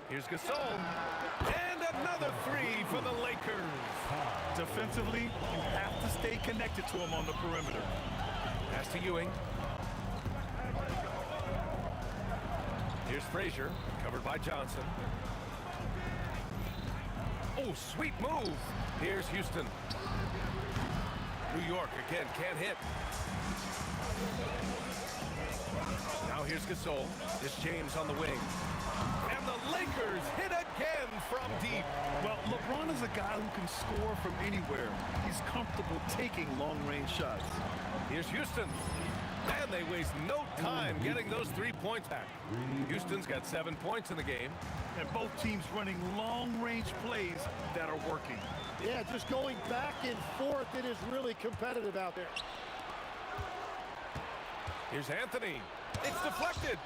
Here's Gasol. And another three for the Lakers. Defensively, you have to stay connected to him on the perimeter. Pass to Ewing. Here's Frazier, covered by Johnson. Oh, sweet move. Here's Houston. New York again, can't hit. Now here's Gasol. It's James on the wing. And the Lakers hit again from deep. Well, LeBron is a guy who can score from anywhere. He's comfortable taking long-range shots. Here's Houston. And they waste no time getting those 3 points back. Houston's got 7 points in the game. And both teams running long-range plays that are working. Yeah, just going back and forth. It is really competitive out there. Here's Anthony. It's deflected.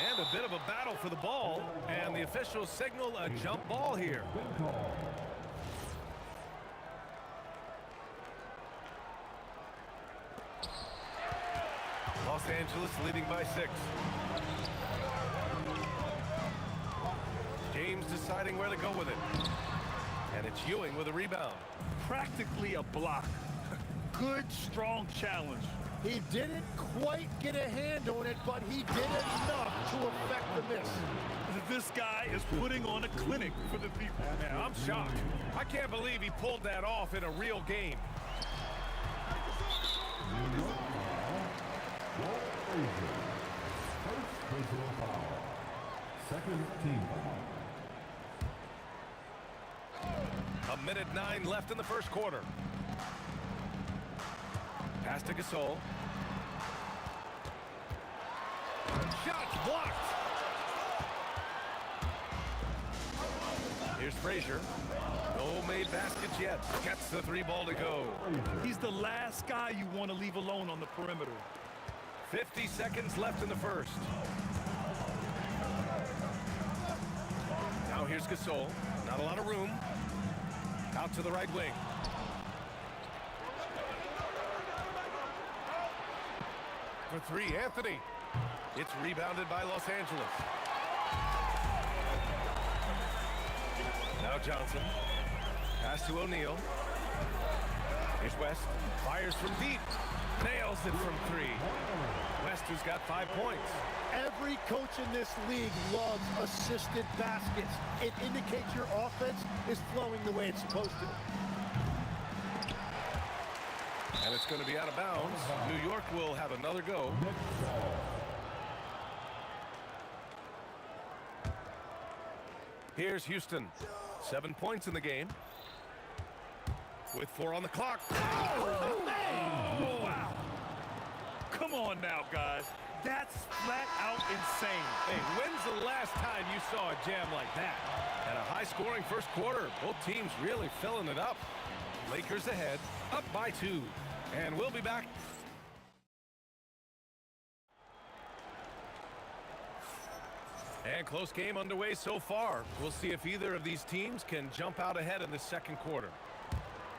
And a bit of a battle for the ball. And the officials signal a jump ball here. Los Angeles leading by 6. James deciding where to go with it. And it's Ewing with a rebound. Practically a block. Good, strong challenge. He didn't quite get a hand on it, but he did enough to affect the miss. This guy is putting on a clinic for the people. Man, I'm shocked. I can't believe he pulled that off in a real game. First personal foul. Second team foul. 1:09 left in the first quarter. Pass to Gasol. Shot blocked. Here's Frazier. No made baskets yet. Gets the 3 ball to go. He's the last guy you want to leave alone on the perimeter. 50 seconds left in the first. Now here's Gasol. Not a lot of room. Out to the right wing. For 3, Anthony. It's rebounded by Los Angeles. Now Johnson. Pass to O'Neal. Here's West. Fires from deep. Nails it from 3. West, who's got 5 points. Every coach in this league loves assisted baskets. It indicates your offense is flowing the way it's supposed to. And it's going to be out of bounds. New York will have another go. Here's Houston. 7 points in the game. With 4 on the clock. Oh, wow. Come on now, guys. That's flat out insane. Hey, when's the last time you saw a jam like that? And a high-scoring first quarter. Both teams really filling it up. Lakers ahead, up by 2. And we'll be back. And close game underway so far. We'll see if either of these teams can jump out ahead in the second quarter.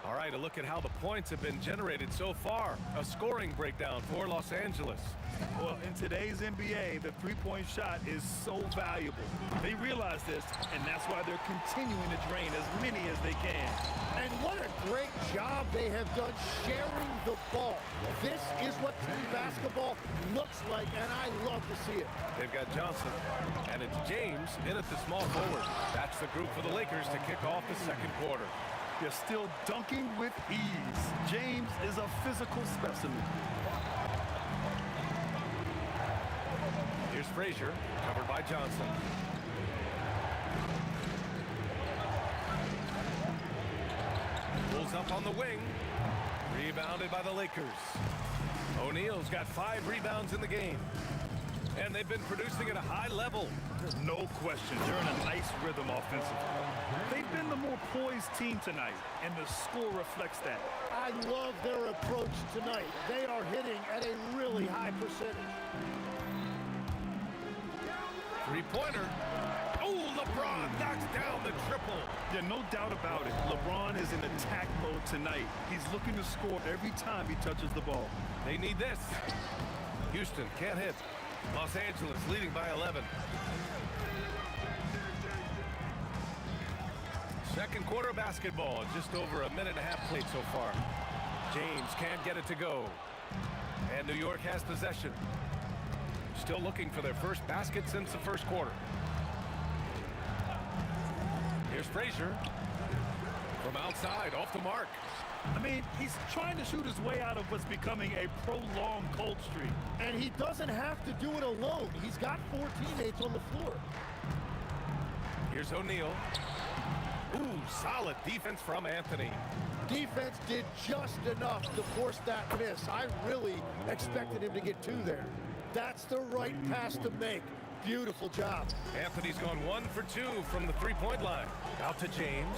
All right, a look at how the points have been generated so far. A scoring breakdown for Los Angeles. Well, in today's NBA, the three-point shot is so valuable. They realize this, and that's why they're continuing to drain as many as they can. And what a great job they have done sharing the ball. This is what team basketball looks like, and I love to see it. They've got Johnson, and it's James in at the small forward. That's the group for the Lakers to kick off the second quarter. They're still dunking with ease. James is a physical specimen. Here's Frazier, covered by Johnson. Pulls up on the wing. Rebounded by the Lakers. O'Neal's got 5 rebounds in the game. And they've been producing at a high level. There's no question. They're in a nice rhythm offensively. They've been the more poised team tonight, and the score reflects that. I love their approach tonight. They are hitting at a really high percentage. Three-pointer. LeBron knocks down the triple. Yeah, no doubt about it. LeBron is in attack mode tonight. He's looking to score every time he touches the ball. They need this. Houston can't hit. Los Angeles leading by 11. Second quarter basketball, just over a minute and a half played so far. James can't get it to go. And New York has possession. Still looking for their first basket since the first quarter. Here's Frazier. From outside, off the mark. I mean, he's trying to shoot his way out of what's becoming a prolonged cold streak. And he doesn't have to do it alone. He's got 4 teammates on the floor. Here's O'Neal. Ooh, solid defense from Anthony. Defense did just enough to force that miss. I really expected him to get 2 there. That's the right pass to make. Beautiful job. Anthony's gone 1 for 2 from the three-point line. Out to James.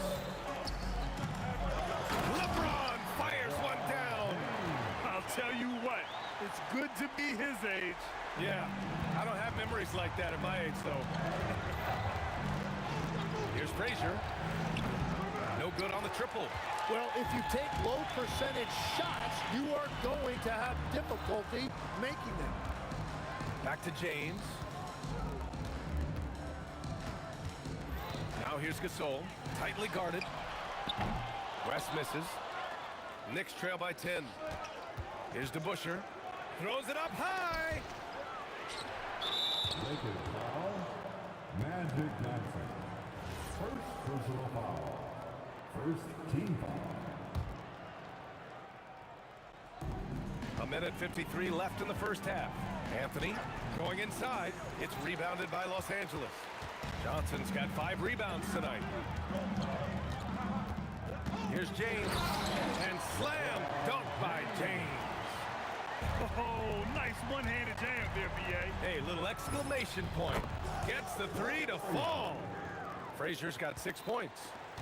LeBron fires one down. I'll tell you what, it's good to be his age. Yeah, I don't have memories like that at my age, though. Here's Frazier. No good on the triple. Well, if you take low percentage shots, you are going to have difficulty making them. Back to James. Now here's Gasol, tightly guarded. West misses. Knicks trail by 10. Here's DeBusschere. Throws it up high. Lakers foul. Magic Johnson. First personal foul. First team foul. A minute 53 left in the first half. Anthony going inside. It's rebounded by Los Angeles. Johnson's got 5 rebounds tonight. Here's James. And slam dunk by James. Oh, nice one-handed jam there, B.A. Hey, little exclamation point. Gets the 3 to fall. Frazier's got 6 points.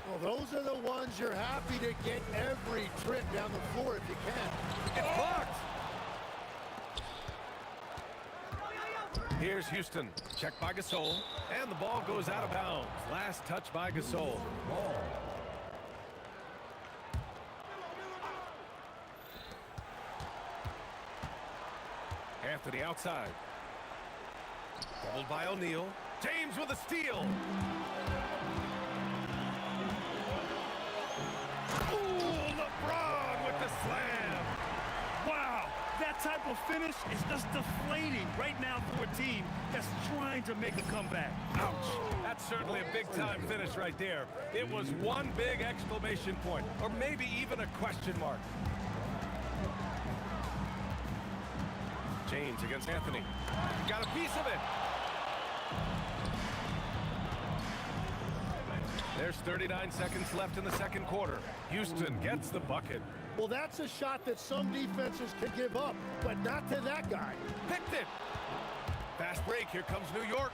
Well, those are the ones you're happy to get every trip down the floor if you can. It's blocked. Here's Houston. Checked by Gasol. And the ball goes out of bounds. Last touch by Gasol. Anthony outside. Balled by O'Neal. James with a steal. Ooh, LeBron with the slam. Wow, that type of finish is just deflating right now for a team that's trying to make a comeback. Ouch. That's certainly a big-time finish right there. It was one big exclamation point, or maybe even a question mark. James against Anthony. Got a piece of it. There's 39 seconds left in the second quarter. Houston gets the bucket. Well, that's a shot that some defenses can give up, but not to that guy. Picked it. Fast break. Here comes New York.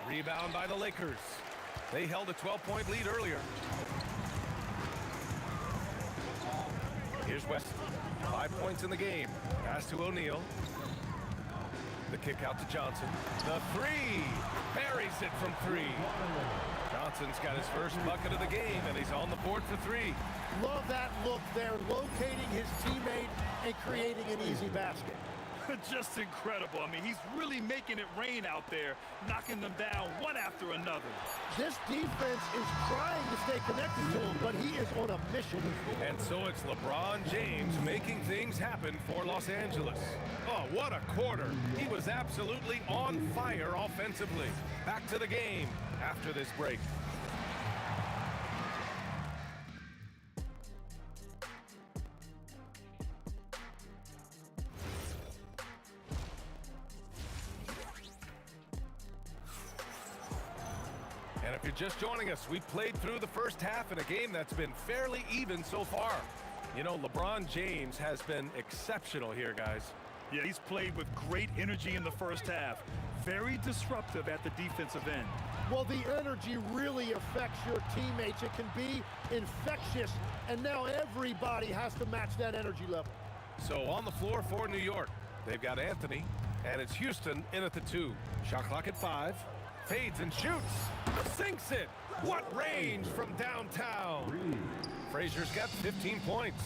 Rebound by the Lakers. They held a 12-point lead earlier. Here's West. 5 points in the game. Pass to O'Neal. The kick out to Johnson. The 3. Buries it from 3. Johnson's got his first bucket of the game, and he's on the board for 3. Love that look there, locating his teammate and creating an easy basket. Just incredible. I mean, he's really making it rain out there, knocking them down one after another. This defense is trying to stay connected to him, but he is on a mission. And so it's LeBron James making things happen for Los Angeles. Oh, what a quarter. He was absolutely on fire offensively. Back to the game after this break. And if you're just joining us, we played through the first half in a game that's been fairly even so far. You know, LeBron James has been exceptional here, guys. Yeah, he's played with great energy in the first half. Very disruptive at the defensive end. Well, the energy really affects your teammates. It can be infectious, and now everybody has to match that energy level. So on the floor for New York, they've got Anthony. And it's Houston in at the 2. Shot clock at 5. Fades and shoots. Sinks it. What range from downtown. Frazier's got 15 points.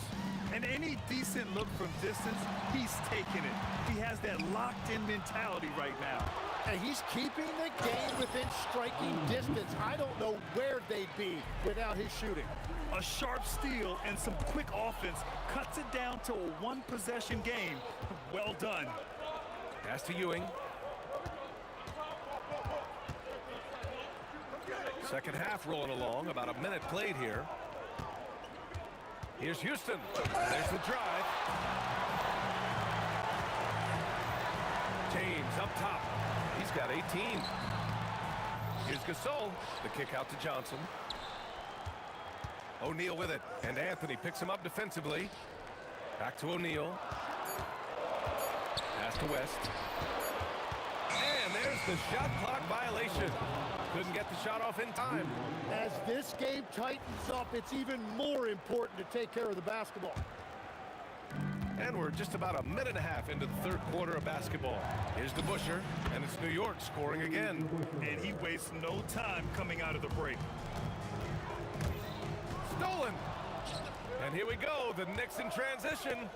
And any decent look from distance, he's taking it. He has that locked-in mentality right now. And he's keeping the game within striking distance. I don't know where they'd be without his shooting. A sharp steal and some quick offense cuts it down to a one-possession game. Well done. Pass to Ewing. Second half rolling along, about a minute played here. Here's Houston. There's the drive. James up top. He's got 18. Here's Gasol. The kick out to Johnson. O'Neal with it. And Anthony picks him up defensively. Back to O'Neal. Pass to West. And there's the shot clock violation. Couldn't get the shot off in time. As this game tightens up, it's even more important to take care of the basketball. And we're just about a minute and a half into the third quarter of basketball. Here's DeBusschere, and it's New York scoring again. And he wastes no time coming out of the break. Stolen. And here we go, the Knicks in transition.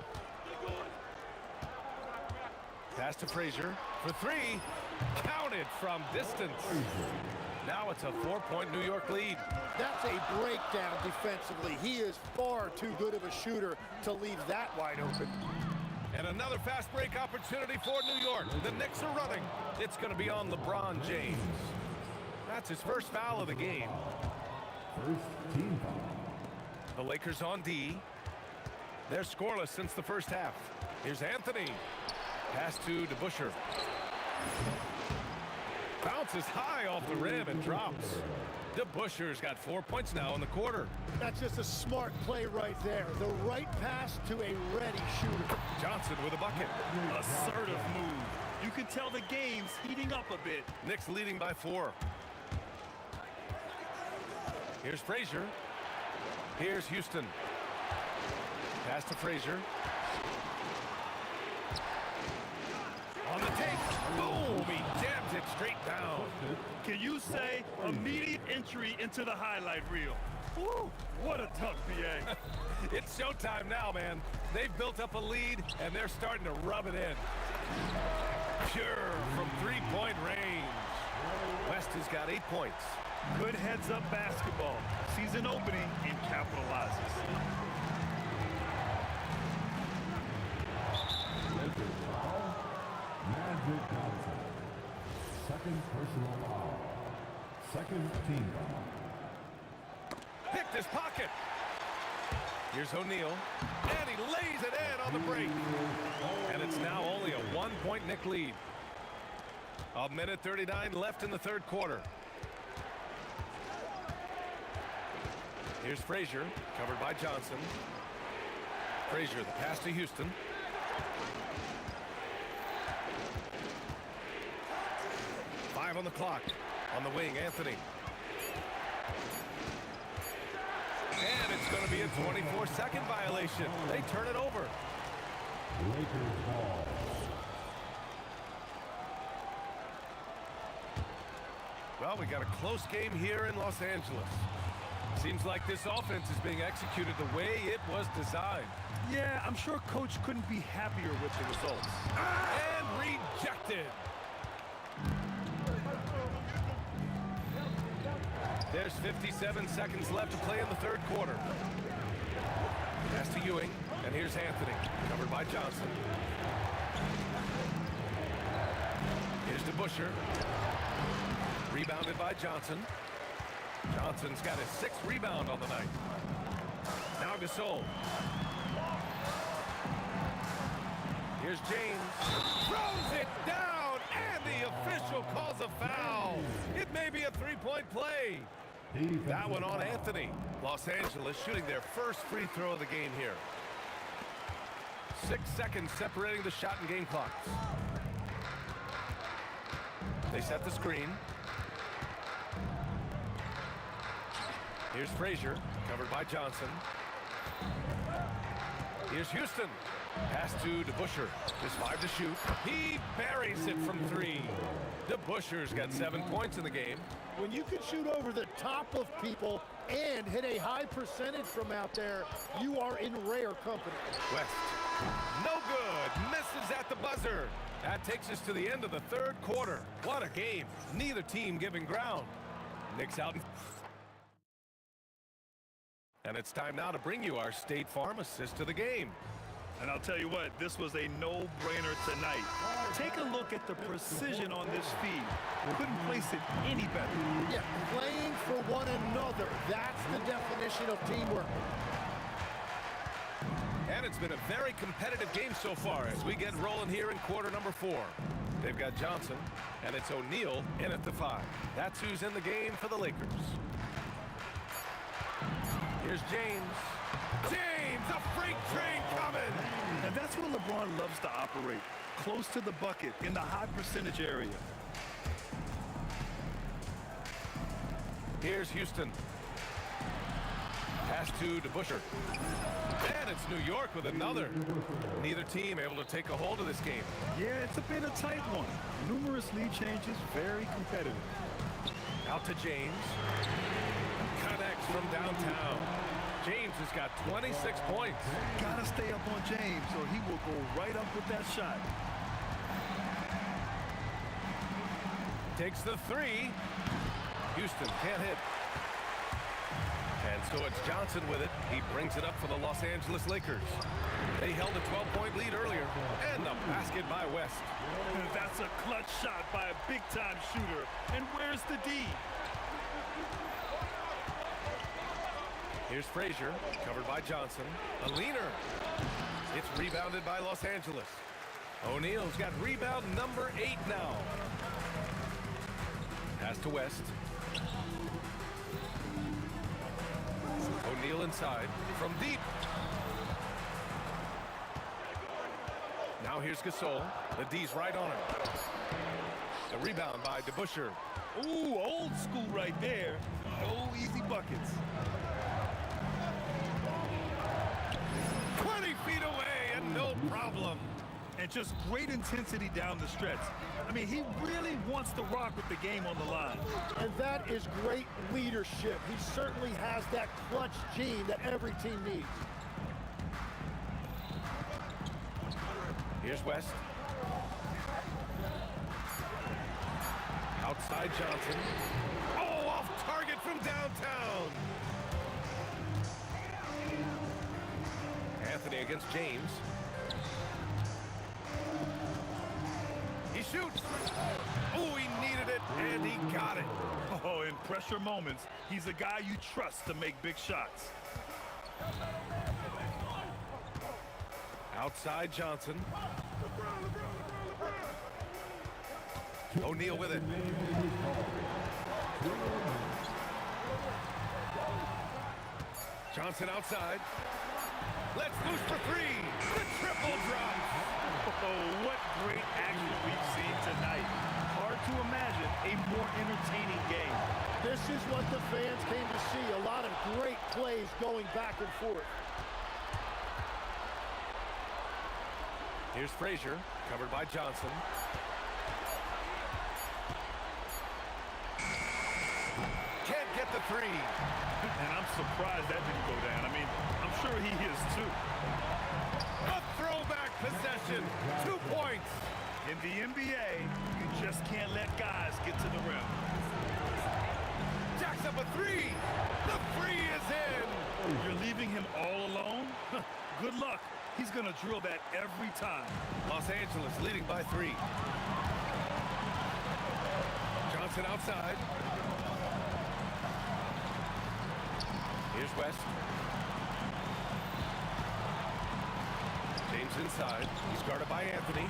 Pass to Frazier for 3. Counted from distance. Now it's a 4-point New York lead. That's a breakdown defensively. He is far too good of a shooter to leave that wide open. And another fast break opportunity for New York. The Knicks are running. It's going to be on LeBron James. That's his first foul of the game. First team foul. The Lakers on D. They're scoreless since the first half. Here's Anthony. Pass to DeBusschere. Bounces high off the rim and drops. DeBusschere's got 4 points now in the quarter. That's just a smart play right there. The right pass to a ready shooter. Johnson with a bucket. Assertive move. You can tell the game's heating up a bit. Knicks leading by 4. Here's Frazier. Here's Houston. Pass to Frazier. On the tape. Boom! He jams it straight down. Can you say immediate entry into the highlight reel? Woo, what a tough BA. It's showtime now, man. They've built up a lead, and they're starting to rub it in. Pure from three-point range. West has got 8 points. Good heads-up basketball. Season opening and capitalizes. Magic Johnson. Second personal foul. Second team foul. Picked his pocket. Here's O'Neal. And he lays it in on the break. And it's now only a 1-point Knick lead. A minute 39 left in the third quarter. Here's Frazier, covered by Johnson. Frazier, the pass to Houston. Five on the clock. On the wing, Anthony. And it's going to be a 24-second violation. They turn it over. Lakers ball. Well, we got a close game here in Los Angeles. Seems like this offense is being executed the way it was designed. Yeah, I'm sure Coach couldn't be happier with the results. And rejected. There's 57 seconds left to play in the third quarter. Pass to Ewing, and here's Anthony, covered by Johnson. Here's DeBusschere. Rebounded by Johnson. Johnson's got his 6th rebound on the night. Now Gasol. Here's James. Throws it down, and the official calls a foul. It may be a 3-point play. That one on Anthony. Los Angeles shooting their first free throw of the game here. 6 seconds separating the shot and game clocks. They set the screen. Here's Frazier, covered by Johnson. Here's Houston. Pass to DeBuscher. Just 5 to shoot. He buries it from 3. DeBuscher's got 7 points in the game. When you can shoot over the top of people and hit a high percentage from out there, you are in rare company. West. No good. Misses at the buzzer. That takes us to the end of the 3rd quarter. What a game. Neither team giving ground. Nick's out. And it's time now to bring you our State Farm assist to the game. And I'll tell you what, this was a no-brainer tonight. Take a look at the precision on this feed. Couldn't place it any better. Yeah, playing for one another. That's the definition of teamwork. And it's been a very competitive game so far as we get rolling here in quarter number 4. They've got Johnson, and it's O'Neal in at the 5. That's who's in the game for the Lakers. Here's James. James, a freight train coming! And that's where LeBron loves to operate. Close to the bucket, in the high percentage area. Here's Houston. Pass to DeBuscher. And it's New York with another. Neither team able to take a hold of this game. Yeah, it's a bit of a tight one. Numerous lead changes, very competitive. Out to James. Connects from downtown. James has got 26 points. Gotta stay up on James or he will go right up with that shot. Takes the 3. Houston can't hit. And so it's Johnson with it. He brings it up for the Los Angeles Lakers. They held a 12-point lead earlier. And the basket by West. That's a clutch shot by a big-time shooter. And where's the D? Here's Frazier, covered by Johnson. A leaner. It's rebounded by Los Angeles. O'Neal's got rebound number 8 now. Pass to West. O'Neal inside from deep. Now here's Gasol. The D's right on him. The rebound by DeBuscher. Ooh, old school right there. No easy buckets. 20 feet away and no problem. And just great intensity down the stretch. I mean, he really wants to rock with the game on the line. And that is great leadership. He certainly has that clutch gene that every team needs. Here's West. Outside Johnson. Oh, off target from downtown. Anthony against James. He shoots. Oh, he needed it, and he got it. Oh, in pressure moments, he's a guy you trust to make big shots. Outside Johnson. O'Neal with it. Johnson outside. Let's loose for 3. The triple drop. Oh, what great action we've seen tonight. Hard to imagine a more entertaining game. This is what the fans came to see. A lot of great plays going back and forth. Here's Frazier, covered by Johnson. Can't get the 3. And I'm surprised that didn't go down. I mean, I'm sure he is too. A throwback possession. 2 points. In the NBA, you just can't let guys get to the rim. Jacks up a 3. The 3 is in. You're leaving him all alone? Good luck. He's going to drill that every time. Los Angeles leading by 3. Johnson outside. Here's West. James inside. He's guarded by Anthony.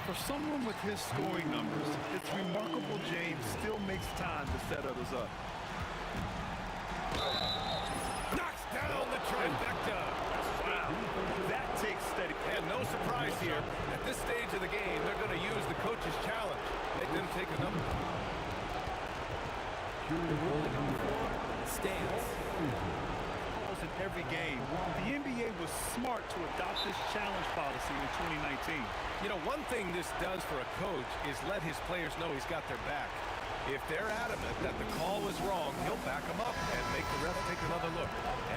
For someone with his scoring numbers, it's remarkable James still makes time to set others up. Knocks down the trifecta. Wow, that takes steady. And no surprise here. At this stage of the game, they're going to use the coach's challenge. Make them take a number. Stands. in every game. The NBA was smart to adopt this challenge policy in 2019. You know, one thing this does for a coach is let his players know he's got their back. If they're adamant that the call was wrong, he'll back them up and make the ref take another look.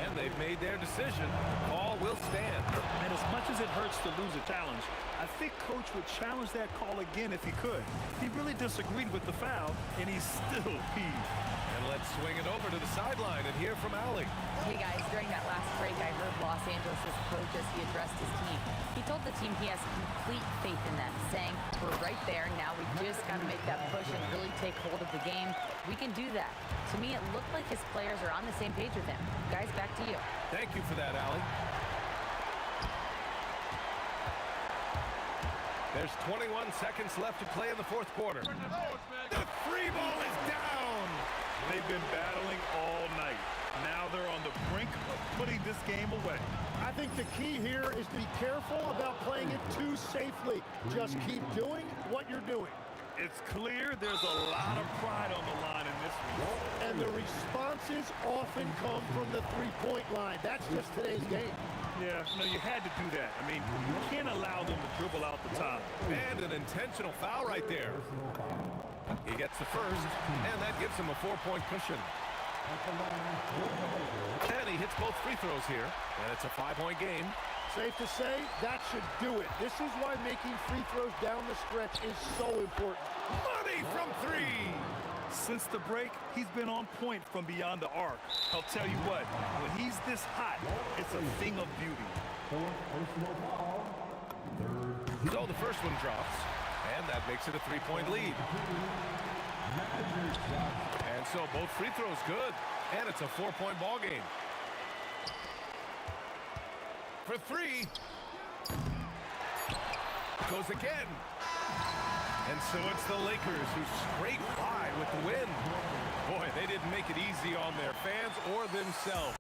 And they've made their decision. Call will stand. And as much as it hurts to lose a challenge, I think Coach would challenge that call again if he could. He really disagreed with the foul, and he's still peeved. And let's swing it over to the sideline and hear from Allie. Hey guys, during that last break, I heard Los Angeles' coach as he addressed his team. He told the team he has complete faith in them, saying, we're right there now, we just got to make that push and really take hold of the game. We can do that. To me, it looked like his players are on the same page with him. Guys, back to you. Thank you for that, Allie. There's 21 seconds left to play in the fourth quarter. The free ball is down. They've been battling all night. Now they're on the brink of putting this game away. I think the key here is to be careful about playing it too safely. Just keep doing what you're doing. It's clear there's a lot of pride on the line in this one. And the responses often come from the three-point line. That's just today's game. Yeah, no, you had to do that. I mean, you can't allow them to dribble out the top. And an intentional foul right there. He gets the first, and that gives him a 4-point cushion. And he hits both free throws here, and it's a 5-point game. Safe to say, that should do it. This is why making free throws down the stretch is so important. Money from three! Since the break, he's been on point from beyond the arc. I'll tell you what, when he's this hot, it's a thing of beauty. So the first one drops, and that makes it a 3-point lead. And so both free throws good, and it's a 4-point ball game. For three. Goes again. And so it's the Lakers who scrape by with the win. Boy, they didn't make it easy on their fans or themselves.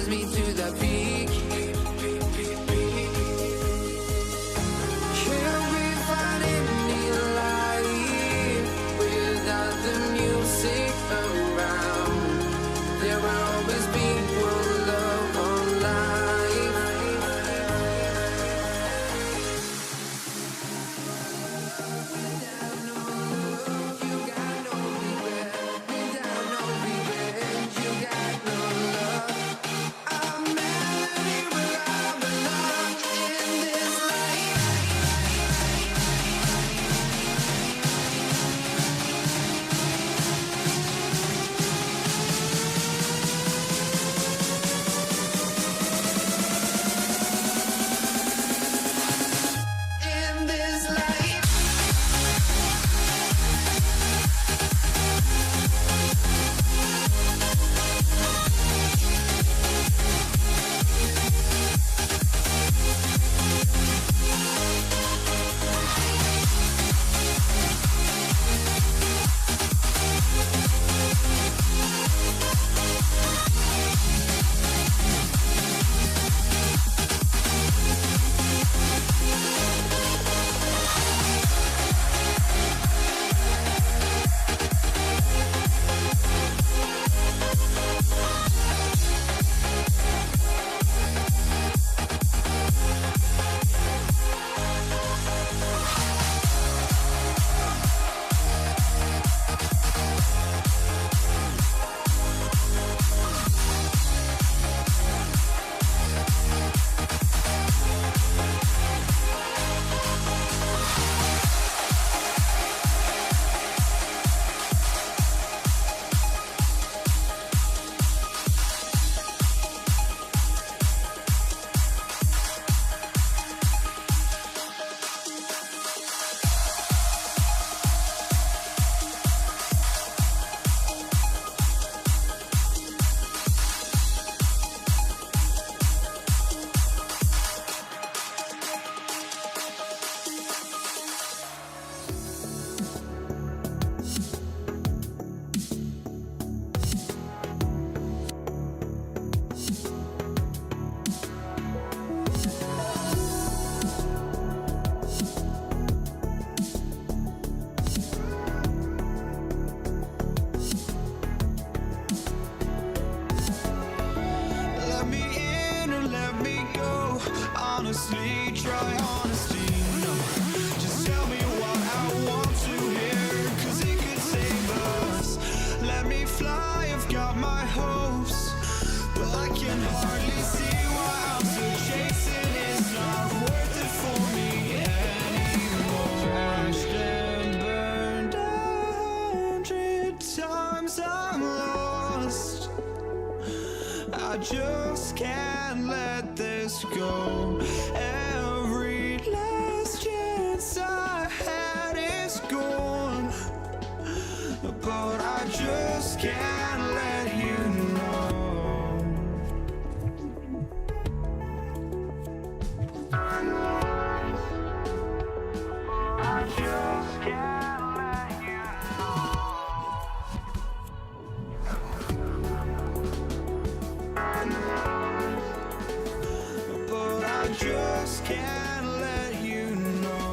follows me to the peak. Can't we find any light without the music around? There will always be one love on life. Without no love, you got no regret. Without no regret, you got no love. I'm melody where I belong in this life. In this life. Let me in or let me go. Honestly, try honesty. No, just tell me what I want to hear, 'cause it could save us. Let me fly, I've got my hopes, but I can hardly see why I'm still chasing. It's not worth it for me anymore. Crashed and burned 100 times, I'm lost. I just can't let this go. Every last chance I had is gone, but I just can't let you know. I just can't let you but I just can't let you know.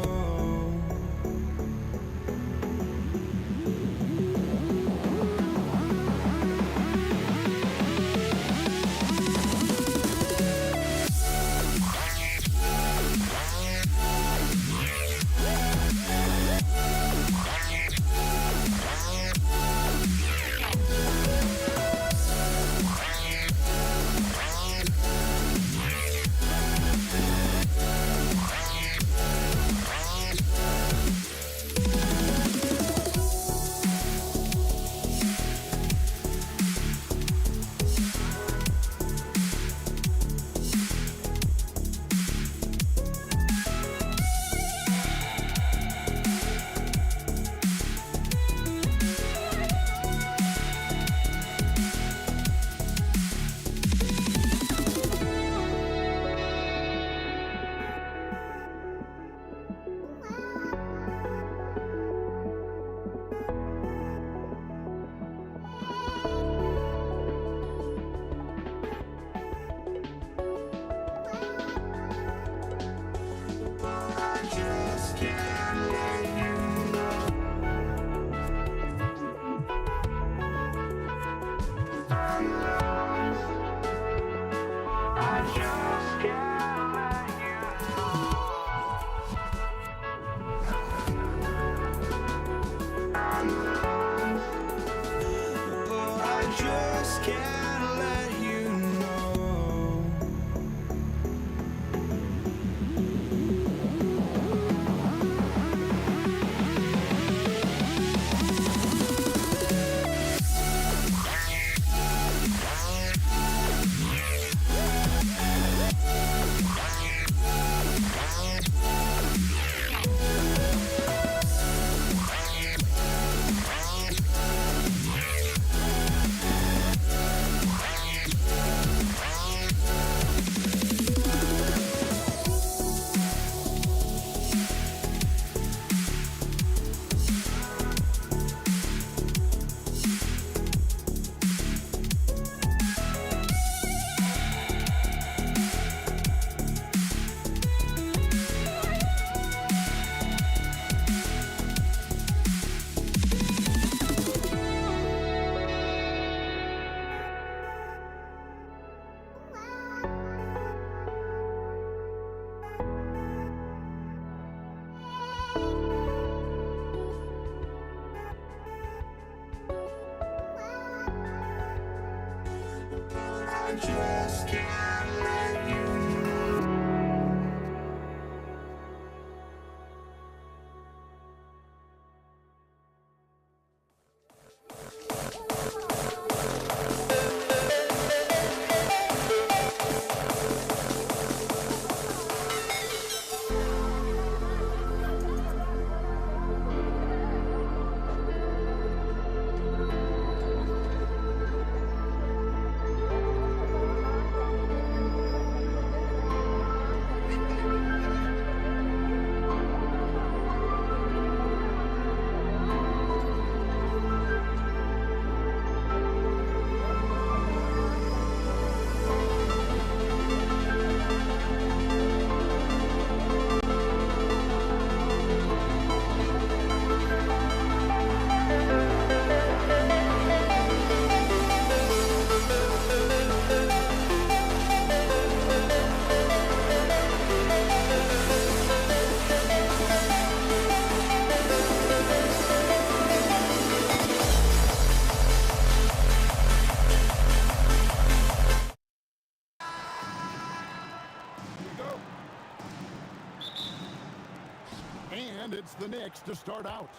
And it's the Knicks to start out.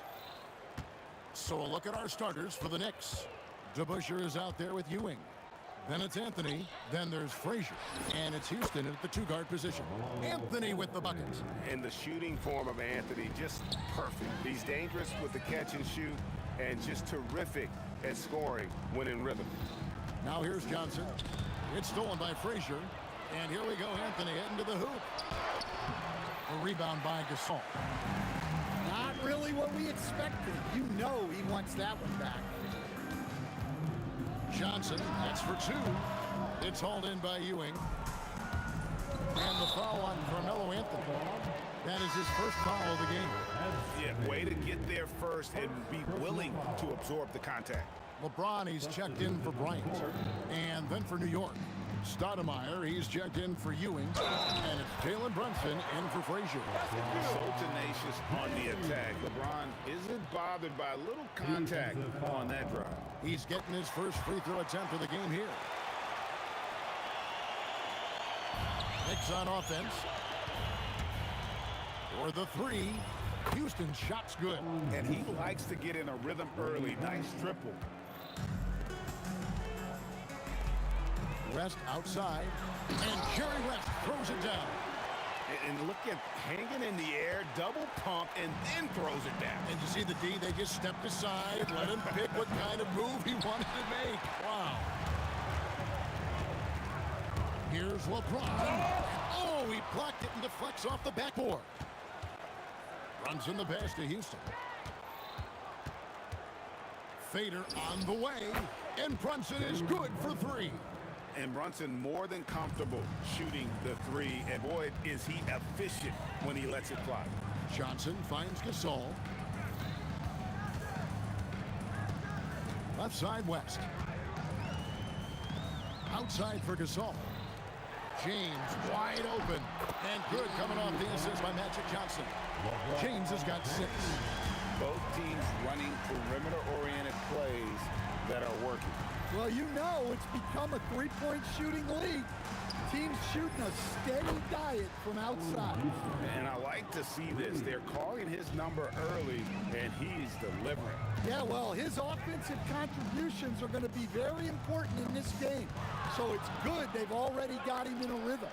So a look at our starters for the Knicks. DeBusschere is out there with Ewing. Then it's Anthony. Then there's Frazier. And it's Houston at the two-guard position. Anthony with the buckets. And the shooting form of Anthony, just perfect. He's dangerous with the catch and shoot and just terrific at scoring when in rhythm. Now here's Johnson. It's stolen by Frazier. And here we go, Anthony heading to the hoop. A rebound by Gasol. Not really what we expected. You know he wants that one back. Johnson, that's for two. It's hauled in by Ewing. And the foul on Carmelo Anthony. That is his first foul of the game. Yeah, way to get there first and be willing to absorb the contact. LeBron, he's checked in for Bryant. And then for New York, Stoudemire, he's checked in for Ewing. And it's Jalen Brunson in for Frazier. So tenacious on the attack. LeBron isn't bothered by a little contact on that drive. He's getting his first free throw attempt of the game here. Knicks on offense. For the three. Houston shot's good. And he likes to get in a rhythm early. Nice triple. West outside. And Jerry West throws it down. And look at hanging in the air, double pump, and then throws it down. And you see the D, they just stepped aside, let him pick what kind of move he wanted to make. Wow. Here's LeBron. Oh, he blocked it and deflects off the backboard. Runs in the pass to Houston. Fader on the way, and Brunson is good for three. And Brunson more than comfortable shooting the three. And boy, is he efficient when he lets it fly. Johnson finds Gasol. Left side West. Outside for Gasol. James wide open. And good coming off the assist by Magic Johnson. James has got 6. Both teams running perimeter-oriented plays that are working. Well, you know it's become a three-point shooting league. Teams shooting a steady diet from outside. And I like to see this. They're calling his number early, and he's delivering. Yeah, well, his offensive contributions are going to be very important in this game. So it's good they've already got him in a rhythm.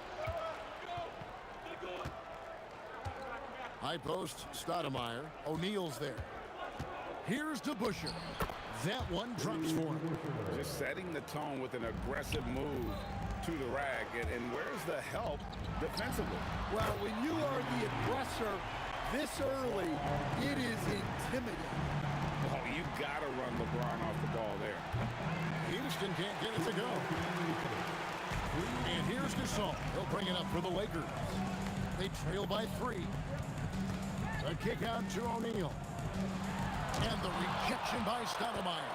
High post, Stoudemire. O'Neal's there. Here's DeBusschere. That one drops for him. Just setting the tone with an aggressive move to the rack. And where's the help defensively? Well, when you are the aggressor this early, it is intimidating. Oh, you got to run LeBron off the ball there. Houston can't get it to go. And here's Gasol. He'll bring it up for the Lakers. They trail by 3. A kick out to O'Neal. And the rejection by Stoudemire.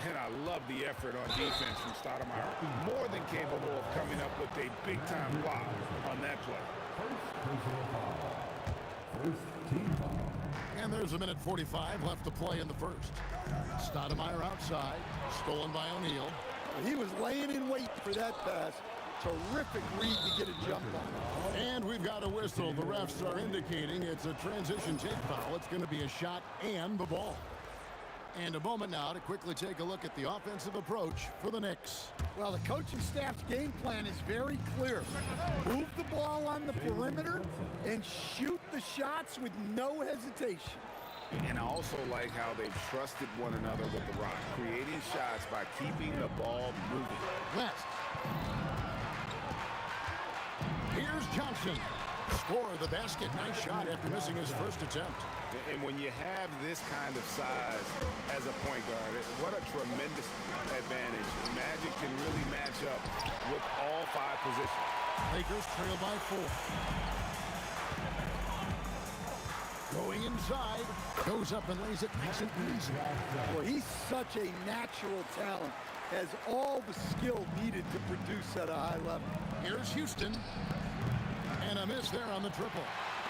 And I love the effort on defense from Stoudemire. More than capable of coming up with a big-time block on that play. And there's a minute 45 left to play in the first. Stoudemire outside. Stolen by O'Neal. He was laying in wait for that pass. Terrific read to get a jump on. And we've got a whistle. The refs are indicating it's a transition take foul. It's going to be a shot and the ball. And a moment now to quickly take a look at the offensive approach for the Knicks. Well, the coaching staff's game plan is very clear. Move the ball on the perimeter and shoot the shots with no hesitation. And I also like how they've trusted one another with the rock, creating shots by keeping the ball moving. West. Here's Johnson. Score of the basket. Nice shot after missing his first attempt. And when you have this kind of size as a point guard, what a tremendous advantage. Magic can really match up with all 5 positions. Lakers trail by 4. Going inside. Goes up and lays it nice and easy. Well, he's such a natural talent. Has all the skill needed to produce at a high level. Here's Houston. And a miss there on the triple.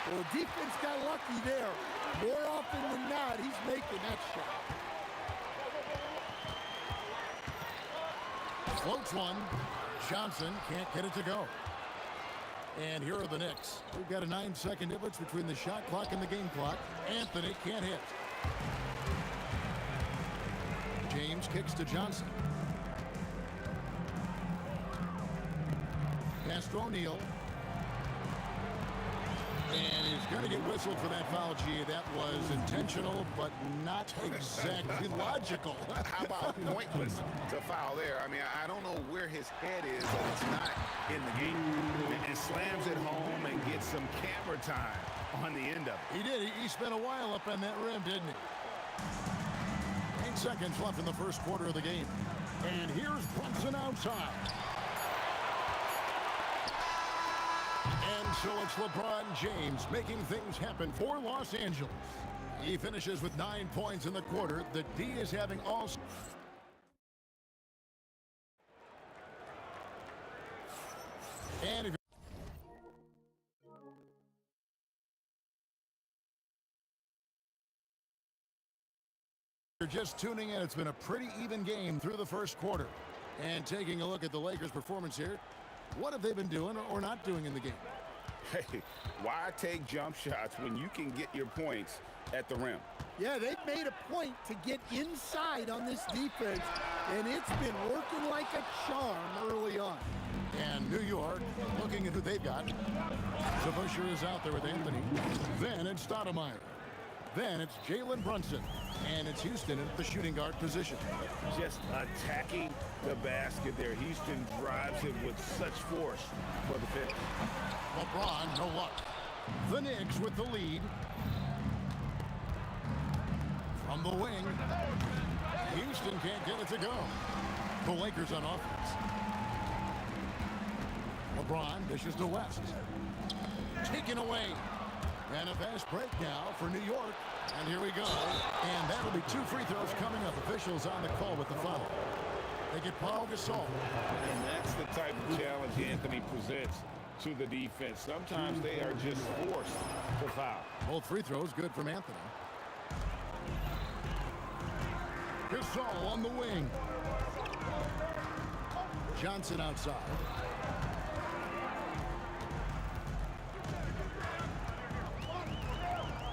Well, the defense got lucky there. More often than not, he's making that shot. Floats one. Johnson can't get it to go. And here are the Knicks. We've got a 9-second difference between the shot clock and the game clock. Anthony can't hit. James kicks to Johnson. Pass to O'Neal. And he's going to get whistled for that foul, G. That was intentional, but not exactly logical. How about pointless to foul there? I mean, I don't know where his head is, but it's not in the game. And slams it home and gets some camera time on the end of it. He did. He spent a while up on that rim, didn't he? 8 seconds left in the first quarter of the game. And here's Brunson outside. And so it's LeBron James making things happen for Los Angeles. He finishes with 9 points in the quarter. The D is having all... And if you're just tuning in, it's been a pretty even game through the first quarter. And taking a look at the Lakers' performance here, what have they been doing or not doing in the game? Hey, why take jump shots when you can get your points at the rim? Yeah, they've made a point to get inside on this defense, and it's been working like a charm early on. And New York, looking at who they've got. Zabusher is out there with Anthony. Then it's Stoudemire. Then it's Jalen Brunson. And it's Houston at the shooting guard position. Just attacking the basket there. Houston drives it with such force for the finish. LeBron, no luck. The Knicks with the lead. From the wing. Houston can't get it to go. The Lakers on offense. LeBron dishes to West. Taken away. And a fast break now for New York. And here we go. And that'll be 2 free throws coming up. Officials on the call with the foul. They get Paul Gasol. And that's the type of challenge Anthony presents to the defense. Sometimes they are just forced to foul. Both free throws good from Anthony. Gasol on the wing. Johnson outside.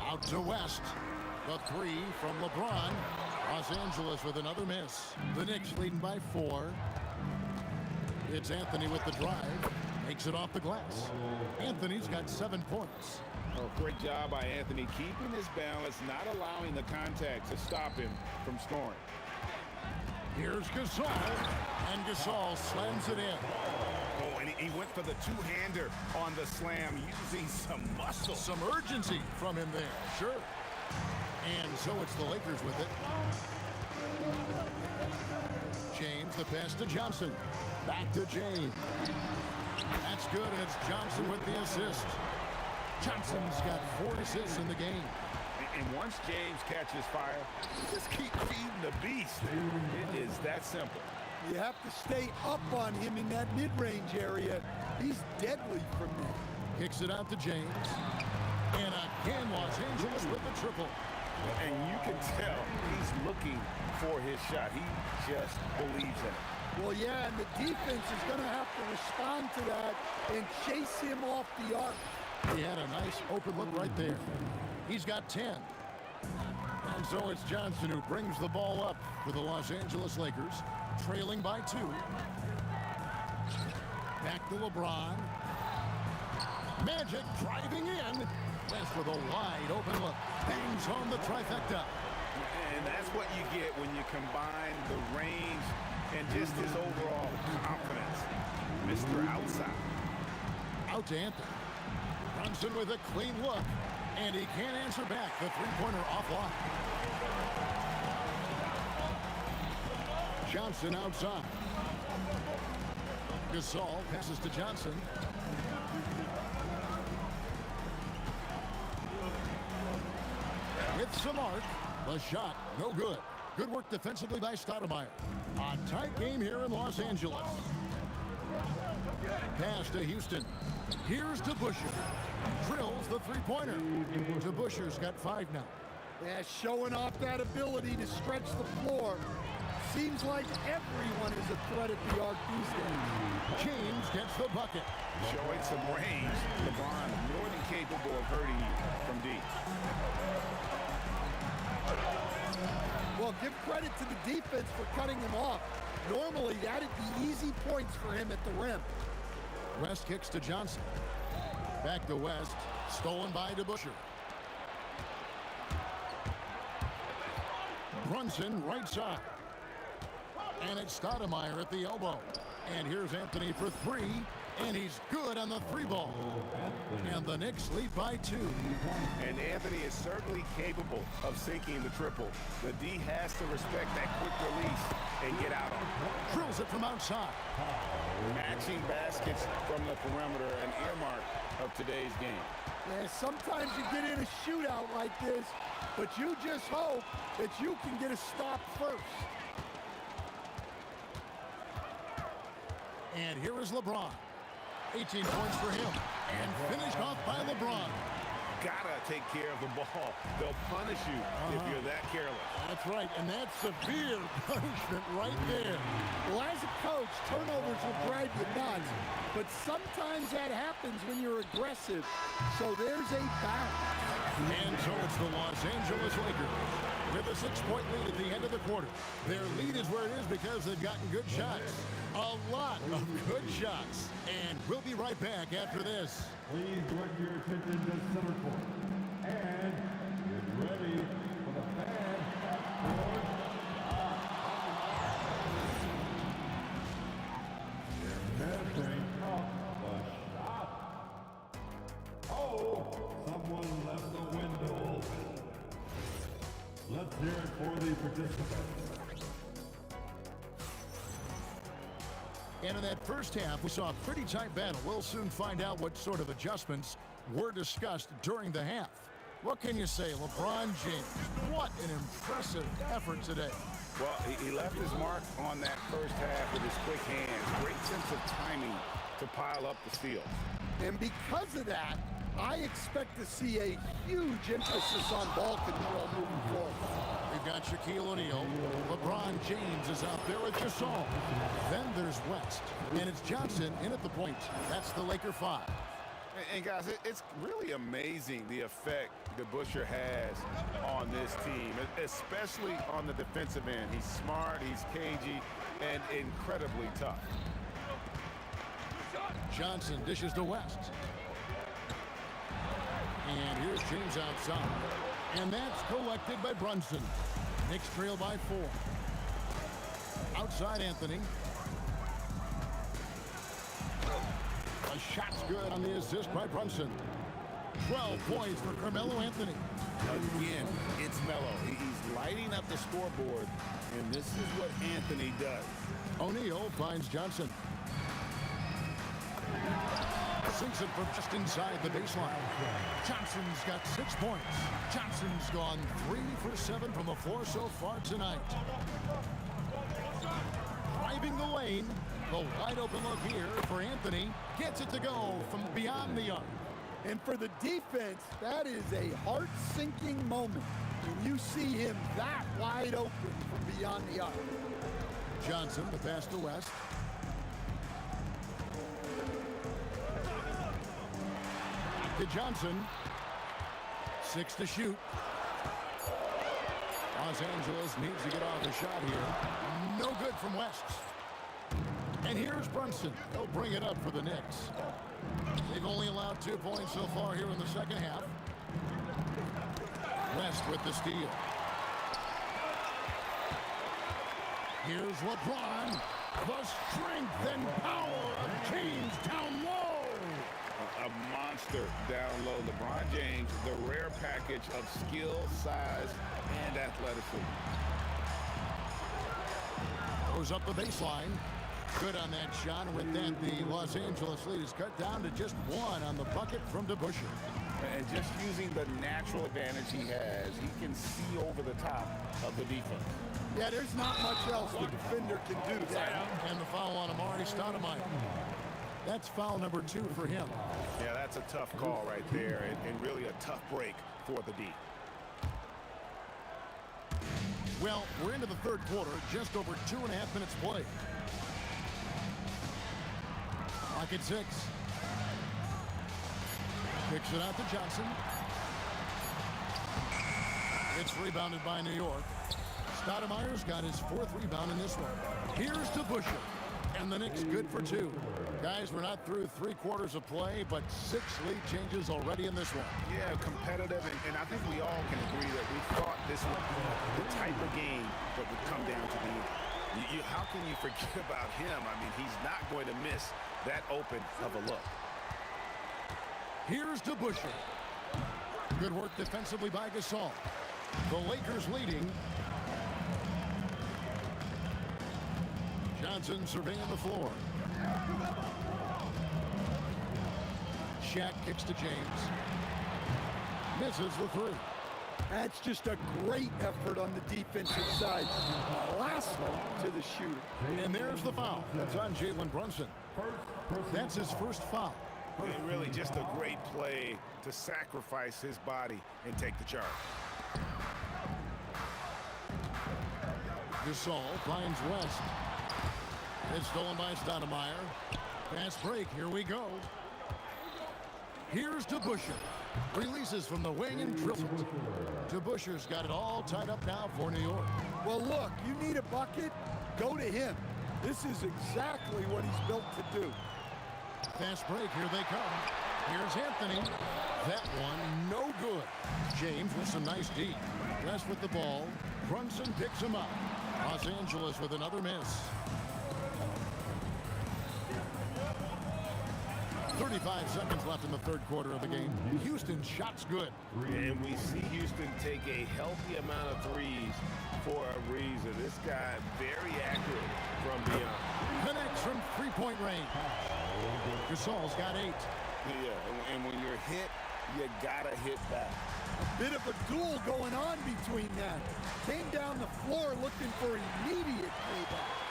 Out to West. The 3 from LeBron. Los Angeles with another miss. The Knicks leading by 4. It's Anthony with the drive. Makes it off the glass. Anthony's got 7 points. Oh, great job by Anthony, keeping his balance, not allowing the contact to stop him from scoring. Here's Gasol. And Gasol slams it in. Oh, and he went for the two-hander on the slam, using some muscle. Some urgency from him there, sure. And so it's the Lakers with it. James, the pass to Johnson. Back to James. That's good, and it's Johnson with the assist. Johnson's got 4 assists in the game. And once James catches fire, just keep feeding the beast. It is that simple. You have to stay up on him in that mid-range area. He's deadly from there. Kicks it out to James. And again, Los Angeles with the triple. And you can tell he's looking for his shot. He just believes in it. Well, yeah, and the defense is going to have to respond to that and chase him off the arc. He had a nice open look right there. He's got 10. And so it's Johnson who brings the ball up for the Los Angeles Lakers, trailing by 2. Back to LeBron. Magic driving in. West with a wide open look. Bangs home the trifecta. And that's what you get when you combine the range and just his overall confidence. Mr. Outside. Out to Anthony. Brunson with a clean look. And he can't answer back. The three-pointer offline. Johnson outside. Gasol passes to Johnson. With some arc. The shot, no good. Good work defensively by Stoudemire. A tight game here in Los Angeles. Pass to Houston. Here's DeBusschere. Drills the three-pointer. DeBusschere's got 5 now. Yeah, showing off that ability to stretch the floor. Seems like everyone is a threat at the arc these days. James gets the bucket. Showing some range. LeBron more than capable of hurting you from deep. Well, give credit to the defense for cutting him off. Normally, that'd be easy points for him at the rim. West kicks to Johnson. Back to West. Stolen by DeBusschere. Brunson right side. And it's Stoudemire at the elbow. And here's Anthony for 3. And he's good on the 3-ball. And the Knicks lead by 2. And Anthony is certainly capable of sinking the triple. The D has to respect that quick release and get out on it. Drills it from outside. Matching baskets from the perimeter, an earmark of today's game. Yeah, sometimes you get in a shootout like this, but you just hope that you can get a stop first. And here is LeBron. 18 points for him. And finished off by LeBron. Gotta take care of the ball. They'll punish you if you're that careless. That's right, and that's severe punishment right there. Well, as a coach, turnovers will drive you nuts, but sometimes that happens when you're aggressive. So there's a bounce. And so it's the Los Angeles Lakers with a 6-point lead at the end of the quarter. Their lead is where it is because they've gotten good shots. A lot of good shots. And we'll be right back after this. Please direct your attention to center court. And get ready for the fan half-court. They're messing up the shot. Oh, someone left the window open. Let's hear it for the participants. And in that first half, we saw a pretty tight battle. We'll soon find out what sort of adjustments were discussed during the half. What can you say, LeBron James? What an impressive effort today. Well, he left his mark on that first half with his quick hands. Great sense of timing to pile up the steal. And because of that, I expect to see a huge emphasis on ball control moving forward. We've got Shaquille O'Neal. LeBron James is out there with Gasol. Then there's West. And it's Johnson in at the point. That's the Laker 5. And guys, it's really amazing the effect DeBusschere has on this team, especially on the defensive end. He's smart, he's cagey, and incredibly tough. Johnson dishes to West. And here's James outside. And that's collected by Brunson. Knicks trail by 4. Outside Anthony. A shot's good on the assist by Brunson. 12 points for Carmelo Anthony. Again, it's Melo. He's lighting up the scoreboard, and this is what Anthony does. O'Neal finds Johnson. Sinks it from just inside the baseline. Johnson's got 6 points. Johnson's gone 3 for 7 from the floor so far tonight. Driving the lane. The wide open look here for Anthony. Gets it to go from beyond the arc. And for the defense, that is a heart-sinking moment when you see him that wide open from beyond the arc. Johnson, the pass to West. To Johnson. 6 to shoot. Los Angeles needs to get off a shot here. No good from West. And here's Brunson. They'll bring it up for the Knicks. They've only allowed 2 points so far here in the second half. West with the steal. Here's LeBron. The strength and power of James down low. A monster down low. LeBron James, the rare package of skill, size, and athleticism. Goes up the baseline. Good on that shot. And with that, the Los Angeles lead is cut down to just 1 on the bucket from DeBusschere. And just using the natural advantage he has, he can see over the top of the defense. Yeah, there's not much else the defender can do. And the foul on Amari Stoudemire. That's foul number 2 for him. Yeah, that's a tough call right there, and really a tough break for the D. Well, we're into the third quarter, just over 2.5 minutes played. Clock at 6. Kicks it out to Johnson. It's rebounded by New York. Stoudemire's got his 4th rebound in this one. Here's DeBusschere. And the Knicks good for 2. Guys, we're not through 3 quarters of play, but 6 lead changes already in this one. Yeah, competitive, and I think we all can agree that we thought this would be the type of game that would come down to the end. How can you forget about him? I mean, he's not going to miss that open of a look. Here's DeBusschere. Good work defensively by Gasol. The Lakers leading. Johnson surveying the floor. Shaq kicks to James. Misses the 3. That's just a great effort on the defensive side. Last one to the shooter. And there's the foul. That's on Jalen Brunson. That's his first foul. Really just a great play to sacrifice his body and take the charge. Gasol finds West. It's stolen by Stoudemire. Fast break. Here we go. Here's DeBusschere. Releases from the wing and drills it. DeBusschere's got it all tied up now for New York. Well, look, you need a bucket, go to him. This is exactly what he's built to do. Fast break. Here they come. Here's Anthony. That one, no good. James with some nice D. West with the ball. Brunson picks him up. Los Angeles with another miss. 35 seconds left in the third quarter of the game. Houston shot's good. And we see Houston take a healthy amount of threes for a reason. This guy very accurate from beyond. Connects from 3-point range. Gasol's got 8. Yeah, and when you're hit, you gotta hit back. A bit of a duel going on between that. Came down the floor looking for immediate payback.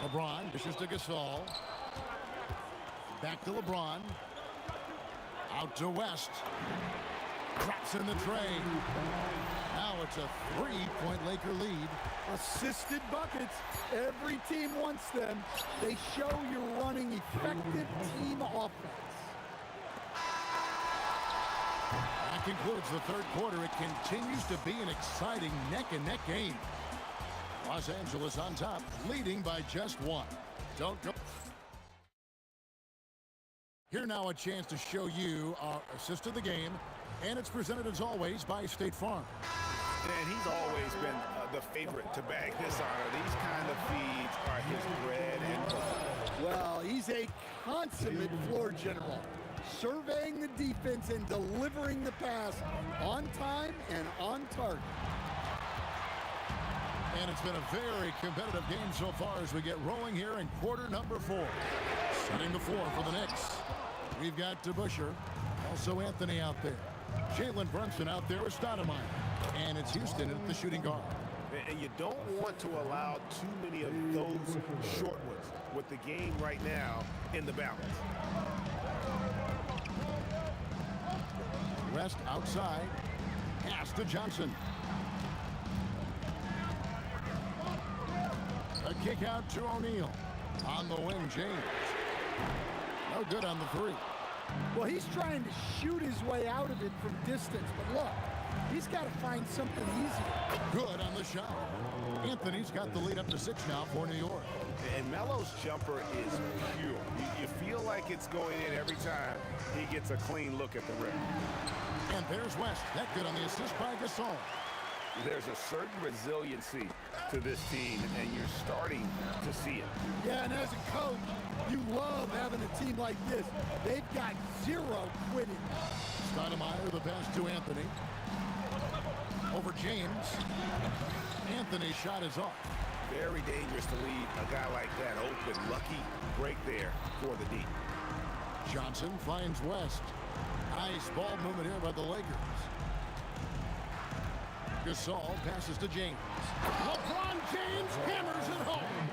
LeBron dishes to Gasol. Back to LeBron. Out to West. Drops in the tray. Now it's a 3-point Laker lead. Assisted buckets. Every team wants them. They show you're running effective team offense. That concludes the third quarter. It continues to be an exciting neck-and-neck game. Los Angeles on top, leading by just 1. Don't go. Here now a chance to show you our assist of the game, and it's presented as always by State Farm. And he's always been the favorite to bag this honor. These kind of feeds are his bread and butter. Well, he's a consummate floor general, surveying the defense and delivering the pass on time and on target. And it's been a very competitive game so far as we get rolling here in quarter number 4. Setting the floor for the Knicks. We've got DeBusschere, also Anthony out there. Jalen Brunson out there with Stoudemire. And it's Houston at the shooting guard. And you don't want to allow too many of those short ones with the game right now in the balance. West outside. Pass to Johnson. Kick out to O'Neal. On the wing, James. No good on the three. Well, he's trying to shoot his way out of it from distance, but look, he's got to find something easy. Good on the shot. Anthony's got the lead up to 6 now for New York. And Melo's jumper is pure. You feel like it's going in every time he gets a clean look at the rim. And there's West. That good on the assist by Gasol. There's a certain resiliency to this team, and you're starting to see it. Yeah, and as a coach, you love having a team like this. They've got zero quitting. Stoudemire, the pass to Anthony. Over James. Anthony's shot is off. Very dangerous to leave a guy like that open. Lucky break there for the D. Johnson finds West. Nice ball movement here by the Lakers. Gasol passes to James. LeBron James hammers it home.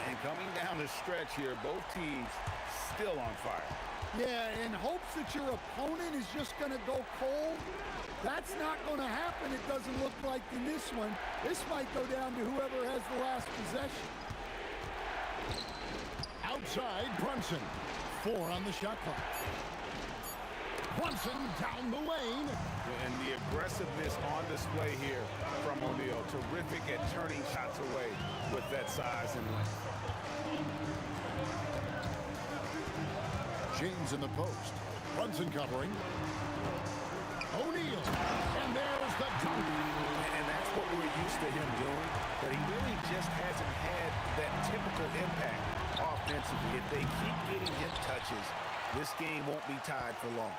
And coming down the stretch here, both teams still on fire. Yeah, in hopes that your opponent is just going to go cold. That's not going to happen, it doesn't look like in this one. This might go down to whoever has the last possession. Outside, Brunson. 4 on the shot clock. Brunson down the lane. And the aggressiveness on display here from O'Neal. Terrific at turning shots away with that size and length. James in the post. Brunson covering. O'Neal. And there's the dunk. And that's what we're used to him doing. But he really just hasn't had that typical impact offensively. If they keep getting him touches, this game won't be tied for long.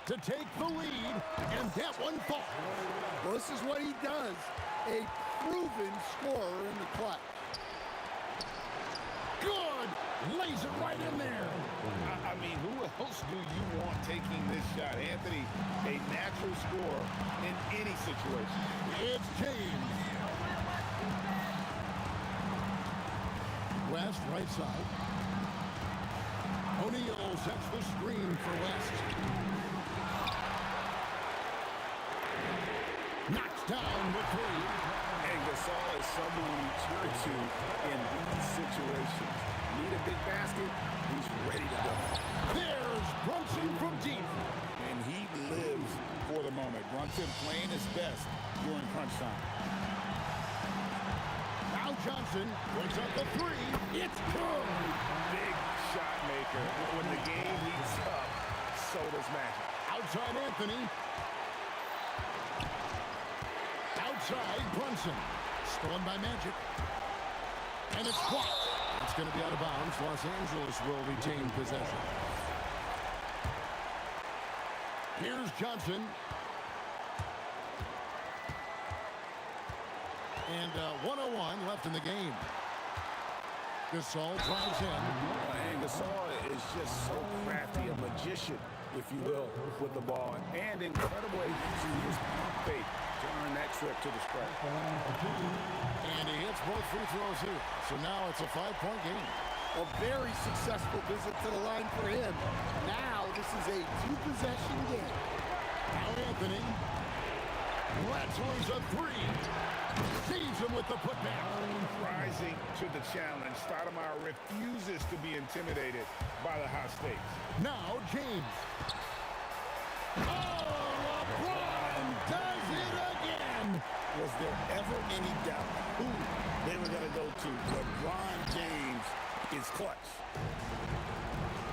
To take the lead, and that one falls. Well, this is what he does. A proven scorer in the clutch. Good! Lays it right in there. I mean, who else do you want taking this shot? Anthony, a natural scorer in any situation. It's James. West, right side. O'Neal sets the screen for West. Knocks down the three. And Gasol is someone you turn to in these situations. Need a big basket, he's ready to go. There's Brunson from deep. And he lives for the moment. Brunson playing his best during crunch time. Now Johnson brings up the three. It's good. Big shot maker. When the game heats up, so does Magic. Outside Anthony. Outside Brunson. Stolen by Magic. And it's blocked. It's going to be out of bounds. Los Angeles will retain possession. Here's Johnson. And 1:01 left in the game. Gasol drives in. And Gasol is just so crafty, a magician, if you will, with the ball. And incredible at using his pump fake to earn that trip to the stripe. And he hits both free throws here. So now it's a 5-point game. A very successful visit to the line for him. Now this is a 2-possession game. Now Anthony. Rattles a three. Sees him with the putback. Rising to the challenge, Stoudemire refuses to be intimidated by the high stakes. Now James. Oh, LeBron does it again. Was there ever any doubt who they were going to go to? LeBron James is clutch.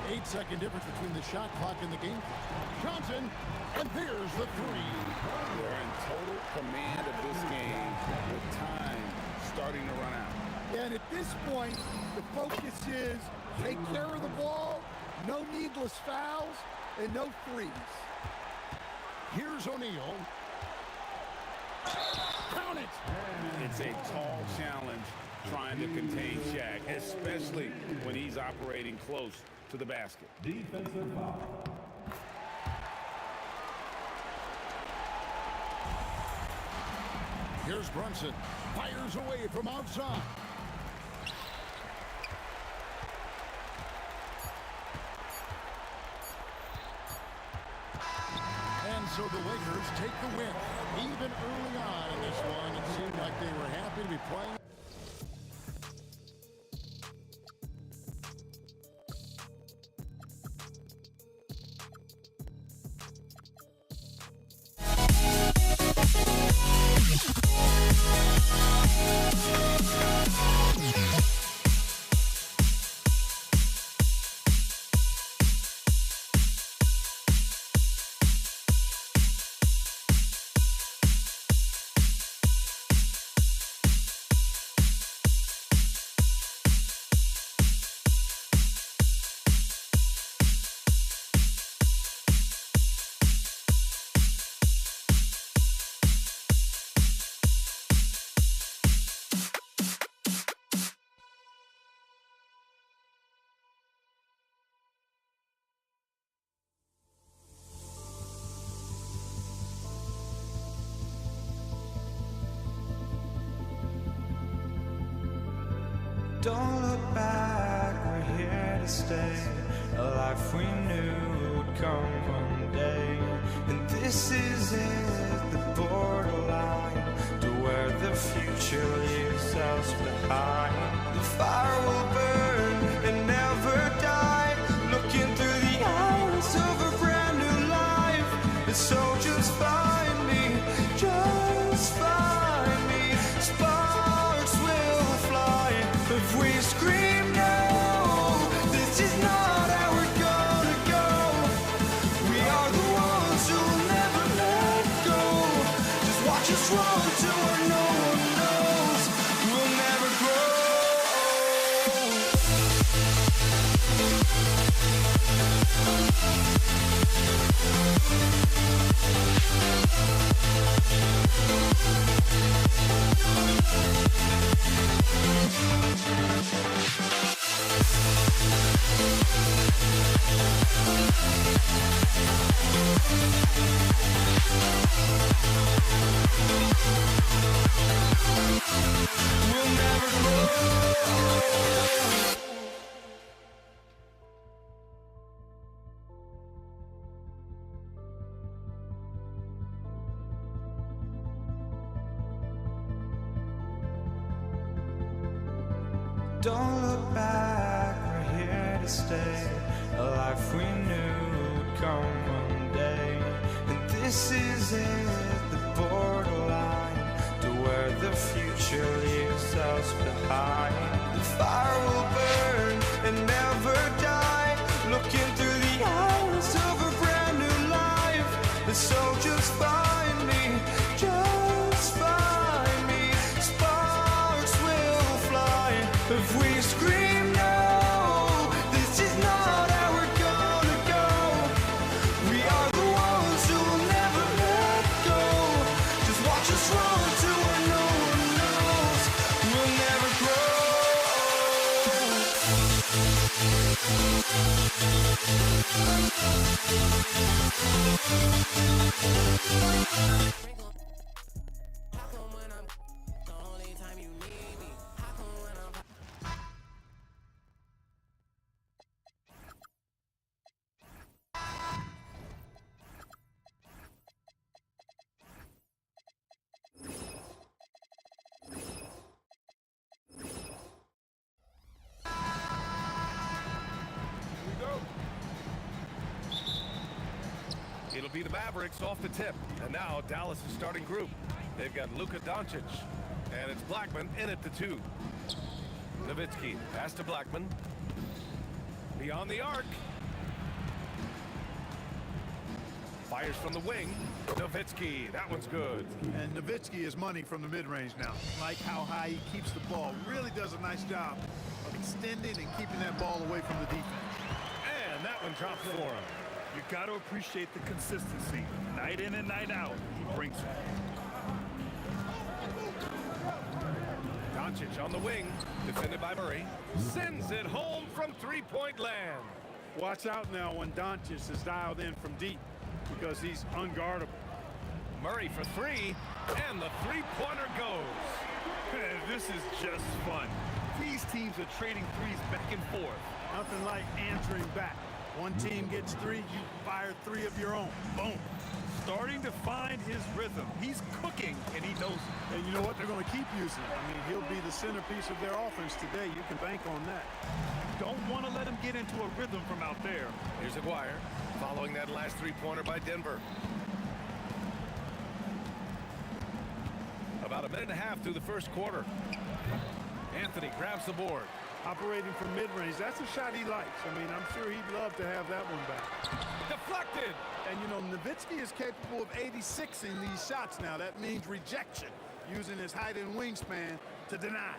8-second difference between the shot clock and the game clock. Johnson, and there's the three. They're in total command of this game with time starting to run out. And at this point, the focus is take care of the ball, no needless fouls, and no threes. Here's O'Neal. Count it! It's a tall challenge trying to contain Shaq, especially when he's operating close to the basket. Defensive foul. Here's Brunson. Fires away from outside. And so So the Lakers take the win. Even early on in this one, it seemed like they were happy to be playing. Don't look back, we're here to stay. A life we knew would come one day. And this is it, the borderline to where the future leaves us behind. The fire will burn and never die. Looking through the eyes of a brand new life. And so just find me, just find me. Sparks will fly if we scream no. This is not how we're gonna go. We are the ones who'll never let go. Just watch us run to where no one knows. We'll never grow. We'll never grow. Don't look back, we're here to stay. A life we knew would come one day. And this is it, the borderline to where the future leaves us behind. The fire will burn and never die. Looking through the eyes of a brand new life. And so just find me, just find me. Sparks will fly if we scream no. This is not how we're gonna go. We are the ones who'll never let go. Just watch us run to where no one knows. We'll never It'll be the Mavericks off the tip. And now Dallas' starting group. They've got Luka Doncic. And it's Blackman in at the 2. Nowitzki, pass to Blackman. Beyond the arc. Fires from the wing. Nowitzki, that one's good. And Nowitzki is money from the mid-range now. Like how high he keeps the ball. Really does a nice job of extending and keeping that ball away from the defense. And that one drops for him. You got to appreciate the consistency. Night in and night out, he brings it. Doncic on the wing, defended by Murray. Sends it home from three-point land. Watch out now when Doncic is dialed in from deep because he's unguardable. Murray for 3, and the three-pointer goes. This is just fun. These teams are trading threes back and forth. Nothing like answering back. One team gets 3, you fire 3 of your own. Boom. starting to find his rhythm. He's cooking, and he knows it. And you know what? They're going to keep using him. I mean, he'll be the centerpiece of their offense today. You can bank on that. Don't want to let him get into a rhythm from out there. Here's Aguirre following that last three-pointer by Denver. About a minute and a half through the first quarter. Anthony grabs the board. Operating from mid-range, that's a shot he likes. I mean, I'm sure he'd love to have that one back. Deflected. And, you know, Nowitzki is capable of 86ing these shots now. That means rejection, using his height and wingspan to deny.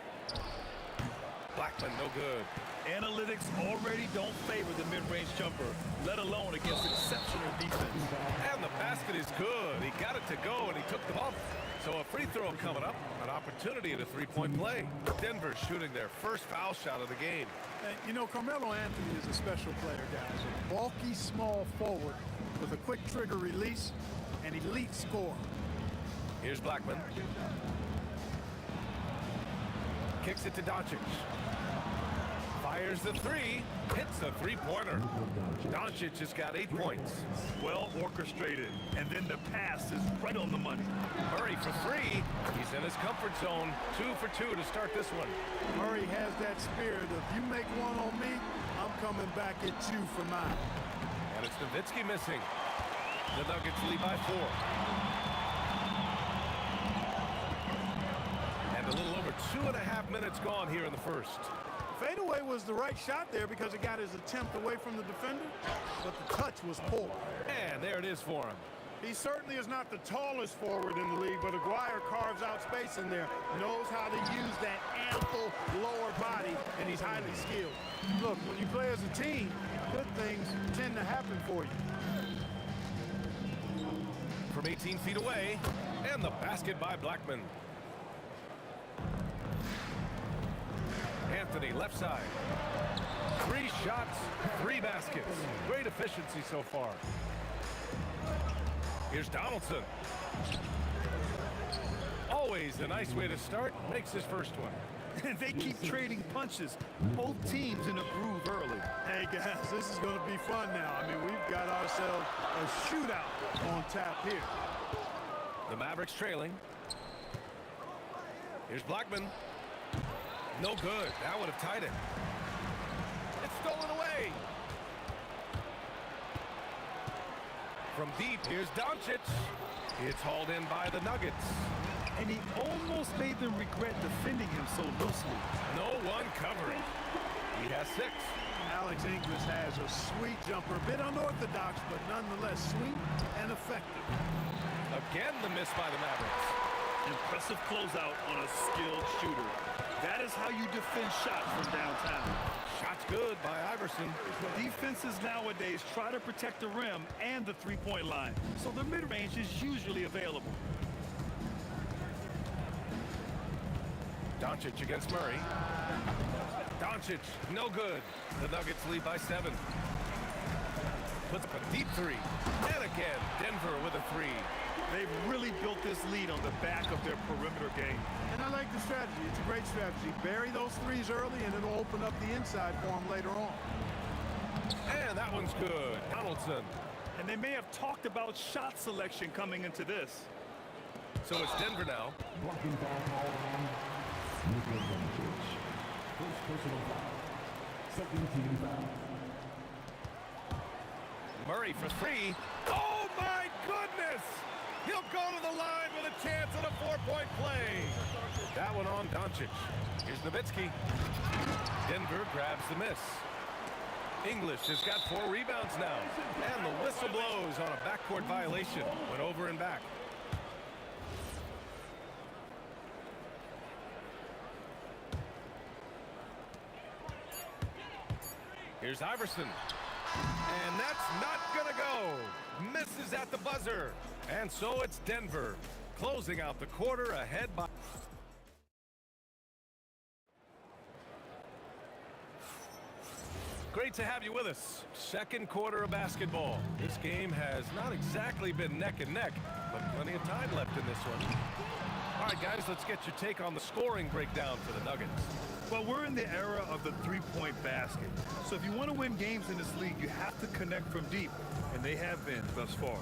Blackman, no good. Analytics already don't favor the mid-range jumper, let alone against exceptional defense. And the basket is good. He got it to go, and he took the bump. So a free throw coming up, an opportunity at a three-point play. Denver shooting their first foul shot of the game. And, you know, Carmelo Anthony is a special player, guys. A bulky, small forward with a quick trigger release and elite score. Here's Blackman. Kicks it to Doncic. Fires the three. Hits a three-pointer. Doncic has got 8 points. Well orchestrated. And then the pass is right on the money. Murray for three. He's in his comfort zone. 2 for 2 to start this one. Murray has that spirit of, you make one on me, I'm coming back at you for mine. And it's Nowitzki missing. The Nuggets lead by 4. And a little over 2.5 minutes gone here in the first. Fadeaway was the right shot there because it got his attempt away from the defender, but the touch was poor. And there it is for him. He certainly is not the tallest forward in the league, but Aguirre carves out space in there, knows how to use that ample lower body, and he's highly skilled. Look, when you play as a team, good things tend to happen for you. From 18 feet away, and the basket by Blackman. Anthony, left side. 3 shots, 3 baskets. Great efficiency so far. Here's Donaldson. Always a nice way to start. Makes his first one. And they keep trading punches. Both teams in a groove early. Hey, guys, this is going to be fun now. I mean, we've got ourselves a shootout on tap here. The Mavericks trailing. Here's Blackman. No good. That would have tied it. It's stolen away. From deep, here's Doncic. It's hauled in by the Nuggets. And he almost made them regret defending him so loosely. No one covering. He has 6. Alex English has a sweet jumper, a bit unorthodox, but nonetheless sweet and effective. Again, the miss by the Mavericks. Impressive closeout on a skilled shooter. That is how you defend shots from downtown. Shots good by Iverson. Defenses nowadays try to protect the rim and the three-point line, so the mid-range is usually available. Doncic against Murray. Doncic, no good. The Nuggets lead by 7. Puts up a deep 3. And again, Denver with a 3. They've really built this lead on the back of their perimeter game. And I like the strategy. It's a great strategy. Bury those threes early, and it'll open up the inside for them later on. And that one's good. Donaldson. And they may have talked about shot selection coming into this. So it's Denver now. Blocking foul called on Luka Doncic. First personal foul. Second team foul. Murray for 3. Oh, my goodness! He'll go to the line with a chance at a 4-point play. That one on Doncic. Here's Nowitzki. Denver grabs the miss. English has got 4 rebounds now. And the whistle blows on a backcourt violation. Went over and back. Here's Iverson. And that's not gonna go. Misses at the buzzer. And so it's Denver closing out the quarter ahead by... Great to have you with us. Second quarter of basketball. This game has not exactly been neck and neck, but plenty of time left in this one. All right, guys, let's get your take on the scoring breakdown for the Nuggets. Well, we're in the era of the three-point basket. So if you want to win games in this league, you have to connect from deep, and they have been thus far.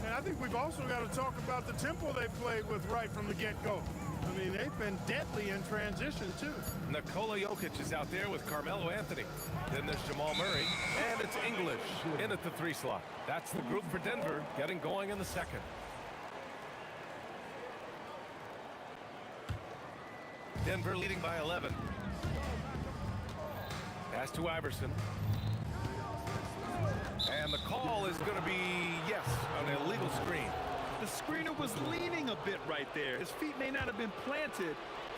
And I think we've also got to talk about the tempo they played with right from the get-go. I mean, they've been deadly in transition, too. Nikola Jokic is out there with Carmelo Anthony. Then there's Jamal Murray, and it's English in at the 3 slot. That's the group for Denver getting going in the second. Denver leading by 11. Pass to Iverson. And the call is going to be, yes, an illegal screen. The screener was leaning a bit right there. His feet may not have been planted.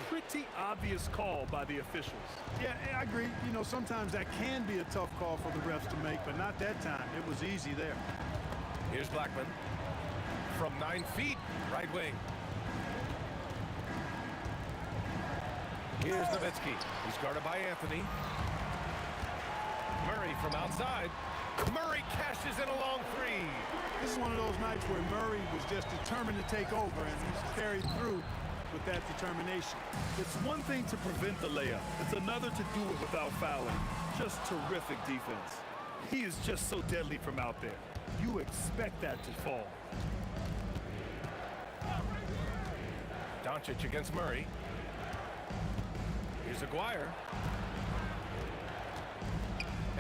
Pretty obvious call by the officials. Yeah, I agree. You know, sometimes that can be a tough call for the refs to make, but not that time. It was easy there. Here's Blackman from 9 feet, right wing. Here's Nowitzki. He's guarded by Anthony. Murray from outside. Murray cashes in a long 3. This is one of those nights where Murray was just determined to take over, and he's carried through with that determination. It's one thing to prevent the layup. It's another to do it without fouling. Just terrific defense. He is just so deadly from out there. You expect that to fall. Doncic against Murray. Here's Aguirre.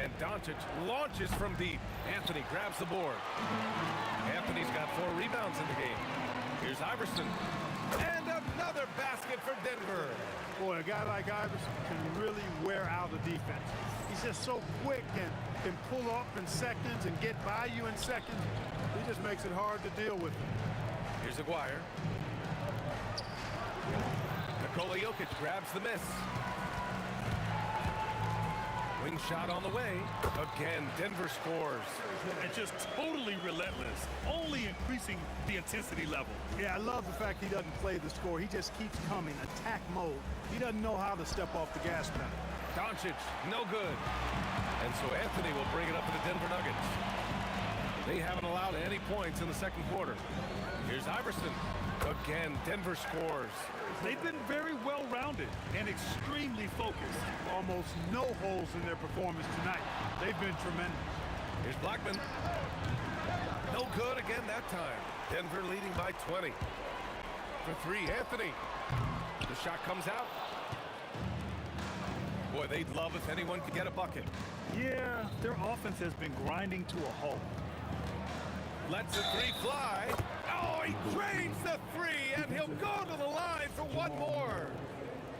And Doncic launches from deep. Anthony grabs the board. Anthony's got 4 rebounds in the game. Here's Iverson. And another basket for Denver. Boy, a guy like Iverson can really wear out a defense. He's just so quick and can pull up in seconds and get by you in seconds. He just makes it hard to deal with him. Here's Aguirre. Nikola Jokic grabs the miss. Wing shot on the way. Again, Denver scores. And just totally relentless, only increasing the intensity level. Yeah, I love the fact he doesn't play the score. He just keeps coming, attack mode. He doesn't know how to step off the gas pedal. Doncic, no good. And so Anthony will bring it up for the Denver Nuggets. They haven't allowed any points in the second quarter. Here's Iverson. Again, Denver scores. They've been very well-rounded and extremely focused. Almost no holes in their performance tonight. They've been tremendous. Here's Blackman. No good again that time. Denver leading by 20. For 3, Anthony. The shot comes out. Boy, they'd love if anyone could get a bucket. Yeah, their offense has been grinding to a halt. Lets the 3 fly. Oh, he drains the 3, and he'll go to the line for one more.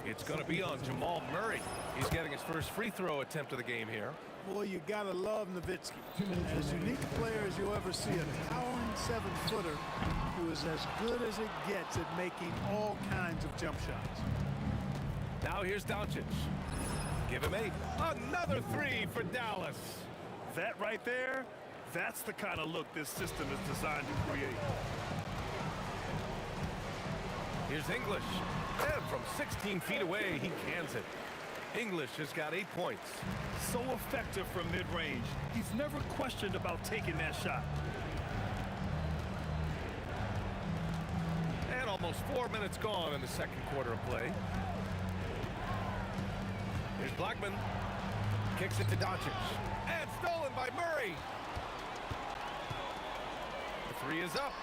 It's going to be on Jamal Murray. He's getting his first free throw attempt of the game here. Boy, you got to love Nowitzki. As unique a player as you'll ever see, a towering 7-footer who is as good as it gets at making all kinds of jump shots. Now here's Doncic. Give him 8. Another 3 for Dallas. That right there, that's the kind of look this system is designed to create. Here's English. And from 16 feet away, he cans it. English has got 8 points. So effective from mid-range. He's never questioned about taking that shot. And almost 4 minutes gone in the second quarter of play. Here's Blackman. Kicks it to Doncic. And stolen by Murray. The 3 is up.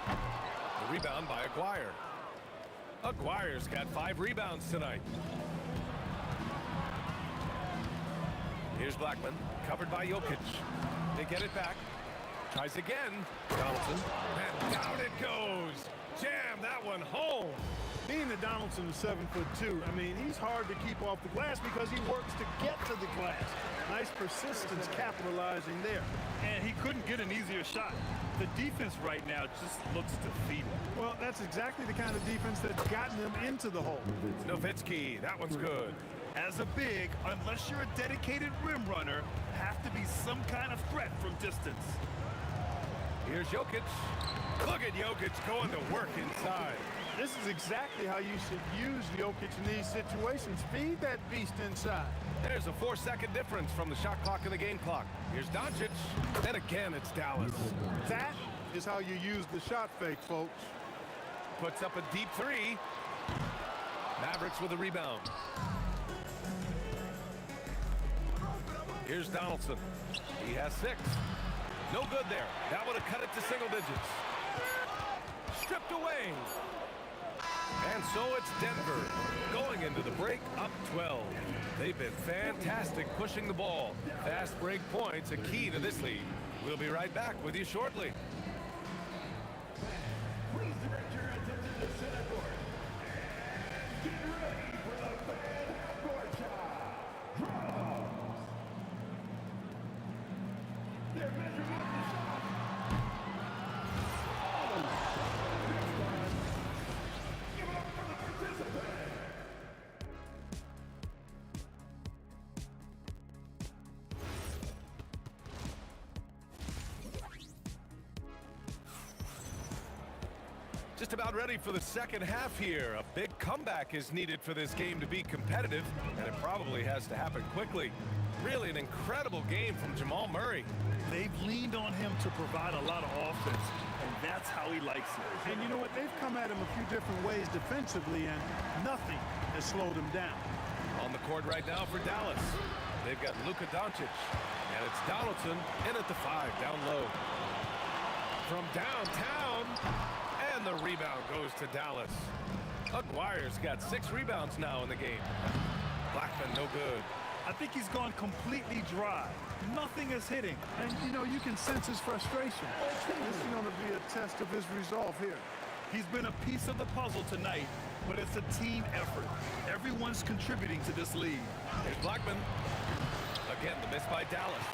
The rebound by Aguirre. Aguirre's got 5 rebounds tonight. Here's Blackman, covered by Jokic. They get it back. Tries again. Donaldson. And down it goes. Jam that one home. Being that Donaldson is 7'2", I mean, he's hard to keep off the glass because he works to get to the glass. Nice persistence capitalizing there. And he couldn't get an easier shot. The defense right now just looks defeated. Well, that's exactly the kind of defense that's gotten them into the hole. Nowitzki, that one's good. As a big, unless you're a dedicated rim runner, have to be some kind of threat from distance. Here's Jokic. Look at Jokic going to work inside. This is exactly how you should use Jokic in these situations. Feed that beast inside. There's a 4-second difference from the shot clock and the game clock. Here's Doncic. And again, it's Dallas. That is how you use the shot fake, folks. Puts up a deep 3. Mavericks with a rebound. Here's Donaldson. He has 6. No good there. That would have cut it to single digits. Stripped away. And so it's Denver going into the break up 12. They've been fantastic pushing the ball. Fast break points a key to this lead. We'll be right back with you shortly. Please direct your attention to center court. And get ready for the fan half-court shot. Drums. They're measuring up the shot. Give it up for the participant. Just about ready for the second half here. A big comeback is needed for this game to be competitive, and it probably has to happen quickly. Really an incredible game from Jamal Murray. They've leaned on him to provide a lot of offense, and that's how he likes it. And you know what? They've come at him a few different ways defensively, and nothing has slowed him down. On the court right now for Dallas. They've got Luka Doncic, and it's Donaldson in at the 5, down low. From downtown, and the rebound goes to Dallas. Aguirre's got 6 rebounds now in the game. Blackman no good. I think he's gone completely dry. Nothing is hitting. And, you know, you can sense his frustration. This is going to be a test of his resolve here. He's been a piece of the puzzle tonight, but it's a team effort. Everyone's contributing to this lead. Here's Blackman. Again, the miss by Dallas.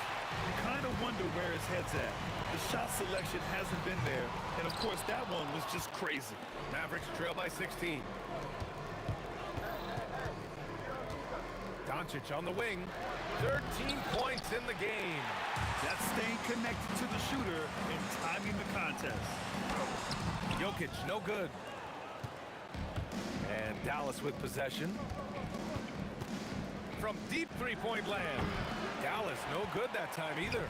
You kind of wonder where his head's at. The shot selection hasn't been there, and of course that one was just crazy. Mavericks trail by 16. Doncic on the wing. 13 points in the game. That's staying connected to the shooter and timing the contest. Jokic, no good. And Dallas with possession. From deep three-point land. Dallas, no good that time either.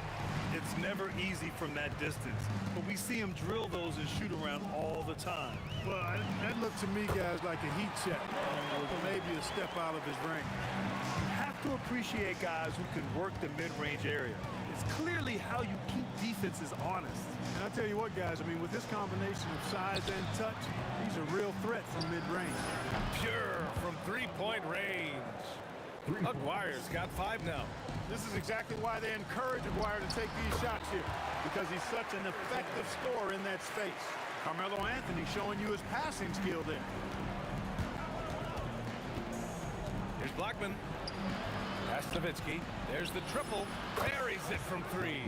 It's never easy from that distance, but we see him drill those and shoot around all the time. Well, that looked to me, guys, like a heat check, or maybe a step out of his range. You have to appreciate guys who can work the mid-range area. It's clearly how you keep defenses honest. And I'll tell you what, guys, I mean, with this combination of size and touch, he's a real threat from mid-range. Pure from three-point range. Aguirre's got 5 now. This is exactly why they encourage Aguirre to take these shots here, because he's such an effective scorer in that space. Carmelo Anthony showing you his passing skill there. Here's Blackman. Pass to Nowitzki. There's the triple. Buries it from 3.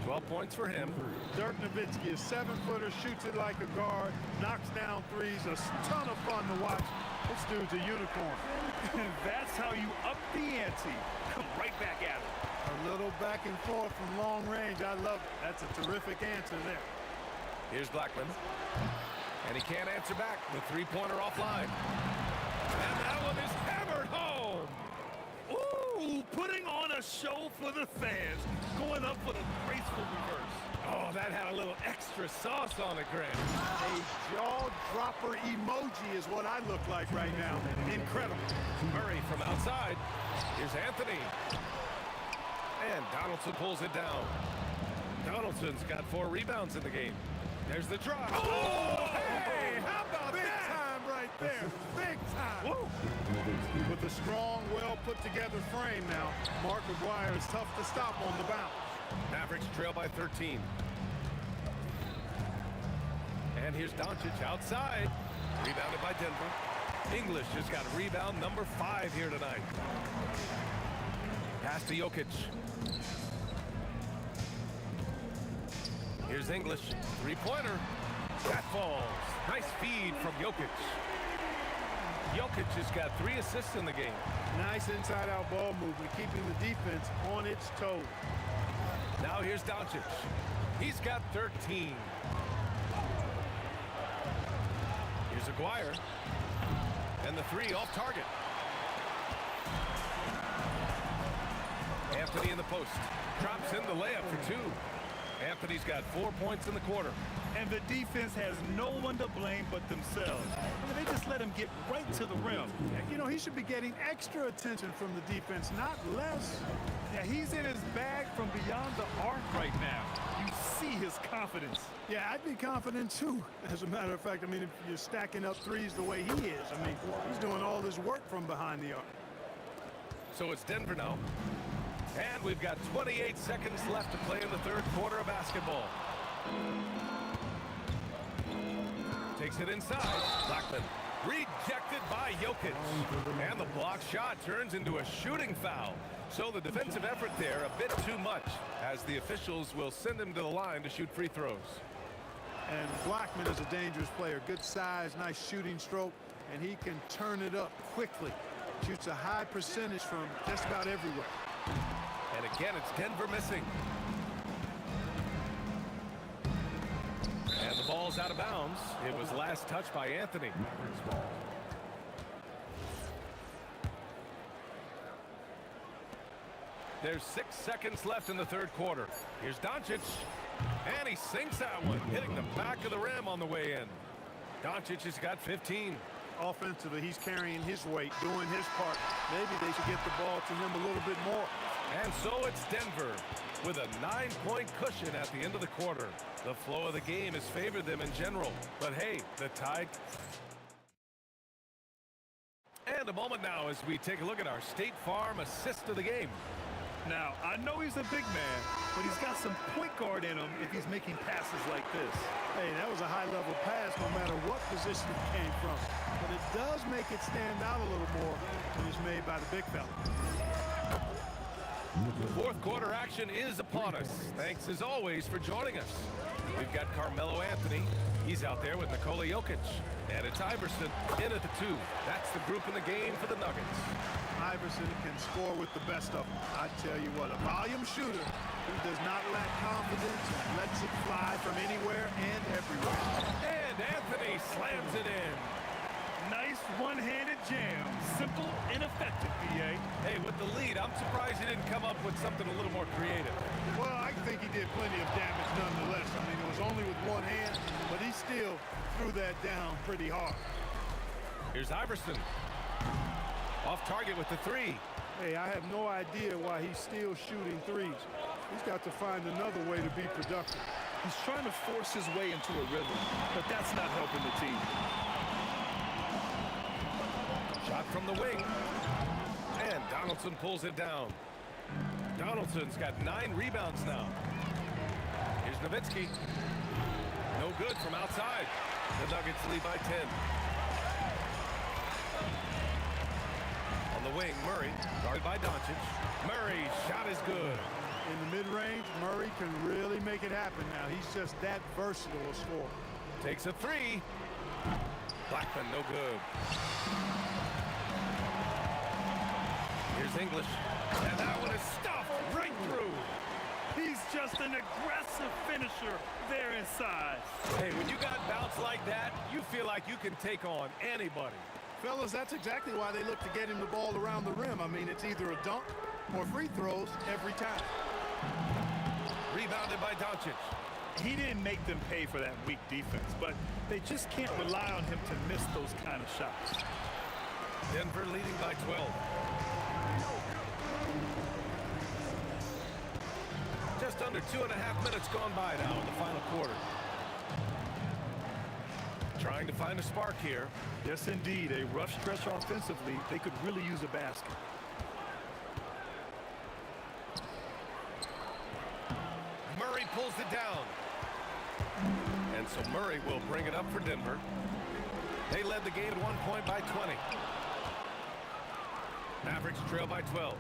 12 points for him. Dirk Nowitzki, a 7-footer, shoots it like a guard, knocks down threes, a ton of fun to watch. This dude's a unicorn. And that's how you up the ante. Come right back at it. A little back and forth from long range. I love it. That's a terrific answer there. Here's Blackman. And he can't answer back. The three-pointer offline. And that one is hammered home. Ooh, putting on a show for the fans. Going up with a graceful reverse. Oh, that had a little extra sauce on it, Grant. A jaw-dropper emoji is what I look like right now. Incredible. Murray from outside. Here's Anthony. And Donaldson pulls it down. Donaldson's got 4 rebounds in the game. There's the drop. Oh, hey, how about Big that? time right there. Big time. Whoa. With a strong, well-put-together frame now, Mark Aguirre is tough to stop on the bounce. Mavericks trail by 13. And here's Doncic outside. Rebounded by Denver. English has got rebound number 5 here tonight. Pass to Jokic. Here's English. 3-pointer. That falls. Nice feed from Jokic. Jokic has got 3 assists in the game. Nice inside-out ball movement, keeping the defense on its toes. Now here's Doncic. He's got 13. Here's Aguirre. And the 3 off target. Anthony in the post. Drops in the layup for 2. Anthony's got 4 points in the quarter. And the defense has no one to blame but themselves. I mean, they just let him get right to the rim. You know, he should be getting extra attention from the defense, not less. Yeah, he's in his bag from beyond the arc right now. You see his confidence. Yeah, I'd be confident too. As a matter of fact, I mean, if you're stacking up threes the way he is, I mean, he's doing all this work from behind the arc. So it's Denver now. And we've got 28 seconds left to play in the third quarter of basketball. Takes it inside. Blackman rejected by Jokic. And the block shot turns into a shooting foul. So the defensive effort there a bit too much, as the officials will send him to the line to shoot free throws. And Blackman is a dangerous player. Good size, nice shooting stroke, and he can turn it up quickly. Shoots a high percentage from just about everywhere. And again, it's Denver missing. And the ball's out of bounds. It was last touched by Anthony. There's 6 seconds left in the third quarter. Here's Doncic. And he sinks that one, hitting the back of the rim on the way in. Doncic has got 15. Offensively, he's carrying his weight, doing his part. Maybe they should get the ball to him a little bit more. And so it's Denver with a 9-point cushion at the end of the quarter. The flow of the game has favored them in general. But hey, the Tide. And a moment now as we take a look at our State Farm assist of the game. Now, I know he's a big man, but he's got some point guard in him if he's making passes like this. Hey, that was a high-level pass no matter what position it came from. But it does make it stand out a little more when it's made by the big fella. Fourth quarter action is upon us. Thanks as always for joining us. We've got Carmelo Anthony. He's out there with Nikola Jokic. And it's Iverson in at the 2. That's the group in the game for the Nuggets. Iverson can score with the best of them. I tell you what, a volume shooter who does not lack confidence and lets it fly from anywhere and everywhere. And Anthony slams it in. Nice one-handed jam. Simple and effective, B.A. Hey, with the lead, I'm surprised he didn't come up with something a little more creative. Well, I think he did plenty of damage nonetheless. I mean, it was only with one hand, but he still threw that down pretty hard. Here's Iverson. Off target with the 3. Hey, I have no idea why he's still shooting threes. He's got to find another way to be productive. He's trying to force his way into a rhythm, but that's not helping the team. Shot from the wing. And Donaldson pulls it down. Donaldson's got 9 rebounds now. Here's Nowitzki. No good from outside. The Nuggets lead by 10. On the wing, Murray, guarded by Doncic. Murray's shot is good. In the mid-range, Murray can really make it happen now. He's just that versatile a scorer. Takes a 3. Blackman, no good. Here's English. And that one is stuffed right through. He's just an aggressive finisher there inside. Hey, when you got bounce like that, you feel like you can take on anybody. Fellas, that's exactly why they look to get him the ball around the rim. I mean, it's either a dunk or free throws every time. Rebounded by Doncic. He didn't make them pay for that weak defense, but they just can't rely on him to miss those kind of shots. Denver leading by 12. Just under 2.5 minutes gone by now in the final quarter. Trying to find a spark here. Yes, indeed. A rough stretch offensively. They could really use a basket. Murray pulls it down. And so Murray will bring it up for Denver. They led the game at 1 point by 20. Mavericks trail by 12.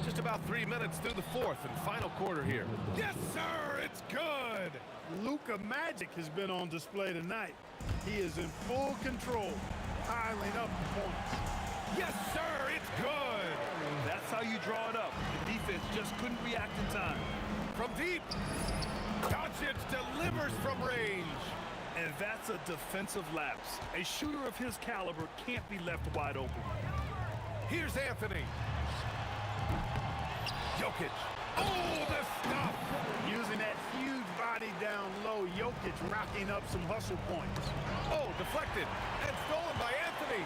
Just about 3 minutes through the fourth and final quarter here. Yes, sir, it's good. Luka Magic has been on display tonight. He is in full control, piling up the points. Yes, sir, it's good. That's how you draw it up. The defense just couldn't react in time. From deep, Doncic delivers from range. And that's a defensive lapse. A shooter of his caliber can't be left wide open. Here's Anthony. Jokic. Oh, the stop. Using that huge body down low, Jokic racking up some hustle points. Oh, deflected and stolen by Anthony.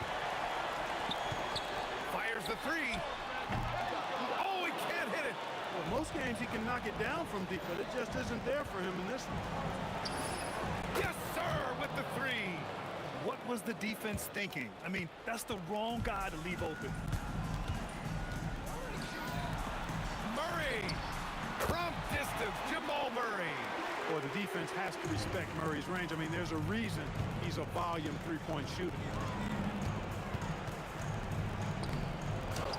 Fires the three. Oh, he can't hit it. Well, most games he can knock it down from deep, but it just isn't there for him in this one. Yes, sir, with the three. What was the defense thinking? I mean, that's the wrong guy to leave open. Murray. From distance, Jamal Murray. Well, the defense has to respect Murray's range. I mean, there's a reason he's a volume three-point shooter.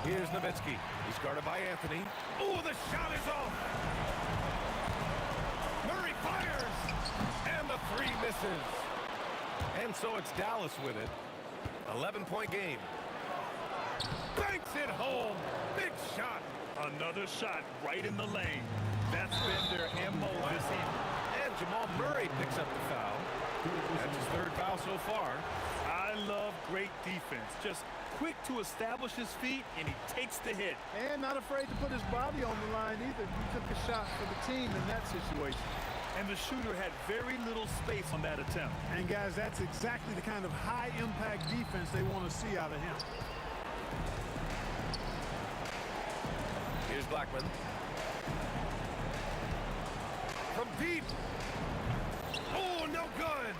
Here's Nowitzki. He's guarded by Anthony. Oh, the shot is off. Murray fires. And the three misses. And so it's Dallas with it. 11-point game. Banks it home. Big shot. Another shot right in the lane. That's been their MO this evening. And Jamal Murray picks up the foul. That's his third foul so far. I love great defense. Just quick to establish his feet, and he takes the hit. And not afraid to put his body on the line either. He took a shot for the team in that situation. And the shooter had very little space on that attempt. And guys, that's exactly the kind of high-impact defense they want to see out of him. Here's Blackman. From deep. Oh, no good.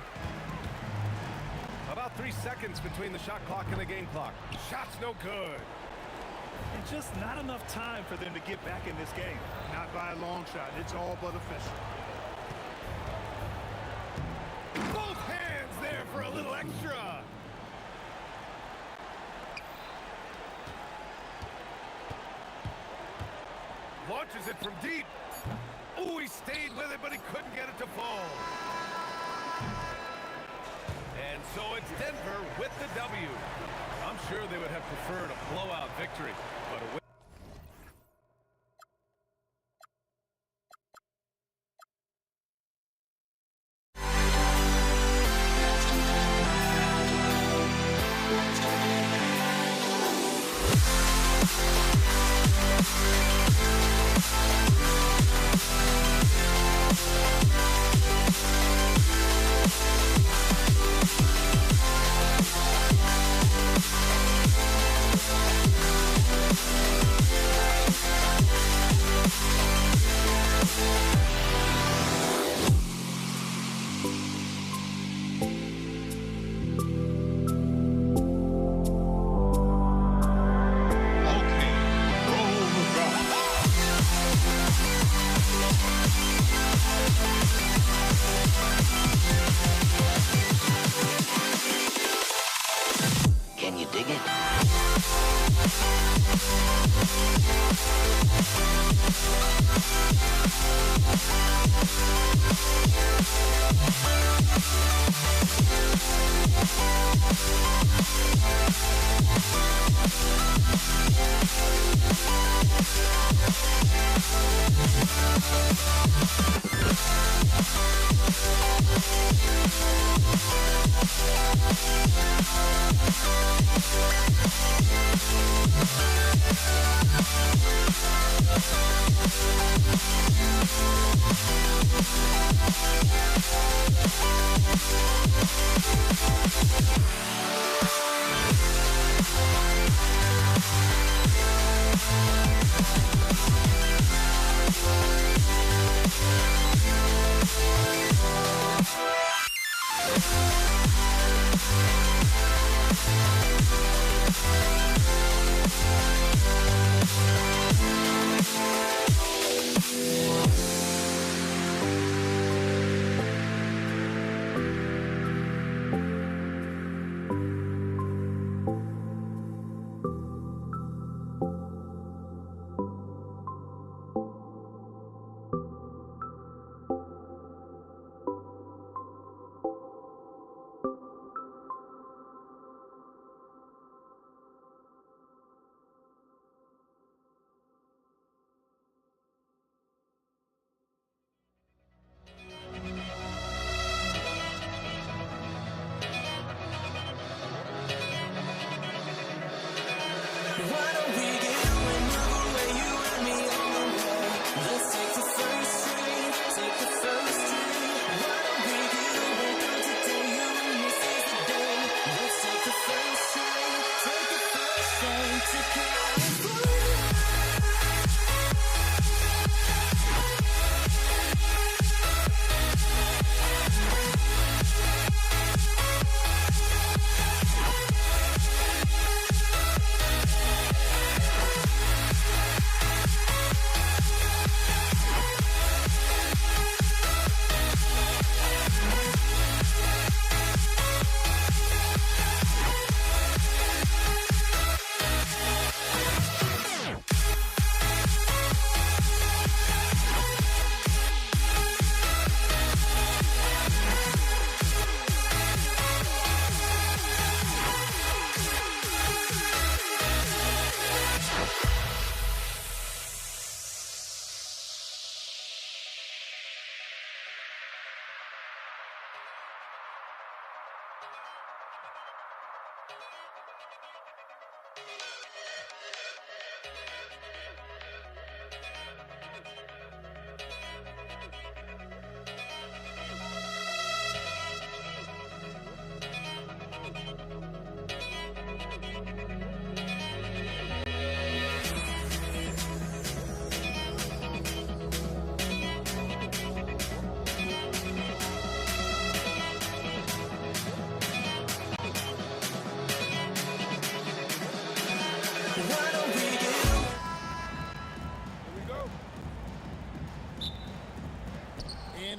About 3 seconds between the shot clock and the game clock. Shot's no good. And just not enough time for them to get back in this game. Not by a long shot. It's all but official. Both hands there for a little extra. Launches it from deep. Oh, he stayed with it, but he couldn't get it to fall. And so it's Denver with the W. I'm sure they would have preferred a blowout victory, but a win. Can you dig it?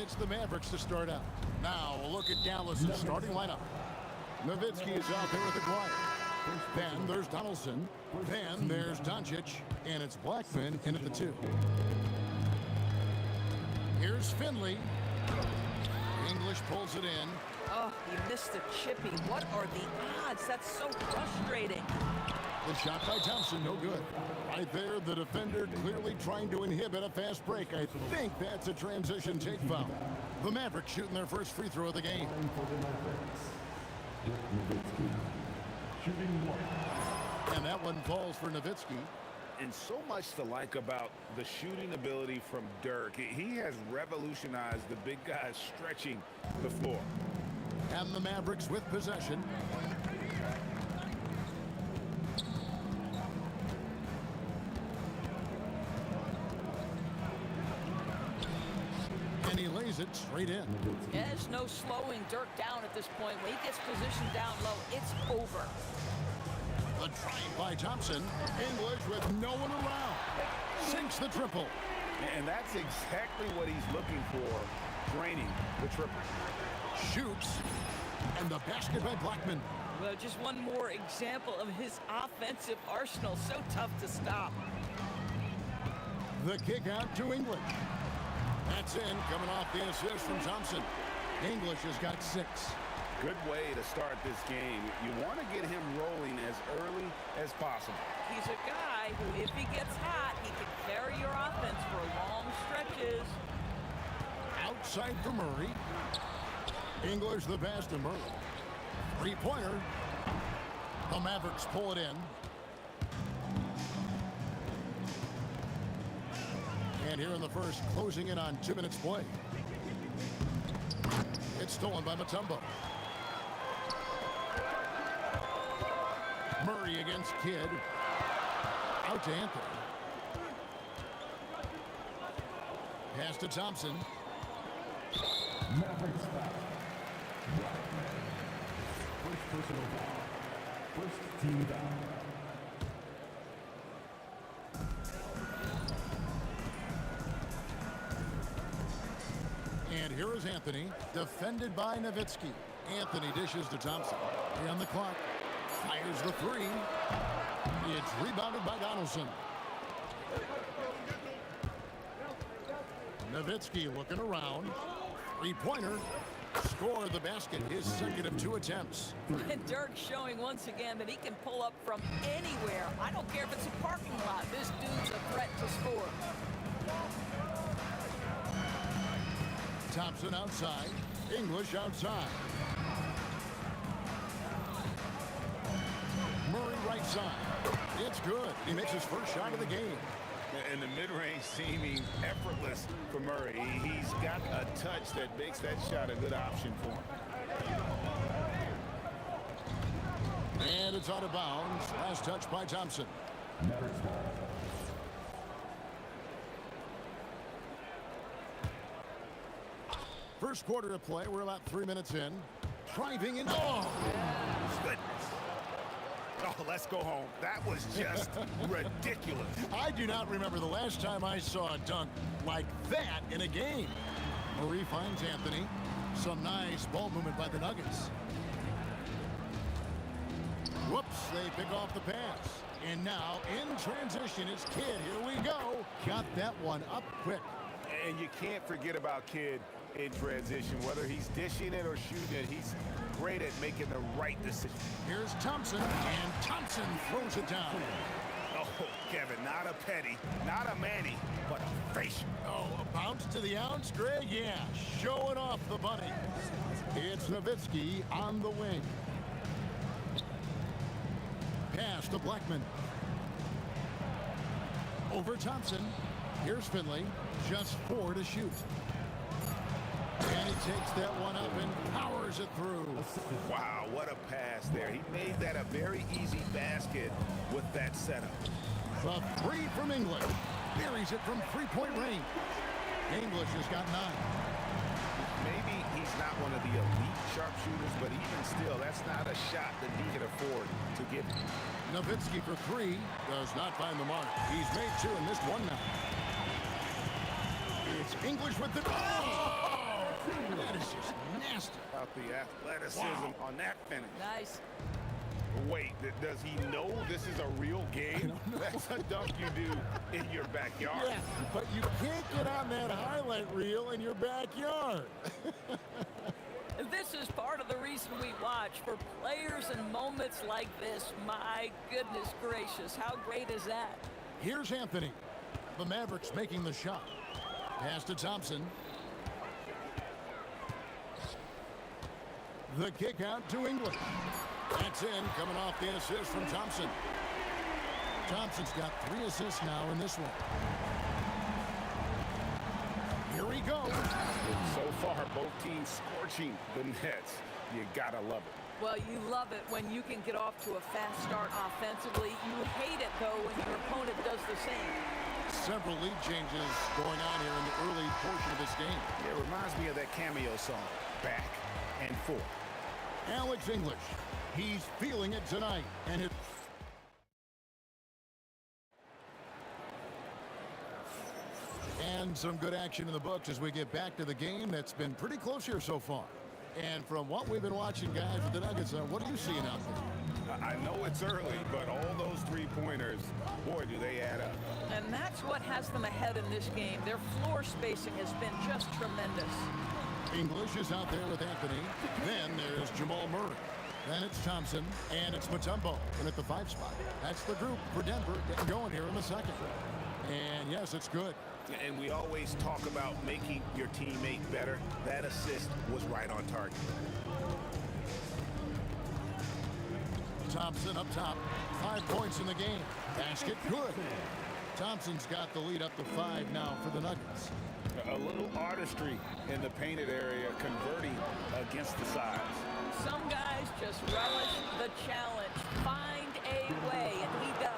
It's the Mavericks to start out. Now we'll look at Dallas' starting lineup. Nowitzki is out there with the quiet. Then there's Donaldson. Then there's Doncic. And it's Blackman in at the 2. Here's Finley. English pulls it in. Oh, he missed the chippy. What are the odds? That's so frustrating. The shot by Thompson, no good. Right there, the defender clearly trying to inhibit a fast break. I think that's a transition take foul. The Mavericks shooting their first free throw of the game. And that one falls for Nowitzki. And so much to like about the shooting ability from Dirk. He has revolutionized the big guys stretching the floor. And the Mavericks with possession. And he lays it straight in. Yeah, there's no slowing Dirk down at this point. When he gets positioned down low, it's over. The drive by Thompson. English with no one around. Sinks the triple. And that's exactly what he's looking for, draining the triple. Shoots. And the basket by Blackman. Well, just one more example of his offensive arsenal. So tough to stop. The kick out to English. That's in, coming off the assist from Thompson. English has got 6. Good way to start this game. You want to get him rolling as early as possible. He's a guy who, if he gets hot, he can carry your offense for long stretches. Outside for Murray. English the pass to Murray. 3-pointer. The Mavericks pull it in. And here in the first, closing in on 2 minutes play. It's stolen by Mutombo. Murray against Kidd. Out to Anthony. Pass to Thompson. Mavericks foul. First personal foul. First team foul. And here is Anthony, defended by Nowitzki. Anthony dishes to Thompson. On the clock. Fires the 3. It's rebounded by Donaldson. Nowitzki looking around. 3-pointer. Score the basket. His second of 2 attempts. And Dirk showing once again that he can pull up from anywhere. I don't care if it's a parking lot. This dude's a threat to score. Thompson outside. English outside. Murray right side. It's good. He makes his first shot of the game. And the mid-range seeming effortless for Murray. He's got a touch that makes that shot a good option for him. And it's out of bounds. Last touch by Thompson. First quarter of play. We're about 3 minutes in. Driving in. Oh! Goodness. Oh, let's go home. That was just ridiculous. I do not remember the last time I saw a dunk like that in a game. Murray finds Anthony. Some nice ball movement by the Nuggets. Whoops, they pick off the pass. And now in transition is Kidd. Here we go. Got that one up quick. And you can't forget about Kidd in transition. Whether he's dishing it or shooting it, he's great at making the right decision. Here's Thompson, and Thompson throws it down. Oh, Kevin, not a petty, not a Manny, but a facial. Oh, a bounce to the ounce, Greg? Yeah, showing off the bunny. It's Nowitzki on the wing. Pass to Blackman. Over Thompson. Here's Finley. Just 4 to shoot. And he takes that one up and powers it through. Wow, what a pass there. He made that a very easy basket with that setup. The 3 from English. Buries it from 3-point range. English has got 9. Maybe he's not one of the elite sharpshooters, but even still, that's not a shot that he can afford to give him. Nowitzki for 3. Does not find the mark. He's made 2 and missed 1 now. It's English with the... Oh! That is just nasty. About the athleticism on that finish. Nice. Wait, does he know this is a real game? That's a dunk you do in your backyard. Yeah, but you can't get on that highlight reel in your backyard. This is part of the reason we watch, for players and moments like this. My goodness gracious, how great is that? Here's Anthony. The Mavericks making the shot. Pass to Thompson. The kick out to English. That's in, coming off the assist from Thompson. Thompson's got 3 assists now in this one. Here we go. So far, both teams scorching the nets. You gotta love it. Well, you love it when you can get off to a fast start offensively. You hate it, though, when your opponent does the same. Several lead changes going on here in the early portion of this game. It reminds me of that cameo song, Back and Forth. Alex English. He's feeling it tonight. And it... And some good action in the books as we get back to the game that's been pretty close here so far. And from what we've been watching, guys, with the Nuggets, what are you seeing out there? I know it's early, but all those 3-pointers, boy, do they add up. And that's what has them ahead in this game. Their floor spacing has been just tremendous. English is out there with Anthony. Then there's Jamal Murray. Then it's Thompson, and it's Mutombo in at the 5 spot. That's the group for Denver getting going here in the second. And yes, it's good. And we always talk about making your teammate better. That assist was right on target. Thompson up top. 5 points in the game. Basket good. Thompson's got the lead up to 5 now for the Nuggets. A little artistry in the painted area, converting against the size. Some guys just relish the challenge. Find a way, and he does.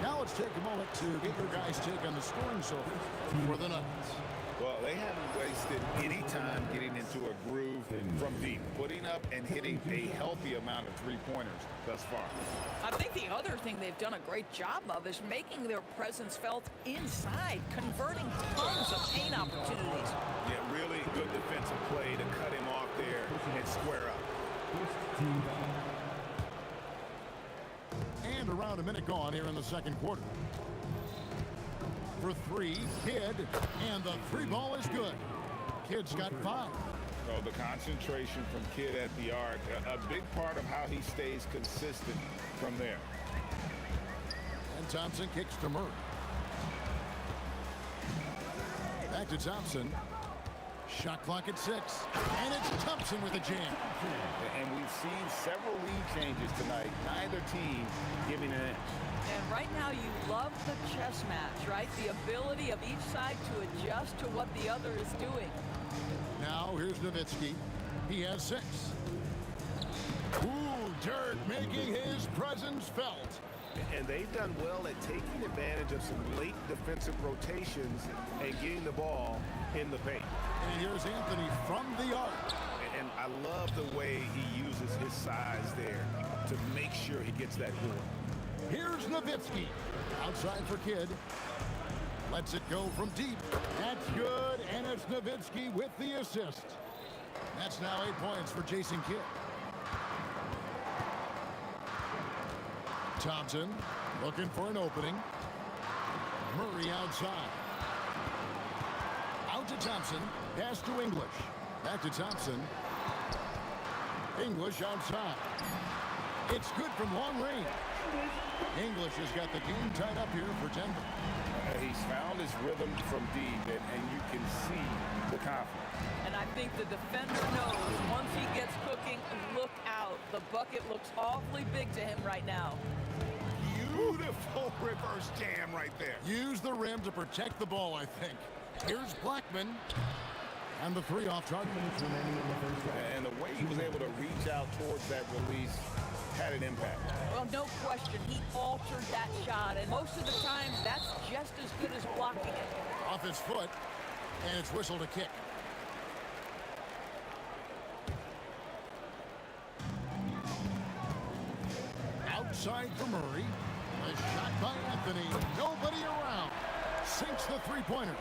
Now let's take a moment to get your guys' take on the scoring so for the Nuggets. Well, they haven't wasted any time getting into a groove from deep, putting up and hitting a healthy amount of 3-pointers thus far. I think the other thing they've done a great job of is making their presence felt inside, converting tons of paint opportunities. Yeah, really good defensive play to cut him off there and square up. And around a minute gone here in the second quarter. For 3, Kidd, and the 3 ball is good. Kidd's got 5. So the concentration from Kidd at the arc, a big part of how he stays consistent from there. And Thompson kicks to Murray. Back to Thompson. Shot clock at 6. And it's Thompson with a jam. And we've seen several lead changes tonight. Neither team giving an inch. And right now you love the chess match, right? The ability of each side to adjust to what the other is doing. Now here's Nowitzki. He has 6. Ooh, Dirk making his presence felt. And they've done well at taking advantage of some late defensive rotations and getting the ball in the paint. And here's Anthony from the arc. And I love the way he uses his size there to make sure he gets that board. Here's Nowitzki. Outside for Kidd. Lets it go from deep. That's good, and it's Nowitzki with the assist. That's now 8 points for Jason Kidd. Thompson looking for an opening. Murray outside. Out to Thompson. Pass to English. Back to Thompson. English outside. It's good from long range. English has got the game tied up here for Denver. He's found his rhythm from deep, and you can see the confidence. And I think the defender knows once he gets cooking, look out. The bucket looks awfully big to him right now. Beautiful reverse jam right there. Use the rim to protect the ball, I think. Here's Blackman. And the three off target. And the way he was able to reach out towards that release had an impact. Well, no question. He altered that shot, and most of the time, that's just as good as blocking it. Off his foot, and it's whistled a kick. Outside for Murray. A shot by Anthony. Nobody around. Sinks the three-pointer.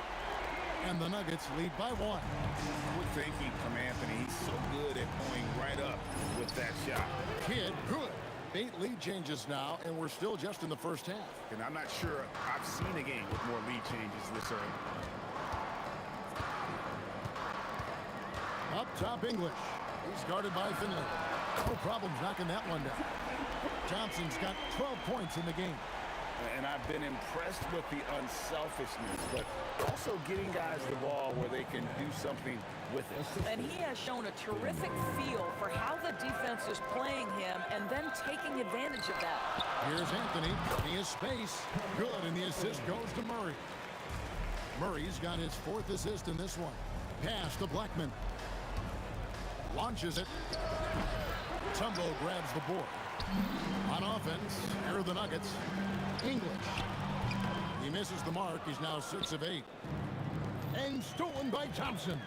And the Nuggets lead by 1. Good thinking from Anthony. He's so good at going right up with that shot. Kidd, good. 8 lead changes now, and we're still just in the first half. And I'm not sure I've seen a game with more lead changes this early. Up top, English. He's guarded by Finley. No problems knocking that one down. Thompson's got 12 points in the game. And I've been impressed with the unselfishness, but also getting guys the ball where they can do something with it. And he has shown a terrific feel for how the defense is playing him and then taking advantage of that. Here's Anthony. He has space. Good, and the assist goes to Murray. Murray's got his 4th assist in this one. Pass to Blackman. Launches it. Tumbo grabs the board. On offense, here are the Nuggets. English. He misses the mark. He's now 6 of 8. And stolen by Thompson.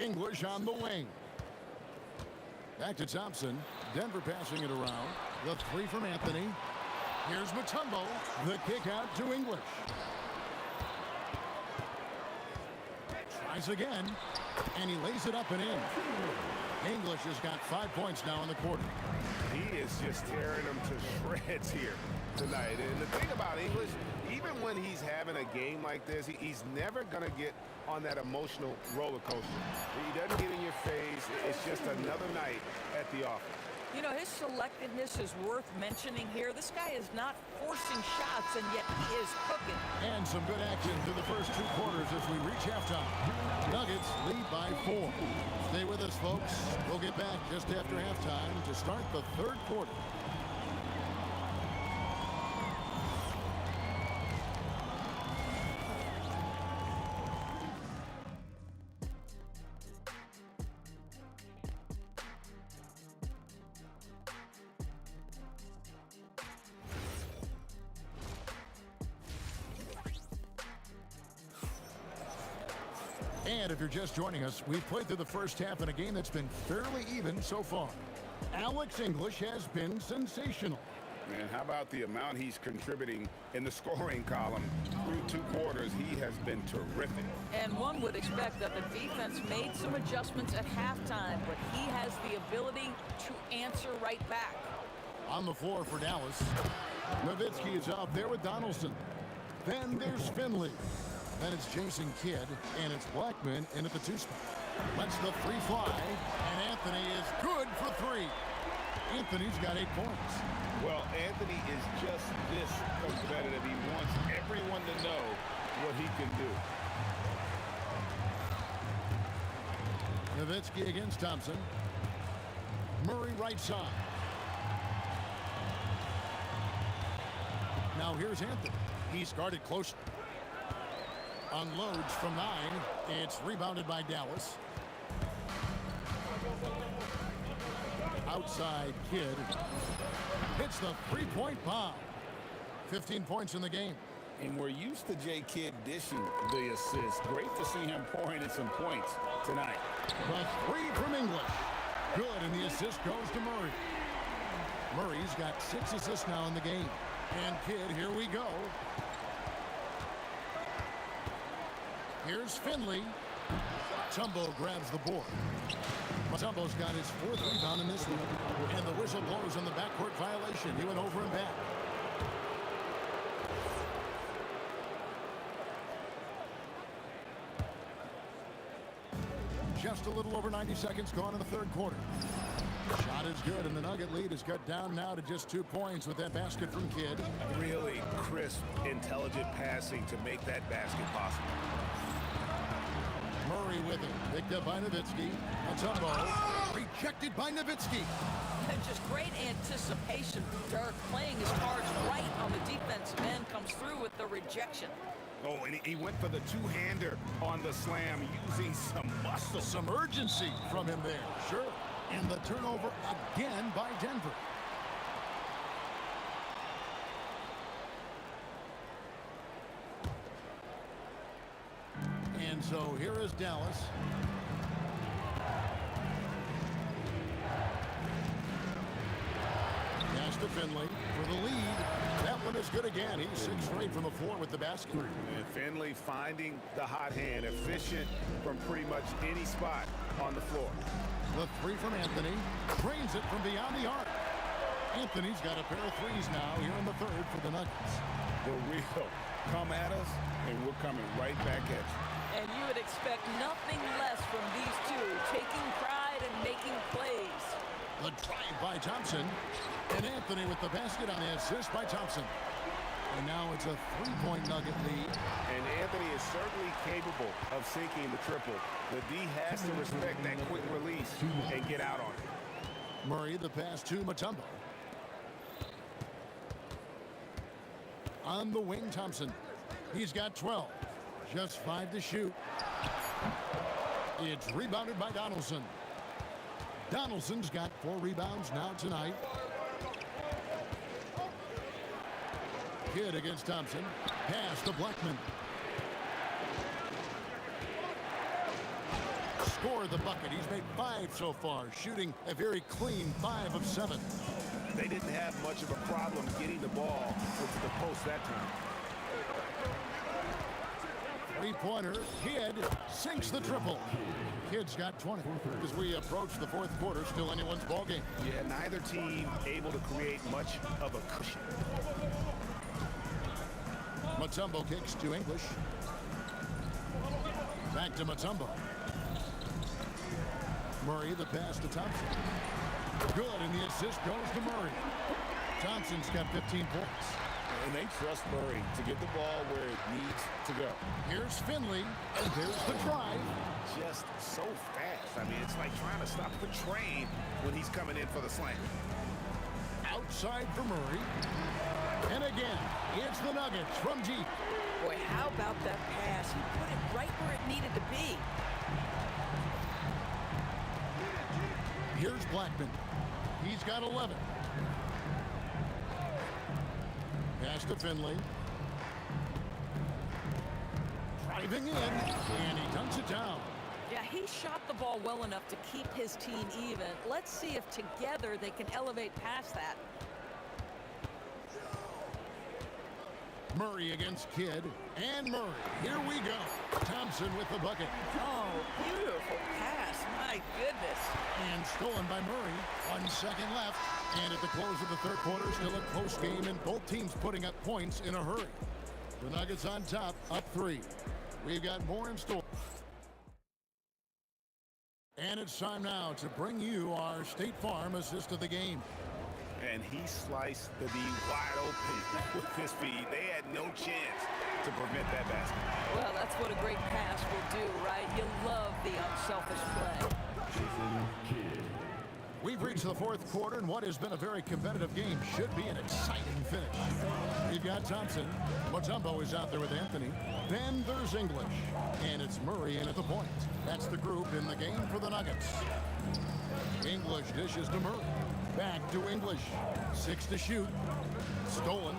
English on the wing. Back to Thompson. Denver passing it around. The 3 from Anthony. Here's Mutombo. The kick out to English. Tries again. And he lays it up and in. English has got 5 points now in the quarter. He is just tearing them to shreds here tonight. And the thing about English, even when he's having a game like this, he's never going to get on that emotional roller coaster. He doesn't get in your face. It's just another night at the office. You know, his selectiveness is worth mentioning here. This guy is not forcing shots, and yet he is cooking. And some good action through the first 2 quarters as we reach halftime. Nuggets lead by 4. Stay with us, folks. We'll get back just after halftime to start the 3rd quarter. And if you're just joining us, we've played through the first half in a game that's been fairly even so far. Alex English has been sensational. And how about the amount he's contributing in the scoring column through 2 quarters? He has been terrific. And one would expect that the defense made some adjustments at halftime, but he has the ability to answer right back. On the floor for Dallas. Nowitzki is out there with Donaldson. Then there's Finley. Then it's Jason Kidd, and it's Blackman in at the 2 spot. Lets the 3 fly, and Anthony is good for 3. Anthony's got 8 points. Well, Anthony is just this competitive. He wants everyone to know what he can do. Nowitzki against Thompson. Murray right side. Now here's Anthony. He's guarded closely. Unloads from 9. It's rebounded by Dallas. Outside Kidd. Hits the three-point bomb. 15 points in the game. And we're used to J. Kidd dishing the assist. Great to see him pouring in some points tonight. The three from English. Good, and the assist goes to Murray. Murray's got 6 assists now in the game. And Kidd, here we go. Here's Finley. Mutombo grabs the board. Mutombo's got his 4th rebound in this one. And the whistle blows on the backcourt violation. He went over and back. Just a little over 90 seconds gone in the 3rd quarter. Shot is good, and the Nugget lead is cut down now to just 2 points with that basket from Kidd. Really crisp, intelligent passing to make that basket possible. Murray with it. Picked up by Nowitzki. Mutombo. Rejected by Nowitzki. And just great anticipation. Dirk playing his cards right on the defensive end. Comes through with the rejection. Oh, and he went for the two-hander on the slam, using some muscle. Some urgency from him there. Sure. And the turnover again by Denver. And so here is Dallas. Pass to Finley for the lead. That one is good again. He's 6 straight from the floor with the basket. And Finley finding the hot hand, efficient from pretty much any spot on the floor. The 3 from Anthony. Drains it from beyond the arc. Anthony's got a pair of threes now here in the 3rd for the Nuggets. The real come at us, and we're coming right back at you. And you would expect nothing less from these two, taking pride and making plays. The drive by Thompson. And Anthony with the basket on the assist by Thompson. And now it's a 3-point Nugget lead. And Anthony is certainly capable of sinking the triple. The D has to respect that quick release and get out on it. Murray the pass to Mutombo. On the wing, Thompson. He's got 12. Just 5 to shoot. It's rebounded by Donaldson. Donaldson's got 4 rebounds now tonight. Kidd against Thompson. Pass to Blackman. Score the bucket. He's made 5 so far, shooting a very clean 5 of 7. They didn't have much of a problem getting the ball into the post that time. 3-pointer. Kidd sinks the triple. Kidd's got 20. As we approach the 4th quarter, still anyone's ballgame. Yeah, neither team able to create much of a cushion. Mutombo kicks to English. Back to Mutombo. Murray the pass to Thompson. Good, and the assist goes to Murray. Thompson's got 15 points. And they trust Murray to get the ball where it needs to go. Here's Finley, and there's the drive. Just so fast. I mean, it's like trying to stop the train when he's coming in for the slam. Outside for Murray. And again, it's the Nuggets from deep. Boy, how about that pass? He put it right where it needed to be. Here's Blackman. He's got 11. Pass to Finley. Driving in, and he dunks it down. Yeah, he shot the ball well enough to keep his team even. Let's see if together they can elevate past that. Murray against Kidd, and Murray. Here we go. Thompson with the bucket. Oh, beautiful pass. My goodness. And stolen by Murray. 1 second left. And at the close of the 3rd quarter, still a close game, and both teams putting up points in a hurry. The Nuggets on top, up 3. We've got more in store. And it's time now to bring you our State Farm assist of the game. And he sliced the D wide open with his feet. They had no chance to prevent that basket. Well, that's what a great pass will do, right? You love the unselfish play. We've reached into the fourth quarter, and what has been a very competitive game should be an exciting finish. We've got Thompson. Mutombo is out there with Anthony. Then there's English. And it's Murray in at the point. That's the group in the game for the Nuggets. English dishes to Murray. Back to English. 6 to shoot. Stolen.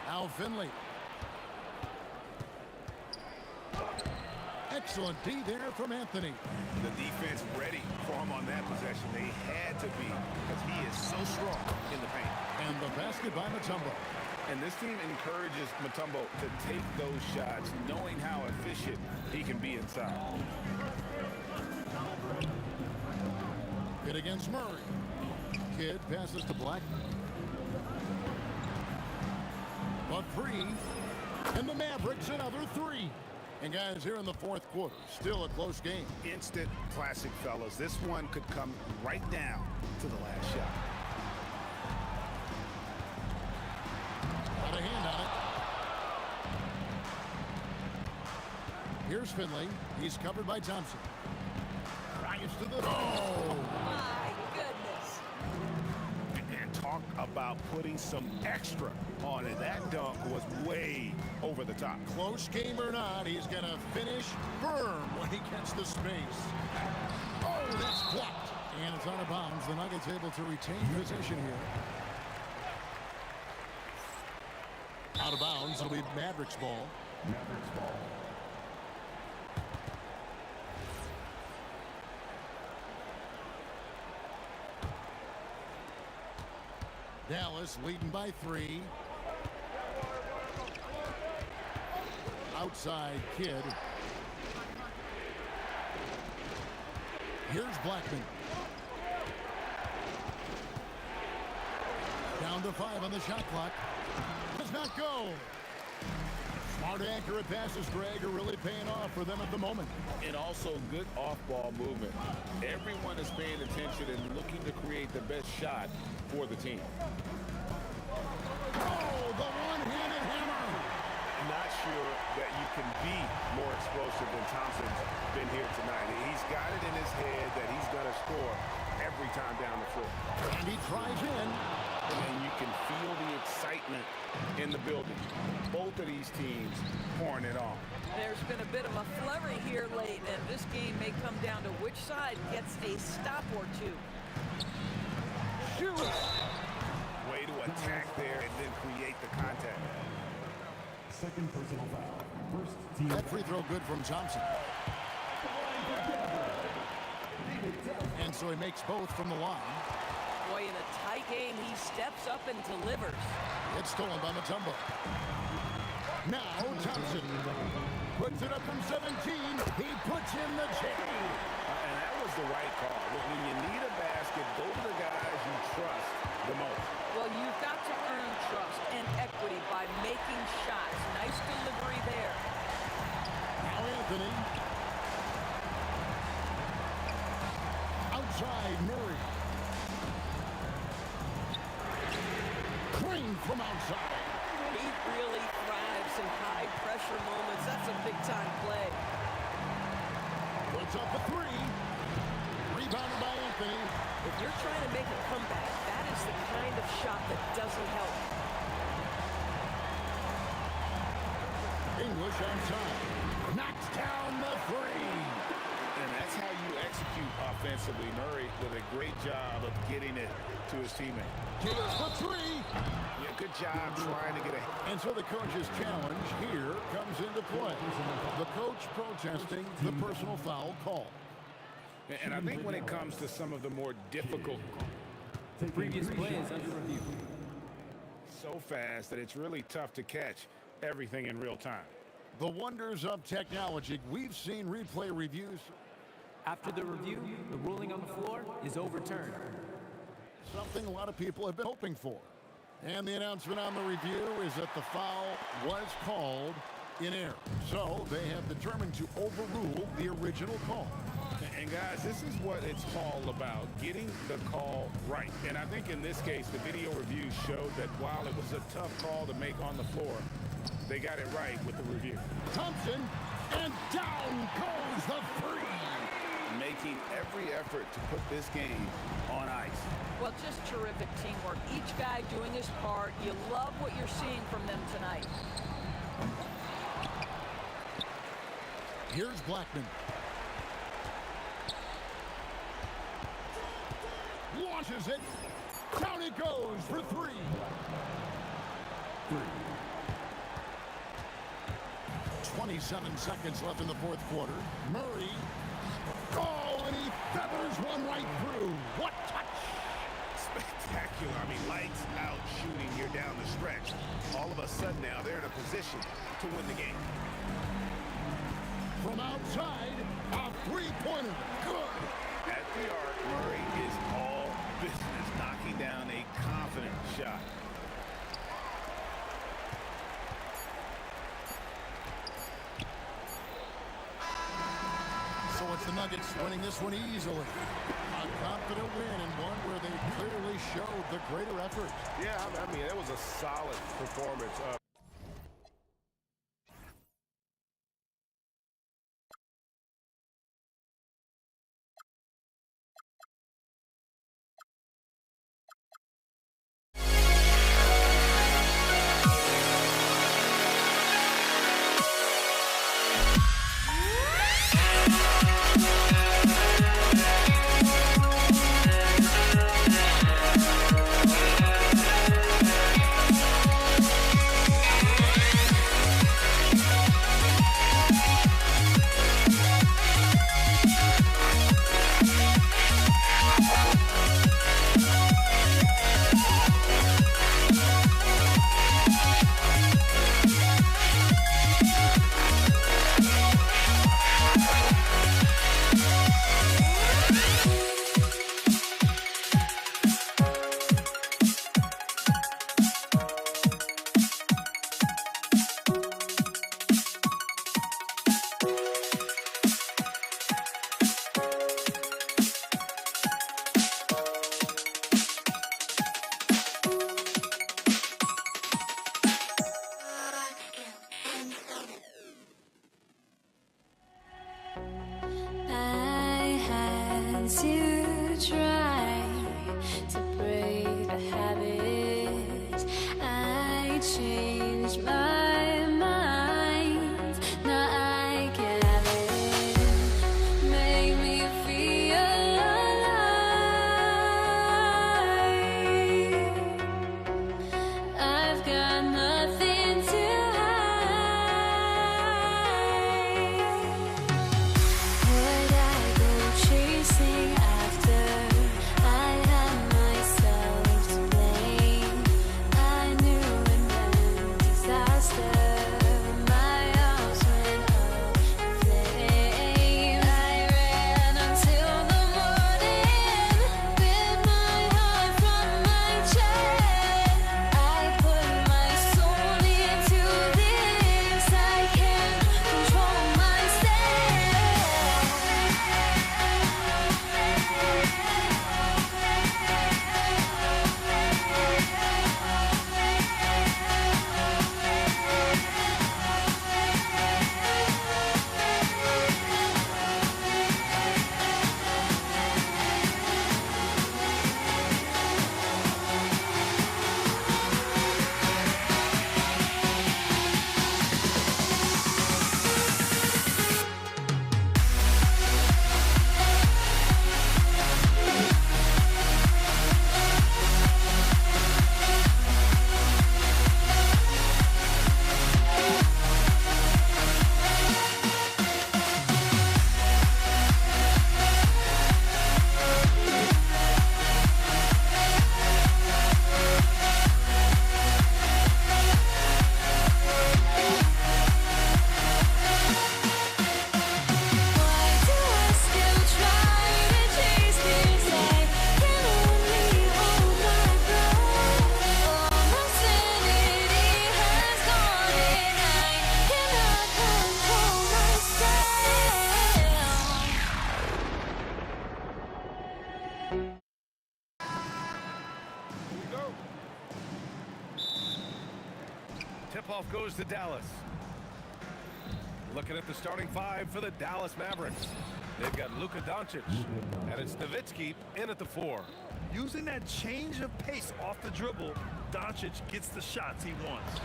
Now Finley. Excellent D there from Anthony. The defense ready for him on that possession. They had to be, because he is so strong in the paint. And the basket by Mutombo. And this team encourages Mutombo to take those shots, knowing how efficient he can be inside. Hit against Murray. Kidd passes to Blackman. A three. And the Mavericks another three. And guys, here in the fourth quarter, still a close game. Instant classic, fellas. This one could come right down to the last shot. Got a hand on it. Here's Finley. He's covered by Thompson. Drives to the... Oh! My goodness. And talk about putting some extra on it. That dunk was way over the top. Close game or not, he's going to finish firm when he gets the space. Oh, that's blocked. And it's out of bounds. The Nuggets able to retain possession here. Out of bounds. It'll be Mavericks ball. Mavericks ball. Dallas leading by 3. Outside Kidd. Here's Blackman. Down to 5 on the shot clock. Does not go. Smart, accurate passes, Greg, are really paying off for them at the moment. And also good off-ball movement. Everyone is paying attention and looking to create the best shot for the team. Oh, the one-handed hammer. Not sure that you can be more explosive than Thompson's been here tonight. He's got it in his head that he's going to score every time down the floor. And he tries in. And you can feel the excitement in the building. Both of these teams pouring it on. There's been a bit of a flurry here late, and this game may come down to which side gets a stop or two. Shoot! Way to attack there and then create the contact. Second personal foul. First team. That free throw good from Thompson. And so he makes both from the line. Boy, in a tight game, he steps up and delivers. It's stolen by Mutombo. Now Thompson puts it up from 17. He puts in the chain. And that was the right call. When you need a basket, go to the guys you trust the most. Well, you've got to earn trust and equity by making shots. Nice delivery there. Now Anthony. Outside Murray. Green from outside. He really thrives in high-pressure moments. That's a big-time play. Puts up a 3. Rebounded by Anthony. If you're trying to make a comeback, that is the kind of shot that doesn't help. English outside. Knocks down the 3. And that's how you execute offensively. Murray did a great job of getting it to his teammate. Here's the 3. Yeah, good job trying to get a... And so the coach's challenge here comes into play. The coach protesting the personal foul call. And I think when it comes to some of the more difficult... Previous play is under review. So fast that it's really tough to catch everything in real time. The wonders of technology. We've seen replay reviews. After the review, the ruling on the floor is overturned. Something a lot of people have been hoping for. And the announcement on the review is that the foul was called in error. So they have determined to overrule the original call. And guys, this is what it's all about, getting the call right. And I think in this case, the video review showed that while it was a tough call to make on the floor, they got it right with the review. Thompson, and down goes the 3. Making effort to put this game on ice. Well, just terrific teamwork. Each guy doing his part. You love what you're seeing from them tonight. Here's Blackman. Launches it. Down it goes for three. 27 seconds left in the fourth quarter. Murray. Oh, and he feathers one right through. What touch! Spectacular. I mean, lights out shooting here down the stretch. All of a sudden now they're in a position to win the game. From outside, a three-pointer. Good. At the arc, Murray is all business, knocking down a confident shot. So it's the Nuggets winning this one easily. A confident win and one where they clearly showed the greater effort. Yeah, I mean, it was a solid performance. I had to try to break the habit. I changed my mind. Now I can have it. Make me feel alive. I've got nothing to would I go chasing after I had myself to blame? I knew it meant disaster. My arms went up in flames. I ran until the morning, bit my heart from my chest. I put my soul into this. I can't control myself. Tip-off goes to Dallas. Looking at the starting five for the Dallas Mavericks. They've got Luka Doncic, and it's Nowitzki in at the 4. Using that change of pace off the dribble, Doncic gets the shots he wants.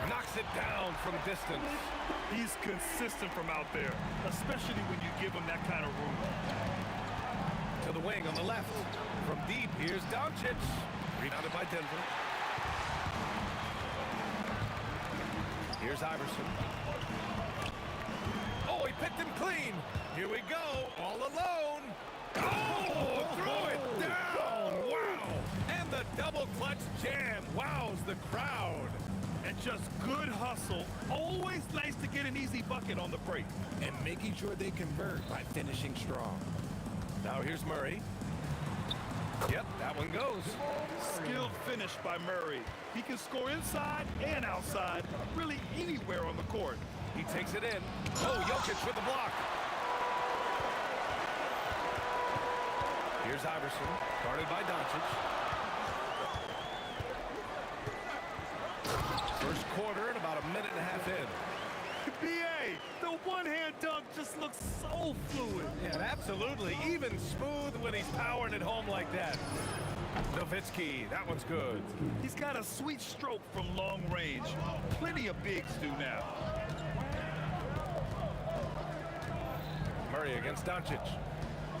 Knocks it down from distance. He's consistent from out there, especially when you give him that kind of room. To the wing on the left. From deep, here's Doncic. Rebounded by Denver. Here's Iverson. Oh, he picked him clean. Here we go, all alone. Oh, threw it down. Wow. And the double clutch jam wows the crowd. And just good hustle. Always nice to get an easy bucket on the break. And making sure they convert by finishing strong. Now here's Murray. Yep, that one goes. Skilled finish by Murray. He can score inside and outside, really anywhere on the court. He takes it in. Oh, Jokic with the block. Here's Iverson, guarded by Doncic. First quarter and about a minute and a half in. B.A., the one-hand dunk just looks so fluid. Yeah, absolutely. Even smooth when he's powering it home like that. Nowitzki, that one's good. He's got a sweet stroke from long range. Plenty of bigs do now. Murray against Doncic.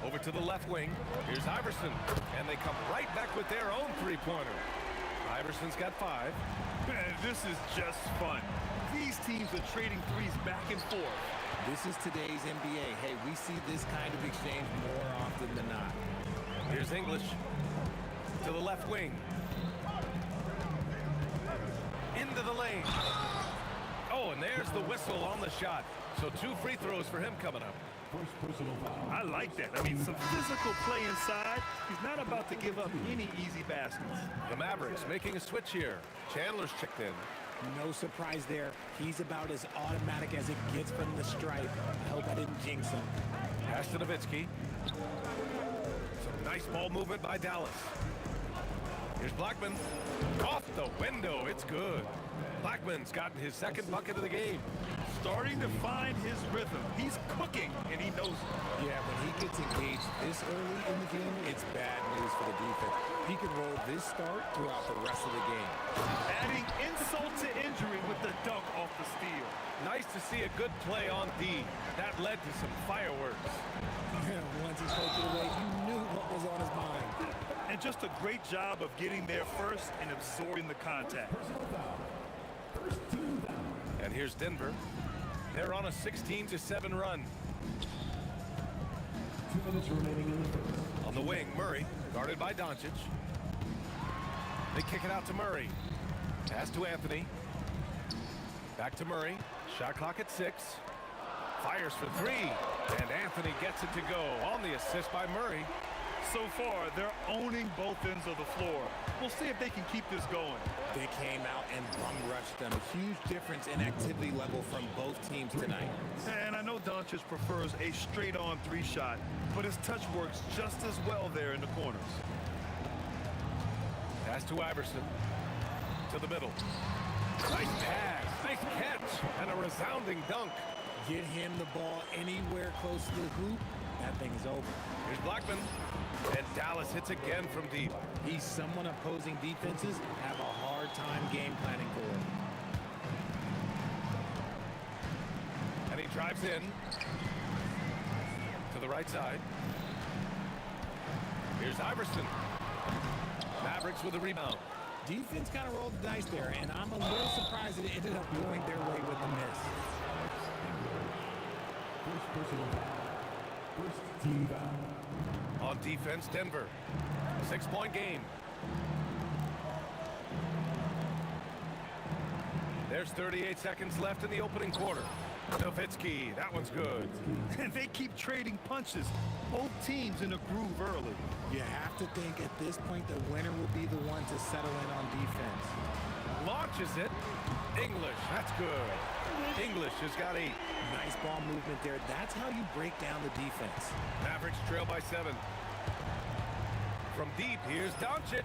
Over to the left wing. Here's Iverson. And they come right back with their own three-pointer. Iverson's got 5. Man, this is just fun. These teams are trading threes back and forth. This is today's NBA. Hey, we see this kind of exchange more often than not. Here's English to the left wing. Into the lane. Oh, and there's the whistle on the shot. So 2 free throws for him coming up. I like that. I mean, some physical play inside. He's not about to give up any easy baskets. The Mavericks making a switch here. Chandler's checked in. No surprise there. He's about as automatic as it gets from the stripe. I hope I didn't jinx him. Pass to Nowitzki. Some nice ball movement by Dallas. Here's Blackman. Off the window. It's good. Blackman's gotten his second bucket of the game. Starting to find his rhythm. He's cooking, and he knows it. Yeah, when he gets engaged this early in the game, it's bad news for the defense. He can roll this start throughout the rest of the game. Adding insult to injury with the dunk off the steal. Nice to see a good play on D. That led to some fireworks. Once he poked it away, you knew what was on his mind. And just a great job of getting there first and absorbing the contact. And here's Denver. They're on a 16-7 run. 2 minutes remaining in the first. On the wing, Murray, guarded by Doncic. They kick it out to Murray. Pass to Anthony. Back to Murray. Shot clock at 6. Fires for 3. And Anthony gets it to go on the assist by Murray. So far, they're owning both ends of the floor. We'll see if they can keep this going. They came out and bum rushed them. A huge difference in activity level from both teams tonight. And I know Doncic prefers a straight-on 3-shot, but his touch works just as well there in the corners. Pass to Iverson. To the middle. Nice pass, nice catch, and a resounding dunk. Get him the ball anywhere close to the hoop, that thing is over. Here's Blackman. And Dallas hits again from deep. He's someone opposing defenses have a hard time game planning for. And he drives in to the right side. Here's Iverson. Mavericks with a rebound. Defense kind of rolled the dice there, and I'm a little surprised that it ended up going their way with the miss. First personal foul. First team foul. On defense, Denver. 6-point game. There's 38 seconds left in the opening quarter. Nowitzki, that one's good. And they keep trading punches. Both teams in a groove early. You have to think at this point the winner will be the one to settle in on defense. Launches it. English, that's good. English has got 8. Nice ball movement there. That's how you break down the defense. Mavericks trail by 7. From deep, here's Doncic.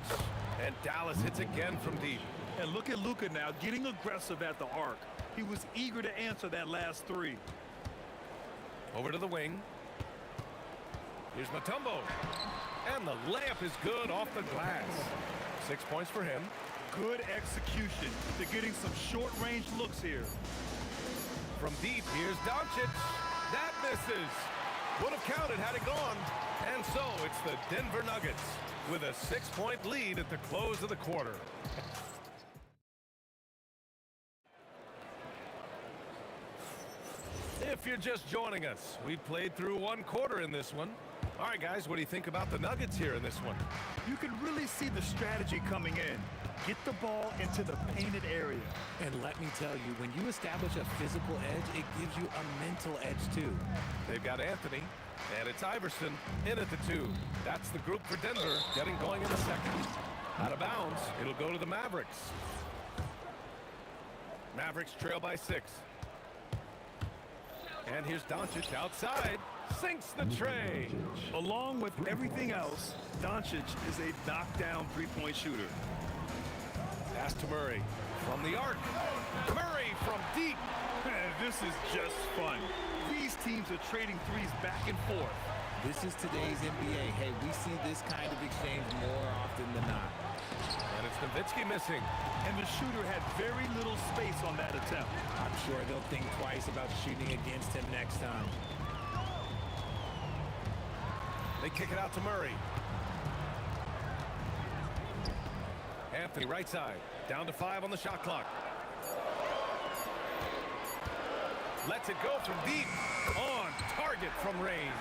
And Dallas hits again from deep. And look at Luka now getting aggressive at the arc. He was eager to answer that last three. Over to the wing. Here's Mutombo. And the layup is good off the glass. 6 points for him. Good execution. They're getting some short-range looks here. From deep, here's Doncic. That misses. Would have counted had it gone. And so it's the Denver Nuggets with a 6-point lead at the close of the quarter. If you're just joining us, we played through one quarter in this one. All right, guys, what do you think about the Nuggets here in this one? You can really see the strategy coming in. Get the ball into the painted area. And let me tell you, when you establish a physical edge, it gives you a mental edge too. They've got Anthony, and it's Iverson in at the 2. That's the group for Denver, getting going in the second. Out of bounds, it'll go to the Mavericks. Mavericks trail by 6. And here's Doncic outside. Sinks the tray. Along with everything else, Doncic is a knockdown three-point shooter. Pass to Murray from the arc. Murray from deep. Man, this is just fun. These teams are trading threes back and forth. This is today's NBA. Hey, we see this kind of exchange more often than not. And it's Nowitzki missing. And the shooter had very little space on that attempt. I'm sure they'll think twice about shooting against him next time. They kick it out to Murray. Anthony right side. Down to 5 on the shot clock. Lets it go from deep. On target from range.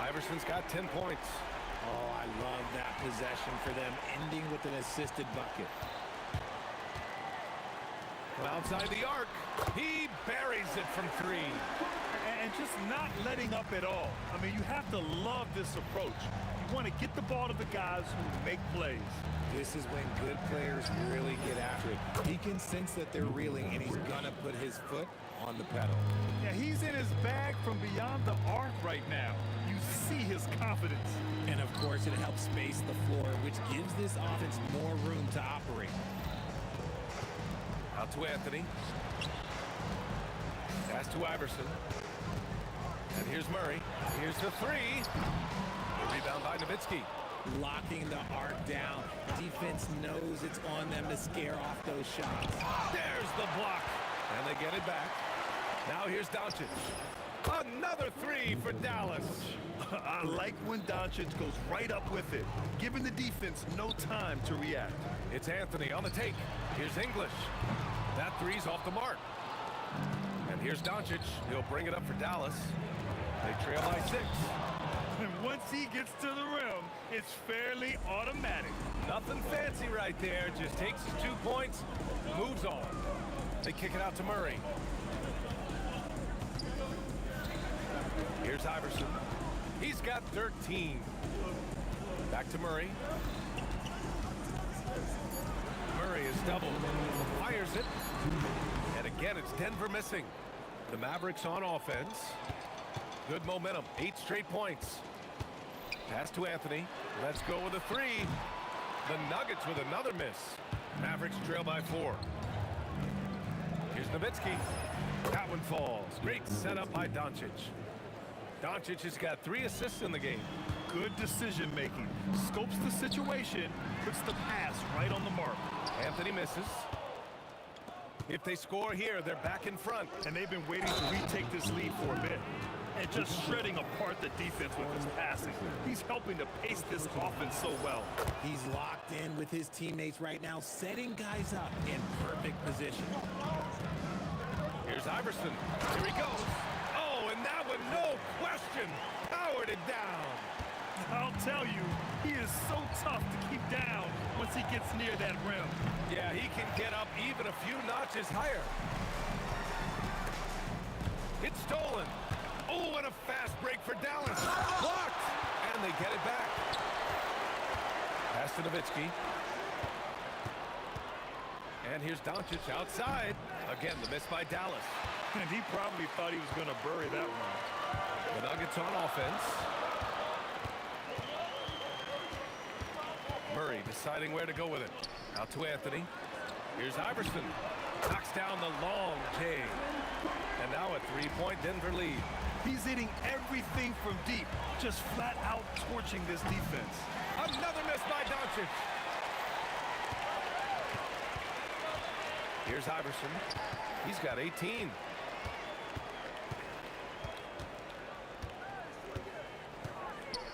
Iverson's got 10 points. Oh, I love that possession for them, ending with an assisted bucket. From outside the arc, he buries it from 3. And just not letting up at all. I mean, you have to love this approach. You want to get the ball to the guys who make plays. This is when good players really get after it. He can sense that they're reeling, and he's going to put his foot on the pedal. Yeah, he's in his bag from beyond the arc right now. You see his confidence. And, of course, it helps space the floor, which gives this offense more room to operate. Out to Anthony. Pass to Iverson. And here's Murray. Here's the 3. The rebound by Nowitzki. Locking the arc down. Defense knows it's on them to scare off those shots. There's the block. And they get it back. Now here's Doncic. Another 3 for Dallas. I like when Doncic goes right up with it, giving the defense no time to react. It's Anthony on the take. Here's English. That 3's off the mark. And here's Doncic. He'll bring it up for Dallas. They trail by 6. And once he gets to the rim, it's fairly automatic. Nothing fancy right there. Just takes his 2 points, moves on. They kick it out to Murray. Here's Iverson. He's got 13. Back to Murray. Murray is doubled. Fires it. And again, it's Denver missing. The Mavericks on offense. Good momentum. 8 straight points. Pass to Anthony. Let's go with a 3. The Nuggets with another miss. Mavericks trail by 4. Here's Nowitzki. That one falls. Great setup by Doncic. Doncic has got 3 assists in the game. Good decision making. Scopes the situation, puts the pass right on the mark. Anthony misses. If they score here, they're back in front. And they've been waiting to retake this lead for a bit. And just shredding apart the defense with his passing. He's helping to pace this offense so well. He's locked in with his teammates right now, setting guys up in perfect position. Here's Iverson. Here he goes. Oh, and that one, no question, powered it down. I'll tell you, he is so tough to keep down once he gets near that rim. Yeah, he can get up even a few notches higher. It's stolen. Oh, and a fast break for Dallas. Blocked. And they get it back. Pass to Nowitzki. And here's Doncic outside. Again, the miss by Dallas. And he probably thought he was going to bury that one. The Nuggets on offense. Murray deciding where to go with it. Out to Anthony. Here's Iverson. Knocks down the long J. And now a three-point Denver lead. He's hitting everything from deep, just flat out torching this defense. Another miss by Doncic. Here's Iverson. He's got 18.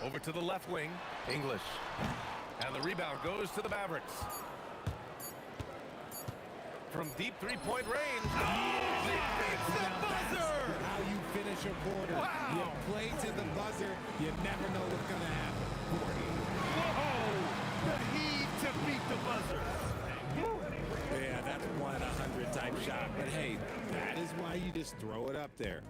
Over to the left wing, English. And the rebound goes to the Mavericks. From deep three-point range. Oh, it's the buzzer! How you finish a quarter. Wow. You play to the buzzer. You never know what's going to happen. Whoa! The heave to beat the buzzer. Yeah, that's 1 in 100 type shot. But hey, that is why you just throw it up there.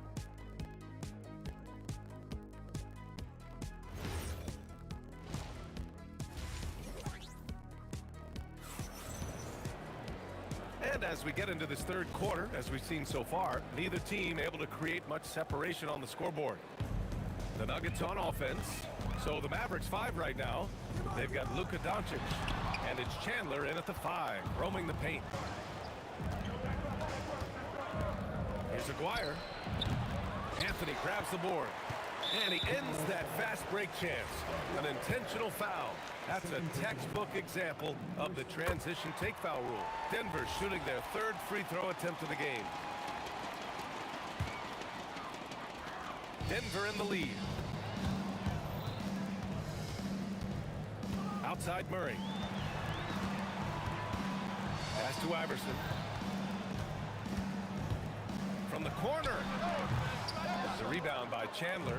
And as we get into this third quarter, as we've seen so far, neither team able to create much separation on the scoreboard. The Nuggets on offense. So the Mavericks 5 right now. They've got Luka Doncic. And it's Chandler in at the 5, roaming the paint. Here's Aguirre. Anthony grabs the board. And he ends that fast break chance. An intentional foul. That's a textbook example of the transition take foul rule. Denver shooting their third free throw attempt of the game. Denver in the lead. Outside Murray. Pass to Iverson. From the corner. The rebound by Chandler.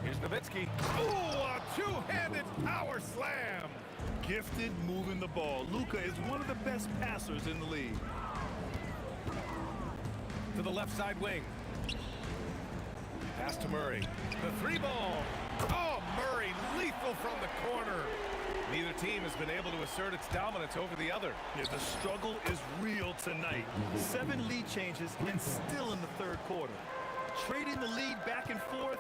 Here's Nowitzki. Ooh, a two-handed power slam. Gifted moving the ball. Luka is one of the best passers in the league. To the left side wing. Pass to Murray. The three ball. Oh, Murray lethal from the corner. Neither team has been able to assert its dominance over the other. Yeah, the struggle is real tonight. 7 lead changes and still in the third quarter. Trading the lead back and forth,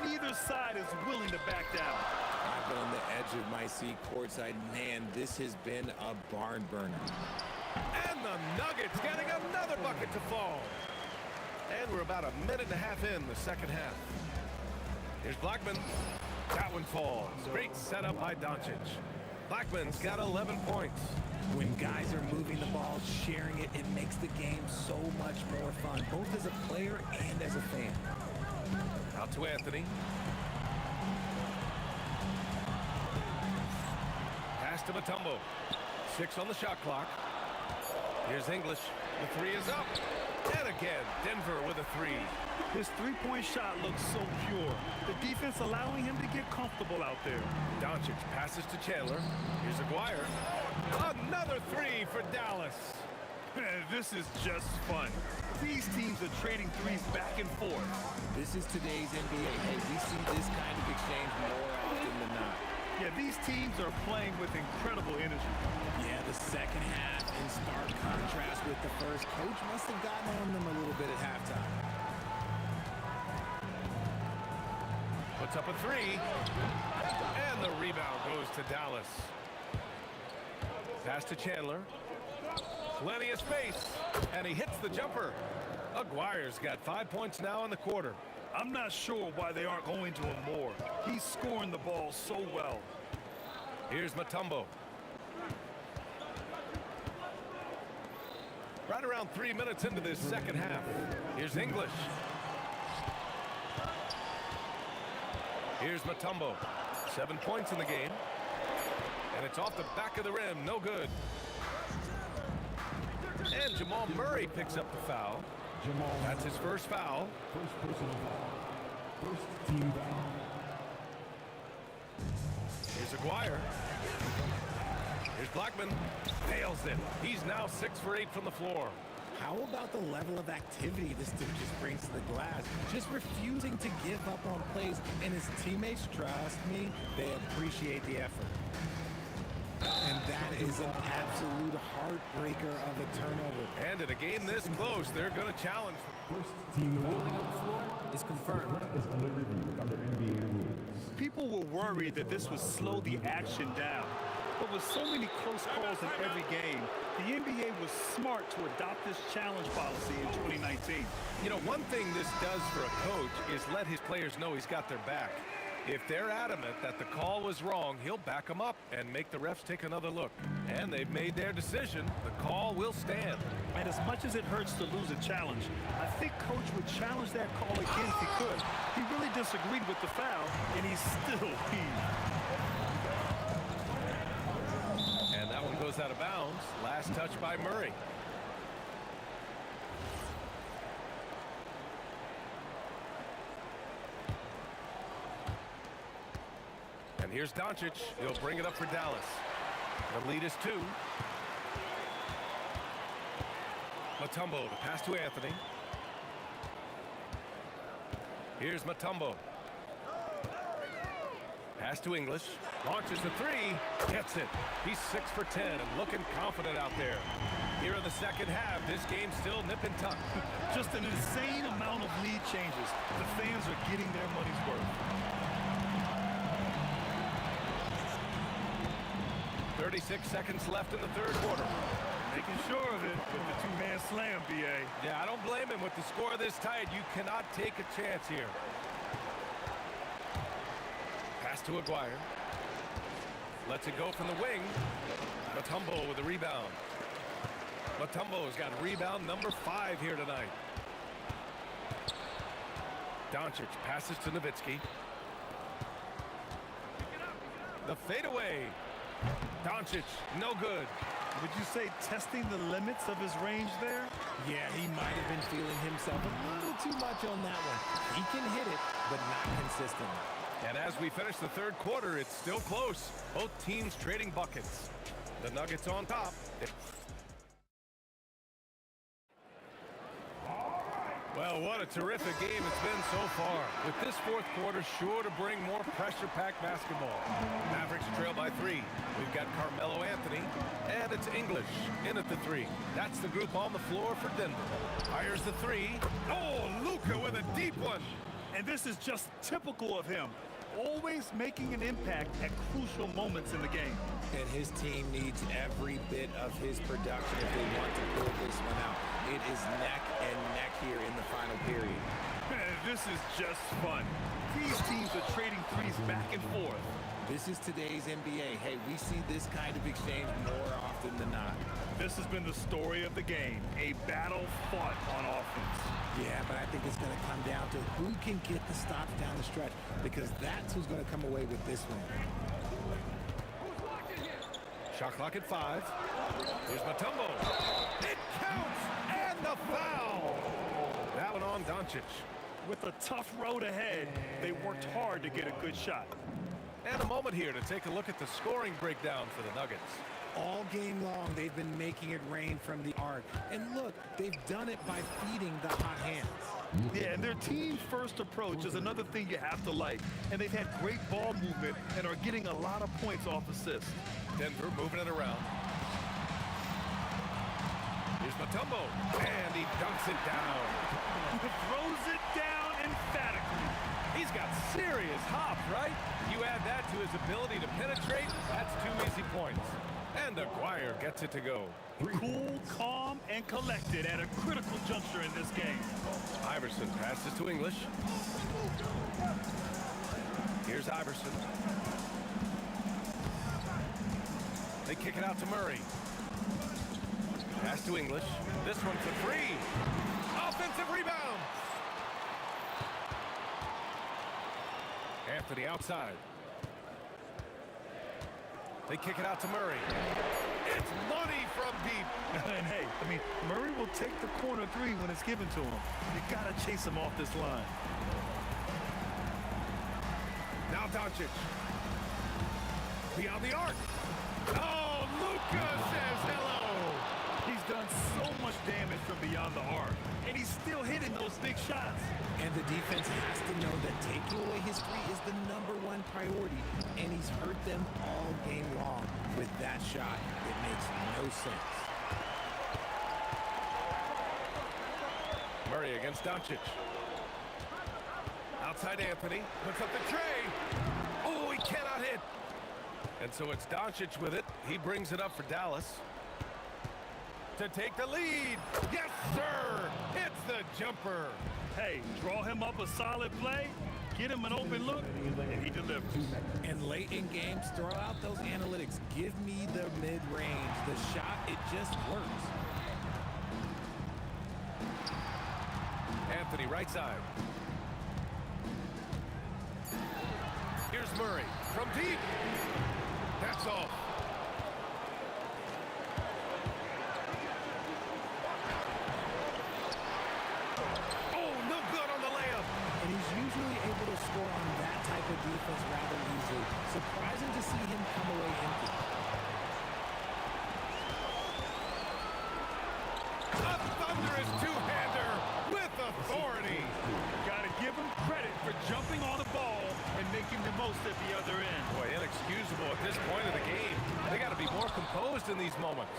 neither side is willing to back down. I've been on the edge of my seat courtside. Man, this has been a barn burner. And the Nuggets getting another bucket to fall. And we're about a minute and a half in the second half. Here's Blackman. That one falls. Great setup by Doncic. Blackman's got 11 points. When guys are moving the ball, sharing it, it makes the game so much more fun, both as a player and as a fan. Out to Anthony. Pass to Mutombo. 6 on the shot clock. Here's English. The 3 is up. And again, Denver with a 3. His three-point shot looks so pure. The defense allowing him to get comfortable out there. Doncic passes to Chandler. Here's Aguirre. Another 3 for Dallas. This is just fun. These teams are trading threes back and forth. This is today's NBA. Hey, we see this kind of exchange more often than not. Yeah, these teams are playing with incredible energy. Yeah, the second half in stark contrast with the first. Coach must have gotten on them a little bit at halftime. Puts up a 3. And the rebound goes to Dallas. Pass to Chandler. Plenty of space. And he hits the jumper. Aguirre's got 5 points now in the quarter. I'm not sure why they aren't going to him more. He's scoring the ball so well. Here's Mutombo. Right around 3 minutes into this second half. Here's English. Here's Mutombo. 7 points in the game. And it's off the back of the rim. No good. And Jamal Murray picks up the foul. That's his first foul. First personal foul. First team foul. Here's Aguirre. Here's Blackman. Nails it. He's now 6 for 8 from the floor. How about the level of activity this dude just brings to the glass? Just refusing to give up on plays. And his teammates, trust me, they appreciate the effort. And that is an absolute heartbreaker of a turnover. And in a game this close, they're going to challenge. First team Ruling on the floor is confirmed. is under review under NBA rules. People were worried that this would slow the action down. But with so many close calls in every game, the NBA was smart to adopt this challenge policy in 2019. You know, one thing this does for a coach is let his players know he's got their back. If they're adamant that the call was wrong, he'll back them up and make the refs take another look. And they've made their decision. The call will stand. And as much as it hurts to lose a challenge, I think Coach would challenge that call again if he could. He really disagreed with the foul, and he still heaved. And that one goes out of bounds. Last touch by Murray. And here's Doncic. He'll bring it up for Dallas. The lead is 2. Mutombo to pass to Anthony. Here's Mutombo. Pass to English. Launches the 3. Gets it. He's 6 for 10 and looking confident out there. Here in the second half, this game's still nip and tuck. Just an insane amount of lead changes. The fans are getting their money's worth. 36 seconds left in the third quarter. Making sure of it with the two-man slam, B.A. Yeah, I don't blame him. With the score this tight, you cannot take a chance here. Pass to Aguirre. Lets it go from the wing. Mutombo with the rebound. Mutombo's got rebound number 5 here tonight. Doncic passes to Nowitzki. The fadeaway. Doncic, no good. Would you say testing the limits of his range there? Yeah, he might have been feeling himself a little too much on that one. He can hit it, but not consistently. And as we finish the third quarter, it's still close. Both teams trading buckets. The Nuggets on top. Well, what a terrific game it's been so far. With this fourth quarter sure to bring more pressure-packed basketball. Mavericks trail by 3. We've got Carmelo Anthony, and it's English in at the 3. That's the group on the floor for Denver. Fires the 3. Oh, Luka with a deep one. And this is just typical of him. Always making an impact at crucial moments in the game. And his team needs every bit of his production if they want to pull this one out. It is neck and neck here in the final period. This is just fun. These teams are trading threes back and forth. This is today's NBA. Hey, we see this kind of exchange more often than not. This has been the story of the game, a battle fought on offense. Yeah, but I think it's going to come down to who can get the stops down the stretch, because that's who's going to come away with this one. Shot clock at 5. Here's Mutombo. It counts, and the foul. That one on Doncic. With a tough road ahead, they worked hard to get a good shot. And a moment here to take a look at the scoring breakdown for the Nuggets. All game long, they've been making it rain from the arc. And look, they've done it by feeding the hot hands. Yeah, and their team-first approach is another thing you have to like. And they've had great ball movement and are getting a lot of points off assists. Denver moving it around. Here's Mutombo, and he dunks it down. Throws it down emphatically. He's got serious hop, right? You add that to his ability to penetrate, that's 2 easy points. And Aguirre gets it to go. Cool, calm, and collected at a critical juncture in this game. Iverson passes to English. Here's Iverson. They kick it out to Murray. Pass to English. This one's a 3. Offensive rebound. Anthony outside. They kick it out to Murray. It's money from deep. And hey, I mean, Murray will take the corner 3 when it's given to him. You gotta chase him off this line. Now Doncic. Beyond the arc. Oh, Luka says hello. He's done so much damage from beyond the arc, and he's still hitting those big shots. And the defense has to know that taking away his 3 is the #1 priority, and he's hurt them all game long with that shot. It makes no sense. Murray against Doncic. Outside Anthony. Puts up the tray. Oh, he cannot hit. And so it's Doncic with it. He brings it up for Dallas to take the lead. Yes, sir. Hits the jumper. Hey, draw him up a solid play, get him an open look, and he delivers. And late in games, throw out those analytics. Give me the mid-range. The shot, it just works. Anthony, right side. Here's Murray from deep. That's off. Oh, no good on the layup. And he's usually able to score on that type of defense rather easily. Surprising to see him come away empty. A thunderous two-hander with authority. Gotta give him credit for jumping on the ball and making the most at the other end. Boy, inexcusable at this point of the game. They got to be more composed in these moments.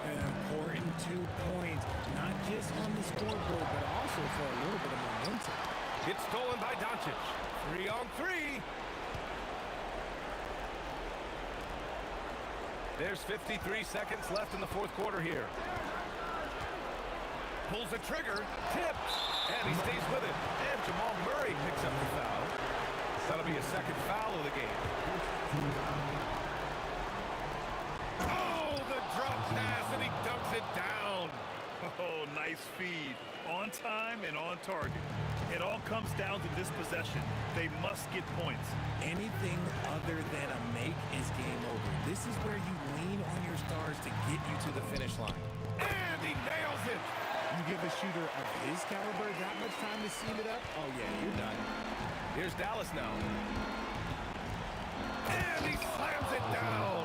An important 2 points, not just on the scoreboard, but also for a little bit of momentum. It's stolen by Doncic. 3 on 3. There's 53 seconds left in the fourth quarter here. Pulls the trigger, tips, and he stays with it. And Jamal Murray picks up the foul. That'll be a second foul of the game. Oh, the drop pass, and he dumps it down. Oh, nice feed. On time and on target. It all comes down to this possession. They must get points. Anything other than a make is game over. This is where you lean on your stars to get you to the finish line. And he nails it. You give a shooter of his caliber that much time to seal it up, oh yeah, you're done. Here's Dallas now. And he slams it down.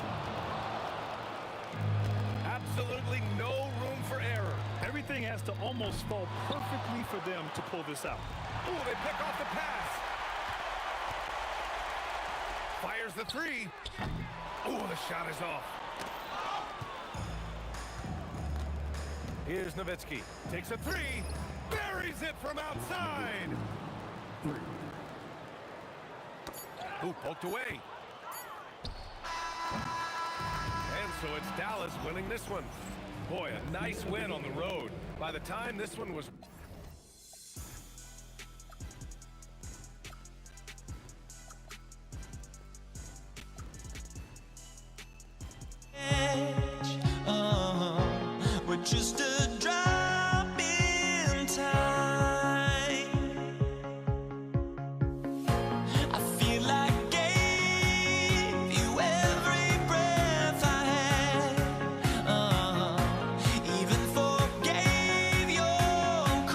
Absolutely no room for error. Everything has to almost fall perfectly for them to pull this out. Ooh, they pick off the pass. Fires the three. Ooh, the shot is off. Here's Nowitzki. Takes a three. Buries it from outside. Ooh, poked away. And so it's Dallas winning this one. Boy, a nice win on the road. By the time this one was... We're just a drop in time. I feel like gave you every breath I had. Even forgave your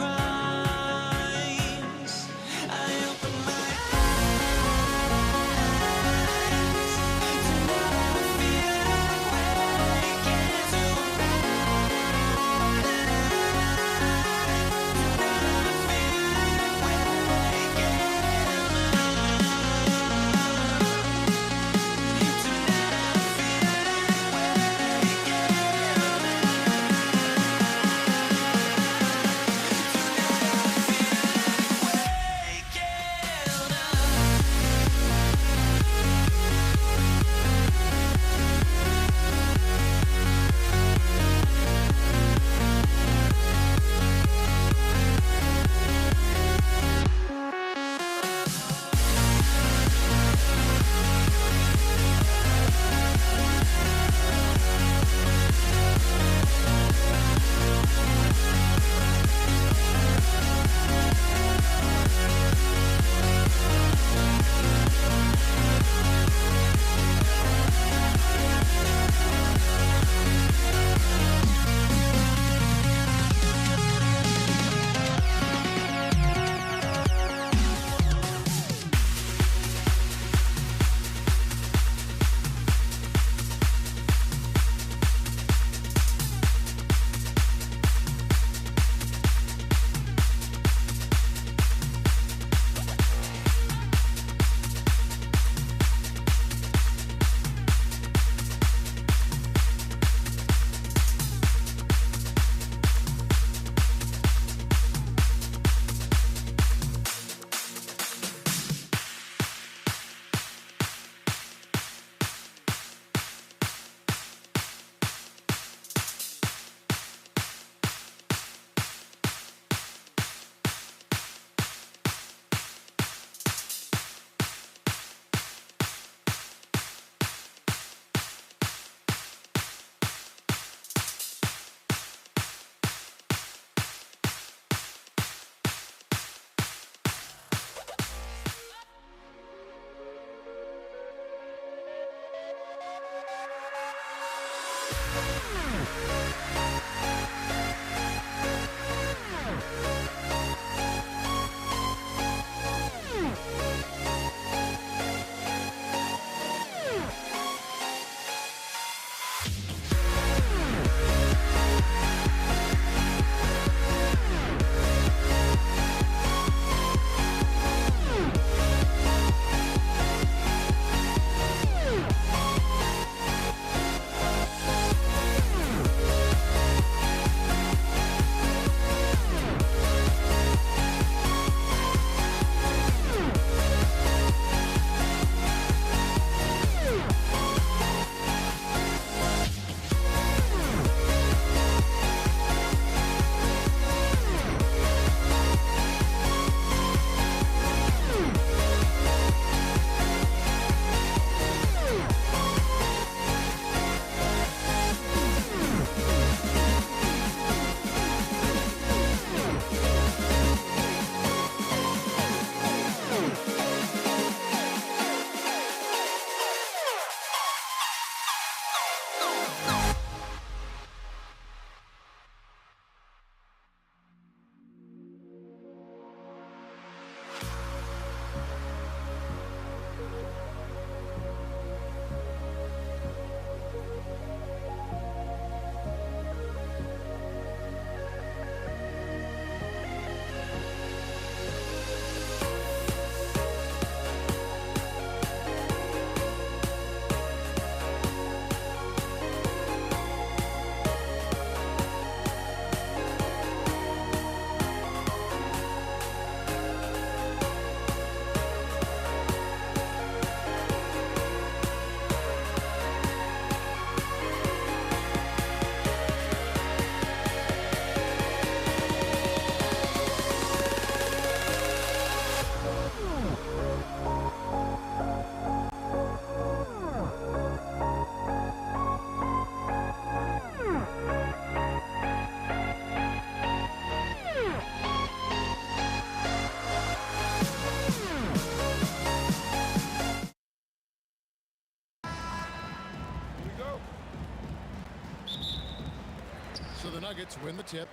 Nuggets win the tip.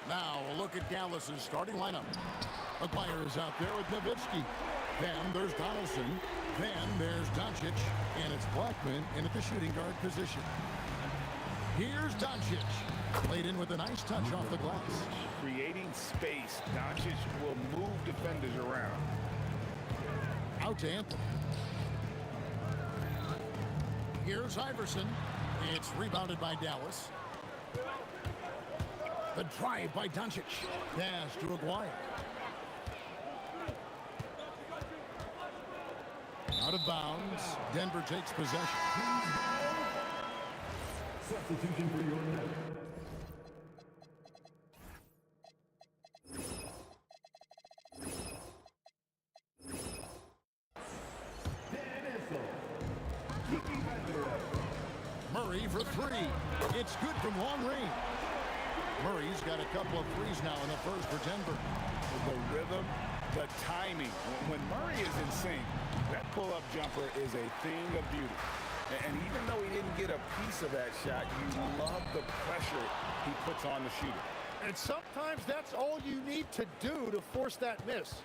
Now a look at Dallas's starting lineup. Aguirre is out there with Nowitzki. Then there's Donaldson. Then there's Doncic. And it's Blackman in at the shooting guard position. Here's Doncic. Played in with a nice touch off the glass. Creating space. Doncic will move defenders around. Out to Anthony. Here's Iverson. It's rebounded by Dallas. The drive by Doncic. Pass to Aguirre. Out of bounds. Denver takes possession. Substitution for your net. Murray for three. It's good from long range. Murray's got a couple of threes now in the first for Denver. The rhythm, the timing. When Murray is in sync, that pull-up jumper is a thing of beauty. And even though he didn't get a piece of that shot, you love the pressure he puts on the shooter. And sometimes that's all you need to do to force that miss.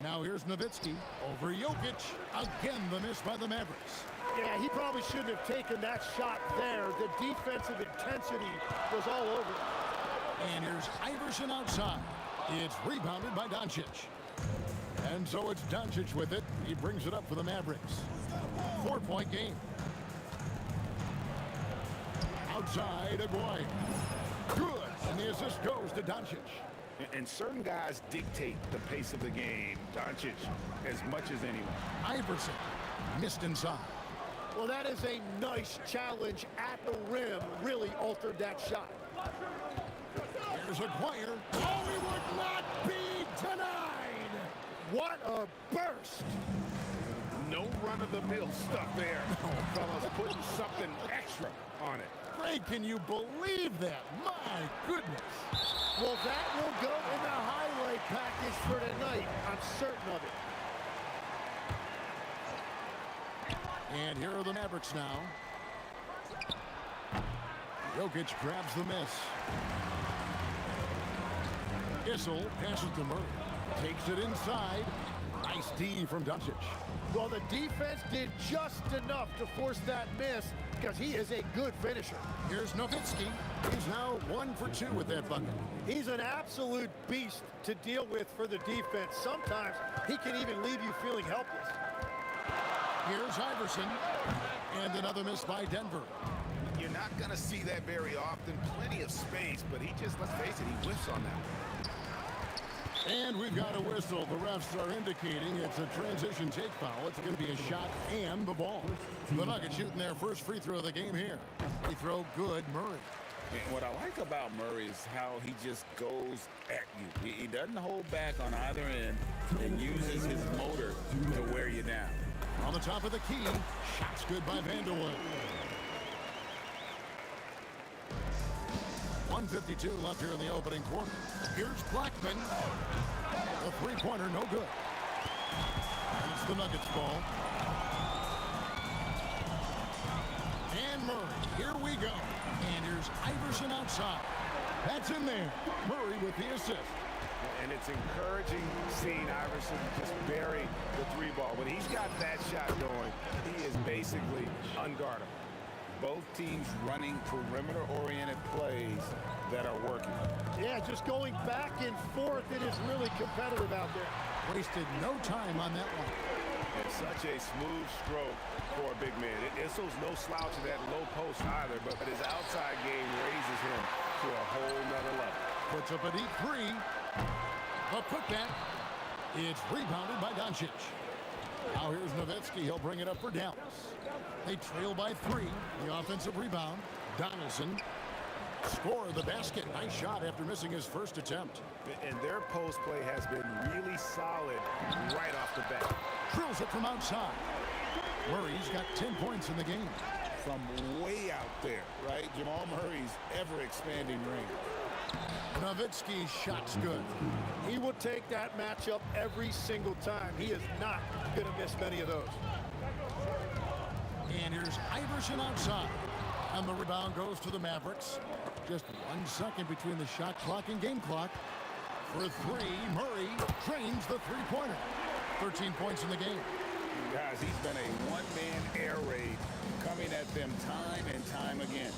Now here's Nowitzki over Jokic. Again, the miss by the Mavericks. Yeah, he probably shouldn't have taken that shot there. The defensive intensity was all over it. And here's Iverson outside. It's rebounded by Doncic. And so it's Doncic with it. He brings it up for the Mavericks. 4-point game. Outside, Aguirre. Good. And the assist goes to Doncic. And certain guys dictate the pace of the game. Doncic as much as anyone. Iverson missed inside. Well, that is a nice challenge at the rim. Really altered that shot. Here's Aguirre. Oh, he would not be denied. What a burst. No run-of-the-mill stuff there. No, fellas, putting something extra on it. Greg, can you believe that? My goodness. Well, that will go in the highlight package for tonight. I'm certain of it. And here are the Mavericks now. Jokic grabs the miss. Issel passes to Murray. Takes it inside. Nice D from Doncic. Well, the defense did just enough to force that miss because he is a good finisher. Here's Nowitzki. He's now 1 for 2 with that bucket. He's an absolute beast to deal with for the defense. Sometimes he can even leave you feeling helpless. Here's Iverson. And another miss by Denver. You're not going to see that very often. Plenty of space, but he just, let's face it, he whiffs on that one. And we've got a whistle. The refs are indicating it's a transition take foul. It's going to be a shot and the ball. The Nuggets shooting their first free throw of the game here. Free throw good, Murray. And what I like about Murray is how he just goes at you. He doesn't hold back on either end and uses his motor to wear you down. On the top of the key, shots good by Vanderwood. 1:52 left here in the opening quarter. Here's Blackman. The three-pointer, no good. And it's the Nuggets ball. And Murray, here we go. And here's Iverson outside. That's in there. Murray with the assist. And it's encouraging seeing Iverson just bury the three ball. When he's got that shot going, he is basically unguardable. Both teams running perimeter-oriented plays that are working. Yeah, just going back and forth. It is really competitive out there. Wasted no time on that one. It's such a smooth stroke for a big man. Issel's no slouch at that low post either, but his outside game raises him to a whole nother level. Puts up a deep three. A putback. It's rebounded by Doncic. Now here's Nowitzki. He'll bring it up for Dallas. They trail by 3. The offensive rebound. Donaldson. Score of the basket. Nice shot after missing his first attempt. And their post play has been really solid right off the bat. Drills it from outside. Murray's got 10 points in the game. From way out there, right? Jamal Murray's ever-expanding range. Nowitzki's shot's good. He will take that matchup every single time. He is not going to miss many of those. And here's Iverson outside. And the rebound goes to the Mavericks. Just 1 second between the shot clock and game clock. For three, Murray drains the three-pointer. 13 points in the game. Guys, he's been a one-man air raid coming at them time and time again.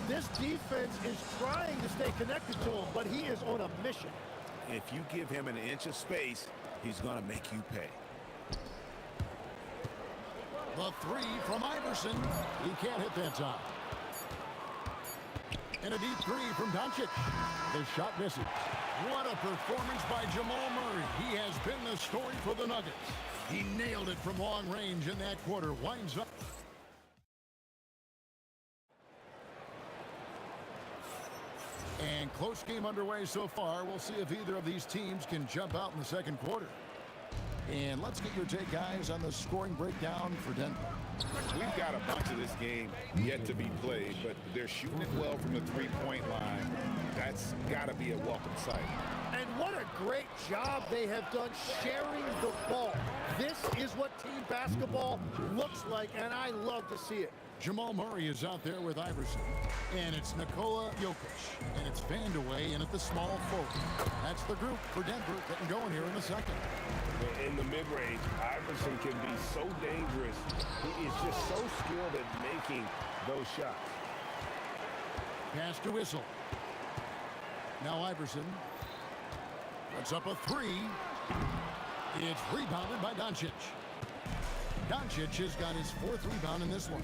This defense is trying to stay connected to him, but he is on a mission. If you give him an inch of space, he's going to make you pay. The three from Iverson. He can't hit that time. And a deep three from Doncic. The shot misses. What a performance by Jamal Murray. He has been the story for the Nuggets. He nailed it from long range in that quarter. Winds up. And close game underway so far. We'll see if either of these teams can jump out in the second quarter. And let's get your take, guys, on the scoring breakdown for Denver. We've got a bunch of this game yet to be played, but they're shooting it well from the three-point line. That's got to be a welcome sight. And what a great job they have done sharing the ball. This is what team basketball looks like, and I love to see it. Jamal Murray is out there with Iverson. And it's Nikola Jokic. And it's Vandeweghe in at the small forward. That's the group for Denver getting going here in the second. In the mid-range, Iverson can be so dangerous. He is just so skilled at making those shots. Pass to Whistle. Now Iverson puts up a three. It's rebounded by Doncic. Doncic has got his fourth rebound in this one.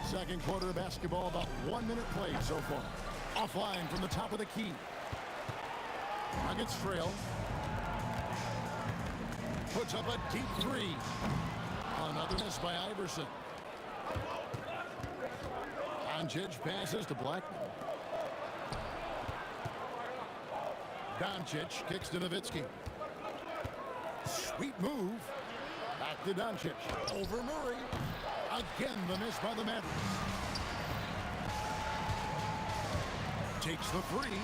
Second quarter of basketball, about 1 minute played so far. Offline from the top of the key. Nuggets trail. Puts up a deep three. Another miss by Iverson. Doncic passes to Blackman. Doncic kicks to Nowitzki. Sweet move. Back to Doncic. Over Murray. Again, the miss by the Mavericks. Takes the three.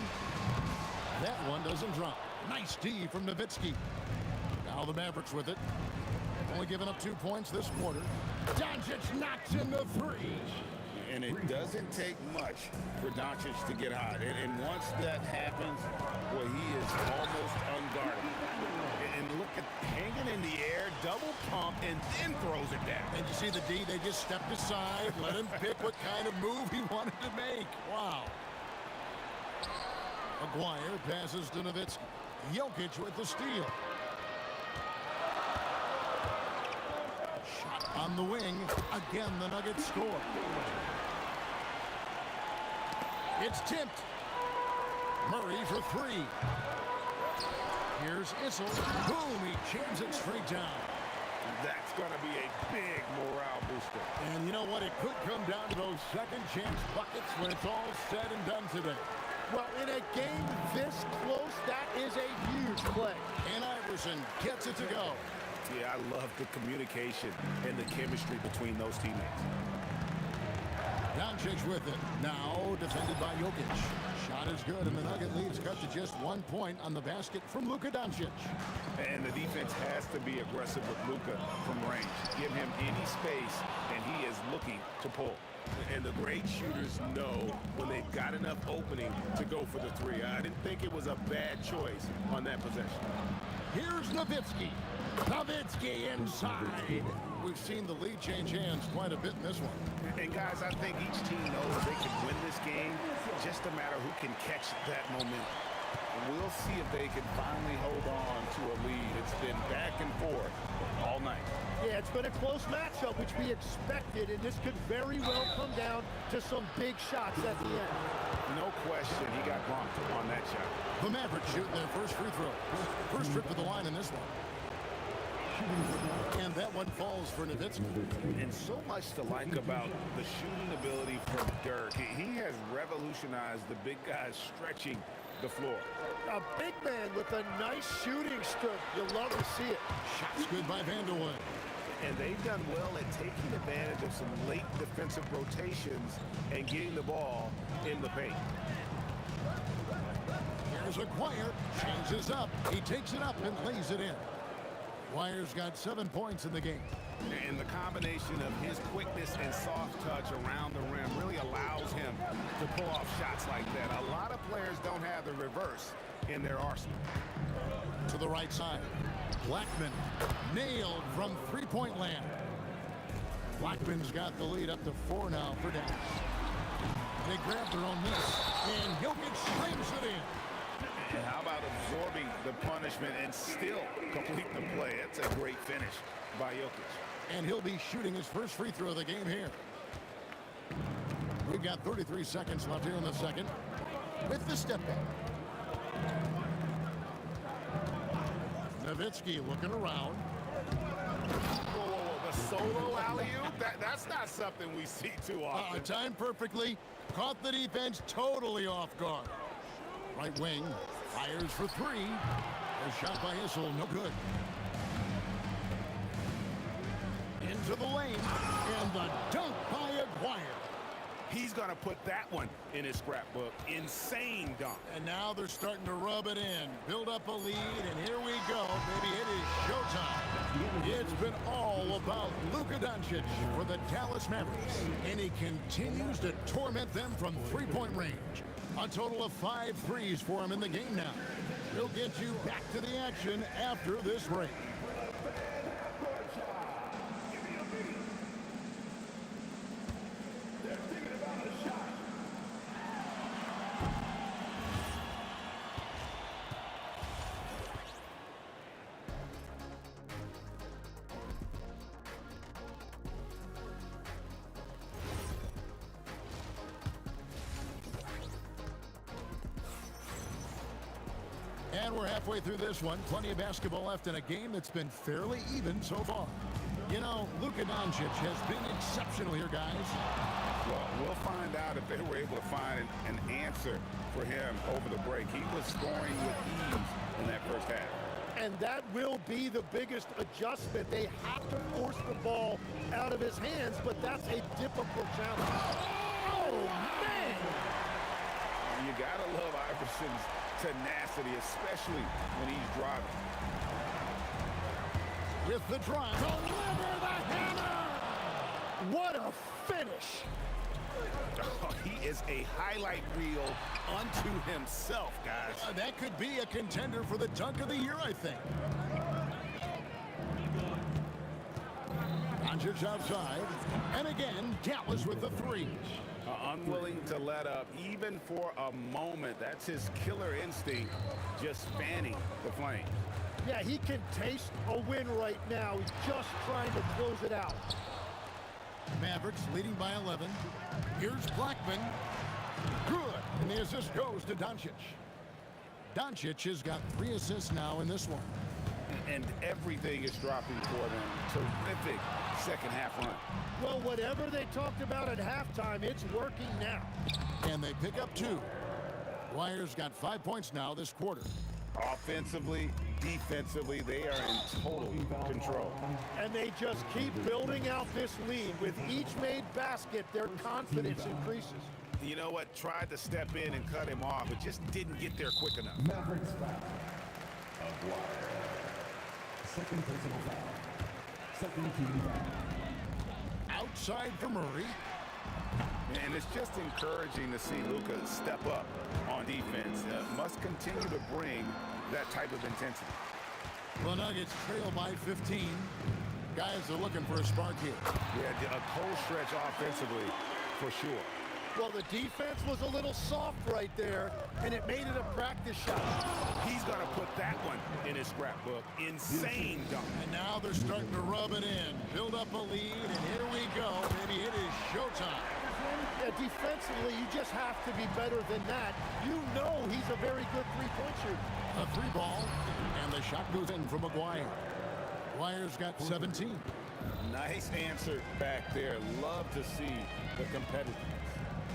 That one doesn't drop. Nice D from Nowitzki. Now the Mavericks with it. Only giving up 2 points this quarter. Doncic knocks in the three. And it doesn't take much for Doncic to get hot. And once that happens, well, he is almost unguardable. And look at hanging in the air, double pump, and then throws it down. And you see the D, they just stepped aside, let him pick what kind of move he wanted to make. Wow. Maguire passes to Nowitzki. Jokic with the steal. Shot on the wing. Again, the Nuggets score. It's tipped. Murray for three. Here's Issel. Boom, he jams it straight down. That's going to be a big morale booster. And you know what? It could come down to those second chance buckets when it's all said and done today. Well, in a game this close, that is a huge play. And Iverson gets it to go. Yeah, I love the communication and the chemistry between those teammates. Doncic with it. Now defended by Jokic. Shot is good, and the Nugget lead's cut to just 1 point on the basket from Luka Doncic. And the defense has to be aggressive with Luka from range. Give him any space, and he is looking to pull. And the great shooters know when they've got enough opening to go for the three. I didn't think it was a bad choice on that possession. Here's Nowitzki. Nowitzki inside. We've seen the lead change hands quite a bit in this one. And guys, I think each team knows they can win this game. Just a matter who can catch that momentum. And we'll see if they can finally hold on to a lead. It's been back and forth all night. Yeah, it's been a close matchup, which we expected, and this could very well come down to some big shots at the end. No question, he got bumped on that shot. The Mavericks shooting their first free throw. First trip to the line in this one. And that one falls for Nowitzki. And so much to like about the shooting ability from Dirk. He has revolutionized the big guys stretching the floor. A big man with a nice shooting stroke. You'll love to see it. Shots good by Vandeweghe. And they've done well at taking advantage of some late defensive rotations and getting the ball in the paint. Here's Maguire. Changes up. He takes it up and lays it in. Maguire's got 7 points in the game. And the combination of his quickness and soft touch around the rim really allows him to pull off shots like that. A lot of players don't have the reverse in their arsenal. To the right side. Blackman nailed from three-point land. Blackman's got the lead up to 4 now for Dallas. They grab their own miss, and Jokic slams it in. And how about absorbing the punishment and still complete the play? That's a great finish by Jokic. And he'll be shooting his first free throw of the game here. We've got 33 seconds left here in the second. With the step back. Nowitzki looking around. Whoa, the solo alley-oop? That's not something we see too often. Timed perfectly. Caught the defense totally off guard. Right wing. Fires for three. A shot by Issel. No good. Into the lane. And the dunk by Aguirre. He's going to put that one in his scrapbook. Insane dunk. And now they're starting to rub it in. Build up a lead, and here we go, baby. It is showtime. It's been all about Luka Doncic for the Dallas Mavericks. And he continues to torment them from three-point range. A total of 5 threes for him in the game now. We'll get you back to the action after this break. And we're halfway through this one. Plenty of basketball left in a game that's been fairly even so far. You know, Luka Doncic has been exceptional here, guys. Well, we'll find out if they were able to find an answer for him over the break. He was scoring with ease in that first half. And that will be the biggest adjustment. They have to force the ball out of his hands, but that's a difficult challenge. Oh, man! You gotta love Iverson's tenacity, especially when he's driving. With the drive, deliver the hammer! What a finish! Oh, he is a highlight reel unto himself, guys. That could be a contender for the dunk of the year, I think. Doncic outside, and again, Dallas with the three. Unwilling to let up, even for a moment. That's his killer instinct, just fanning the flame. Yeah, he can taste a win right now. He's just trying to close it out. Mavericks leading by 11. Here's Blackman. Good. And the assist goes to Doncic. Doncic has got 3 assists now in this one. And everything is dropping for them. Terrific second half run. Well, whatever they talked about at halftime, it's working now. And they pick up 2. Wire's got 5 points now this quarter. Offensively, defensively, they are in total control. And they just keep building out this lead. With each made basket, their confidence increases. You know what? Tried to step in and cut him off, but just didn't get there quick enough. Mavericks foul. Aguirre. Second personal foul. Second team foul. Outside for Murray. And it's just encouraging to see Luka step up on defense. Must continue to bring that type of intensity. The Nuggets trail by 15. Guys are looking for a spark here. Yeah, a cold stretch offensively for sure. Well, the defense was a little soft right there, and it made it a practice shot. He's going to put that one in his scrapbook. Insane dunk. And now they're starting to rub it in. Build up a lead, and here we go, baby. It is showtime. Yeah, defensively, you just have to be better than that. You know he's a very good three-point shooter. A 3-ball, and the shot goes in from Aguirre. Aguirre's got 17. Nice answer back there. Love to see the competitiveness.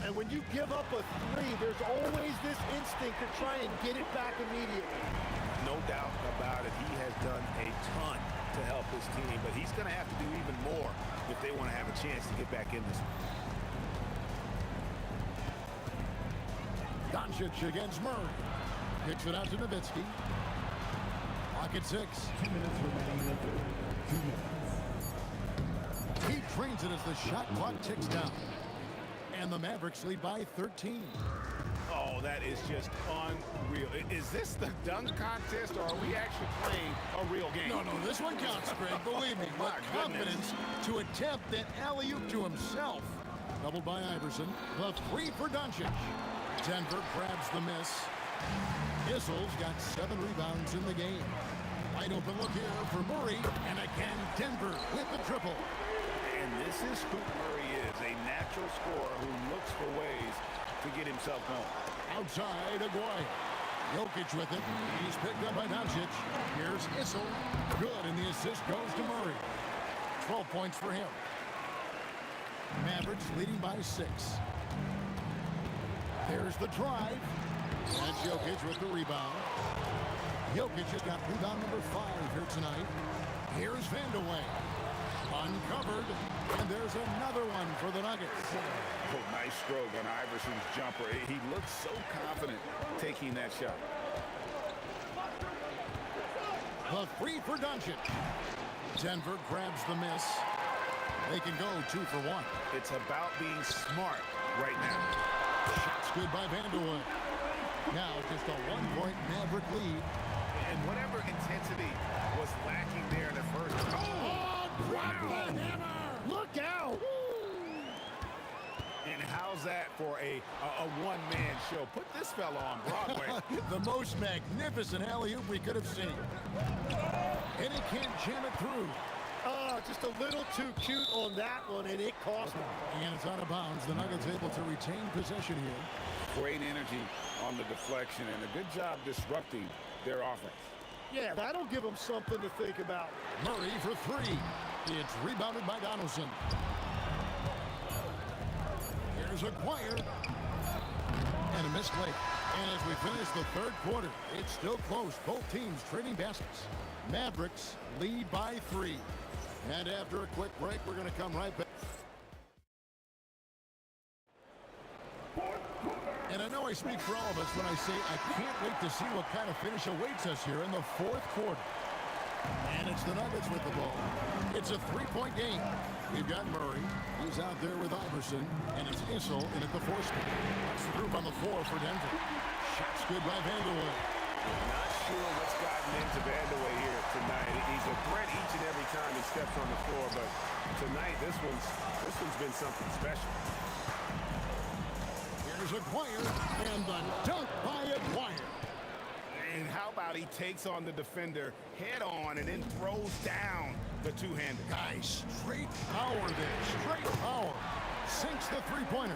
And when you give up a 3, there's always this instinct to try and get it back immediately. No doubt about it. He has done a ton to help his team, but he's going to have to do even more if they want to have a chance to get back in this one. Doncic against Murray. Kicks it out to Nowitzki. Clock at 6. 2 minutes remaining in the third. 2 minutes. drains it as the shot clock ticks down. And the Mavericks lead by 13. Oh, that is just unreal. Is this the dunk contest, or are we actually playing a real game? No, this one counts, Greg. Believe me. My With confidence to attempt that alley-oop to himself. Doubled by Iverson. The three for Doncic. Denver grabs the miss. Issel's got 7 rebounds in the game. Wide open look here for Murray. And again, Denver with the triple. And this is who Murray is, a natural scorer who looks for ways to get himself going. Outside, Aguirre. Jokic with it. He's picked up by Doncic. Here's Issel. Good, and the assist goes to Murray. 12 points for him. Mavericks leading by 6. There's the drive. That's Jokic with the rebound. Jokic has got rebound number 5 here tonight. Here's Vandeweghe. Uncovered. And there's another one for the Nuggets. Oh, nice stroke on Iverson's jumper. He looks so confident taking that shot. The three for Doncic. Denver grabs the miss. They can go 2 for 1. It's about being smart right now. Shot's good by Vandeweghe. Now just a 1-point Maverick lead. And whatever intensity was lacking there in the first. Oh, drop the hammer! Look out! And how's that for a one-man show? Put this fella on Broadway. The most magnificent alley-oop we could have seen. And he can't jam it through. Just a little too cute on that one, and it cost him. And it's out of bounds. The Nuggets able to retain possession here. Great energy on the deflection, and a good job disrupting their offense. Yeah, that'll give them something to think about. Murray for 3. It's rebounded by Donaldson. Here's Aguirre. And a misplay. And as we finish the third quarter, it's still close. Both teams trading baskets. Mavericks lead by 3. And after a quick break, we're going to come right back. And I know I speak for all of us when I say I can't wait to see what kind of finish awaits us here in the fourth quarter. And it's the Nuggets with the ball. It's a 3-point game. We've got Murray. He's out there with Iverson. And it's Issel in at the 4 spot. That's the group on the floor for Denver. Shot's good by Vandeweghe. Not sure what's gotten into Vandeweghe here tonight. He's a threat each and every time he steps on the floor, but tonight this one's been something special. Here's Aguirre, and the dunk by Aguirre. And how about he takes on the defender head on and then throws down the two-hander. Guys, straight power there. Straight power. Sinks the three-pointer.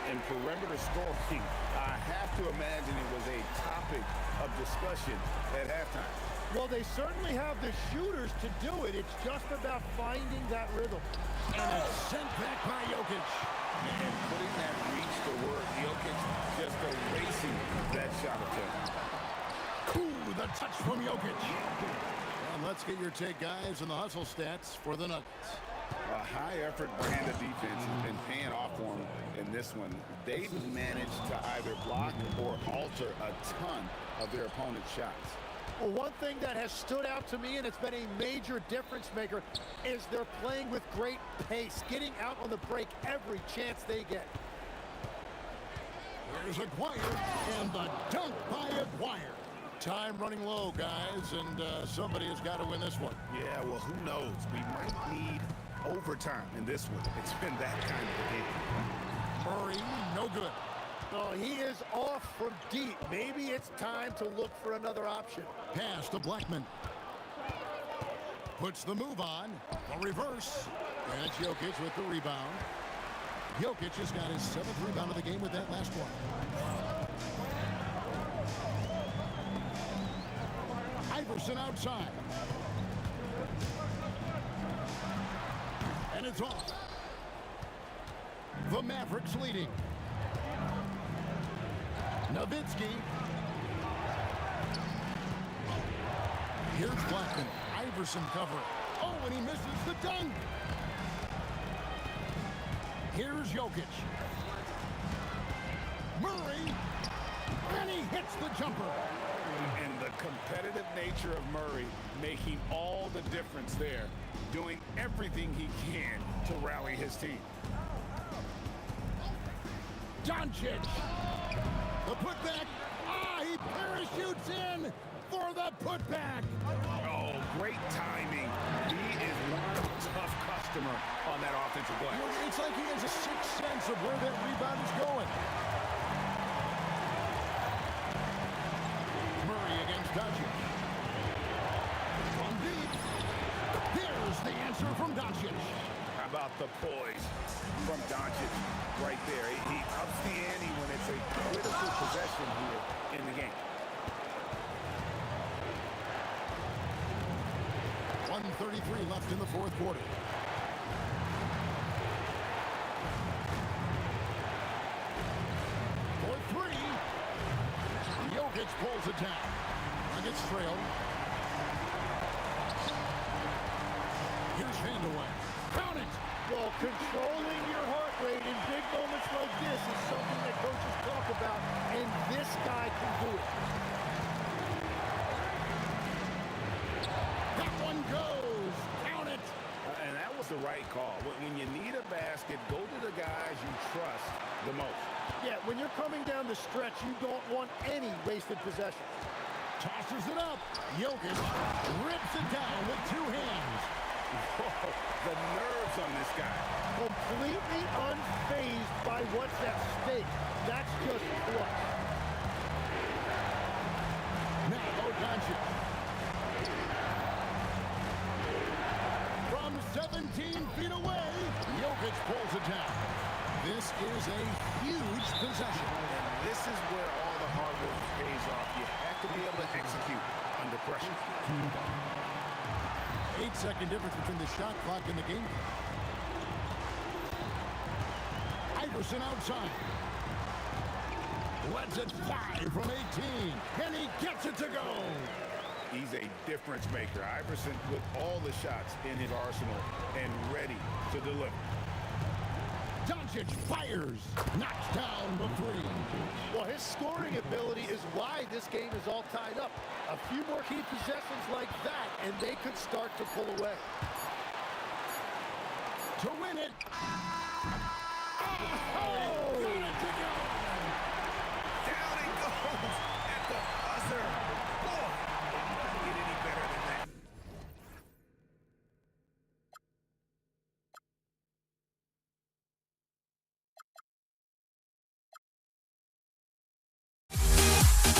And perimeter scoring, I have to imagine it was a topic of discussion at halftime. Well, they certainly have the shooters to do it. It's just about finding that rhythm. And it's sent back by Jokic. And putting that reach to work, Jokic just erasing that shot attempt. Ooh, the touch from Jokic. And let's get your take, guys, on the hustle stats for the Nuggets. A high-effort brand of defense has been paying off for them in this one. They've managed to either block or alter a ton of their opponent's shots. Well, one thing that has stood out to me, and it's been a major difference maker, is they're playing with great pace, getting out on the break every chance they get. Here's Aguirre, and the dunk by Aguirre. Time running low, guys, and somebody has got to win this one. Yeah, well, who knows? We might need overtime in this one. It's been that kind of a game. Murray, no good. Oh, he is off from deep. Maybe it's time to look for another option. Pass to Blackman. Puts the move on. A reverse. And it's Jokic with the rebound. Jokic has got his 7th rebound of the game with that last one. Iverson outside. And it's off. The Mavericks leading. Nowitzki. Here's Blackman. Iverson covering. Oh, and he misses the dunk. Here's Jokic. Murray. And he hits the jumper. And the competitive nature of Murray making all the difference there, doing everything he can to rally his team. Doncic. The putback. He parachutes in for the putback. Oh, great timing. He is one tough customer on that offensive glass. It's like he has a sixth sense of where that rebound is going. Murray against Doncic. From deep. There's the answer from Doncic. How about the poise from Doncic right there? He ups the ante when it's a critical possession here in the game. 1:33 left in the fourth quarter. For three. Jokic pulls it down. Nuggets trail. Here's Vandeweghe. Count it! Well, controlling your heart rate in big moments like this is something that coaches talk about, and this guy can do it. That one goes. Count it! And that was the right call. When you need a basket, go to the guys you trust the most. Yeah, when you're coming down the stretch, you don't want any wasted possession. Tosses it up. Jokic rips it down with two hands. Whoa, the nerves on this guy. Completely unfazed by what's at stake. That's just clutch. Now Doncic. From 17 feet away, Jokic pulls it down. This is a huge possession. And this is where all the hard work pays off. You have to be able to execute under pressure. 8-second difference between the shot clock and the game. Iverson outside. Lets it fly from 18, and he gets it to go. He's a difference maker. Iverson with all the shots in his arsenal and ready to deliver. Doncic fires, knocks down the three. Well, his scoring ability is why this game is all tied up. A few more key possessions like that, and they could start to pull away. To win it. Oh! Got it to go.